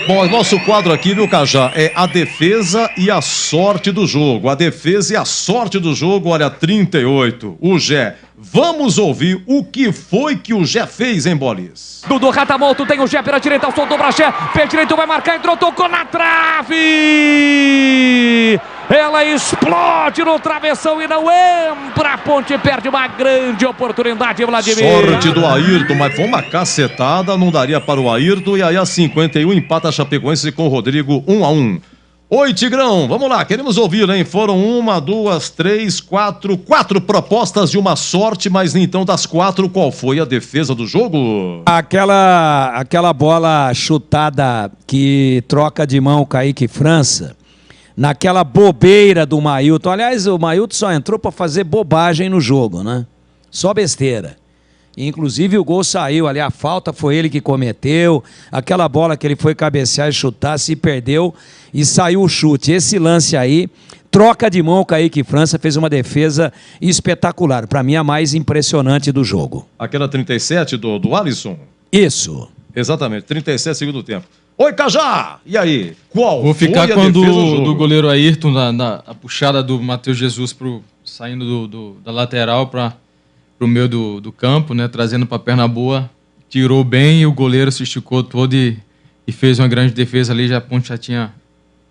Bom, o nosso quadro aqui, viu, Cajá, é a defesa e a sorte do jogo. A defesa e a sorte do jogo, olha, 38. O Gé. Vamos ouvir o que foi que o Gé fez, hein, Bolis? Dudu Ratamoto tem o Gé pela direita, soltou pra Gé, pé direito vai marcar, entrou, tocou na trave! Ela explode no travessão e não entra. A Ponte perde uma grande oportunidade, Vladimir. Sorte do Ayrton, mas foi uma cacetada, não daria para o Ayrton. E aí a 51 empata a Chapecoense com o Rodrigo 1-1. Oi, Tigrão, vamos lá, queremos ouvir, hein? Foram 1, 2, 3, 4 propostas de uma sorte, mas então das 4, qual foi a defesa do jogo? Aquela bola chutada que troca de mão o Kaique França, naquela bobeira do Mailton. Aliás, o Mailton só entrou para fazer bobagem no jogo, né? Só besteira. Inclusive o gol saiu ali, a falta foi ele que cometeu, aquela bola que ele foi cabecear e chutar, se perdeu e saiu o chute. Esse lance aí, troca de mão, o Kaique França fez uma defesa espetacular, para mim a mais impressionante do jogo. Aquela 37 do Alisson? Isso. Exatamente, 37 segundo tempo. Oi, Cajá! E aí, qual Vou ficar foi a quando defesa do jogo? do goleiro Ayrton, a puxada do Matheus Jesus saindo da lateral para o meio do campo, né, trazendo para a perna boa, tirou bem e o goleiro se esticou todo e fez uma grande defesa ali, a Ponte já tinha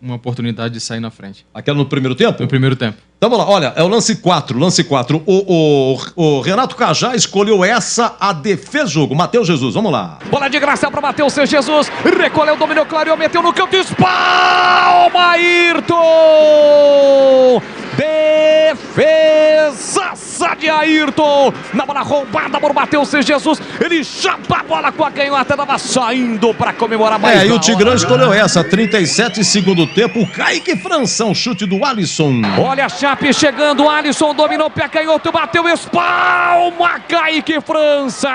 uma oportunidade de sair na frente. Aquela no primeiro tempo? No primeiro tempo. Então vamos lá, olha, é o lance 4. O Renato Cajá escolheu essa a defesa do jogo. Matheus Jesus, vamos lá. Bola de graça para Matheus Jesus, recolheu, dominou, clareou, meteu no canto, espalma, Ayrton! Defesaça de Ayrton, na bola roubada por Matheus Jesus, ele chapa a bola com a canhota, tava saindo para comemorar mais. E o Tigrão escolheu essa, 37 segundo tempo, o Kaique França, um chute do Alisson. Olha a Chape chegando, Alisson dominou, pé canhoto, bateu, espalma, Kaique França!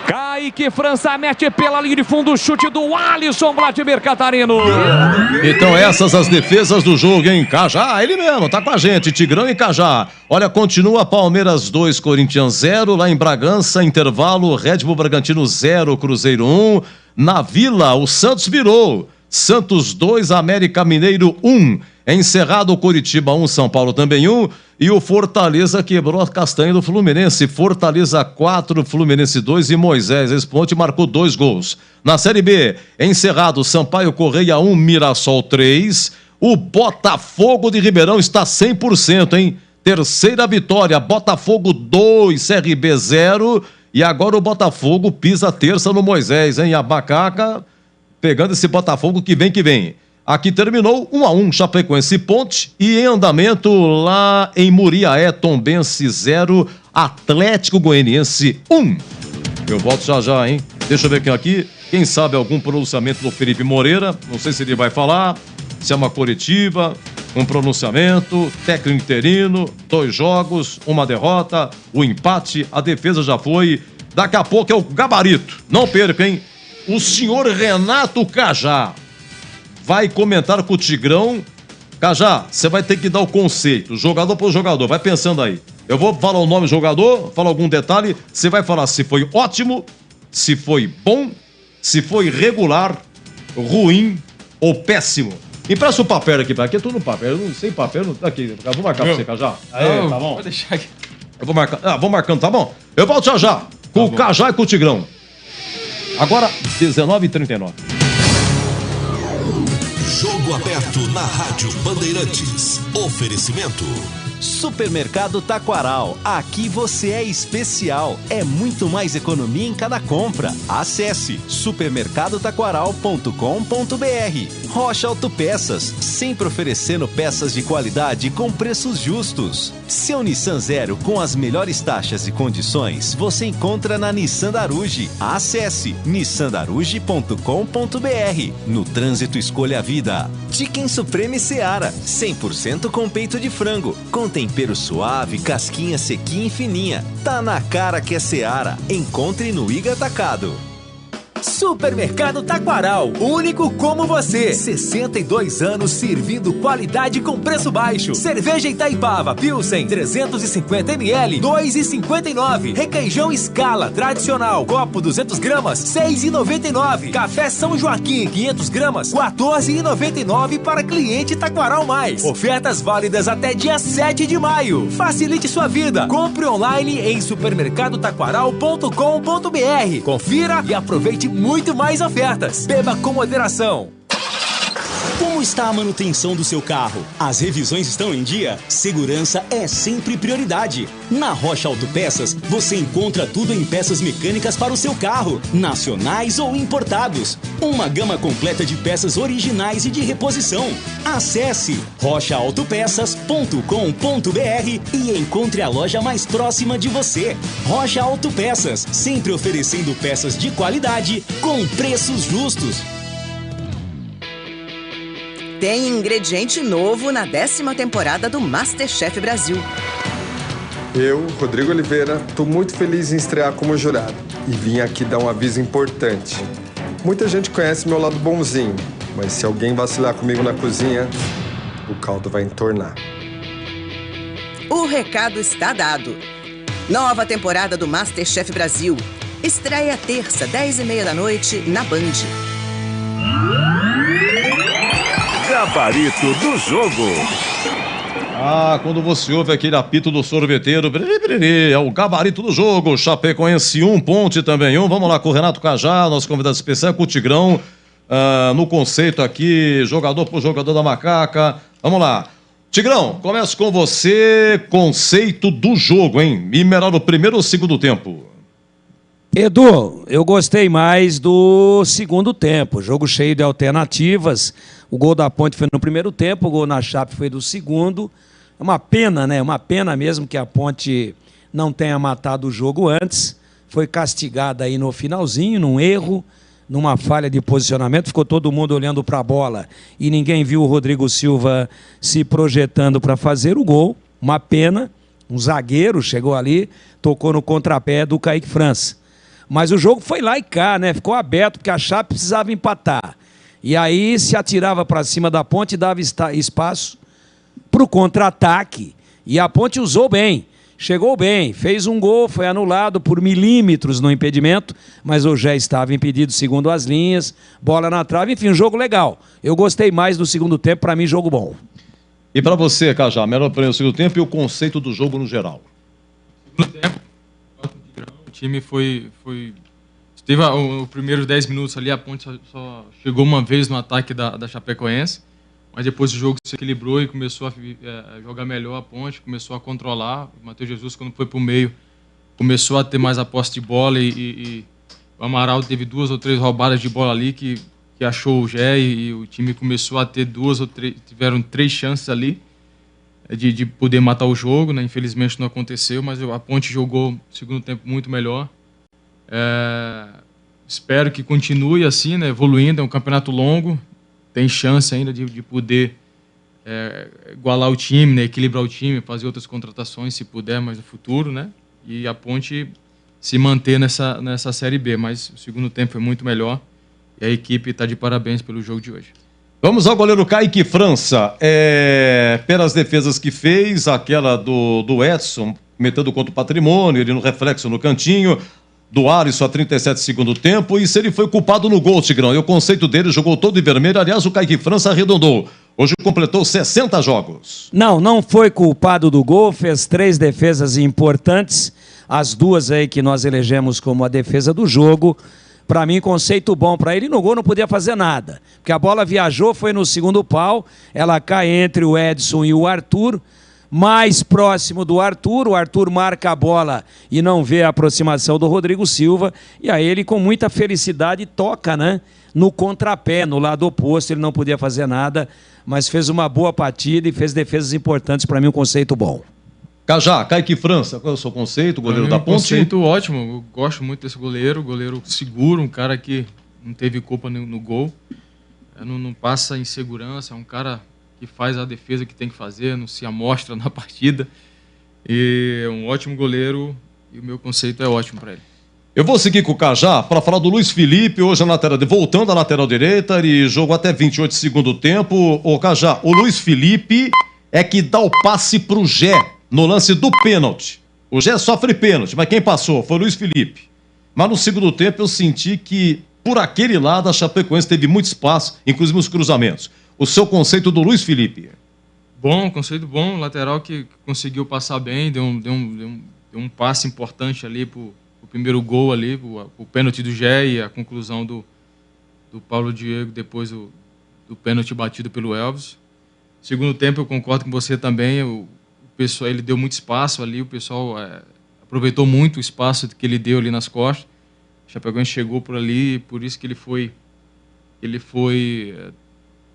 Kaique França mete pela linha de fundo, o chute do Alisson, Vladimir Catarino. Então essas as defesas do jogo, hein? Cajá, ele mesmo, tá com a gente, Tigrão e Cajá. Olha, continua Palmeiras 2, Corinthians 0, lá em Bragança, intervalo, Red Bull Bragantino 0, Cruzeiro 1. Na Vila, o Santos virou. Santos 2, América Mineiro 1. Encerrado, Curitiba 1, São Paulo também 1. E o Fortaleza quebrou a castanha do Fluminense. Fortaleza 4, Fluminense 2 e Moisés Esponte marcou 2 gols. Na Série B, encerrado, Sampaio Correia 1, Mirassol 3. O Botafogo de Ribeirão está 100%, hein? Terceira vitória, Botafogo 2, CRB 0. E agora o Botafogo pisa a terça no Moisés, hein? A Macaca pegando esse Botafogo que vem. Aqui terminou 1-1, Chapecoense Ponte. E em andamento lá em Muriaé, Tombense 0, Atlético Goianiense 1. Eu volto já, hein? Deixa eu ver aqui. Quem sabe algum pronunciamento do Felipe Moreira. Não sei se ele vai falar. Se é uma coletiva, um pronunciamento, técnico interino, 2 jogos, 1 derrota, o empate, a defesa já foi. Daqui a pouco é o gabarito. Não perca, hein? O senhor Renato Cajá vai comentar com o Tigrão. Cajá, você vai ter que dar o conceito, jogador por jogador, vai pensando aí. Eu vou falar o nome do jogador, falar algum detalhe, você vai falar se foi ótimo, se foi bom, se foi regular, ruim ou péssimo. Empresta o papel aqui, aqui é tudo no papel, sem papel, não, aqui, eu vou marcar pra você, Cajá. Aí, tá bom? Vou deixar aqui. Eu vou marcar, vou marcando, tá bom? Eu volto já, com o Cajá e com o Tigrão. Agora, 19h39. Jogo aberto na Rádio Bandeirantes. Oferecimento. Supermercado Taquaral. Aqui você é especial. É muito mais economia em cada compra. Acesse supermercadotaquaral.com.br. Rocha Autopeças, sempre oferecendo peças de qualidade com preços justos. Seu Nissan Zero com as melhores taxas e condições você encontra na Nissan Daruge. Acesse nissandaruge.com.br. No trânsito, escolha a vida. Chicken Supreme Seara, 100% com peito de frango, com tempero suave, casquinha sequinha e fininha. Tá na cara que é Seara. Encontre no Iga Atacado. Supermercado Taquaral, único como você. 62 anos servindo qualidade com preço baixo. Cerveja Itaipava Pilsen 350 ml, 2,59. Requeijão Scala tradicional, copo 200 gramas, 6,99. Café São Joaquim 500 gramas, 14,99 para cliente Taquaral Mais. Ofertas válidas até dia 7 de maio. Facilite sua vida. Compre online em supermercadotaquaral.com.br. Confira e aproveite muito mais ofertas. Beba com moderação. Como Como está a manutenção do seu carro? As revisões estão em dia? Segurança é sempre prioridade. Na Rocha Autopeças, você encontra tudo em peças mecânicas para o seu carro, nacionais ou importados. Uma gama completa de peças originais e de reposição. Acesse rochaautopeças.com.br e encontre a loja mais próxima de você. Rocha Autopeças, sempre oferecendo peças de qualidade com preços justos. Tem ingrediente novo na 10ª temporada do MasterChef Brasil. Eu, Rodrigo Oliveira, estou muito feliz em estrear como jurado e vim aqui dar um aviso importante. Muita gente conhece meu lado bonzinho, mas se alguém vacilar comigo na cozinha, o caldo vai entornar. O recado está dado. Nova temporada do MasterChef Brasil. Estreia terça, 10h30 da noite, na Band. Gabarito do jogo. Quando você ouve aquele apito do sorveteiro, é o gabarito do jogo. Chapecoense 1, Ponte também 1. Vamos lá com o Renato Cajá, nosso convidado especial, com o Tigrão. No conceito aqui, jogador por jogador da Macaca. Vamos lá. Tigrão, começo com você. Conceito do jogo, hein? E melhor o primeiro ou o segundo tempo? Edu, eu gostei mais do segundo tempo. Jogo cheio de alternativas. O gol da Ponte foi no primeiro tempo, o gol na Chape foi do segundo. É uma pena, né? Uma pena mesmo que a Ponte não tenha matado o jogo antes. Foi castigada aí no finalzinho, num erro, numa falha de posicionamento. Ficou todo mundo olhando para a bola e ninguém viu o Rodrigo Silva se projetando para fazer o gol. Uma pena. Um zagueiro chegou ali, tocou no contrapé do Kaique França. Mas o jogo foi lá e cá, né? Ficou aberto, porque a Chape precisava empatar. E aí se atirava para cima da Ponte e dava espaço para o contra-ataque. E a Ponte usou bem, chegou bem, fez um gol, foi anulado por milímetros no impedimento, mas o Gé estava impedido segundo as linhas, bola na trave, enfim, um jogo legal. Eu gostei mais do segundo tempo, para mim, jogo bom. E para você, Cajá, melhor para o segundo tempo e o conceito do jogo no geral? Segundo tempo, o time teve os primeiros 10 minutos ali, a Ponte só chegou uma vez no ataque da Chapecoense, mas depois o jogo se equilibrou e começou a jogar melhor a Ponte, começou a controlar. O Matheus Jesus, quando foi para o meio, começou a ter mais a posse de bola e o Amaral teve 2 ou 3 roubadas de bola ali que achou o Gé e o time começou a ter 2 ou 3, tiveram 3 chances ali de poder matar o jogo, né? Infelizmente não aconteceu, mas a Ponte jogou o segundo tempo muito melhor. Espero que continue assim, né? Evoluindo, é um campeonato longo, tem chance ainda de poder igualar o time, né? Equilibrar o time, fazer outras contratações se puder, mas no futuro, né? E a Ponte se manter nessa Série B, mas o segundo tempo foi muito melhor e a equipe está de parabéns pelo jogo de hoje. Vamos ao goleiro Kaique França. Pelas defesas que fez, aquela do Edson, metendo contra o Patrimônio, ele no reflexo no cantinho, do Alisson a 37 segundo tempo, e se ele foi culpado no gol, Tigrão, e o conceito dele jogou todo em vermelho, aliás, o Kaique França arredondou. Hoje completou 60 jogos. Não foi culpado do gol, fez 3 defesas importantes, as 2 aí que nós elegemos como a defesa do jogo. Para mim, conceito bom para ele. No gol não podia fazer nada, porque a bola viajou, foi no segundo pau, ela cai entre o Edson e o Arthur, mais próximo do Arthur, o Arthur marca a bola e não vê a aproximação do Rodrigo Silva, e aí ele com muita felicidade toca, né, no contrapé, no lado oposto, ele não podia fazer nada, mas fez uma boa partida e fez defesas importantes. Para mim, um conceito bom. Cajá, Kaique França, qual é o seu conceito, goleiro da Ponte? Conceito ótimo, eu gosto muito desse goleiro seguro, um cara que não teve culpa no gol, não passa insegurança, é um cara que faz a defesa que tem que fazer, não se amostra na partida, e é um ótimo goleiro e o meu conceito é ótimo para ele. Eu vou seguir com o Cajá para falar do Luiz Felipe, hoje voltando à lateral direita, ele jogou até 28 segundo tempo. Ô Cajá, o Luiz Felipe é que dá o passe pro Gé no lance do pênalti. O Gé sofre pênalti, mas quem passou foi o Luiz Felipe. Mas no segundo tempo eu senti que por aquele lado a Chapecoense teve muito espaço, inclusive nos cruzamentos. O seu conceito do Luiz Felipe? Bom, conceito bom, lateral que conseguiu passar bem, deu um passe importante ali pro primeiro gol ali, o pênalti do Gé e a conclusão do Paulo Diego depois do do pênalti batido pelo Elvis. Segundo tempo, eu concordo com você também, o pessoal, ele deu muito espaço ali, o pessoal aproveitou muito o espaço que ele deu ali nas costas. O Chapecoense chegou por ali, por isso que ele foi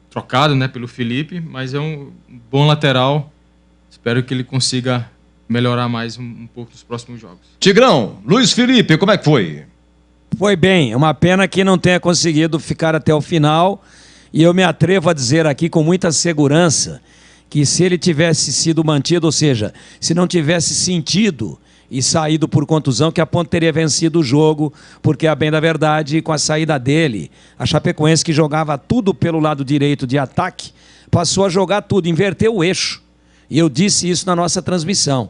trocado, né, pelo Felipe, mas é um bom lateral. Espero que ele consiga melhorar mais um pouco nos próximos jogos. Tigrão, Luiz Felipe, como é que foi? Foi bem, é uma pena que não tenha conseguido ficar até o final, e eu me atrevo a dizer aqui com muita segurança que se ele tivesse sido mantido, ou seja, se não tivesse sentido e saído por contusão, que a Ponte teria vencido o jogo, porque, a bem da verdade, com a saída dele, a Chapecoense, que jogava tudo pelo lado direito de ataque, passou a jogar tudo, inverteu o eixo. E eu disse isso na nossa transmissão.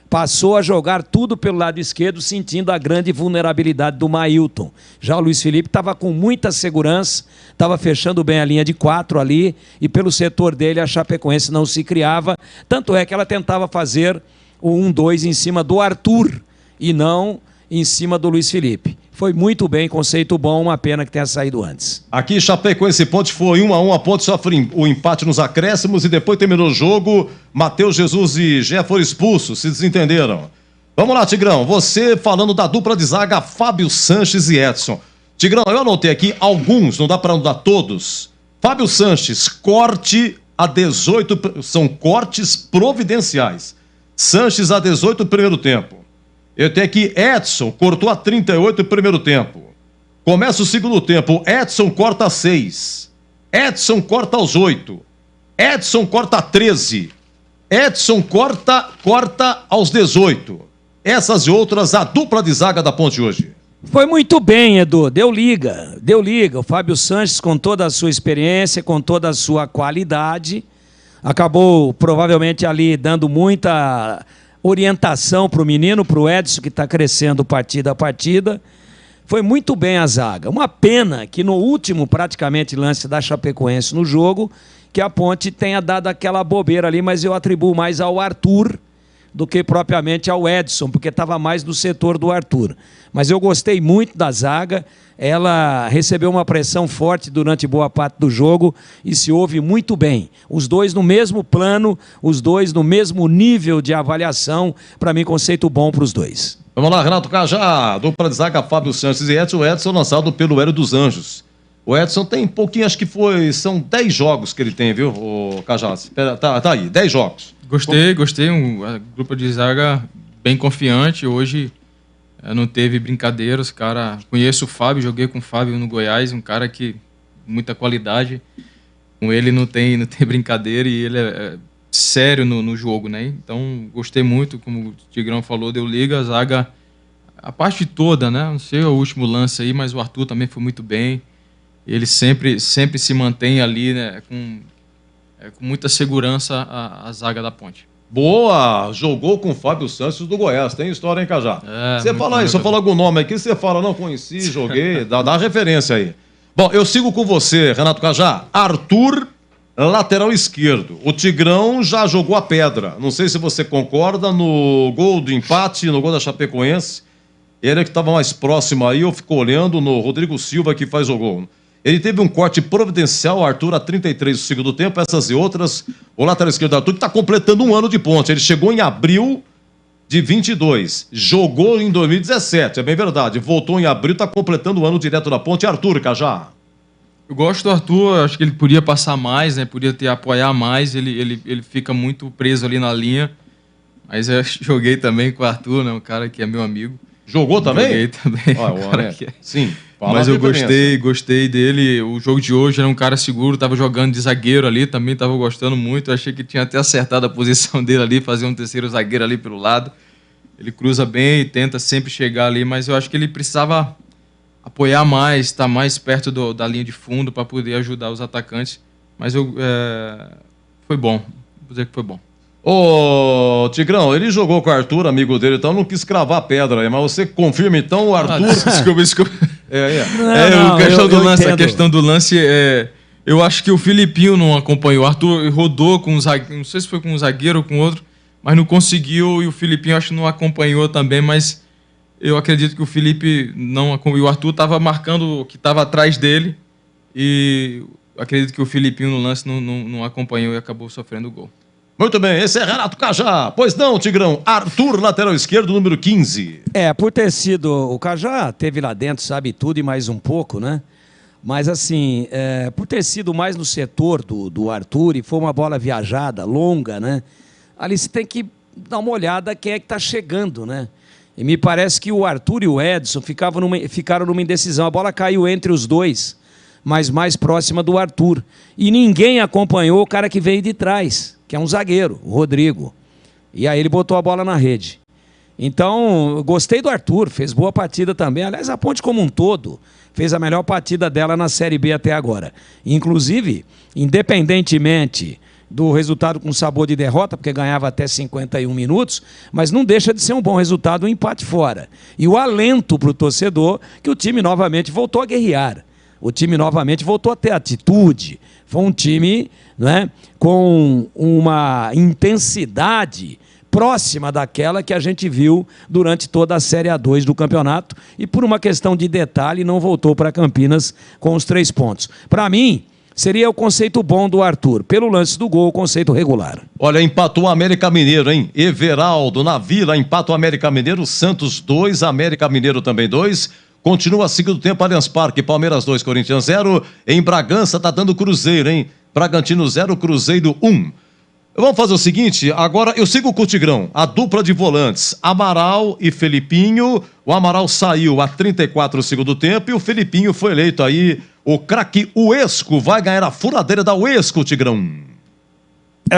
Passou a jogar tudo pelo lado esquerdo, sentindo a grande vulnerabilidade do Mailton. Já o Luiz Felipe estava com muita segurança, estava fechando bem a linha de 4 ali, e pelo setor dele a Chapecoense não se criava, tanto é que ela tentava fazer o 1-2 em cima do Arthur e não em cima do Luiz Felipe. Foi muito bem, conceito bom, uma pena que tenha saído antes. Aqui Chapecoense e Ponte foi 1-1, a Ponte sofre o empate nos acréscimos e depois terminou o jogo, Matheus Jesus e Gé foram expulsos, se desentenderam. Vamos lá, Tigrão, você falando da dupla de zaga Fábio Sanches e Edson. Tigrão, eu anotei aqui alguns, não dá para anotar todos. Fábio Sanches, corte a 18, são cortes providenciais. Sanches a 18 no primeiro tempo. Eu tenho aqui Edson, cortou a 38 no primeiro tempo. Começa o segundo tempo, Edson corta a 6. Edson corta aos 8. Edson corta a 13. Edson corta aos 18. Essas e outras, a dupla de zaga da Ponte hoje. Foi muito bem, Edu, deu liga. O Fábio Sanches, com toda a sua experiência, com toda a sua qualidade, acabou provavelmente ali dando muita orientação para o menino, para o Edson, que está crescendo partida a partida. Foi muito bem a zaga. Uma pena que no último, praticamente, lance da Chapecoense no jogo, que a Ponte tenha dado aquela bobeira ali, mas eu atribuo mais ao Arthur do que propriamente ao Edson, porque estava mais no setor do Arthur. Mas eu gostei muito da zaga, ela recebeu uma pressão forte durante boa parte do jogo e se ouve muito bem. Os dois no mesmo plano, os dois no mesmo nível de avaliação, para mim, conceito bom para os dois. Vamos lá, Renato Cajá, dupla de zaga Fábio Sanches e Edson. O Edson lançado pelo Hélio dos Anjos. O Edson tem pouquinho, acho que são 10 jogos que ele tem, viu, o Cajá? Tá aí, 10 jogos. Gostei, a dupla de zaga bem confiante, hoje não teve brincadeiras, cara, conheço o Fábio, joguei com o Fábio no Goiás, um cara que muita qualidade, com ele não tem brincadeira e ele é sério no jogo, né, então gostei muito, como o Tigrão falou, deu liga, a zaga, a parte toda, né, não sei o último lance aí, mas o Arthur também foi muito bem, ele sempre se mantém ali, né, com muita segurança a zaga da Ponte. Boa! Jogou com o Fábio Santos do Goiás. Tem história, hein, Cajá? Você fala aí, só fala algum nome aqui, você fala, não conheci, joguei, dá referência aí. Bom, eu sigo com você, Renato Cajá. Arthur, lateral esquerdo. O Tigrão já jogou a pedra. Não sei se você concorda no gol do empate, no gol da Chapecoense. Ele é que estava mais próximo aí, eu fico olhando no Rodrigo Silva que faz o gol. Ele teve um corte providencial, Arthur, a 33 do segundo tempo, essas e outras. O lateral esquerdo do Arthur está completando um ano de Ponte. Ele chegou em abril de 22, jogou em 2017, é bem verdade. Voltou em abril, está completando um ano direto da Ponte. Arthur, Cajá. Eu gosto do Arthur, acho que ele podia passar mais, né? Podia apoiar mais, ele fica muito preso ali na linha. Mas eu joguei também com o Arthur, né? Um cara que é meu amigo. Jogou também? Joguei também. Sim. Mas eu gostei dele. O jogo de hoje era um cara seguro, tava jogando de zagueiro ali, também tava gostando muito. Eu achei que tinha até acertado a posição dele ali, fazer um terceiro zagueiro ali pelo lado. Ele cruza bem e tenta sempre chegar ali, mas eu acho que ele precisava apoiar mais, estar mais perto da linha de fundo para poder ajudar os atacantes. Mas foi bom. Vou dizer que foi bom. Ô, Tigrão, ele jogou com o Arthur, amigo dele, então não quis cravar a pedra aí, mas você confirma então o Arthur... Desculpa. A questão do lance, eu acho que o Filipinho não acompanhou. O Arthur rodou com um zagueiro, não sei se foi com um zagueiro ou com outro, mas não conseguiu, e o Filipinho acho que não acompanhou também, mas eu acredito que o Felipe não acompanhou. O Arthur estava marcando o que estava atrás dele, e acredito que o Filipinho no lance não acompanhou e acabou sofrendo o gol. Muito bem, esse é Renato Cajá. Pois não, Tigrão. Arthur, lateral esquerdo, número 15. Por ter sido... O Cajá teve lá dentro, sabe tudo e mais um pouco, né? Mas assim, por ter sido mais no setor do Arthur e foi uma bola viajada, longa, né? Ali você tem que dar uma olhada quem é que está chegando, né? E me parece que o Arthur e o Edson ficaram numa indecisão. A bola caiu entre os dois, mas mais próxima do Arthur. E ninguém acompanhou o cara que veio de trás, que é um zagueiro, o Rodrigo. E aí ele botou a bola na rede. Então, gostei do Arthur, fez boa partida também. Aliás, a Ponte como um todo fez a melhor partida dela na Série B até agora. Inclusive, independentemente do resultado com sabor de derrota, porque ganhava até 51 minutos, mas não deixa de ser um bom resultado, um empate fora. E o alento para o torcedor que o time novamente voltou a guerrear. O time novamente voltou a ter atitude. Foi um time, né, com uma intensidade próxima daquela que a gente viu durante toda a Série A2 do campeonato e por uma questão de detalhe não voltou para Campinas com os 3 pontos. Para mim, seria o conceito bom do Arthur. Pelo lance do gol, o conceito regular. Olha, empatou o América Mineiro, hein? Everaldo, na Vila, empata o América Mineiro, Santos 2, América Mineiro também 2. Continua segundo tempo, Allianz Parque, Palmeiras 2, Corinthians 0. Em Bragança tá dando Cruzeiro, hein? Bragantino 0, Cruzeiro 1. Vamos fazer o seguinte, agora eu sigo com o Tigrão, a dupla de volantes, Amaral e Felipinho. O Amaral saiu a 34 do segundo tempo e o Felipinho foi eleito aí o craque Uesco. Vai ganhar a furadeira da Uesco, Tigrão.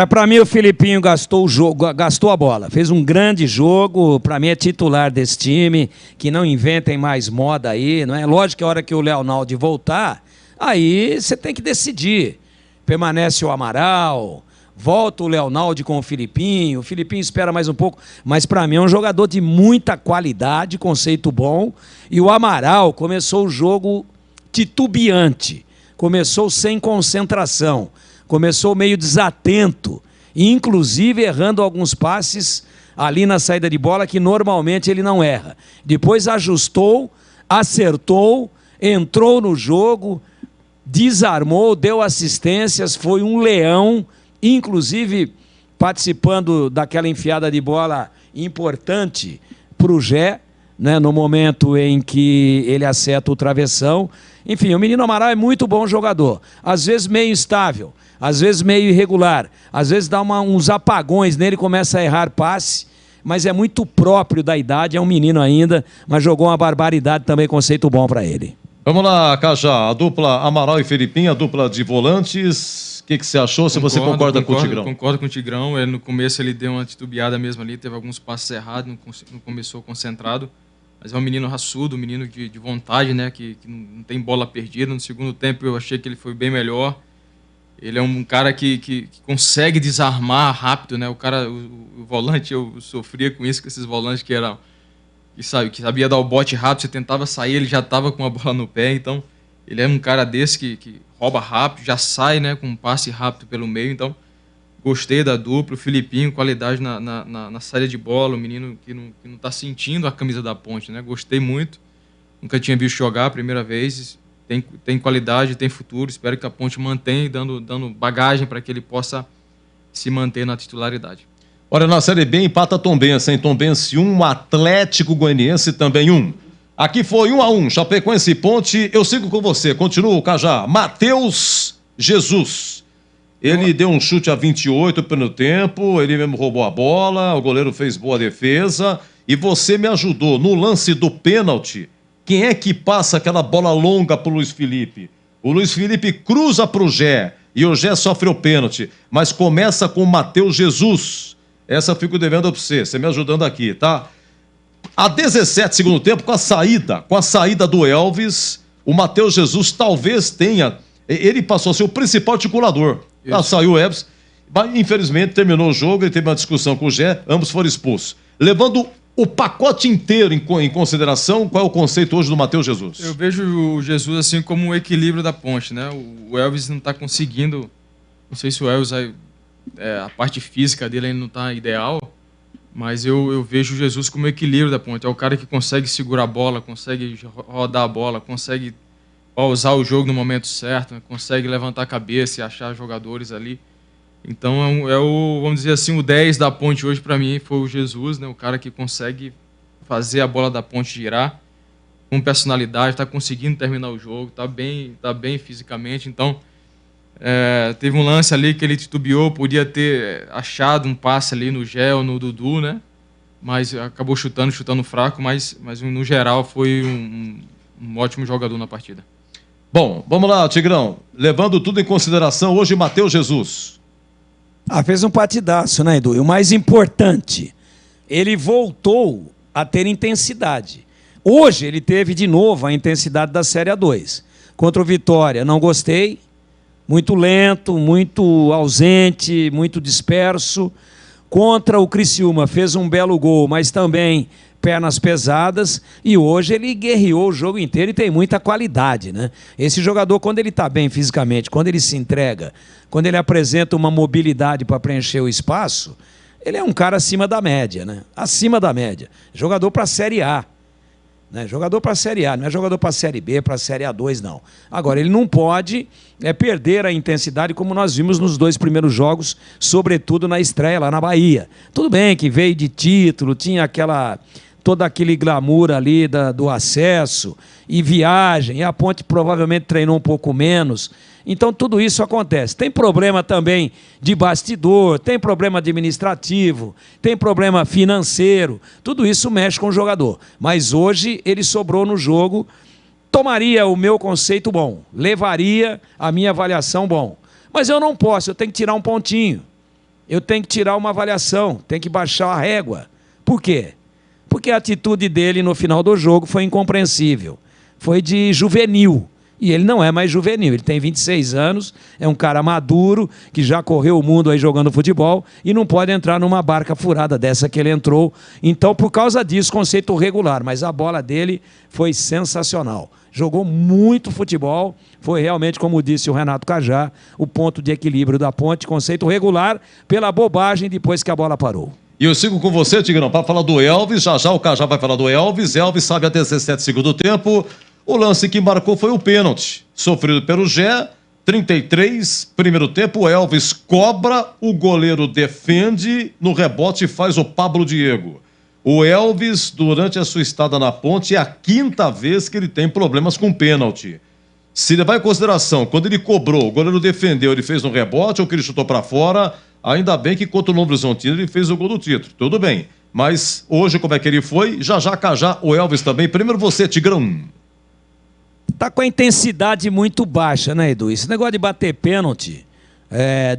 Para mim o Felipinho gastou a bola, fez um grande jogo, para mim é titular desse time, que não inventem mais moda aí, não é? Lógico que a hora que o Leonaldo voltar, aí você tem que decidir, permanece o Amaral, volta o Leonaldo com o Felipinho espera mais um pouco, mas para mim é um jogador de muita qualidade, conceito bom, e o Amaral começou o jogo titubeante, começou sem concentração, começou meio desatento, inclusive errando alguns passes ali na saída de bola que normalmente ele não erra. Depois ajustou, acertou, entrou no jogo, desarmou, deu assistências, foi um leão, inclusive participando daquela enfiada de bola importante para o Gé, né, no momento em que ele acerta o travessão. Enfim, o menino Amaral é muito bom jogador, às vezes meio instável, às vezes meio irregular, às vezes dá uns apagões nele, começa a errar passe, mas é muito próprio da idade, é um menino ainda, mas jogou uma barbaridade também, conceito bom para ele. Vamos lá, Cajá, a dupla Amaral e Felipinho, a dupla de volantes, o que você achou, se você concorda com o Tigrão? Concordo com o Tigrão, no começo ele deu uma titubeada mesmo ali, teve alguns passos errados, não começou concentrado, mas é um menino raçudo, um menino de vontade, né, que não tem bola perdida. No segundo tempo eu achei que ele foi bem melhor. Ele é um cara que consegue desarmar rápido, né? O volante, eu sofria com isso, com esses volantes que sabia dar o bote rápido, você tentava sair, ele já estava com a bola no pé. Então, ele é um cara desse que rouba rápido, já sai, né, com um passe rápido pelo meio. Então, gostei da dupla. O Felipinho, qualidade na saída de bola, um menino que não está sentindo a camisa da Ponte, né? Gostei muito. Nunca tinha visto jogar a primeira vez. Tem qualidade, tem futuro. Espero que a Ponte mantenha, dando bagagem para que ele possa se manter na titularidade. Olha, na Série B empata Tombense, hein? Tombense 1, Atlético Goianiense também 1. Aqui foi 1-1, Chapecoense e Ponte. Eu sigo com você, continuo, Cajá. Matheus Jesus. Ele deu um chute a 28 pelo tempo, ele mesmo roubou a bola, o goleiro fez boa defesa e você me ajudou no lance do pênalti. Quem é que passa aquela bola longa pro Luiz Felipe? O Luiz Felipe cruza pro Gé e o Gé sofre o pênalti, mas começa com o Matheus Jesus. Essa eu fico devendo pra você me ajudando aqui, tá? A 17 segundo tempo, com a saída do Elvis, o Matheus Jesus talvez tenha, ele passou a ser o principal articulador. Saiu o Elvis, mas infelizmente terminou o jogo, ele teve uma discussão com o Gé, ambos foram expulsos. Levando o pacote inteiro em consideração, qual é o conceito hoje do Matheus Jesus? Eu vejo o Jesus assim como o equilíbrio da Ponte, né? O Elvis não está conseguindo, não sei se o Elvis, a parte física dele ainda não está ideal, mas eu vejo o Jesus como o equilíbrio da Ponte. É o cara que consegue segurar a bola, consegue rodar a bola, consegue pausar o jogo no momento certo, né? Consegue levantar a cabeça e achar jogadores ali. Então vamos dizer assim, o 10 da Ponte hoje para mim foi o Jesus, né? O cara que consegue fazer a bola da Ponte girar com personalidade, está conseguindo terminar o jogo, está bem fisicamente. Então teve um lance ali que ele titubeou, podia ter achado um passe ali no Gel, no Dudu, né? Mas acabou chutando fraco, mas no geral foi um ótimo jogador na partida. Bom, vamos lá, Tigrão. Levando tudo em consideração, hoje Matheus Jesus. Fez um partidaço, né, Edu? E o mais importante, ele voltou a ter intensidade. Hoje ele teve de novo a intensidade da Série A2. Contra o Vitória, não gostei. Muito lento, muito ausente, muito disperso. Contra o Criciúma, fez um belo gol, mas também pernas pesadas. E hoje ele guerreou o jogo inteiro e tem muita qualidade, né? Esse jogador, quando ele está bem fisicamente, quando ele se entrega, quando ele apresenta uma mobilidade para preencher o espaço, ele é um cara acima da média, né? Acima da média. Jogador para a Série A. Né? Jogador para a Série A, não é jogador para a Série B, para a Série A2, não. Agora, ele não pode perder a intensidade como nós vimos nos 2 primeiros jogos, sobretudo na estreia lá na Bahia. Tudo bem que veio de título, tinha todo aquele glamour ali do acesso e viagem, e a Ponte provavelmente treinou um pouco menos. Então tudo isso acontece. Tem problema também de bastidor, tem problema administrativo, tem problema financeiro, tudo isso mexe com o jogador. Mas hoje ele sobrou no jogo, tomaria o meu conceito bom, levaria a minha avaliação bom. Mas eu não posso, eu tenho que tirar um pontinho, eu tenho que tirar uma avaliação, tenho que baixar a régua. Por quê? Porque a atitude dele no final do jogo foi incompreensível, foi de juvenil. E ele não é mais juvenil, ele tem 26 anos, é um cara maduro, que já correu o mundo aí jogando futebol e não pode entrar numa barca furada dessa que ele entrou. Então, por causa disso, conceito regular, mas a bola dele foi sensacional. Jogou muito futebol, foi realmente, como disse o Renato Cajá, o ponto de equilíbrio da Ponte, conceito regular, pela bobagem depois que a bola parou. E eu sigo com você, Tigrão, para falar do Elvis, já o Cajá vai falar do Elvis sabe a 17 segundo tempo. O lance que marcou foi o pênalti, sofrido pelo Gé, 33, primeiro tempo, o Elvis cobra, o goleiro defende, no rebote faz o Pablo Diego. O Elvis, durante a sua estada na Ponte, é a 5ª vez que ele tem problemas com pênalti. Se levar em consideração, quando ele cobrou, o goleiro defendeu, ele fez no rebote ou que ele chutou para fora, ainda bem que contra o Novo Horizontino ele fez o gol do título, tudo bem. Mas hoje como é que ele foi? Já Cajá, o Elvis também. Primeiro você, Tigrão. Tá com a intensidade muito baixa, né, Edu? Esse negócio de bater pênalti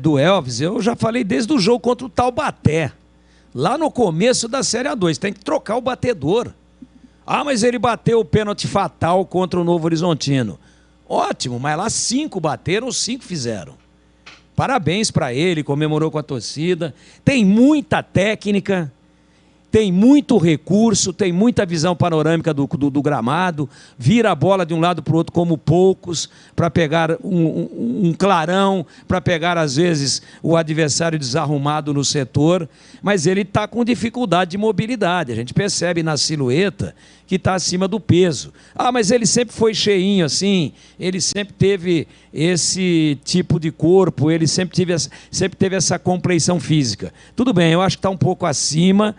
do Elvis, eu já falei desde o jogo contra o Taubaté. Lá no começo da Série A2, tem que trocar o batedor. Mas ele bateu o pênalti fatal contra o Novo Horizontino. Ótimo, mas lá 5 bateram, 5 fizeram. Parabéns para ele, comemorou com a torcida. Tem muita técnica, tem muito recurso, tem muita visão panorâmica do gramado, vira a bola de um lado para o outro como poucos, para pegar um clarão, para pegar, às vezes, o adversário desarrumado no setor, mas ele está com dificuldade de mobilidade. A gente percebe na silhueta que está acima do peso. Mas ele sempre foi cheinho assim, ele sempre teve esse tipo de corpo, ele sempre teve essa compleição física. Tudo bem, eu acho que está um pouco acima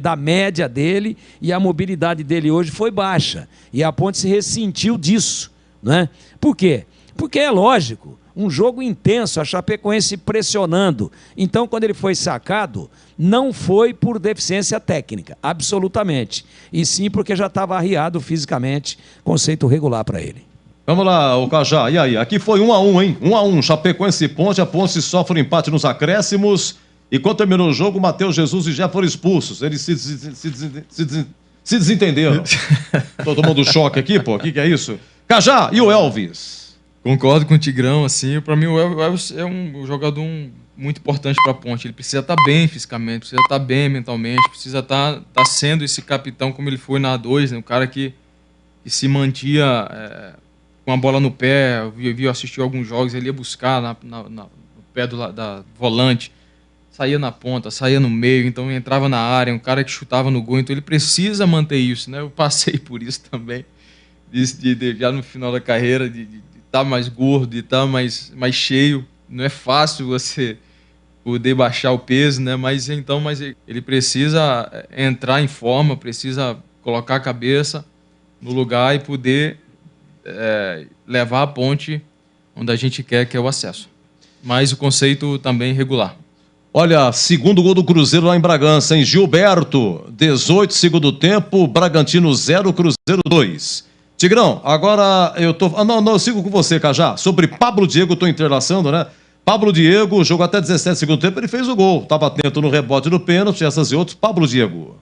da média dele, e a mobilidade dele hoje foi baixa. E a Ponte se ressentiu disso, né? Por quê? Porque é lógico, um jogo intenso, a Chapecoense pressionando. Então, quando ele foi sacado, não foi por deficiência técnica, absolutamente. E sim porque já estava arriado fisicamente, conceito regular para ele. Vamos lá, o Cajá, e aí? Aqui foi 1-1, hein? 1-1, Chapecoense e Ponte, a Ponte sofre um empate nos acréscimos, e quando terminou o jogo, Matheus Jesus e Gé foram expulsos. Eles se desentenderam. Tô tomando choque aqui, pô, o que é isso? Cajá, e o Elvis? Concordo com o Tigrão, assim, para mim o Elvis é um jogador muito importante para a Ponte. Ele precisa estar bem fisicamente, precisa estar bem mentalmente, precisa estar sendo esse capitão como ele foi na A2, né? Um cara que se mantia com a bola no pé. Eu assisti alguns jogos, ele ia buscar no pé da volante, saía na ponta, saía no meio, então entrava na área, um cara que chutava no gol, então ele precisa manter isso, né? Eu passei por isso também. já no final da carreira, de estar mais gordo, de estar mais cheio. Não é fácil você poder baixar o peso, né? Mas ele precisa entrar em forma, precisa colocar a cabeça no lugar e poder levar a Ponte onde a gente quer, que é o acesso. Mas o conceito também regular. Olha, segundo gol do Cruzeiro lá em Bragança, em Gilberto, 18 segundo tempo, Bragantino 0, Cruzeiro 2. Tigrão, agora eu eu sigo com você, Cajá. Sobre Pablo Diego, tô entrelaçando, né? Pablo Diego jogou até 17 segundo tempo, ele fez o gol. Estava atento no rebote do pênalti, essas e outros. Pablo Diego.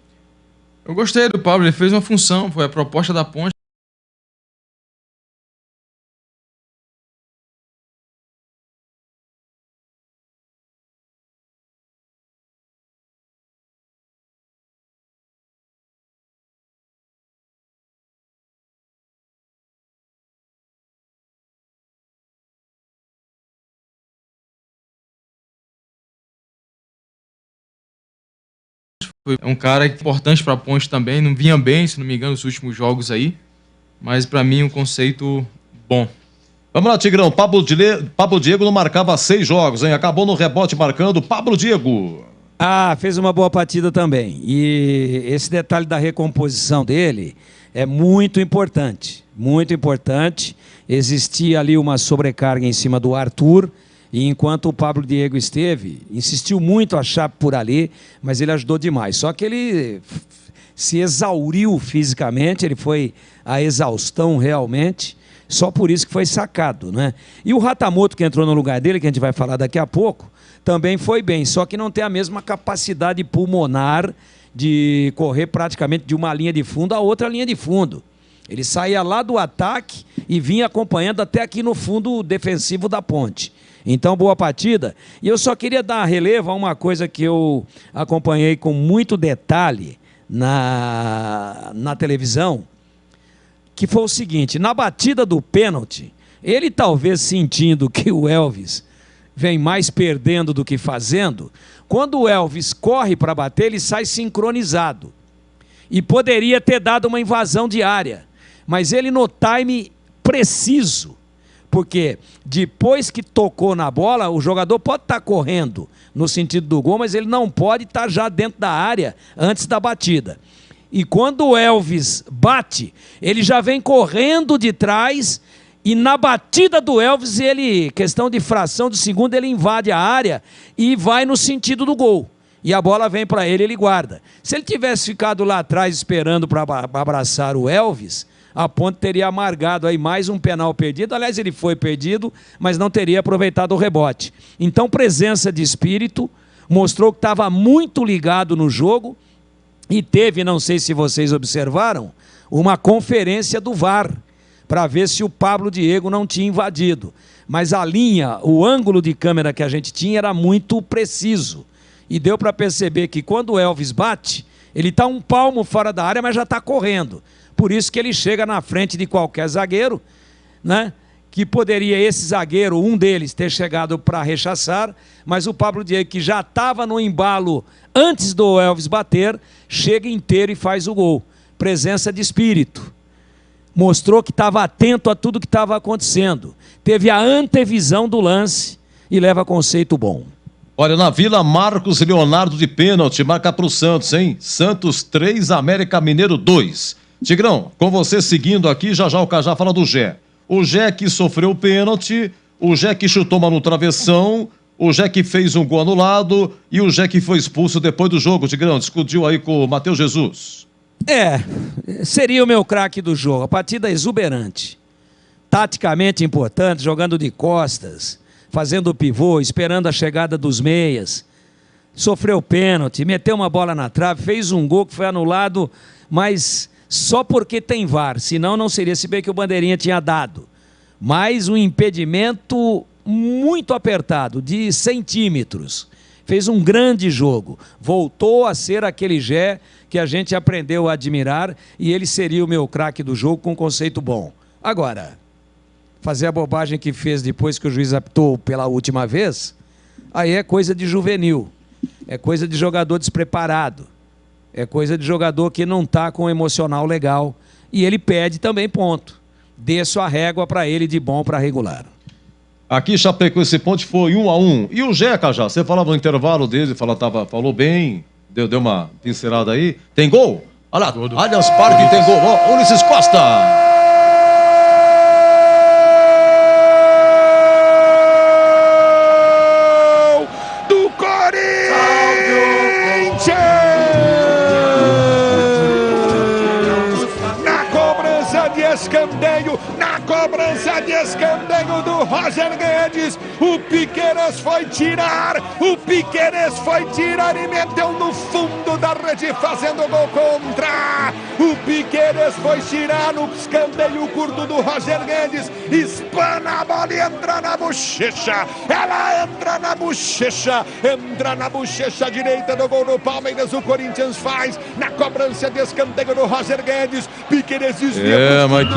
Eu gostei do Pablo, ele fez uma função, foi a proposta da Ponte. É um cara importante para a Ponte também, não vinha bem, se não me engano, nos últimos jogos aí, mas para mim um conceito bom. Vamos lá, Tigrão, Pablo Diego não marcava 6 jogos, hein? Acabou no rebote marcando Pablo Diego. Fez uma boa partida também, e esse detalhe da recomposição dele é muito importante, existia ali uma sobrecarga em cima do Arthur. E enquanto o Pablo Diego esteve, insistiu muito a Chape por ali, mas ele ajudou demais. Só que ele se exauriu fisicamente, ele foi a exaustão realmente, só por isso que foi sacado, né? E o Ratamoto, que entrou no lugar dele, que a gente vai falar daqui a pouco, também foi bem, só que não tem a mesma capacidade pulmonar de correr praticamente de uma linha de fundo a outra linha de fundo. Ele saía lá do ataque e vinha acompanhando até aqui no fundo defensivo da Ponte. Então, boa partida. E eu só queria dar relevo a uma coisa que eu acompanhei com muito detalhe na televisão, que foi o seguinte: na batida do pênalti, ele talvez sentindo que o Elvis vem mais perdendo do que fazendo, quando o Elvis corre para bater, ele sai sincronizado. E poderia ter dado uma invasão de área, mas ele no time preciso. Porque depois que tocou na bola, o jogador pode estar correndo no sentido do gol, mas ele não pode estar já dentro da área antes da batida. E quando o Elvis bate, ele já vem correndo de trás e na batida do Elvis, ele, questão de fração de segundo, ele invade a área e vai no sentido do gol. E a bola vem para ele, ele guarda. Se ele tivesse ficado lá atrás esperando para abraçar o Elvis, a Ponte teria amargado aí mais um penal perdido. Aliás, ele foi perdido, mas não teria aproveitado o rebote. Então, presença de espírito, mostrou que estava muito ligado no jogo e teve, não sei se vocês observaram, uma conferência do VAR para ver se o Pablo Diego não tinha invadido. Mas a linha, o ângulo de câmera que a gente tinha era muito preciso. E deu para perceber que quando o Elvis bate, ele está um palmo fora da área, mas já está correndo. Por isso que ele chega na frente de qualquer zagueiro, né? Que poderia esse zagueiro, um deles, ter chegado para rechaçar, mas o Pablo Diego, que já estava no embalo antes do Elvis bater, chega inteiro e faz o gol. Presença de espírito. Mostrou que estava atento a tudo que estava acontecendo. Teve a antevisão do lance e leva conceito bom. Olha, na Vila, Marcos Leonardo de pênalti, marca para o Santos, hein? Santos 3, América Mineiro 2. Tigrão, com você seguindo aqui, já o Cajá fala do Gé. O Gé que sofreu o pênalti, o Gé que chutou uma no travessão, o Gé que fez um gol anulado e o Gé que foi expulso depois do jogo. Tigrão, discutiu aí com o Matheus Jesus. Seria o meu craque do jogo. A partida exuberante, taticamente importante, jogando de costas, fazendo o pivô, esperando a chegada dos meias. Sofreu pênalti, meteu uma bola na trave, fez um gol que foi anulado, mas só porque tem VAR, senão não seria, se bem que o Bandeirinha tinha dado. Mas um impedimento muito apertado, de centímetros. Fez um grande jogo, voltou a ser aquele Gé que a gente aprendeu a admirar e ele seria o meu craque do jogo com um conceito bom. Agora, fazer a bobagem que fez depois que o juiz apitou pela última vez, aí é coisa de juvenil, é coisa de jogador despreparado. É coisa de jogador que não está com o emocional legal. E ele pede também ponto. desço a régua para ele de bom para regular. Aqui Chapecoense Ponte foi 1-1. E o Jeca já, você falava no intervalo dele, falou bem, deu uma pincelada aí. Tem gol? Olha lá, Allianz Parque tem gol. Ó, Ulisses Costa. Na cobrança de escanteio do Roger Guedes, o Piqueires foi tirar e meteu no fundo da rede, fazendo gol contra. O Piqueires foi tirar no escanteio curto do Roger Guedes, espana a bola e entra na bochecha, ela entra na bochecha direita do gol do Palmeiras. O Corinthians faz na cobrança de escanteio do Roger Guedes, Piqueires desvia. Mas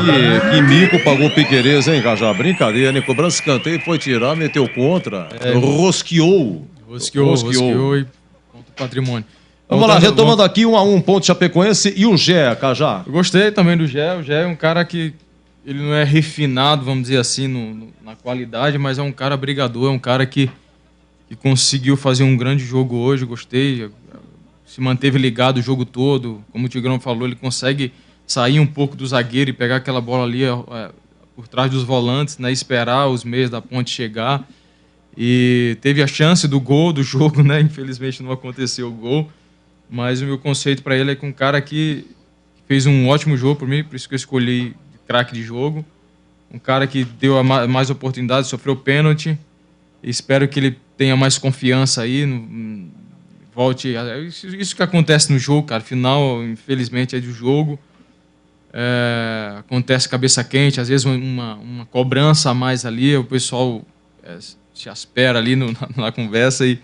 que mico pagou o Piqueires, hein, Cajá? Brincadeira, né? Cobrança escanteio, foi tirar, meteu contra. Rosqueou e ponto patrimônio. Vamos lá, retomando aqui 1-1, ponto Chapecoense e o Gé, Cajá. Eu gostei também do Gé. O Gé é um cara que ele não é refinado, vamos dizer assim, na qualidade, mas é um cara brigador, é um cara que conseguiu fazer um grande jogo hoje. Gostei, se manteve ligado o jogo todo. Como o Tigrão falou, ele consegue sair um pouco do zagueiro e pegar aquela bola ali por trás dos volantes, né, esperar os meios da ponte chegar. E teve a chance do gol do jogo, né? Infelizmente não aconteceu o gol. Mas o meu conceito para ele é que um cara que fez um ótimo jogo por mim, por isso que eu escolhi craque de jogo. Um cara que deu mais oportunidades, sofreu pênalti. Espero que ele tenha mais confiança aí. Volte. Isso que acontece no jogo, cara. Final, infelizmente, é do jogo. Acontece cabeça quente, às vezes uma cobrança a mais ali, o pessoal se espera ali na conversa e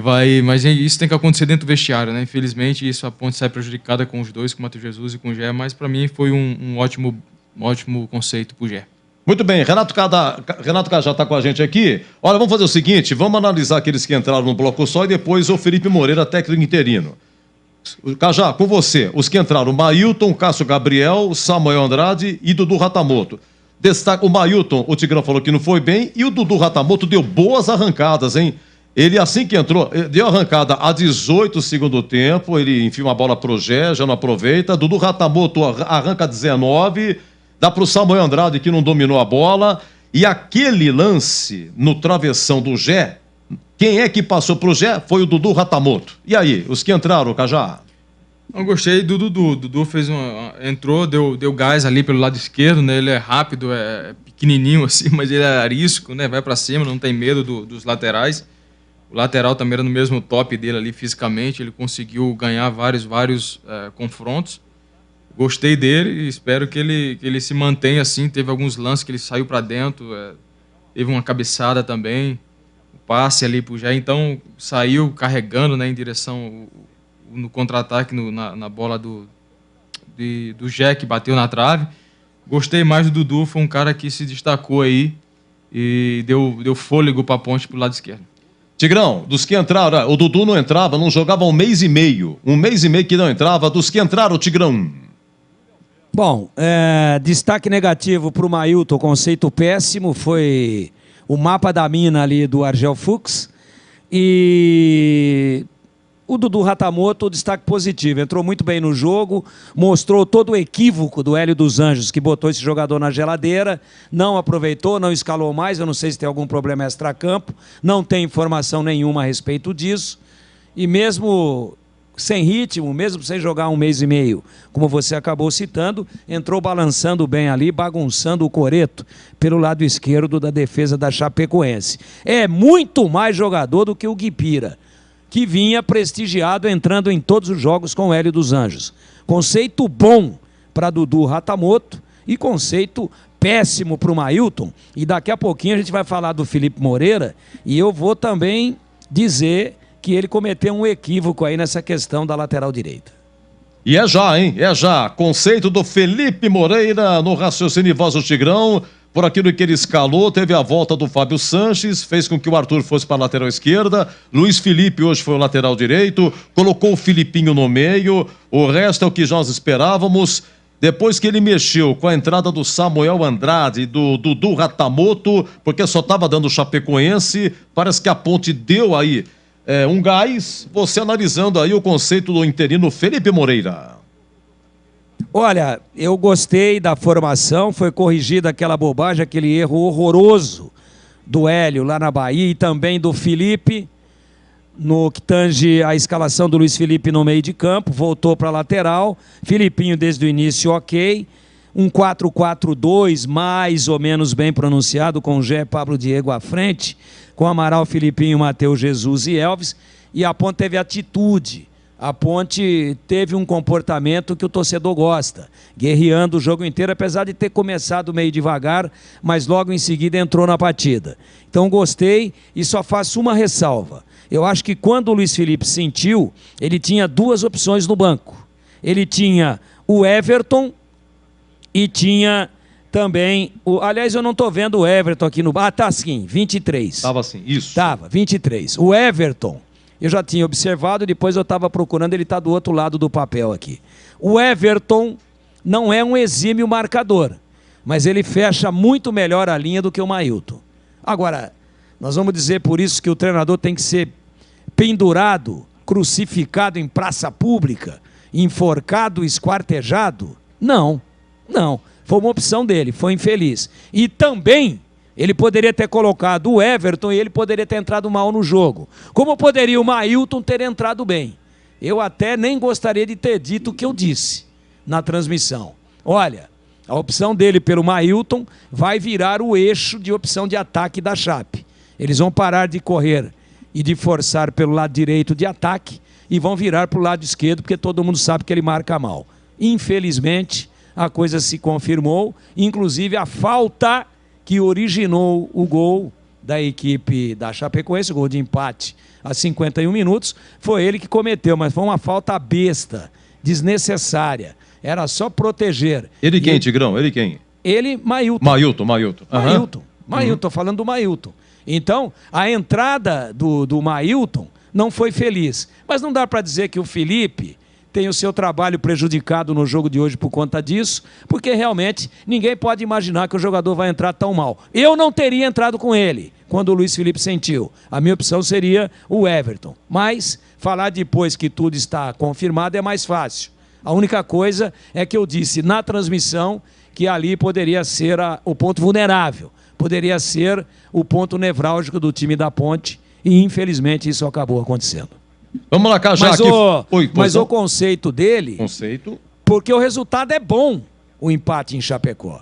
vai. Mas isso tem que acontecer dentro do vestiário, né? Infelizmente, isso a ponte sai prejudicada com os dois, com o Matheus Jesus e com o Gé, mas para mim foi um ótimo conceito pro Gé. Muito bem, Renato Cajá está com a gente aqui. Olha, vamos fazer o seguinte, vamos analisar aqueles que entraram no bloco só e depois o Felipe Moreira, técnico interino. Cajá, com você, os que entraram, Mailton, Cássio Gabriel, Samuel Andrade e Dudu Ratamoto. Destaca o Mailton, o Tigrão falou que não foi bem, e o Dudu Ratamoto deu boas arrancadas, hein? Ele, assim que entrou, deu arrancada a 18 segundo tempo, ele enfia uma bola pro Gé, já não aproveita. Dudu Ratamoto arranca 19, dá pro Samuel Andrade que não dominou a bola. E aquele lance no travessão do Gé, quem é que passou pro Gé foi o Dudu Ratamoto. E aí, os que entraram, Cajá? Eu gostei do Dudu. O Dudu entrou, deu gás ali pelo lado esquerdo, né? Ele é rápido, é pequenininho assim, mas ele é arisco, né? Vai pra cima, não tem medo dos laterais. O lateral também era no mesmo top dele ali fisicamente, ele conseguiu ganhar vários confrontos. Gostei dele e espero que ele se mantenha assim. Teve alguns lances que ele saiu para dentro, teve uma cabeçada também, o passe ali pro Gé, então saiu carregando, né, em direção no contra-ataque na bola do Gé, que bateu na trave. Gostei mais do Dudu, foi um cara que se destacou aí e deu fôlego para a ponte pro lado esquerdo. Tigrão, dos que entraram, o Dudu não entrava, não jogava 1 mês e meio. 1 mês e meio que não entrava, dos que entraram, Tigrão. Bom, destaque negativo para o Mailton, conceito péssimo, foi o mapa da mina ali do Argel Fux. E o Dudu Ratamoto, destaque positivo, entrou muito bem no jogo, mostrou todo o equívoco do Hélio dos Anjos, que botou esse jogador na geladeira, não aproveitou, não escalou mais, eu não sei se tem algum problema extracampo, não tem informação nenhuma a respeito disso, e mesmo sem ritmo, mesmo sem jogar 1 mês e meio, como você acabou citando, entrou balançando bem ali, bagunçando o coreto pelo lado esquerdo da defesa da Chapecoense. É muito mais jogador do que o Guipira, que vinha prestigiado entrando em todos os jogos com o Hélio dos Anjos. Conceito bom para Dudu Ratamoto e conceito péssimo para o Mailton. E daqui a pouquinho a gente vai falar do Felipe Moreira e eu vou também dizer que ele cometeu um equívoco aí nessa questão da lateral direita. E é já, hein? É já. Conceito do Felipe Moreira no raciocínio Voz do Tigrão. Por aquilo que ele escalou, teve a volta do Fábio Sanches, fez com que o Arthur fosse para a lateral esquerda, Luiz Felipe hoje foi o lateral direito, colocou o Filipinho no meio, o resto é o que nós esperávamos. depois que ele mexeu com a entrada do Samuel Andrade e do Dudu Ratamoto, porque só estava dando o Chapecoense, parece que a Ponte deu aí um gás, você analisando aí o conceito do interino Felipe Moreira. Olha, eu gostei da formação, foi corrigida aquela bobagem, aquele erro horroroso do Hélio lá na Bahia e também do Felipe, no que tange a escalação do Luiz Felipe no meio de campo, voltou para a lateral, Filipinho desde o início ok, um 4-4-2 mais ou menos bem pronunciado, com o Gé Pablo Diego à frente, com Amaral, Filipinho, Matheus Jesus e Elvis, e a Ponte teve atitude, a Ponte teve um comportamento que o torcedor gosta, guerreando o jogo inteiro, apesar de ter começado meio devagar, mas logo em seguida entrou na partida. Então gostei e só faço uma ressalva. Eu acho que quando o Luiz Felipe sentiu, ele tinha duas opções no banco. Ele tinha o Everton e tinha também... Aliás, eu não estou vendo o Everton aqui no... Ah, tá sim, 23. Estava assim, isso. Estava, 23. O Everton, eu já tinha observado, depois eu estava procurando, ele está do outro lado do papel aqui. O Everton não é um exímio marcador, mas ele fecha muito melhor a linha do que o Mailton. Agora, nós vamos dizer por isso que o treinador tem que ser pendurado, crucificado em praça pública, enforcado, esquartejado? Não, não. Foi uma opção dele, foi infeliz. E também ele poderia ter colocado o Everton e ele poderia ter entrado mal no jogo. Como poderia o Mailton ter entrado bem? Eu até nem gostaria de ter dito o que eu disse na transmissão. Olha, a opção dele pelo Mailton vai virar o eixo de opção de ataque da Chape. Eles vão parar de correr e de forçar pelo lado direito de ataque e vão virar para o lado esquerdo, porque todo mundo sabe que ele marca mal. Infelizmente, a coisa se confirmou, inclusive a falta que originou o gol da equipe da Chapecoense, o gol de empate a 51 minutos, foi ele que cometeu, mas foi uma falta besta, desnecessária. Era só proteger. Ele quem, Tigrão? Ele quem? Ele, Mailton. Mailton. Mailton, tô falando do Mailton. Então, a entrada do Mailton não foi feliz. Mas não dá para dizer que o Felipe tem o seu trabalho prejudicado no jogo de hoje por conta disso, porque realmente ninguém pode imaginar que o jogador vai entrar tão mal. Eu não teria entrado com ele quando o Luiz Felipe sentiu. A minha opção seria o Everton. Mas falar depois que tudo está confirmado é mais fácil. A única coisa é que eu disse na transmissão que ali poderia ser o ponto vulnerável, poderia ser o ponto nevrálgico do time da Ponte, e infelizmente isso acabou acontecendo. Vamos lá, Cajá. Mas o conceito dele... Conceito? Porque o resultado é bom, o empate em Chapecó.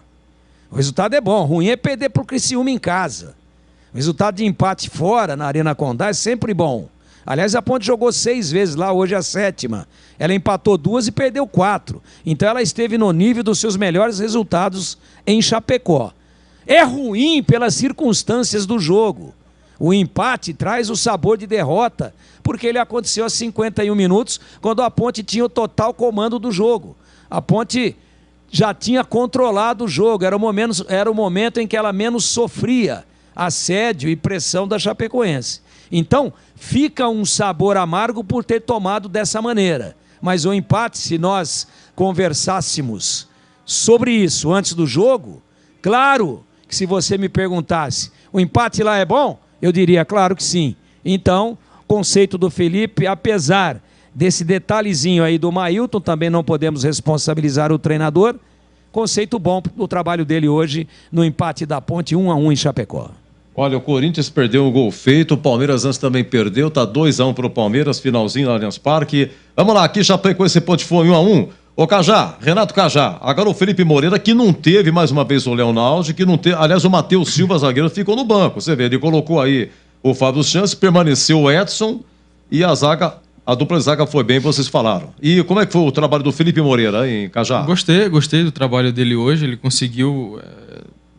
O resultado é bom. Ruim é perder para o Criciúma em casa. O resultado de empate fora, na Arena Condá, é sempre bom. Aliás, a Ponte jogou 6 vezes lá, hoje é a 7ª. Ela empatou 2 e perdeu 4. Então ela esteve no nível dos seus melhores resultados em Chapecó. É ruim pelas circunstâncias do jogo. O empate traz o sabor de derrota, porque ele aconteceu aos 51 minutos, quando a Ponte tinha o total comando do jogo. A Ponte já tinha controlado o jogo, era o momento em que ela menos sofria assédio e pressão da Chapecoense. Então, fica um sabor amargo por ter tomado dessa maneira. Mas o empate, se nós conversássemos sobre isso antes do jogo, claro que se você me perguntasse, o empate lá é bom? Eu diria, claro que sim. Então, conceito do Felipe, apesar desse detalhezinho aí do Mailton, também não podemos responsabilizar o treinador, conceito bom do trabalho dele hoje no empate da Ponte 1-1 em Chapecó. Olha, o Corinthians perdeu um gol feito, o Palmeiras antes também perdeu, tá 2-1 pro Palmeiras, finalzinho no Allianz Parque. Vamos lá, aqui Chapecoense Ponte foi 1-1. Ô Cajá, Renato Cajá, agora o Felipe Moreira, que não teve mais uma vez o Leonaldi, que não teve, aliás, o Matheus Silva, zagueiro, ficou no banco. Você vê, ele colocou aí o Fábio Chance, permaneceu o Edson e a dupla de zaga foi bem, vocês falaram. E como é que foi o trabalho do Felipe Moreira, hein, Cajá? Gostei do trabalho dele hoje, ele conseguiu,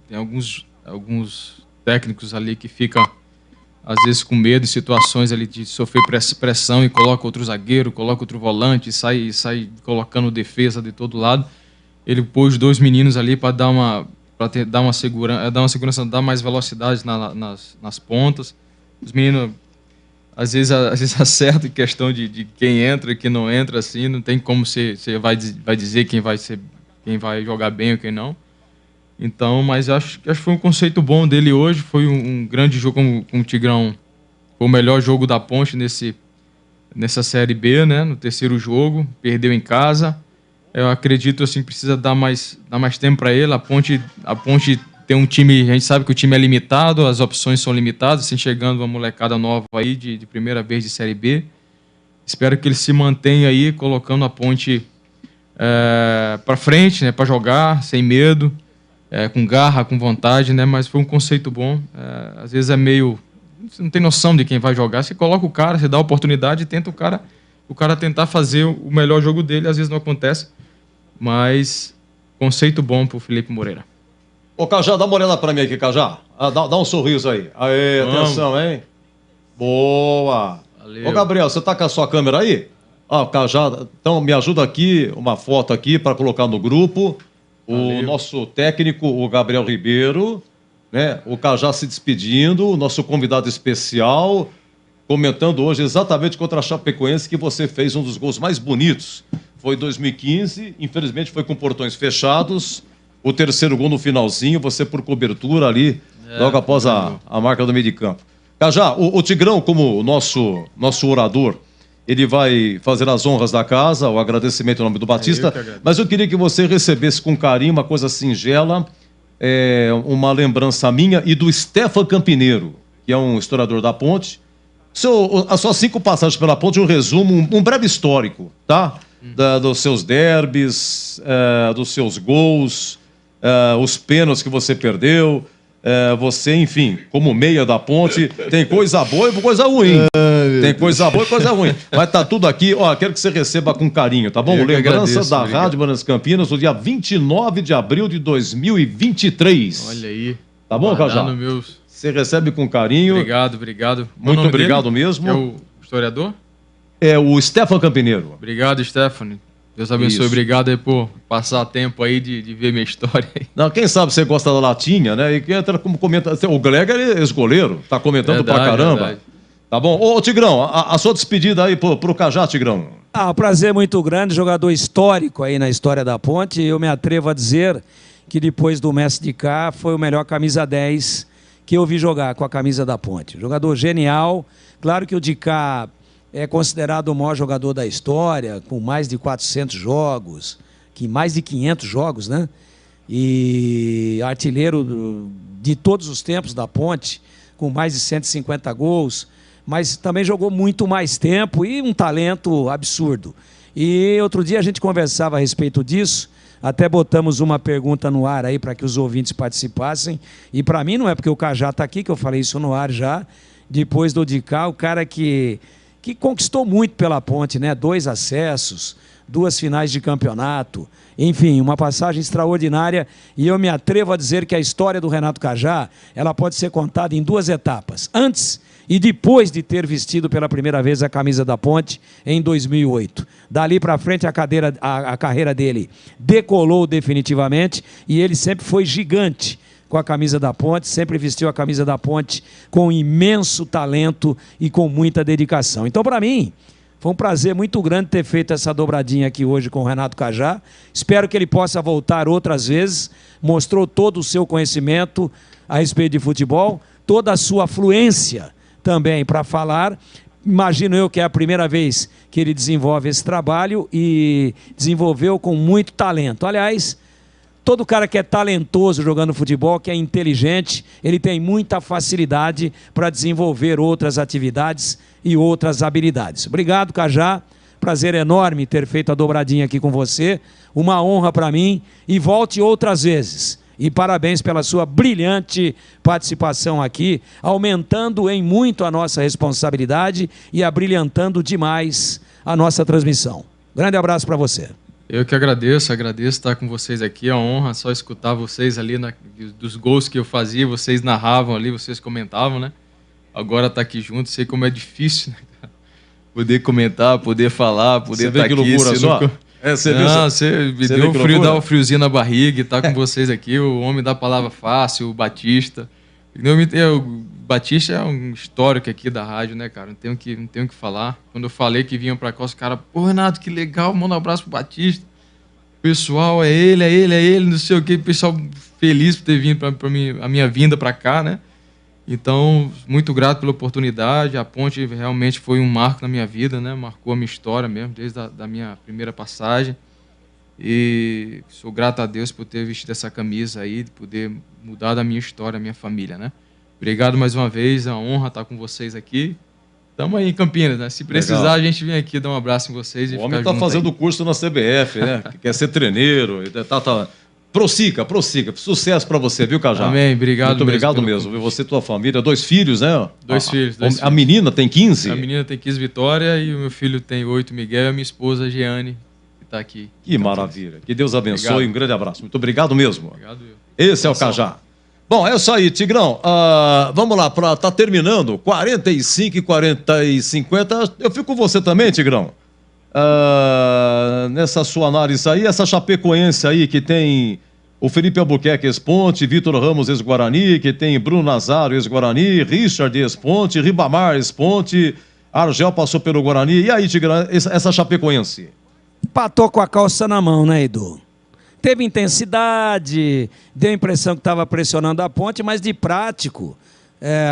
tem alguns técnicos ali que ficam às vezes com medo em situações ali de sofrer pressão e coloca outro zagueiro, coloca outro volante, sai colocando defesa de todo lado. Ele pôs 2 meninos ali para dar uma segurança, dar mais velocidade nas pontas. Os meninos às vezes acertam em questão de quem entra e quem não entra, assim, não tem como você vai dizer quem vai ser quem vai jogar bem ou quem não. Então, mas acho que foi um conceito bom dele hoje. Foi um grande jogo com o Tigrão. Foi o melhor jogo da Ponte nessa Série B, né? No terceiro jogo. Perdeu em casa. Eu acredito assim, que precisa dar mais tempo para ele. A Ponte tem um time... A gente sabe que o time é limitado, as opções são limitadas. Assim, chegando uma molecada nova aí de primeira vez de Série B. Espero que ele se mantenha aí, colocando a Ponte para frente, né? Para jogar, sem medo. Com garra, com vontade, né? Mas foi um conceito bom. Às vezes é meio... Você não tem noção de quem vai jogar. Você coloca o cara, você dá a oportunidade e tenta o cara tentar fazer o melhor jogo dele. Às vezes não acontece. Mas conceito bom pro Felipe Moreira. Ô, Cajá, dá uma olhada pra mim aqui, Cajá. Dá um sorriso aí. Aê, atenção, hein? Boa. Valeu. Ô, Gabriel, você tá com a sua câmera aí? Cajá, então me ajuda aqui, uma foto aqui para colocar no grupo. O nosso técnico, o Gabriel Ribeiro, né? O Cajá se despedindo, o nosso convidado especial, comentando hoje exatamente contra a Chapecoense, que você fez um dos gols mais bonitos. Foi 2015, infelizmente foi com portões fechados. O terceiro gol no finalzinho, você por cobertura ali, logo após a marca do meio de campo. Cajá, o Tigrão, como nosso orador, ele vai fazer as honras da casa, o agradecimento em nome do Batista, mas eu queria que você recebesse com carinho uma coisa singela, uma lembrança minha e do Stefan Campineiro, que é um historiador da Ponte. As suas 5 passagens pela Ponte, um resumo, um breve histórico, tá? Dos seus derbys, dos seus gols, os pênaltis que você perdeu. Você, enfim, como meia da Ponte, tem coisa boa e coisa ruim. Tem coisa boa e coisa ruim. Mas tá tudo aqui, quero que você receba com carinho, tá bom? Lembrança da Rádio Bandeirantes Campinas, no dia 29 de abril de 2023. Olha aí. Tá bom, Cajá? Você recebe com carinho. Obrigado. Muito obrigado mesmo. É o historiador? É o Stefan Campineiro. Obrigado, Stefan. Deus abençoe. Isso. Obrigado aí por passar tempo aí de ver minha história aí. Não, quem sabe você gosta da latinha, né? E que entra como comenta. O Gleger é ex-goleiro, tá comentando pra caramba. Verdade. Tá bom? Ô, Tigrão, a sua despedida aí pro Cajá, Tigrão. Prazer muito grande, jogador histórico aí na história da Ponte. Eu me atrevo a dizer que depois do mestre de cá foi o melhor camisa 10 que eu vi jogar com a camisa da Ponte. Jogador genial. Claro que o de cá é considerado o maior jogador da história, com mais de 400 jogos, mais de 500 jogos, né? E artilheiro de todos os tempos da Ponte, com mais de 150 gols, mas também jogou muito mais tempo e um talento absurdo. E outro dia a gente conversava a respeito disso, até botamos uma pergunta no ar aí para que os ouvintes participassem, e para mim não é porque o Cajá está aqui, que eu falei isso no ar já, depois do Dicá, o cara que conquistou muito pela Ponte, né? 2 acessos, 2 finais de campeonato, enfim, uma passagem extraordinária, e eu me atrevo a dizer que a história do Renato Cajá, ela pode ser contada em 2 etapas, antes e depois de ter vestido pela primeira vez a camisa da Ponte em 2008. Dali para frente a carreira dele decolou definitivamente, e ele sempre foi gigante com a camisa da Ponte, sempre vestiu a camisa da Ponte com imenso talento e com muita dedicação. Então, para mim, foi um prazer muito grande ter feito essa dobradinha aqui hoje com o Renato Cajá. Espero que ele possa voltar outras vezes. Mostrou todo o seu conhecimento a respeito de futebol, toda a sua fluência também para falar. Imagino eu que é a primeira vez que ele desenvolve esse trabalho e desenvolveu com muito talento. Aliás, todo cara que é talentoso jogando futebol, que é inteligente, ele tem muita facilidade para desenvolver outras atividades e outras habilidades. Obrigado, Cajá. Prazer enorme ter feito a dobradinha aqui com você. Uma honra para mim, e volte outras vezes. E parabéns pela sua brilhante participação aqui, aumentando em muito a nossa responsabilidade e abrilhantando demais a nossa transmissão. Grande abraço para você. Eu que agradeço estar com vocês aqui, é uma honra só escutar vocês ali dos gols que eu fazia, vocês narravam ali, vocês comentavam, né? Agora tá aqui junto, sei como é difícil, né, cara? Poder comentar, poder falar, poder estar aqui. Que loucura só? Você me deu dá um friozinho na barriga e tá com vocês aqui, o homem da palavra fácil, o Batista. O Batista é um histórico aqui da rádio, né, cara? Não tenho que falar. Quando eu falei que vinham pra cá, os caras, pô, Renato, que legal, manda um abraço pro Batista. pessoal é ele, não sei o que, o pessoal feliz por ter vindo a minha vinda para cá, né? Então, muito grato pela oportunidade. A Ponte realmente foi um marco na minha vida, né? Marcou a minha história mesmo, desde a minha primeira passagem. E sou grato a Deus por ter vestido essa camisa aí, de poder mudar a minha história, a minha família, né? Obrigado mais uma vez, é uma honra estar com vocês aqui. Estamos aí em Campinas, né? Se precisar, legal, a gente vem aqui dar um abraço em vocês e o homem está fazendo curso na CBF, né? Quer ser treineiro. Prossiga. Sucesso para você, viu, Cajá? Amém, obrigado. Muito obrigado mesmo. Você e tua família, 2 filhos, né? 2 filhos. A menina tem 15? A menina tem 15, Vitória, e o meu filho tem 8, Miguel, e a minha esposa, Jeane, que está aqui. Que maravilha. Que Deus abençoe. Obrigado. Um grande abraço. Muito obrigado mesmo. Obrigado. Esse é o Cajá. Bom, é isso aí, Tigrão. Vamos lá, tá terminando. 45 e 40 e 50. Eu fico com você também, Tigrão. Nessa sua análise aí, essa Chapecoense aí que tem o Felipe Albuquerque, ex-Ponte, Vitor Ramos, ex-Guarani, que tem Bruno Nazário, ex-Guarani, Richard, ex-Ponte, Ribamar, ex-Ponte, Argel passou pelo Guarani. E aí, Tigrão, essa Chapecoense? Empatou com a calça na mão, né, Edu? Teve intensidade, deu a impressão que estava pressionando a Ponte, mas de prático,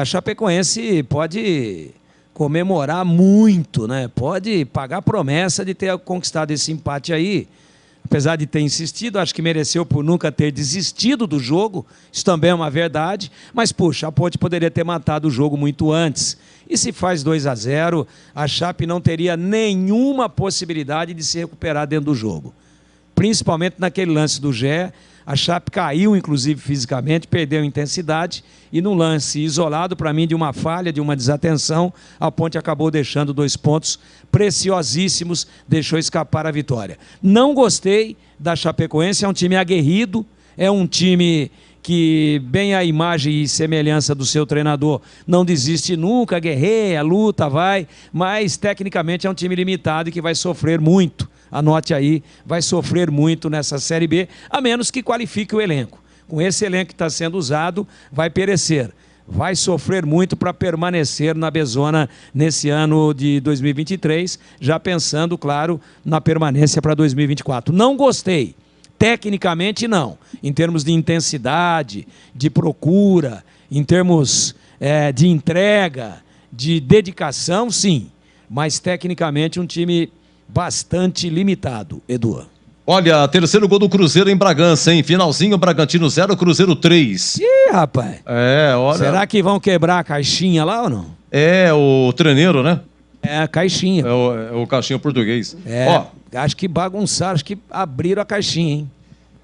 a Chapecoense pode comemorar muito, né? Pode pagar a promessa de ter conquistado esse empate aí. Apesar de ter insistido, acho que mereceu por nunca ter desistido do jogo, isso também é uma verdade, mas, puxa, a Ponte poderia ter matado o jogo muito antes. E se faz 2-0, a Chape não teria nenhuma possibilidade de se recuperar dentro do jogo. Principalmente naquele lance do Gé, a Chape caiu, inclusive, fisicamente, perdeu intensidade, e num lance isolado, para mim, de uma falha, de uma desatenção, a Ponte acabou deixando 2 pontos preciosíssimos, deixou escapar a vitória. Não gostei da Chapecoense, é um time aguerrido, é um time que, bem a imagem e semelhança do seu treinador, não desiste nunca, guerreia, luta, vai, mas tecnicamente é um time limitado e que vai sofrer muito. Anote aí, vai sofrer muito nessa Série B, a menos que qualifique o elenco. Com esse elenco que está sendo usado, vai perecer. Vai sofrer muito para permanecer na Bezona nesse ano de 2023, já pensando, claro, na permanência para 2024. Não gostei. Tecnicamente, não. Em termos de intensidade, de procura, em termos de entrega, de dedicação, sim. Mas, tecnicamente, um time bastante limitado, Edu. Olha, terceiro gol do Cruzeiro em Bragança, hein? Finalzinho, Bragantino 0, Cruzeiro 3. Ih, rapaz. Olha. Será que vão quebrar a caixinha lá ou não? O treineiro, né? A caixinha. É o caixinha português. Acho que bagunçaram, acho que abriram a caixinha, hein?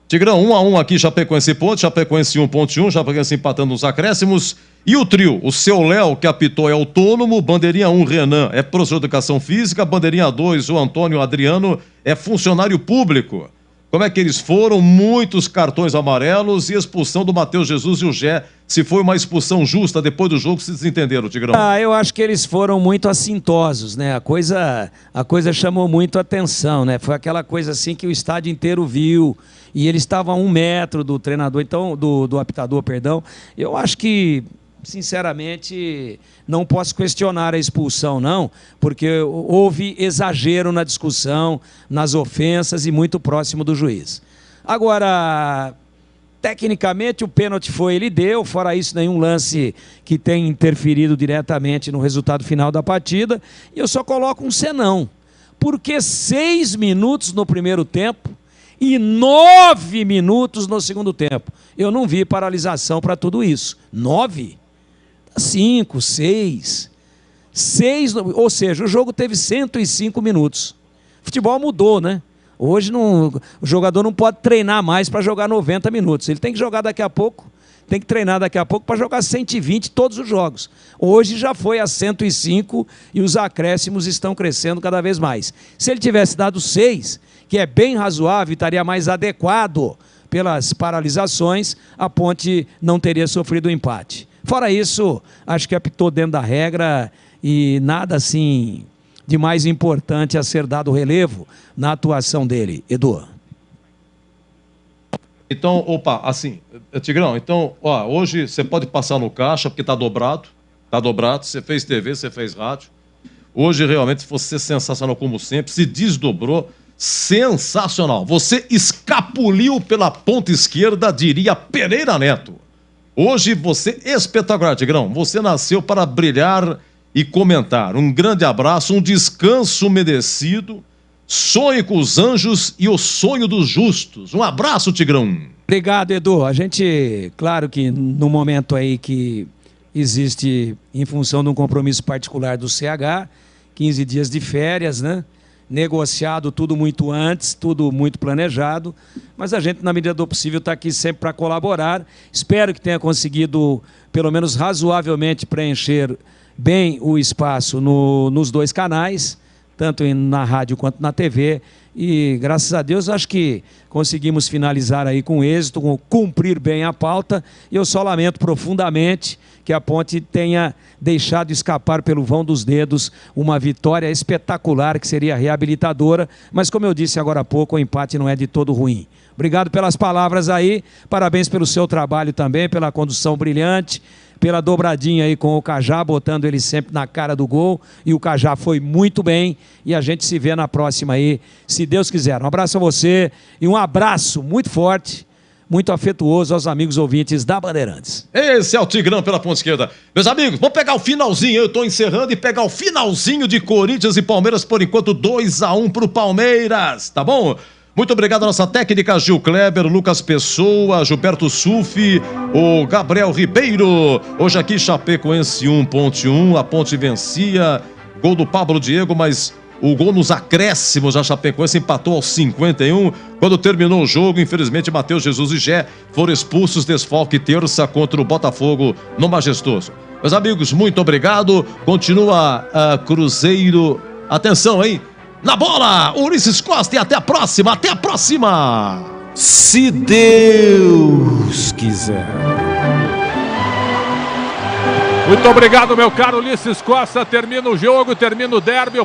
Tigrão, 1-1 aqui, Chapecoense Ponte, Chapecoense 1.1, Chapecoense empatando nos acréscimos. E o trio, o seu Léo, que apitou, é autônomo, bandeirinha 1, Renan, é professor de educação física, bandeirinha 2, o Antônio Adriano, é funcionário público. Como é que eles foram? Muitos cartões amarelos e expulsão do Matheus Jesus e o Gé. Se foi uma expulsão justa, depois do jogo se desentenderam, Tigrão. Eu acho que eles foram muito assintosos, né? A coisa chamou muito atenção, né? Foi aquela coisa assim que o estádio inteiro viu e eles estavam a 1 metro do treinador, então, do apitador, perdão. Eu acho que, sinceramente, não posso questionar a expulsão, não, porque houve exagero na discussão, nas ofensas e muito próximo do juiz. Agora, tecnicamente, o pênalti ele deu, fora isso, nenhum lance que tenha interferido diretamente no resultado final da partida, e eu só coloco um senão, porque 6 minutos no primeiro tempo e 9 minutos no segundo tempo. Eu não vi paralisação para tudo isso. 9? 5, 6, ou seja, o jogo teve 105 minutos. O futebol mudou, né? Hoje o jogador não pode treinar mais para jogar 90 minutos. Ele tem que jogar daqui a pouco, tem que treinar daqui a pouco para jogar 120 todos os jogos. Hoje já foi a 105 e os acréscimos estão crescendo cada vez mais. Se ele tivesse dado 6, que é bem razoável e estaria mais adequado pelas paralisações, a Ponte não teria sofrido o empate. Fora isso, acho que apitou dentro da regra e nada assim de mais importante a ser dado relevo na atuação dele. Edu. Então, Tigrão, então, hoje você pode passar no caixa, porque tá dobrado, você fez TV, você fez rádio. Hoje, realmente, você sensacional como sempre, se desdobrou, sensacional. Você escapuliu pela ponta esquerda, diria Pereira Neto. Hoje você espetacular, Tigrão. Você nasceu para brilhar e comentar. Um grande abraço, um descanso merecido. Sonhe com os anjos e o sonho dos justos. Um abraço, Tigrão. Obrigado, Edu. A gente, claro que no momento aí que existe, em função de um compromisso particular do CH, 15 dias de férias, né? Negociado tudo muito antes, tudo muito planejado, mas a gente, na medida do possível, está aqui sempre para colaborar. Espero que tenha conseguido, pelo menos razoavelmente, preencher bem o espaço nos dois canais, tanto na rádio quanto na TV, e graças a Deus acho que conseguimos finalizar aí com êxito, cumprir bem a pauta, e eu só lamento profundamente que a Ponte tenha deixado escapar pelo vão dos dedos uma vitória espetacular que seria reabilitadora, mas como eu disse agora há pouco, o empate não é de todo ruim. Obrigado pelas palavras aí, parabéns pelo seu trabalho também, pela condução brilhante, pela dobradinha aí com o Cajá, botando ele sempre na cara do gol, e o Cajá foi muito bem, e a gente se vê na próxima aí, se Deus quiser. Um abraço a você e um abraço muito forte, muito afetuoso aos amigos ouvintes da Bandeirantes. Esse é o Tigrão pela ponta esquerda. Meus amigos, vamos pegar o finalzinho, eu estou encerrando, e pegar o finalzinho de Corinthians e Palmeiras, por enquanto 2-1 pro Palmeiras, tá bom? Muito obrigado à nossa técnica Gil Kleber, Lucas Pessoa, Gilberto Sufi, o Gabriel Ribeiro. Hoje aqui Chapecoense 1.1, a Ponte vencia, gol do Pablo Diego, mas o gol nos acréscimos, a Chapecoense empatou aos 51. Quando terminou o jogo, infelizmente Matheus Jesus e Gé foram expulsos, desfalque terça contra o Botafogo no Majestoso. Meus amigos, muito obrigado. Continua Cruzeiro. Atenção, hein? Na bola, Ulisses Costa, e até a próxima, até a próxima! Se Deus quiser. Muito obrigado, meu caro Ulisses Costa. Termina o jogo, termina o derby.